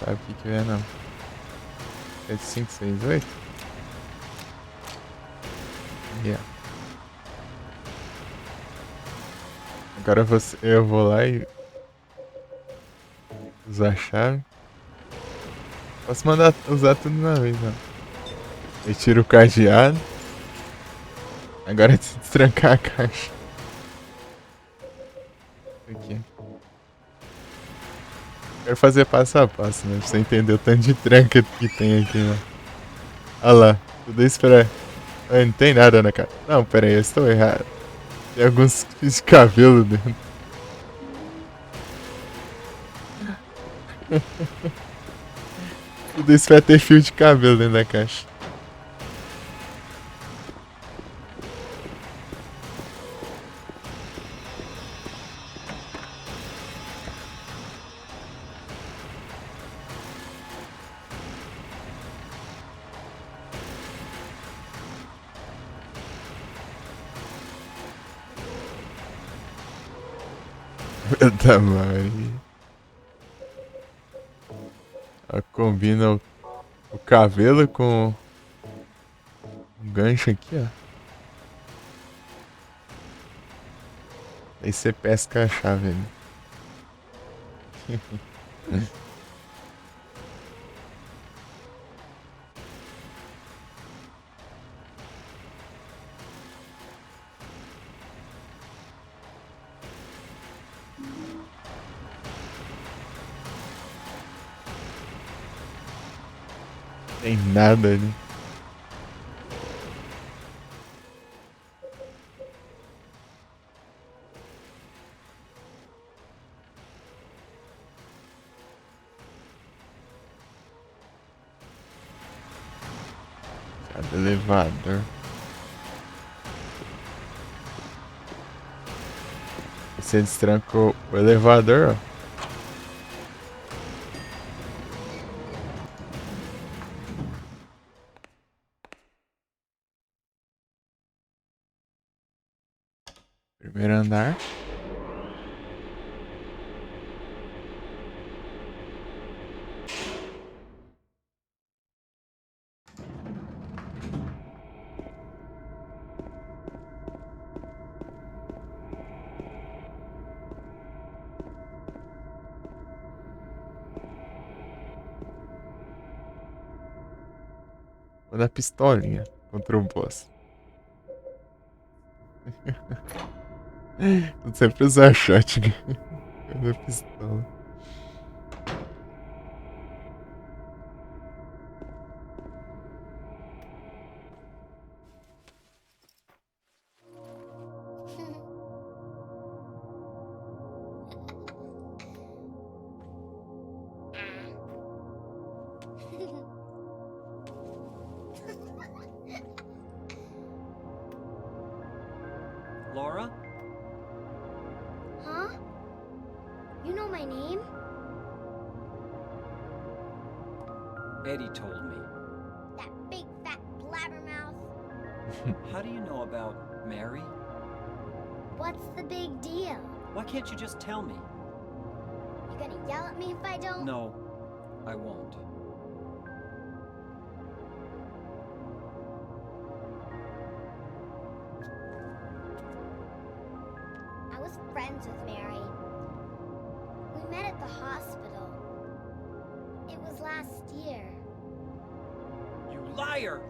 Sabe o que é, não. 7568? Yeah. Agora eu vou lá e usar a chave. Posso mandar usar tudo de uma vez, não. Eu tiro o cadeado. Agora é destrancar a caixa. Aqui. Quero fazer passo a passo, né? Pra você entender o tanto de tranca que tem aqui, né? Olha lá. Tudo isso pra... Ah, não tem nada na cara. Não, pera aí, eu estou errado. Tem alguns fios de cabelo dentro. Tudo isso vai ter fio de cabelo dentro da caixa. Puta Maria. Ela combina o cabelo com um gancho aqui, ó. Aí você pesca a chave ali. Tem nada ali. Cada elevador. Você destrancou o elevador, ó. Primeiro andar. Vou dar pistolinha contra o boss. Vou sempre usar shotgun. Contra pistola. Laura? Huh? You know my name? Eddie told me. That big fat blabbermouth. How do you know about Mary? What's the big deal? Why can't you just tell me? You gonna yell at me if I don't? No, I won't. I was friends with Mary. We met at the hospital. It was last year. You liar!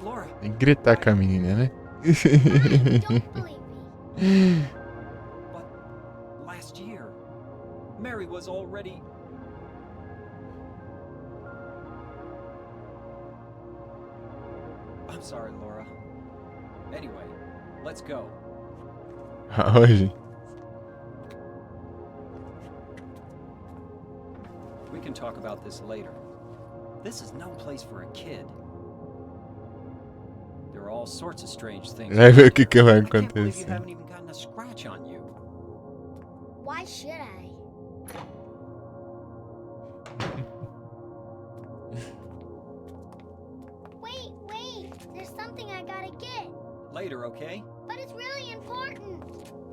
Laura, Tem que gritar com a menina, né? Fine, don't believe me. but last year, Mary was already... I'm sorry, Laura. Anyway, let's go. Hoje. We can talk about this later. This is no place for a kid. There are all sorts of strange things. Vai ver o que vai I can't believe you acontecer. haven't even gotten a scratch on you. Why should I? Wait. There's something I gotta get. Later, okay? But it's really important.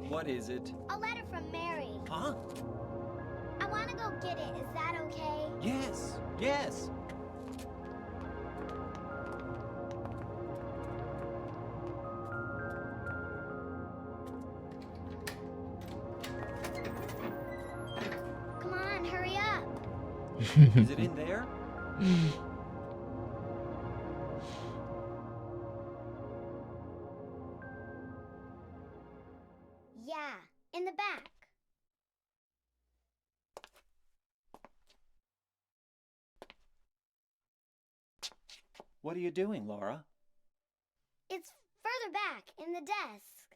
What is it? A letter from Mary. Huh? I want to go get it. Is that okay? Yes, yes. Come on, hurry up. Is it in there? Yeah, in the back. What are you doing, Laura? It's further back in the desk.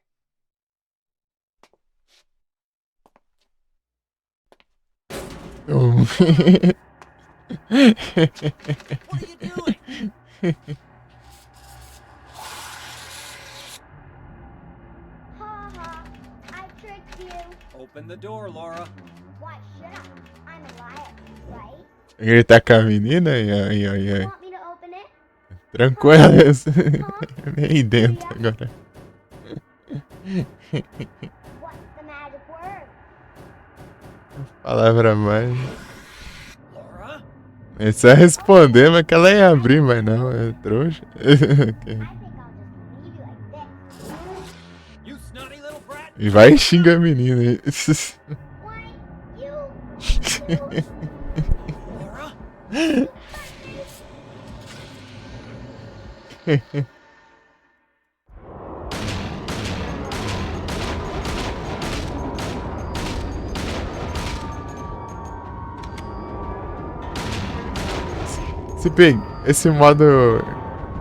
Oh. What are you doing? Ha ha, I tricked you. Open the door, Laura. Why should I? I'm a liar, right? Ele tá com a menina? Ai, ai, ai, You ai. want me to open it? Trancou ela aí dentro agora. What's the magic word? Palavra mais. Laura? É só responder, mas que ela ia abrir, mas não, é trouxa. I think I'll just leave you like this. You snotty little brat. E vai e xinga a menina aí. Why, you... Laura? Se bem, esse modo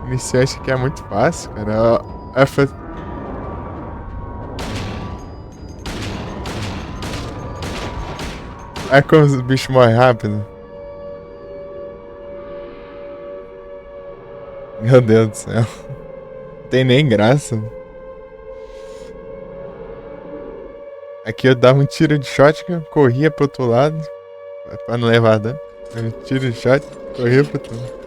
inicial acho que é muito fácil, cara. É como os bichos morrem rápido. Meu Deus do céu. Não tem nem graça. Aqui eu dava um tiro de shotgun, corria pro outro lado. Pra não levar dano. Tiro de shotgun, corria pro outro lado.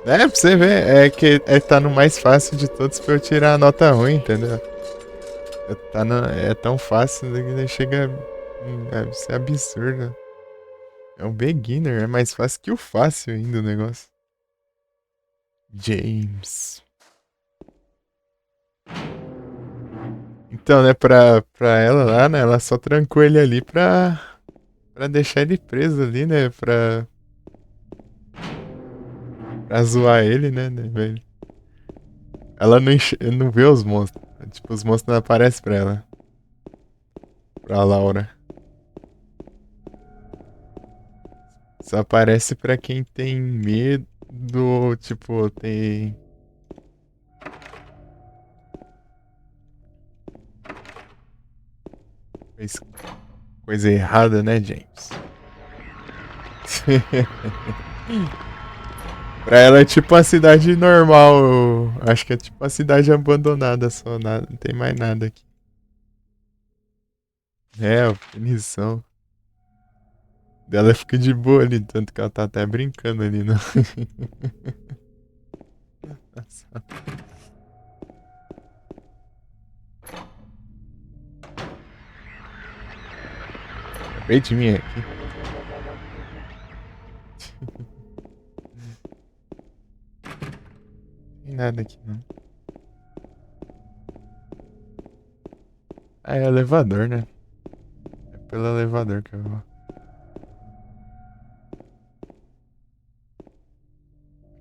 É, pra você ver, é que tá no mais fácil de todos pra eu tirar a nota ruim, entendeu? É tão fácil que chega a ser absurdo. É um beginner, é mais fácil que o fácil ainda o negócio. James. Então, né, pra ela lá, né, ela só trancou ele ali pra deixar ele preso ali, né, pra zoar ele, né, velho. Ela não vê os monstros. Tipo, os monstros não aparecem pra ela. Pra Laura. Só aparece pra quem tem medo, tipo, tem... Fez coisa errada, né, James? Pra ela é tipo uma cidade normal. Acho que é tipo uma cidade abandonada só. Nada, não tem mais nada aqui. É, punição. Ela fica de boa ali, tanto que ela tá até brincando ali, não. Acabei de mim aqui. Tem nada aqui não. Ah, é elevador, né? É pelo elevador que eu vou.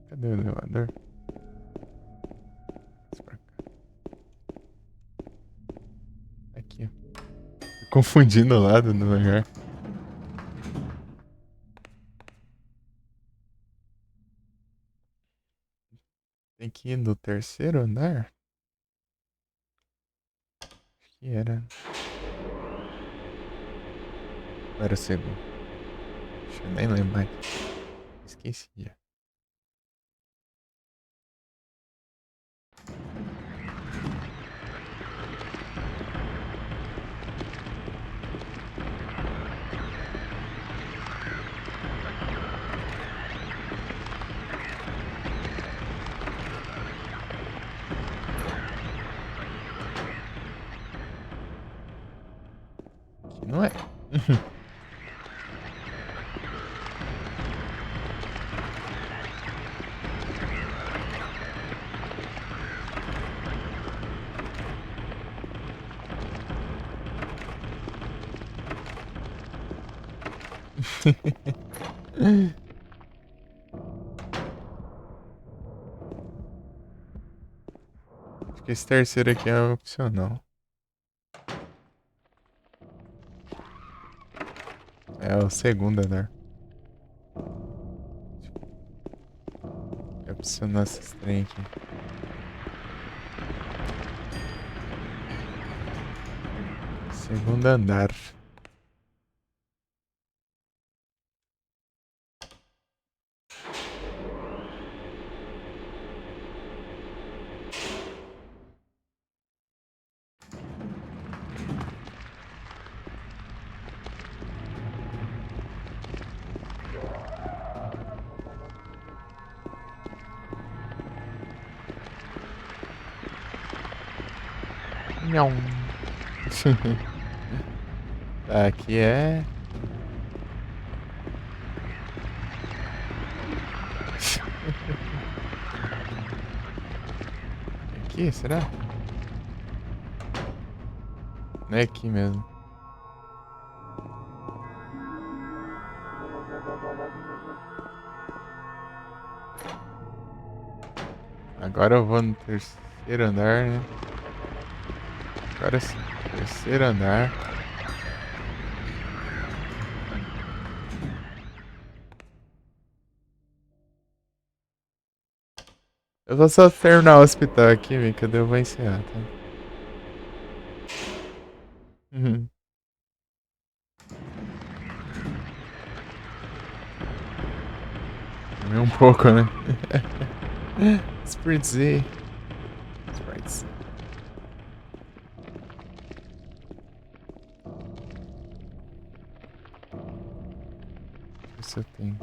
Cadê o elevador? Pra cá. Aqui, ó. Tô confundindo o lado do lugar. Tem que ir no terceiro andar? Acho que era. Ou era o segundo? Deixa eu nem lembrar. Esqueci já. Não é? Acho que esse terceiro aqui é opcional. É o segundo andar. É opcional esses trem aqui. Segundo andar. Não. Tá, aqui é. Aqui, será? Não é aqui mesmo. Agora eu vou no terceiro andar, né? Agora sim, terceiro andar. Eu vou só terminar o hospital aqui, Mika, daí eu vou encerrar, tá? Uhum. Dormi um pouco, né? Sprite Z. Sprite Z. Deixa eu ver se eu tenho.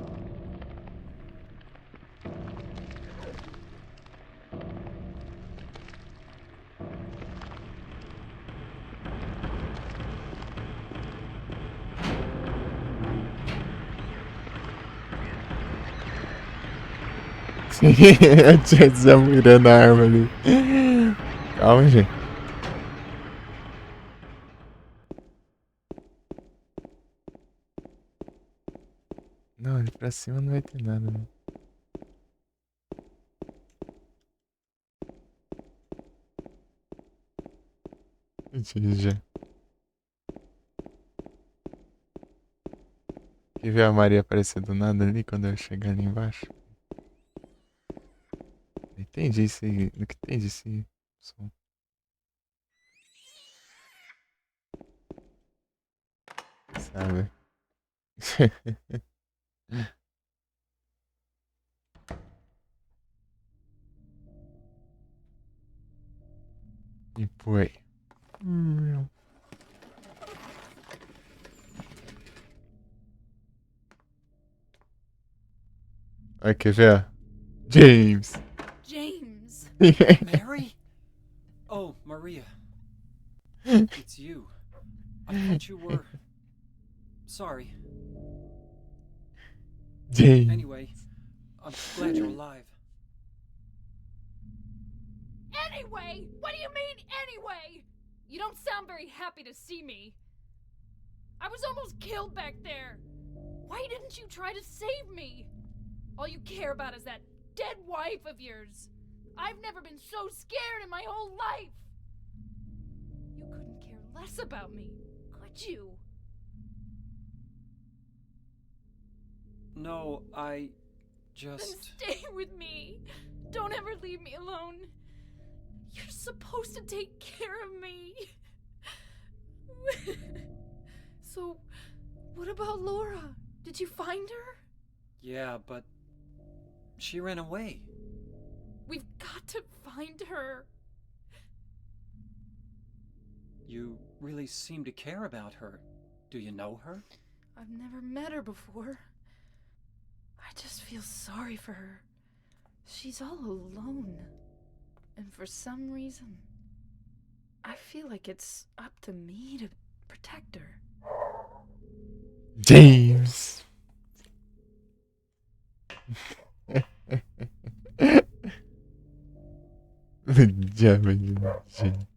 A tia desamirando a arma ali. Calma, gente. Não, ali pra cima não vai ter nada, né? Já. Quer ver a Maria aparecer do nada ali quando eu chegar ali embaixo? Entendi esse. Entendi esse som. Sabe? E foi. Olha, quer ver? James! James! Mary? Oh, Maria. It's you. I thought you were... Sorry. James! Anyway, I'm glad you're alive. Anyway? What do you mean, anyway? You don't sound very happy to see me. I was almost killed back there. Why didn't you try to save me? All you care about is that dead wife of yours. I've never been so scared in my whole life. You couldn't care less about me, could you? No, I Then just... stay with me. Don't ever leave me alone. You're supposed to take care of me. So, what about Laura? Did you find her? Yeah, but... She ran away. We've got to find her. You really seem to care about her. Do you know her? I've never met her before. I just feel sorry for her. She's all alone. And for some reason, I feel like it's up to me to protect her. James. Diabo de James.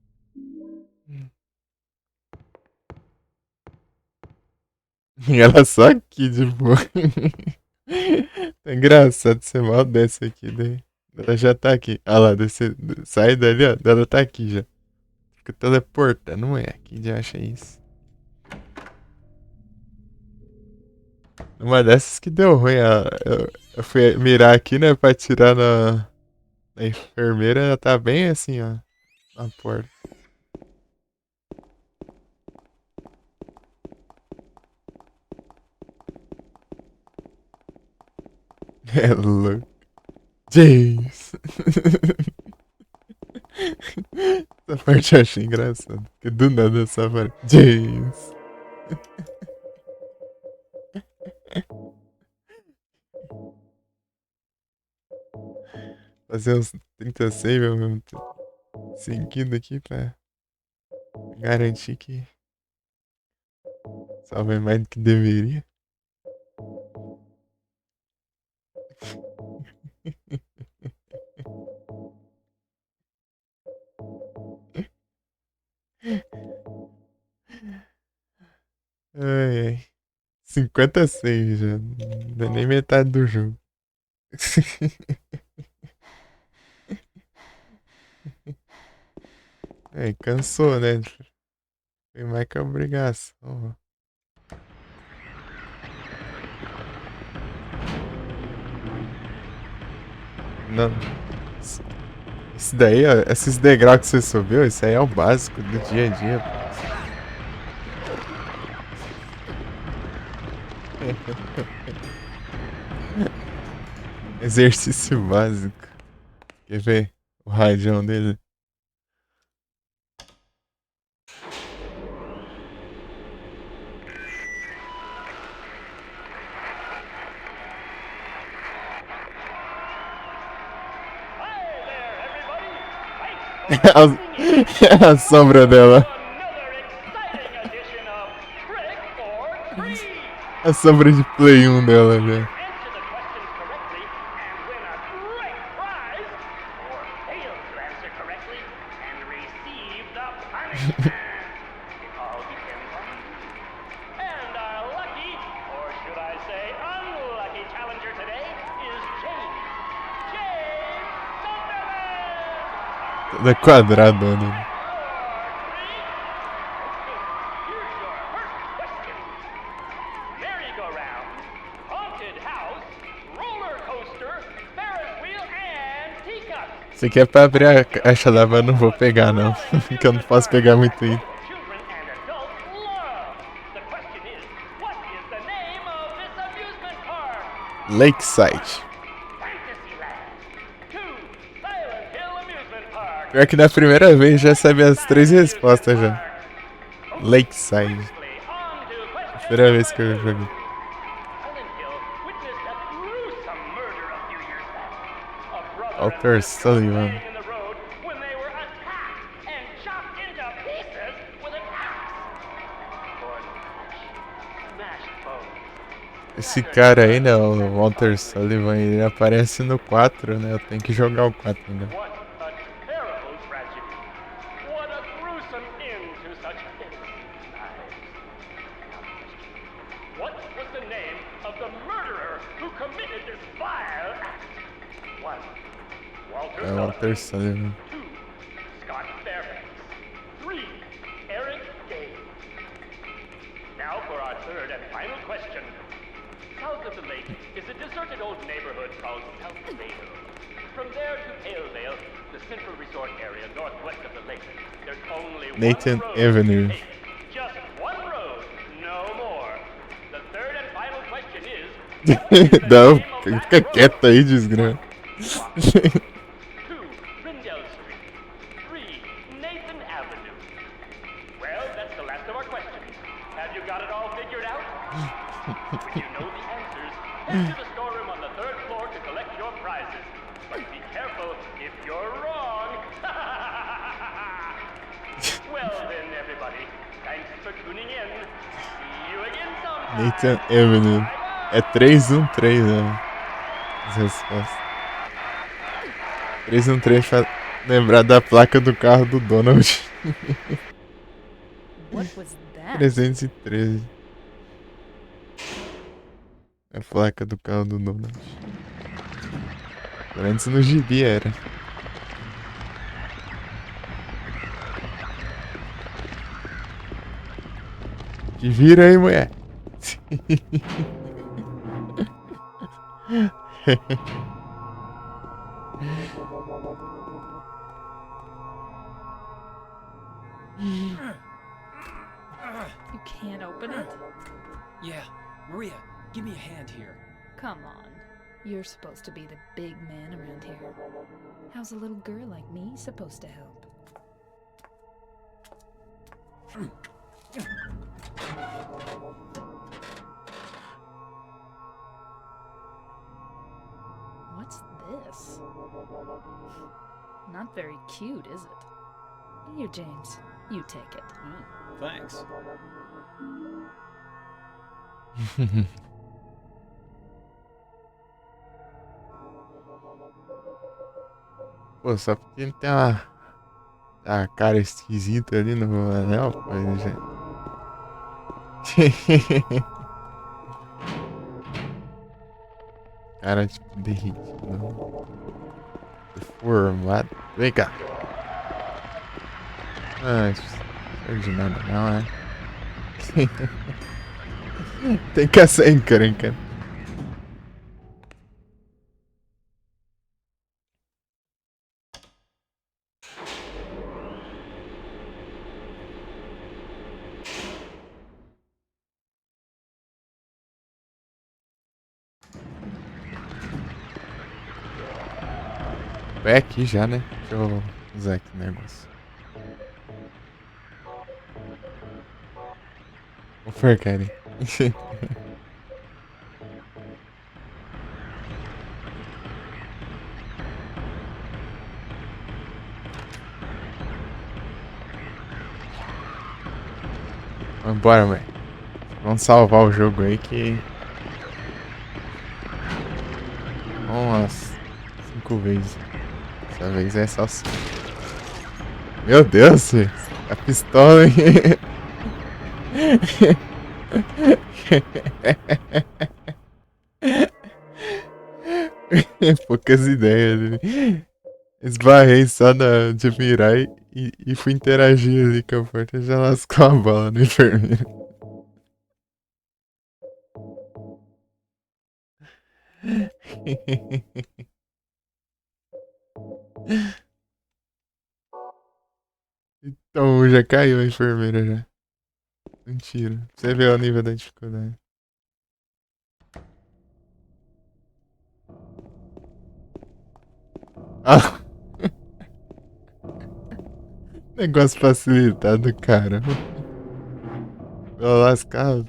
E ela só aqui de boa. Tá engraçado ser mal dessa aqui, daí. Ela já tá aqui. Olha lá, sai dali, ó. Ela tá aqui já. Fica teleportando, não é? Aqui já acha isso. Uma dessas que deu ruim. Eu fui mirar aqui, né? Pra tirar na enfermeira. Ela tá bem assim, ó. Na porta. É louco. James. Essa parte eu achei engraçada. Porque do nada essa parte. James. Fazer uns 30 save ao mesmo tempo. Seguindo aqui pra garantir que salve mais do que deveria. Ai, ai. 56 já. Não dá nem metade do jogo. Aí, cansou, né? Foi mais que a obrigação. Não. Isso daí, ó. Esses degraus que você subiu, isso aí é o básico do dia a dia. Exercício básico. Quer ver o radião dele? A sombra dela. A sombra de Play 1 dela, né? Toda quadradona. Se quer pra abrir a caixa d'água, eu não vou pegar, não. Porque eu não posso pegar muito item. Lakeside. Pior que na primeira vez já sabia as 3 respostas já. Lakeside. Primeira vez que eu joguei. Walter Sullivan. Esse cara aí, né, o Walter Sullivan, ele aparece no 4, né? Eu tenho que jogar o 4 ainda. É o Walter Sullivan. Nathan Avenue. Não, fica quieto aí, desgraça. Nathan Avenue. É 313, né? As respostas. 313 pra lembrar da placa do carro do Donald. What was that? 313. A placa do carro do Donald. Antes no gibi era. Te vira aí, mulher. You can't open it? Yeah, Maria, give me a hand here. Come on. You're supposed to be the big man around here. How's a little girl like me supposed to help? What's this? Not very cute, is it? Here, James. You take it. Thanks. Pô, só porque ele tem a cara esquisita ali no anel, pô, ele já... Cara, tipo, derretido. Deformado. Vem cá. Ah, isso não serve de nada não, né? Tem que ser encrenca. É aqui já, né? Deixa eu usar aqui o negócio. Ô, porcaria. Vambora, velho. Vamos salvar o jogo aí que... Nossa, 5 vezes. Dessa vez é só... Meu Deus, a pistola, hein? Poucas ideias. Esbarrei só de mirar e fui interagir ali com a porta. Já lascou a bola no enfermeiro. Então já caiu a enfermeira já. Mentira. Você vê o nível da dificuldade. Ah. Negócio facilitado, cara. Vou lascar.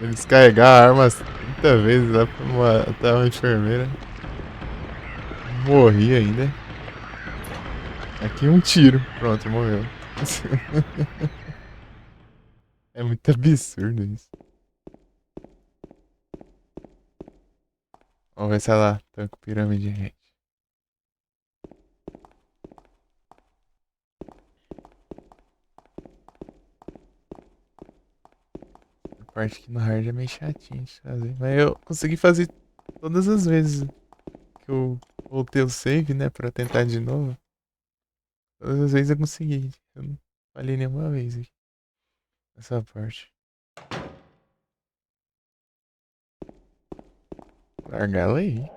Eles carregaram a arma 30 vezes lá pra matar uma enfermeira. Morri ainda. Aqui um tiro. Pronto, morreu. É muito absurdo isso. Vamos ver se ela tá com pirâmide rede. A parte que no hard é meio chatinha de fazer. Mas eu consegui fazer todas as vezes que eu voltei o save, né? Pra tentar de novo. Todas as vezes eu consegui. Eu não falhei nenhuma vez aqui. Essa parte. Largar ela aí.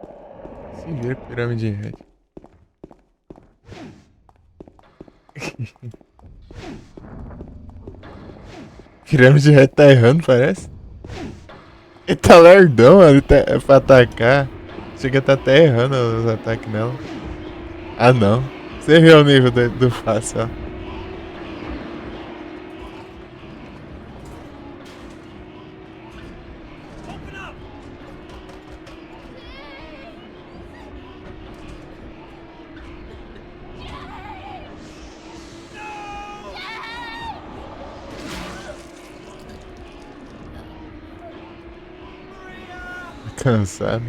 Se vira pirâmide red. Pirâmide red tá errando, parece. Ele tá lerdão, ele tá, é pra atacar. Chega a tá até errando os ataques nela. Ah não. Você viu o nível do fácil, ó. Cansado.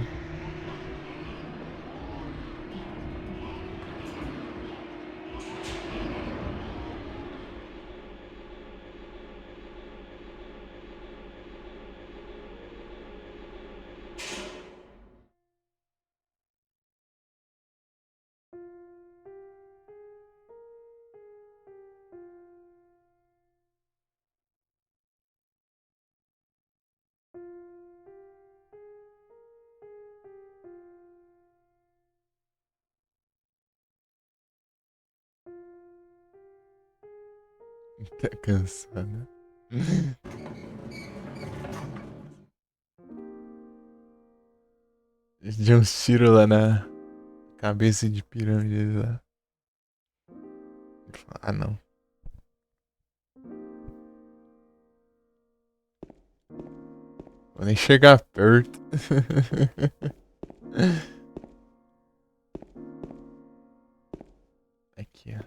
Tá cansado. Deu uns tiros lá na cabeça de pirâmide lá. Ele falou, ah, não. Vou nem chegar perto. Aqui, ó.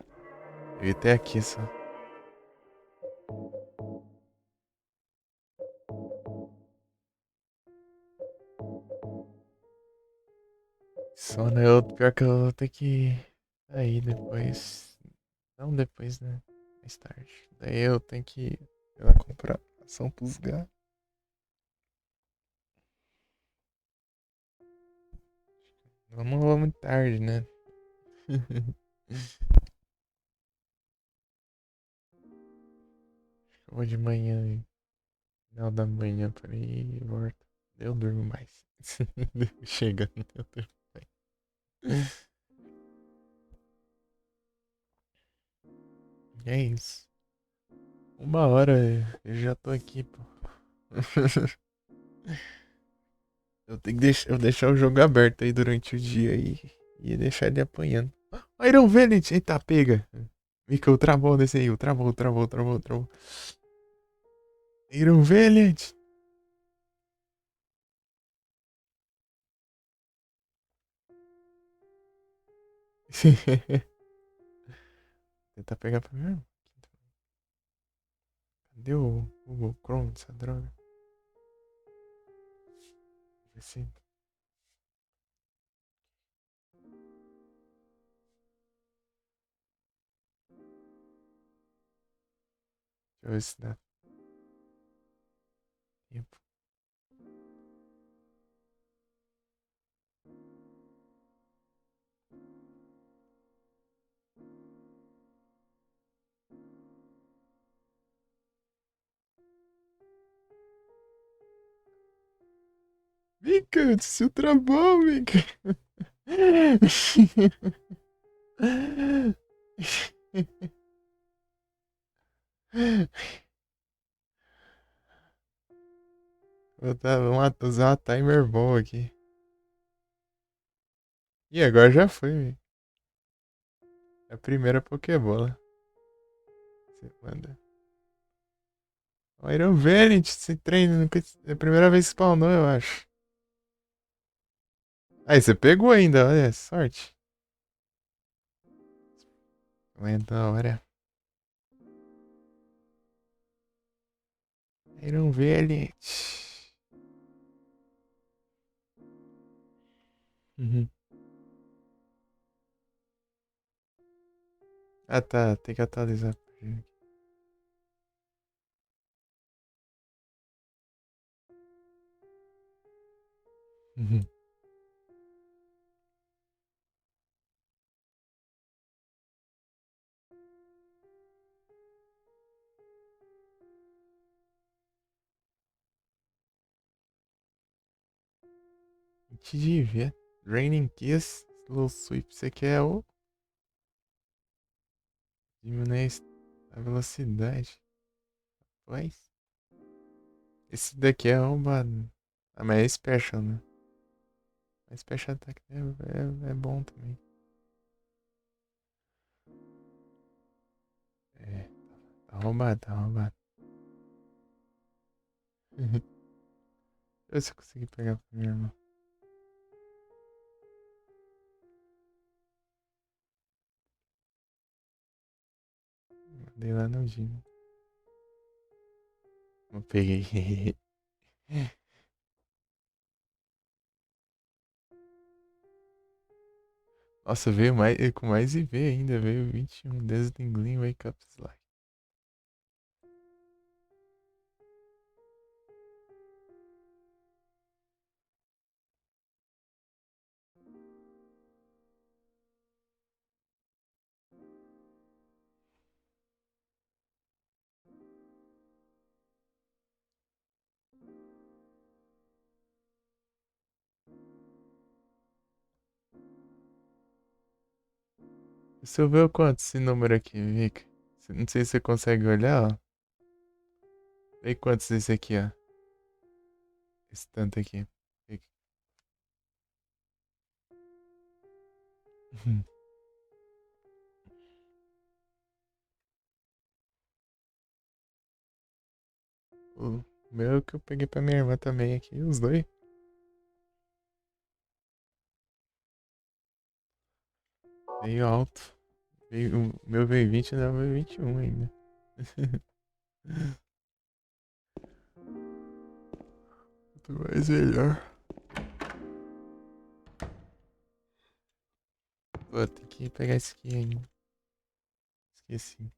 Eu ia até aqui só. Sono eu, pior que eu vou ter que sair depois. Não depois, né? Mais tarde. Daí eu tenho que ir lá comprar ação pros gatos. Não vou muito tarde, né? Eu vou de manhã, final da manhã por aí e volto. Eu durmo mais. Chega, eu durmo mais. E é isso. 1 hora eu já tô aqui, pô. Eu tenho que deixar o jogo aberto aí durante o dia aí e deixar ele apanhando. Iron Valiant! Eita, pega! Mica, o travou desse aí, o travou. Iron Valiant! Tentar pegar primeiro. Cadê o Google Chrome dessa droga? Ver se. Deixa eu ver se dá tempo. Mica, seu travou, Mica! Vou usar uma timer bom aqui. E agora já foi, velho. É a primeira Pokébola. Você manda. O Iron Valiant, esse treino é a primeira vez que spawnou, eu acho. Aí, você pegou ainda, olha, sorte. Mas da hora. Iron Valiant. Uhum. Ah, tá, tem que atualizar. Uhum. Antes de ver. Raining Kiss, Slow Sweep, você quer o. Diminuir a velocidade. Pois. Esse daqui é roubado. Ah, mas é special, né? Mas special attack é bom também. É, tá roubado, tá roubado. Deixa eu ver se eu consegui pegar primeiro, irmão. Mandei lá no Gino. Eu peguei. Nossa, veio mais, com mais IV ainda, veio 21. Destingling, Wake Up Slide. Você viu quanto esse número aqui, Vic? Não sei se você consegue olhar, ó. Vê quantos esse aqui, ó. Esse tanto aqui. Vic. O meu que eu peguei pra minha irmã também aqui, os dois. Veio alto. O meu veio 20 e o meu veio 21 ainda. Muito mais melhor. Pô, tem que pegar esse aqui ainda. Esqueci.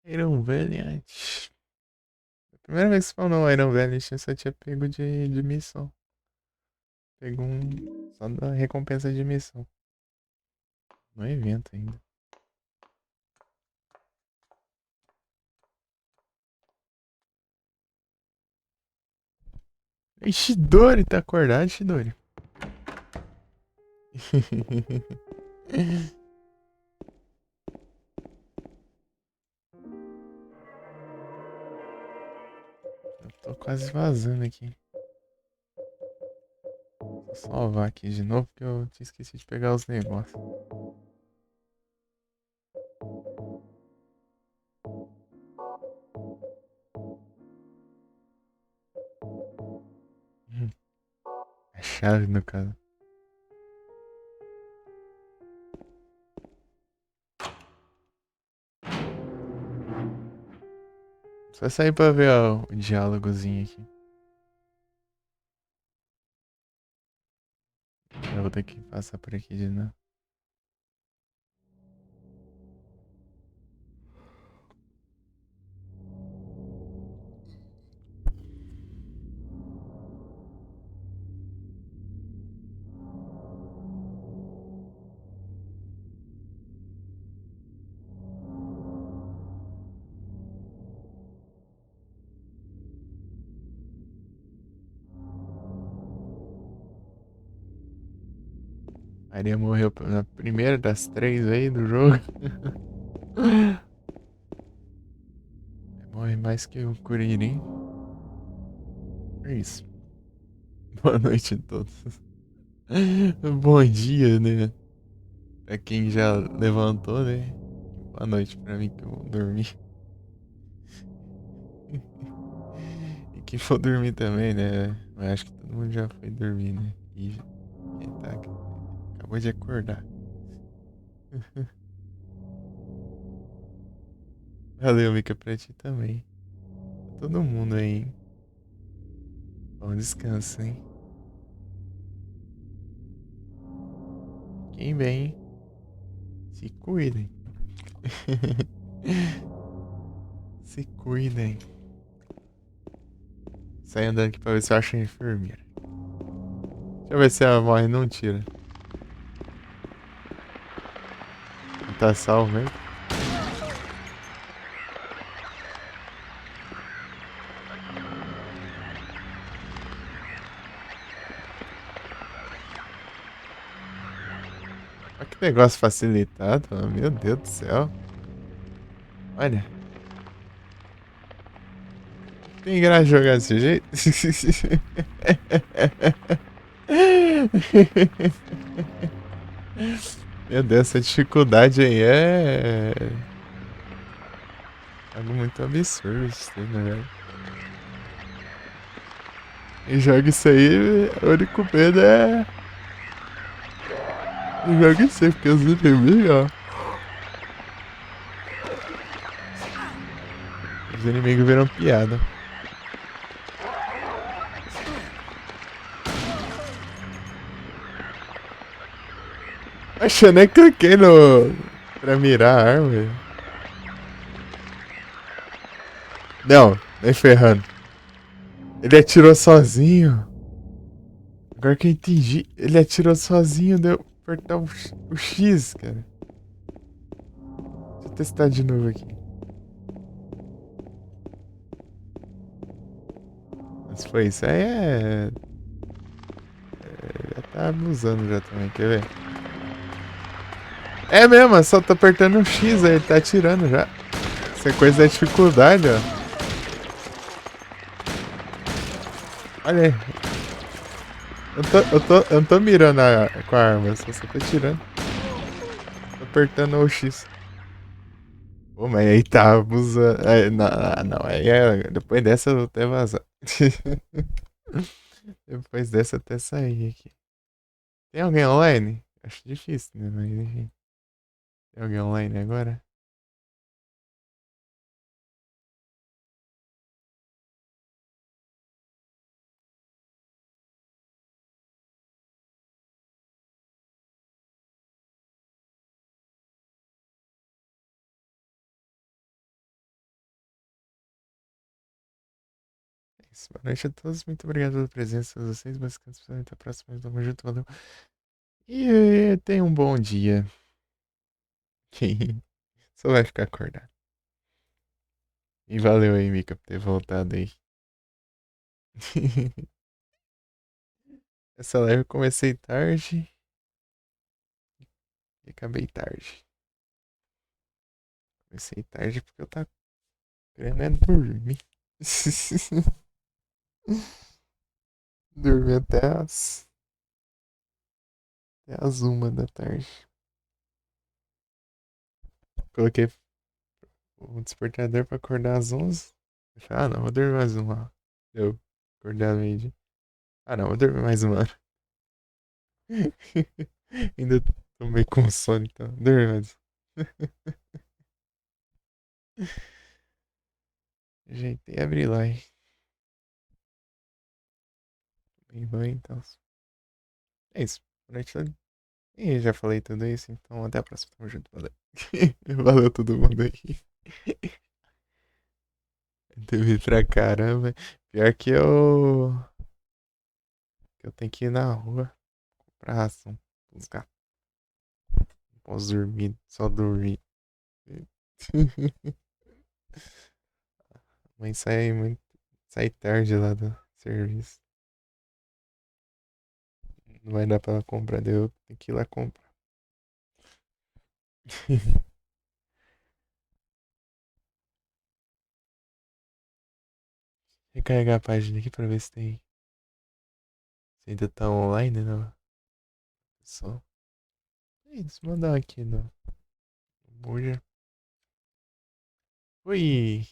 Iron Valiant. A primeira vez que spawnou Iron Valiant, eu só tinha pego de missão. Pego só da recompensa de missão. No evento ainda. Shidori tá acordado, Shidori. Eu tô quase vazando aqui. Vou salvar aqui de novo porque eu tinha esquecido de pegar os negócios. A chave no caso. Só sair pra ver ó, o diálogozinho aqui. Eu vou ter que passar por aqui de novo. A Aria morreu na primeira das 3 aí do jogo. Morre mais que o Kuririn. É isso. Boa noite a todos. Bom dia, né? Pra quem já levantou, né? Boa noite pra mim que eu vou dormir. E quem for dormir também, né? Eu acho que todo mundo já foi dormir, né? E quem tá acabou de acordar. Valeu, Mika, pra ti também. Pra todo mundo aí, hein? Bom descanso, hein? Fiquem bem, hein? Se cuidem. Se cuidem. Sai andando aqui pra ver se eu acho a enfermeira. Deixa eu ver se ela morre, não tira. Não tá salvo mesmo? Olha que negócio facilitado, meu Deus do céu. Olha. Tem graça jogar desse jeito? Meu Deus, essa dificuldade aí é algo muito absurdo, né, velho? E joga isso aí, o único medo é. Não joga isso aí, porque os inimigos, ó. Os inimigos viram piada. Oxe, eu nem cliquei no... pra mirar a arma. Não, nem ferrando. Ele atirou sozinho. Agora que eu entendi, ele atirou sozinho, deu apertar o X, cara. Deixa eu testar de novo aqui. Mas foi isso aí já tá abusando já também, quer ver? É mesmo, só tô apertando o X aí, ele tá atirando já. Isso é coisa da dificuldade, ó. Olha aí. Eu não tô mirando com a arma, eu só tô tirando. Tô apertando o X. Pô, mas aí tá abusando. Não, aí depois dessa eu vou até vazar. Depois dessa eu até sair aqui. Tem alguém online? Acho difícil, né? Mas enfim. Tem alguém online agora? É isso. Boa noite a todos. Muito obrigado pela presença de vocês. Basicamente, até a próxima. Tamo junto, valeu. E tenha um bom dia. Só vai ficar acordado. E valeu aí, Mika, por ter voltado aí. Essa live eu comecei tarde e acabei tarde. Comecei tarde porque eu tava querendo dormir. Dormi até as 1 da tarde. Coloquei o despertador pra acordar às 11. Eu falei, não, vou dormir mais 1 hora. Eu acordei à meio-dia. Não, vou dormir mais 1 hora. Ainda tô meio com sono, então. Dormi mais. Ajeitei e abri lá, hein. Bem bom, então. É isso. Boa noite. E já falei tudo isso, então até a próxima. Tamo junto, valeu. Valeu todo mundo aí. Teve pra caramba. Pior que eu tenho que ir na rua comprar ração pros gatos. Não posso dormir, só dormir. Mãe sai tarde lá do serviço. Não vai dar pra ela comprar, daí eu tenho que ir lá comprar. Recarregar a página aqui pra ver se tem. Se ainda tá online, não. Só. Deixa eu mandar aqui no. Burger. Oi!